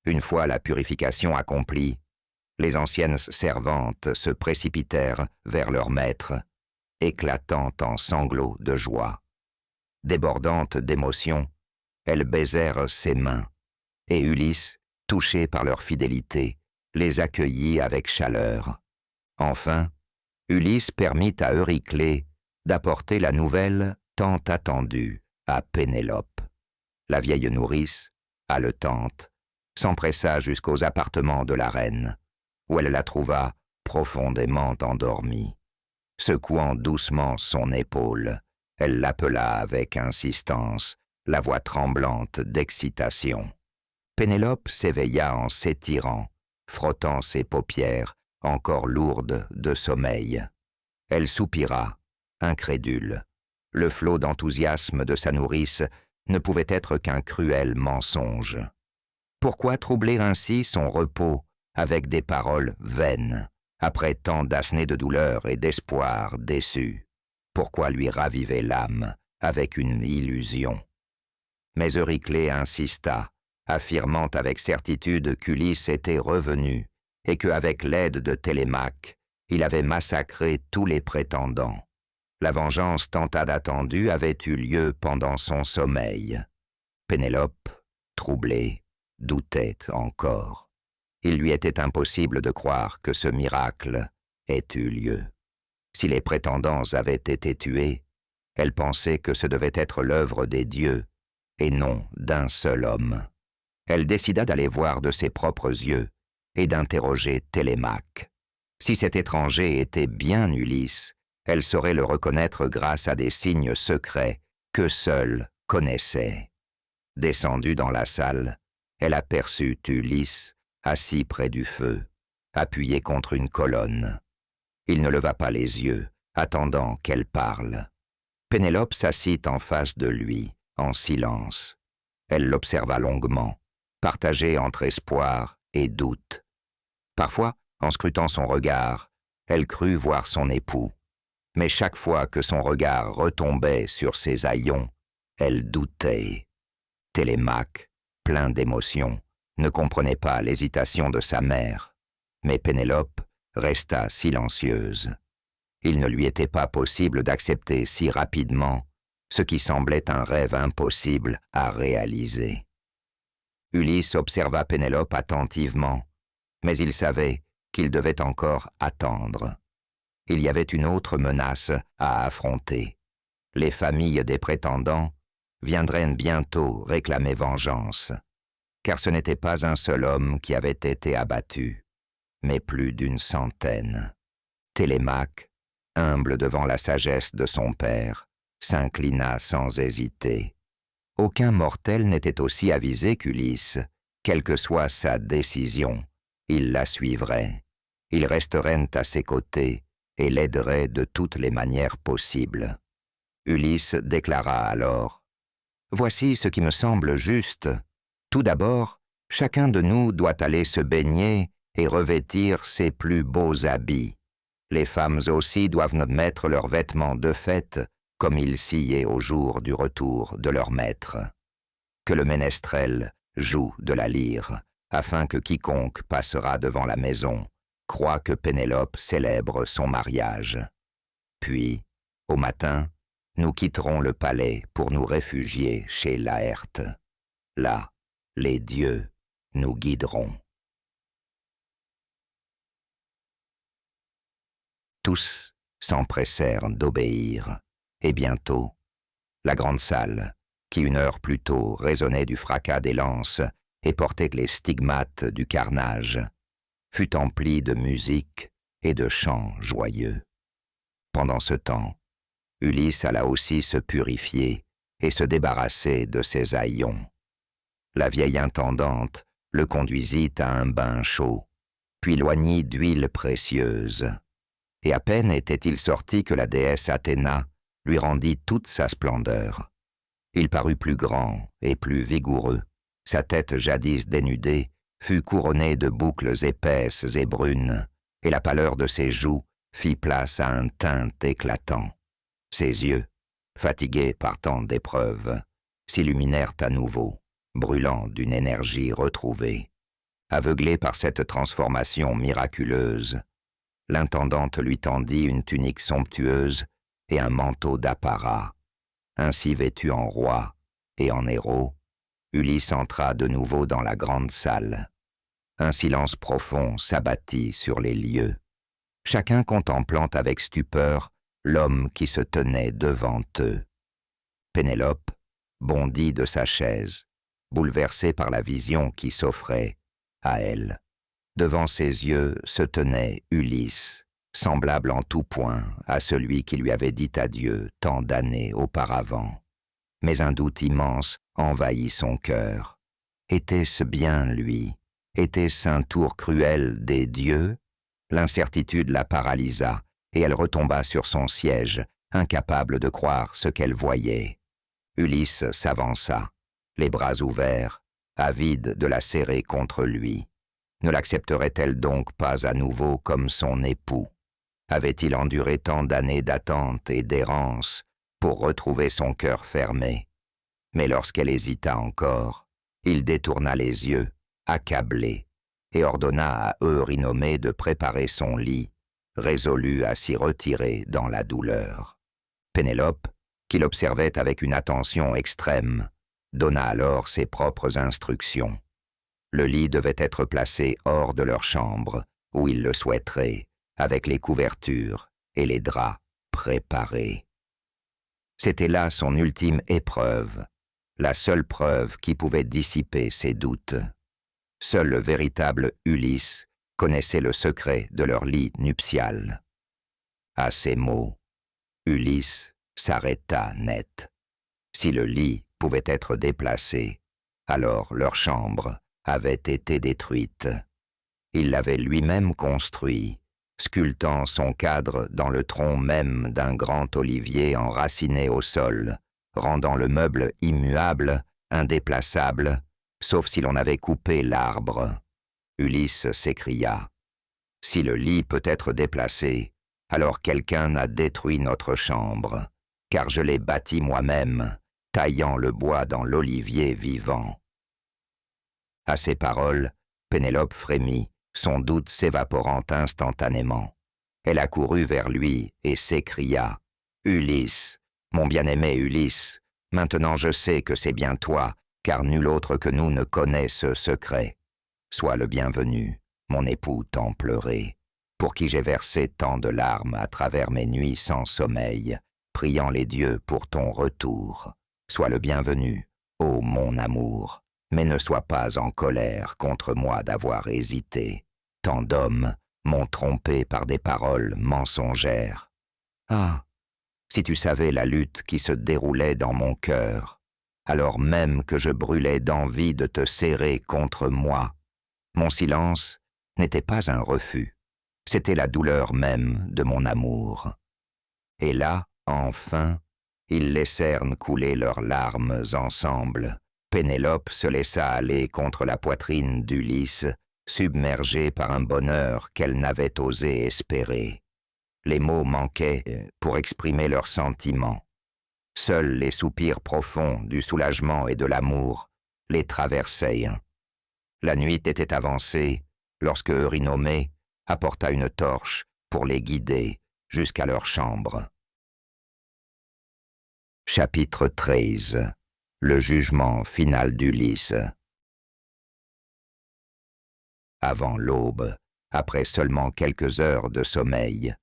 Une fois la purification accomplie, les anciennes servantes se précipitèrent vers leur maître, éclatant en sanglots de joie. Débordantes d'émotion, elles baisèrent ses mains, et Ulysse, touché par leur fidélité, les accueillit avec chaleur. Enfin, Ulysse permit à Euryclée d'apporter la nouvelle tant attendue à Pénélope. La vieille nourrice, haletante, s'empressa jusqu'aux appartements de la reine, où elle la trouva profondément endormie. Secouant doucement son épaule, elle l'appela avec insistance, la voix tremblante d'excitation. Pénélope s'éveilla en s'étirant, frottant ses paupières, encore lourdes de sommeil. Elle soupira, incrédule. Le flot d'enthousiasme de sa nourrice ne pouvait être qu'un cruel mensonge. Pourquoi troubler ainsi son repos avec des paroles vaines, après tant d'asnées de douleur et d'espoir déçus? Pourquoi lui raviver l'âme avec une illusion? Mais Euryclée insista, affirmant avec certitude qu'Ulysse était revenu et qu'avec l'aide de Télémaque, il avait massacré tous les prétendants. La vengeance tant attendue avait eu lieu pendant son sommeil. Pénélope, troublée, doutait encore. Il lui était impossible de croire que ce miracle ait eu lieu. Si les prétendants avaient été tués, elle pensait que ce devait être l'œuvre des dieux et non d'un seul homme. Elle décida d'aller voir de ses propres yeux et d'interroger Télémaque. Si cet étranger était bien Ulysse, elle saurait le reconnaître grâce à des signes secrets que seule connaissait. Descendue dans la salle, elle aperçut Ulysse assis près du feu, appuyé contre une colonne. Il ne leva pas les yeux, attendant qu'elle parle. Pénélope s'assit en face de lui, en silence. Elle l'observa longuement, partagée entre espoir et doute. Parfois, en scrutant son regard, elle crut voir son époux. Mais chaque fois que son regard retombait sur ses haillons, elle doutait. Télémaque, plein d'émotion, ne comprenait pas l'hésitation de sa mère, mais Pénélope resta silencieuse. Il ne lui était pas possible d'accepter si rapidement ce qui semblait un rêve impossible à réaliser. Ulysse observa Pénélope attentivement, mais il savait qu'il devait encore attendre. Il y avait une autre menace à affronter. Les familles des prétendants viendraient bientôt réclamer vengeance, car ce n'était pas un seul homme qui avait été abattu, mais plus d'une centaine. Télémaque, humble devant la sagesse de son père, s'inclina sans hésiter. Aucun mortel n'était aussi avisé qu'Ulysse. Quelle que soit sa décision, il la suivrait. Ils resteraient à ses côtés et l'aideraient de toutes les manières possibles. Ulysse déclara alors « Voici ce qui me semble juste. Tout d'abord, chacun de nous doit aller se baigner et revêtir ses plus beaux habits. Les femmes aussi doivent mettre leurs vêtements de fête comme ils sciaient au jour du retour de leur maître. Que le ménestrel joue de la lyre, afin que quiconque passera devant la maison croit que Pénélope célèbre son mariage. Puis, au matin, nous quitterons le palais pour nous réfugier chez Laërte. Là, les dieux nous guideront. » Tous s'empressèrent d'obéir, et bientôt, la grande salle, qui une heure plus tôt résonnait du fracas des lances et portait les stigmates du carnage, fut emplie de musique et de chants joyeux. Pendant ce temps, Ulysse alla aussi se purifier et se débarrasser de ses haillons. La vieille intendante le conduisit à un bain chaud, puis l'oignit d'huile précieuse. Et à peine était-il sorti que la déesse Athéna lui rendit toute sa splendeur. Il parut plus grand et plus vigoureux. Sa tête jadis dénudée fut couronnée de boucles épaisses et brunes, et la pâleur de ses joues fit place à un teint éclatant. Ses yeux, fatigués par tant d'épreuves, s'illuminèrent à nouveau, brûlant d'une énergie retrouvée. Aveuglé par cette transformation miraculeuse, l'intendante lui tendit une tunique somptueuse et un manteau d'apparat. Ainsi vêtu en roi et en héros, Ulysse entra de nouveau dans la grande salle. Un silence profond s'abattit sur les lieux, chacun contemplant avec stupeur l'homme qui se tenait devant eux. Pénélope bondit de sa chaise, bouleversée par la vision qui s'offrait à elle. Devant ses yeux se tenait Ulysse, semblable en tout point à celui qui lui avait dit adieu tant d'années auparavant. Mais un doute immense envahit son cœur. Était-ce bien lui? Était-ce un tour cruel des dieux? L'incertitude la paralysa, et elle retomba sur son siège, incapable de croire ce qu'elle voyait. Ulysse s'avança, les bras ouverts, avide de la serrer contre lui. Ne l'accepterait-elle donc pas à nouveau comme son époux? Avait-il enduré tant d'années d'attente et d'errance pour retrouver son cœur fermé? Mais lorsqu'elle hésita encore, il détourna les yeux, accablé, et ordonna à Eurynomée de préparer son lit, résolu à s'y retirer dans la douleur. Pénélope, qui l'observait avec une attention extrême, donna alors ses propres instructions. Le lit devait être placé hors de leur chambre, où ils le souhaiteraient, avec les couvertures et les draps préparés. C'était là son ultime épreuve, la seule preuve qui pouvait dissiper ses doutes. Seul le véritable Ulysse connaissait le secret de leur lit nuptial. À ces mots, Ulysse s'arrêta net. Si le lit pouvait être déplacé, alors leur chambre avait été détruite. Il l'avait lui-même construit, sculptant son cadre dans le tronc même d'un grand olivier enraciné au sol, rendant le meuble immuable, indéplaçable, sauf si l'on avait coupé l'arbre. Ulysse s'écria. « Si le lit peut être déplacé, alors quelqu'un a détruit notre chambre, car je l'ai bâti moi-même, taillant le bois dans l'olivier vivant. » À ces paroles, Pénélope frémit, son doute s'évaporant instantanément. Elle accourut vers lui et s'écria « Ulysse, mon bien-aimé Ulysse, maintenant je sais que c'est bien toi, car nul autre que nous ne connaît ce secret. Sois le bienvenu, mon époux tant pleuré, pour qui j'ai versé tant de larmes à travers mes nuits sans sommeil, priant les dieux pour ton retour. Sois le bienvenu, ô mon amour, mais ne sois pas en colère contre moi d'avoir hésité. Tant d'hommes m'ont trompé par des paroles mensongères. Ah, si tu savais la lutte qui se déroulait dans mon cœur, alors même que je brûlais d'envie de te serrer contre moi. Mon silence n'était pas un refus, c'était la douleur même de mon amour. » Et là, enfin, ils laissèrent couler leurs larmes ensemble. Pénélope se laissa aller contre la poitrine d'Ulysse, submergée par un bonheur qu'elle n'avait osé espérer. Les mots manquaient pour exprimer leurs sentiments. Seuls les soupirs profonds du soulagement et de l'amour les traversaient. La nuit était avancée lorsque Eurynomée apporta une torche pour les guider jusqu'à leur chambre. Chapitre 13. Le jugement final d'Ulysse. Avant l'aube, après seulement quelques heures de sommeil,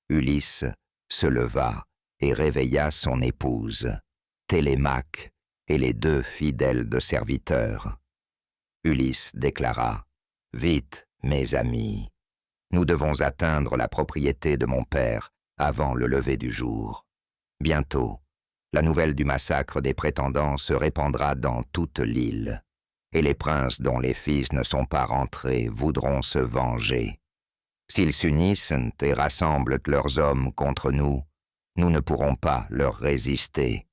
Ulysse se leva et réveilla son épouse, Télémaque et les 2 fidèles de serviteurs. Ulysse déclara « Vite, mes amis, nous devons atteindre la propriété de mon père avant le lever du jour. Bientôt, la nouvelle du massacre des prétendants se répandra dans toute l'île, et les princes dont les fils ne sont pas rentrés voudront se venger. S'ils s'unissent et rassemblent leurs hommes contre nous, nous ne pourrons pas leur résister.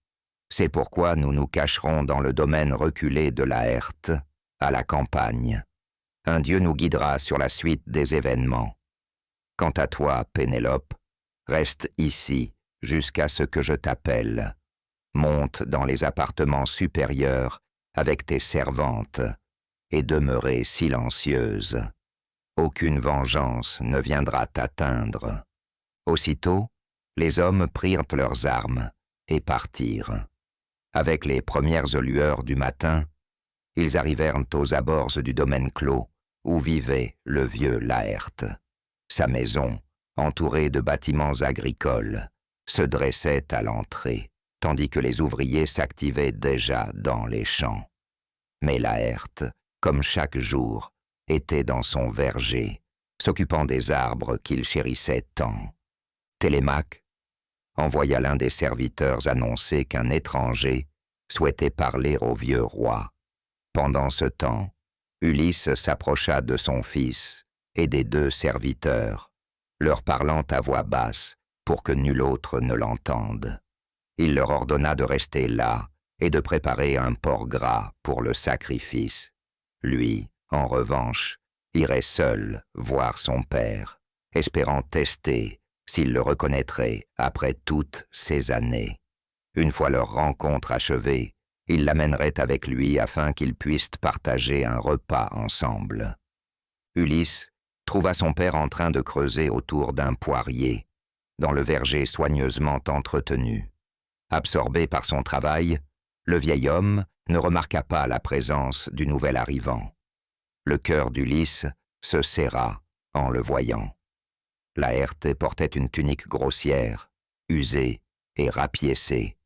C'est pourquoi nous nous cacherons dans le domaine reculé de Laërte, à la campagne. Un dieu nous guidera sur la suite des événements. Quant à toi, Pénélope, reste ici jusqu'à ce que je t'appelle. Monte dans les appartements supérieurs avec tes servantes et demeurez silencieuse. Aucune vengeance ne viendra t'atteindre. » Aussitôt, les hommes prirent leurs armes et partirent. Avec les premières lueurs du matin, ils arrivèrent aux abords du domaine clos où vivait le vieux Laërte. Sa maison, entourée de bâtiments agricoles, se dressait à l'entrée, tandis que les ouvriers s'activaient déjà dans les champs. Mais Laërte, comme chaque jour, était dans son verger, s'occupant des arbres qu'il chérissait tant. Télémaque envoya l'un des serviteurs annoncer qu'un étranger souhaitait parler au vieux roi. Pendant ce temps, Ulysse s'approcha de son fils et des 2 serviteurs, leur parlant à voix basse pour que nul autre ne l'entende. Il leur ordonna de rester là et de préparer un porc gras pour le sacrifice. Lui, en revanche, irait seul voir son père, espérant tester s'il le reconnaîtrait après toutes ces années. Une fois leur rencontre achevée, il l'amènerait avec lui afin qu'ils puissent partager un repas ensemble. Ulysse trouva son père en train de creuser autour d'un poirier, dans le verger soigneusement entretenu. Absorbé par son travail, le vieil homme ne remarqua pas la présence du nouvel arrivant. Le cœur d'Ulysse se serra en le voyant. Laërte portait une tunique grossière, usée et rapiécée,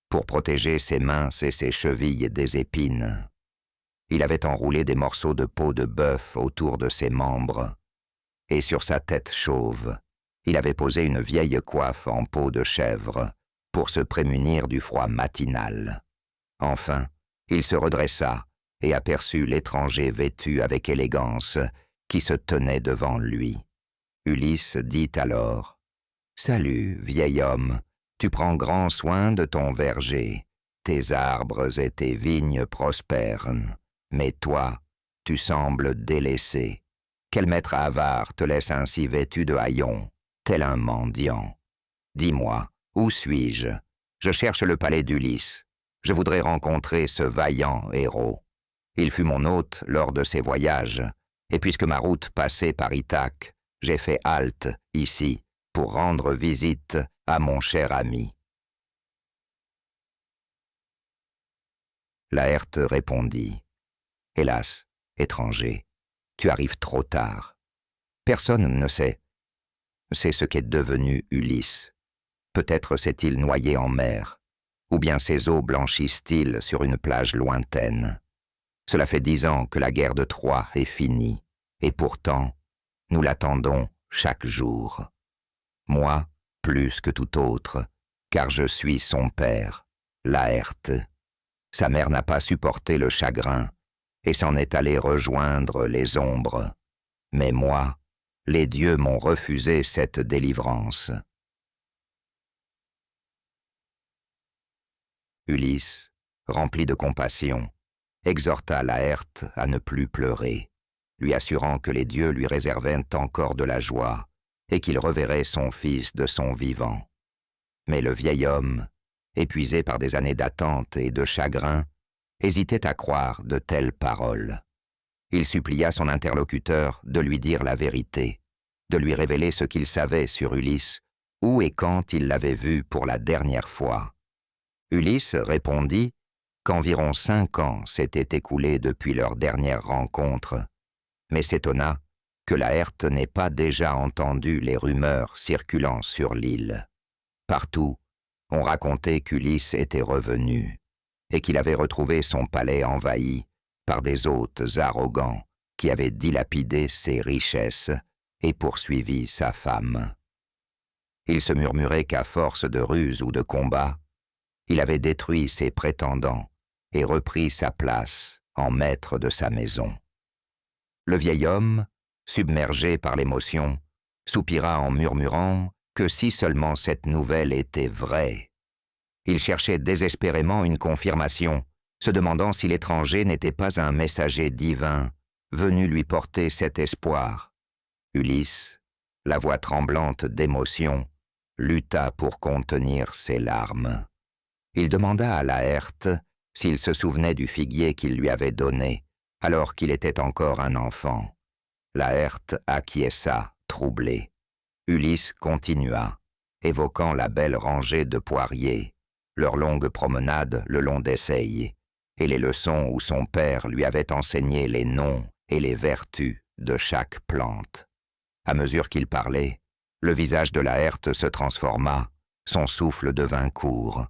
pour protéger ses mains et ses chevilles des épines. Il avait enroulé des morceaux de peau de bœuf autour de ses membres, et sur sa tête chauve, il avait posé une vieille coiffe en peau de chèvre pour se prémunir du froid matinal. Enfin, il se redressa et aperçut l'étranger vêtu avec élégance qui se tenait devant lui. Ulysse dit alors « Salut, vieil homme, tu prends grand soin de ton verger, tes arbres et tes vignes prospèrent, mais toi, tu sembles délaissé. Quel maître avare te laisse ainsi vêtu de haillons, tel un mendiant? Dis-moi, où suis-je? Je cherche le palais d'Ulysse. Je voudrais rencontrer ce vaillant héros. Il fut mon hôte lors de ses voyages, et puisque ma route passait par Ithaque, j'ai fait halte ici pour rendre visite à mon cher ami. » Laërte répondit « Hélas, étranger, tu arrives trop tard. Personne ne sait. C'est ce qu'est devenu Ulysse. Peut-être s'est-il noyé en mer, ou bien ses eaux blanchissent-ils sur une plage lointaine. Cela fait 10 ans que la guerre de Troie est finie, et pourtant, nous l'attendons chaque jour. Moi, plus que tout autre, car je suis son père, Laërte. Sa mère n'a pas supporté le chagrin et s'en est allée rejoindre les ombres. Mais moi, les dieux m'ont refusé cette délivrance. » Ulysse, rempli de compassion, exhorta Laërte à ne plus pleurer, lui assurant que les dieux lui réservaient encore de la joie et qu'il reverrait son fils de son vivant. Mais le vieil homme, épuisé par des années d'attente et de chagrin, hésitait à croire de telles paroles. Il supplia son interlocuteur de lui dire la vérité, de lui révéler ce qu'il savait sur Ulysse, où et quand il l'avait vu pour la dernière fois. Ulysse répondit qu'environ 5 ans s'étaient écoulés depuis leur dernière rencontre, mais s'étonna que Laërte n'ait pas déjà entendu les rumeurs circulant sur l'île. Partout, on racontait qu'Ulysse était revenu et qu'il avait retrouvé son palais envahi par des hôtes arrogants qui avaient dilapidé ses richesses et poursuivi sa femme. Il se murmurait qu'à force de ruses ou de combats, il avait détruit ses prétendants et repris sa place en maître de sa maison. Le vieil homme, submergé par l'émotion, soupira en murmurant que si seulement cette nouvelle était vraie. Il cherchait désespérément une confirmation, se demandant si l'étranger n'était pas un messager divin venu lui porter cet espoir. Ulysse, la voix tremblante d'émotion, lutta pour contenir ses larmes. Il demanda à Laërte s'il se souvenait du figuier qu'il lui avait donné, alors qu'il était encore un enfant. Laërte acquiesça, troublé. Ulysse continua, évoquant la belle rangée de poiriers, leur longue promenade le long des seilles, et les leçons où son père lui avait enseigné les noms et les vertus de chaque plante. À mesure qu'il parlait, le visage de Laërte se transforma, son souffle devint court.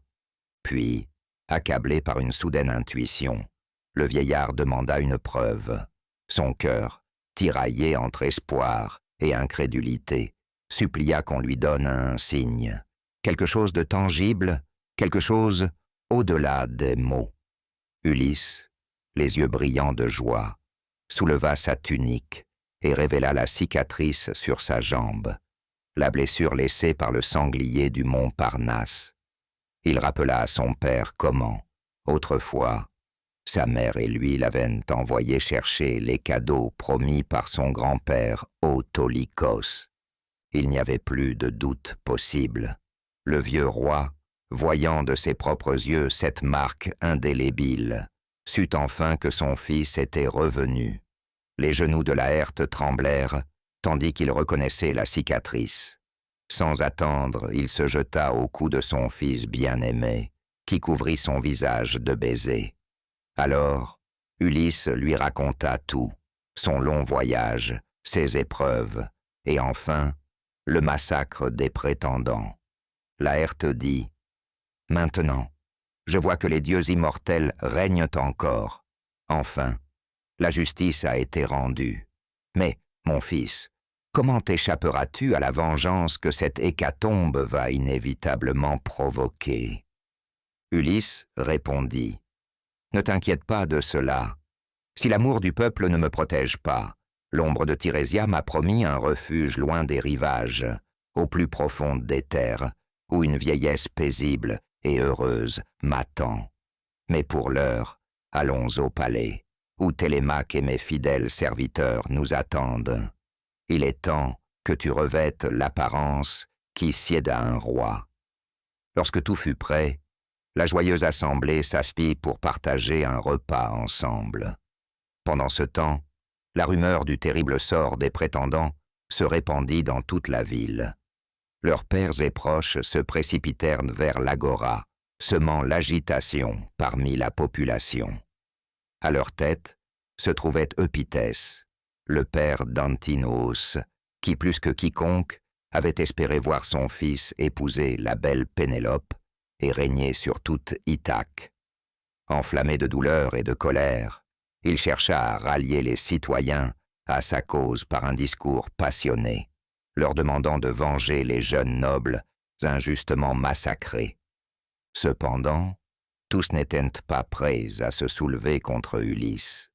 Puis, accablé par une soudaine intuition, le vieillard demanda une preuve. Son cœur, tiraillé entre espoir et incrédulité, supplia qu'on lui donne un signe, quelque chose de tangible, quelque chose au-delà des mots. Ulysse, les yeux brillants de joie, souleva sa tunique et révéla la cicatrice sur sa jambe, la blessure laissée par le sanglier du mont Parnasse. Il rappela à son père comment, autrefois, sa mère et lui l'avaient envoyé chercher les cadeaux promis par son grand-père Autolycos. Il n'y avait plus de doute possible. Le vieux roi, voyant de ses propres yeux cette marque indélébile, sut enfin que son fils était revenu. Les genoux de Laërte tremblèrent, tandis qu'il reconnaissait la cicatrice. Sans attendre, il se jeta au cou de son fils bien-aimé, qui couvrit son visage de baisers. Alors, Ulysse lui raconta tout, son long voyage, ses épreuves, et enfin, le massacre des prétendants. Laërte dit « Maintenant, je vois que les dieux immortels règnent encore. Enfin, la justice a été rendue. Mais, mon fils, comment échapperas-tu à la vengeance que cette hécatombe va inévitablement provoquer ?» Ulysse répondit « Ne t'inquiète pas de cela. Si l'amour du peuple ne me protège pas, l'ombre de Tirésia m'a promis un refuge loin des rivages, au plus profond des terres, où une vieillesse paisible et heureuse m'attend. Mais pour l'heure, allons au palais, où Télémaque et mes fidèles serviteurs nous attendent. Il est temps que tu revêtes l'apparence qui sied à un roi. » Lorsque tout fut prêt, la joyeuse assemblée s'aspit pour partager un repas ensemble. Pendant ce temps, la rumeur du terrible sort des prétendants se répandit dans toute la ville. Leurs pairs et proches se précipitèrent vers l'agora, semant l'agitation parmi la population. À leur tête se trouvait Eupythès, le père d'Antinous, qui plus que quiconque avait espéré voir son fils épouser la belle Pénélope et régner sur toute Ithaque. Enflammé de douleur et de colère, il chercha à rallier les citoyens à sa cause par un discours passionné, leur demandant de venger les jeunes nobles injustement massacrés. Cependant, tous n'étaient pas prêts à se soulever contre Ulysse.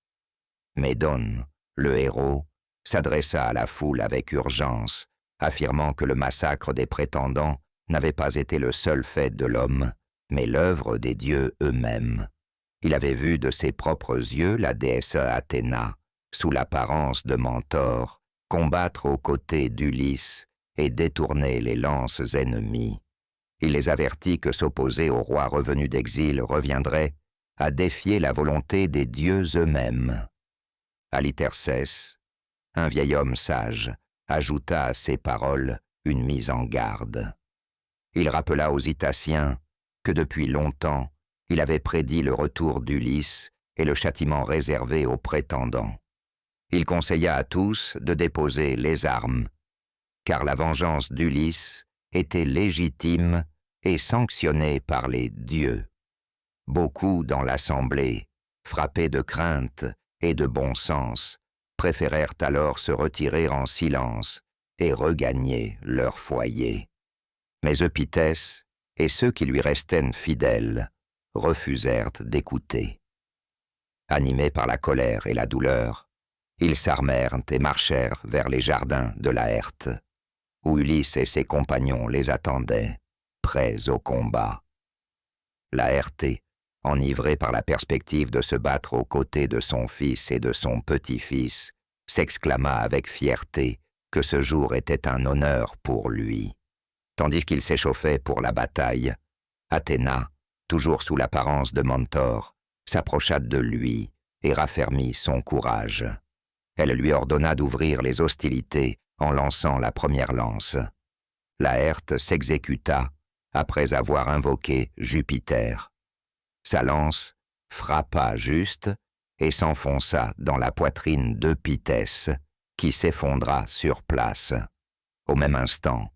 Médone, le héros, s'adressa à la foule avec urgence, affirmant que le massacre des prétendants n'avait pas été le seul fait de l'homme, mais l'œuvre des dieux eux-mêmes. Il avait vu de ses propres yeux la déesse Athéna, sous l'apparence de Mentor, combattre aux côtés d'Ulysse et détourner les lances ennemies. Il les avertit que s'opposer au roi revenu d'exil reviendrait à défier la volonté des dieux eux-mêmes. Halithercès, un vieil homme sage, ajouta à ces paroles une mise en garde. Il rappela aux Itaciens que depuis longtemps, il avait prédit le retour d'Ulysse et le châtiment réservé aux prétendants. Il conseilla à tous de déposer les armes, car la vengeance d'Ulysse était légitime et sanctionnée par les dieux. Beaucoup dans l'assemblée, frappés de crainte et de bon sens, préférèrent alors se retirer en silence et regagner leur foyer. Mais Eupythès et ceux qui lui restaient fidèles refusèrent d'écouter. Animés par la colère et la douleur, ils s'armèrent et marchèrent vers les jardins de Laërte, où Ulysse et ses compagnons les attendaient, prêts au combat. Laërte, enivré par la perspective de se battre aux côtés de son fils et de son petit-fils, s'exclama avec fierté que ce jour était un honneur pour lui. Tandis qu'il s'échauffait pour la bataille, Athéna, toujours sous l'apparence de Mentor, s'approcha de lui et raffermit son courage. Elle lui ordonna d'ouvrir les hostilités en lançant la première lance. Laërte s'exécuta après avoir invoqué Jupiter. Sa lance frappa juste et s'enfonça dans la poitrine d'Eupythès, qui s'effondra sur place. Au même instant,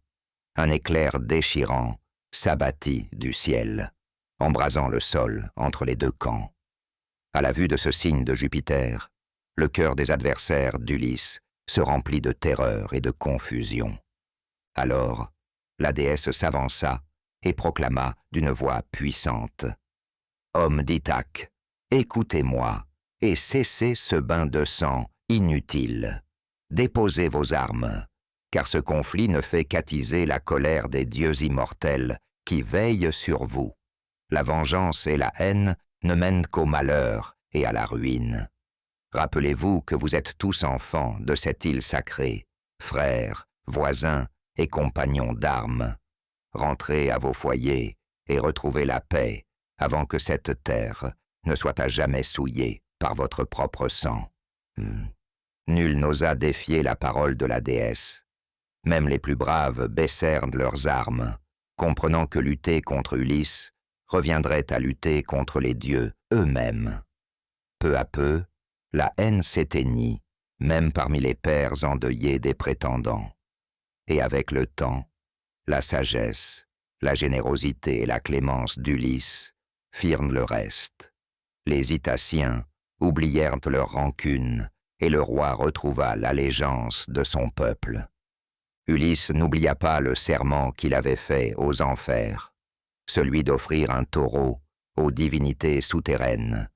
un éclair déchirant s'abattit du ciel, embrasant le sol entre les deux camps. À la vue de ce signe de Jupiter, le cœur des adversaires d'Ulysse se remplit de terreur et de confusion. Alors, la déesse s'avança et proclama d'une voix puissante « Hommes d'Ithaque, écoutez-moi et cessez ce bain de sang inutile. Déposez vos armes, car ce conflit ne fait qu'attiser la colère des dieux immortels qui veillent sur vous. La vengeance et la haine ne mènent qu'au malheur et à la ruine. Rappelez-vous que vous êtes tous enfants de cette île sacrée, frères, voisins et compagnons d'armes. Rentrez à vos foyers et retrouvez la paix avant que cette terre ne soit à jamais souillée par votre propre sang. » Nul n'osa défier la parole de la déesse. Même les plus braves baissèrent leurs armes, comprenant que lutter contre Ulysse reviendrait à lutter contre les dieux eux-mêmes. Peu à peu, la haine s'éteignit même parmi les pères endeuillés des prétendants. Et avec le temps, la sagesse, la générosité et la clémence d'Ulysse firent le reste. Les Itaciens oublièrent leur rancune, et le roi retrouva l'allégeance de son peuple. Ulysse n'oublia pas le serment qu'il avait fait aux enfers, celui d'offrir un taureau aux divinités souterraines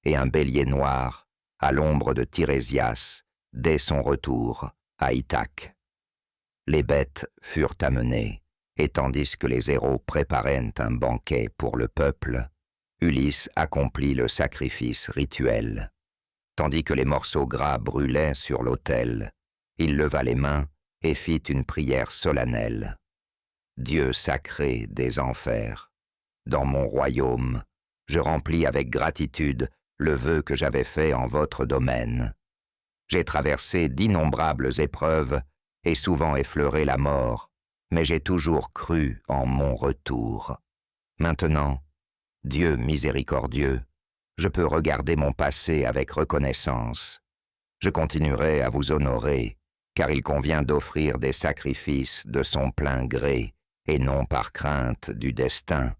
et un bélier noir à l'ombre de Tirésias dès son retour à Ithaque. Les bêtes furent amenées, et tandis que les héros préparaient un banquet pour le peuple, Ulysse accomplit le sacrifice rituel. Tandis que les morceaux gras brûlaient sur l'autel, il leva les mains et fit une prière solennelle. Dieu sacré des enfers, dans mon royaume, je remplis avec gratitude le vœu que j'avais fait en votre domaine. J'ai traversé d'innombrables épreuves et souvent effleuré la mort, mais j'ai toujours cru en mon retour. Maintenant, Dieu miséricordieux, je peux regarder mon passé avec reconnaissance. Je continuerai à vous honorer, car il convient d'offrir des sacrifices de son plein gré et non par crainte du destin.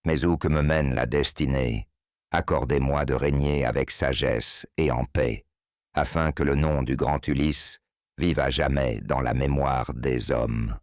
Mais où que me mène la destinée, accordez-moi de régner avec sagesse et en paix, afin que le nom du grand Ulysse vive à jamais dans la mémoire des hommes.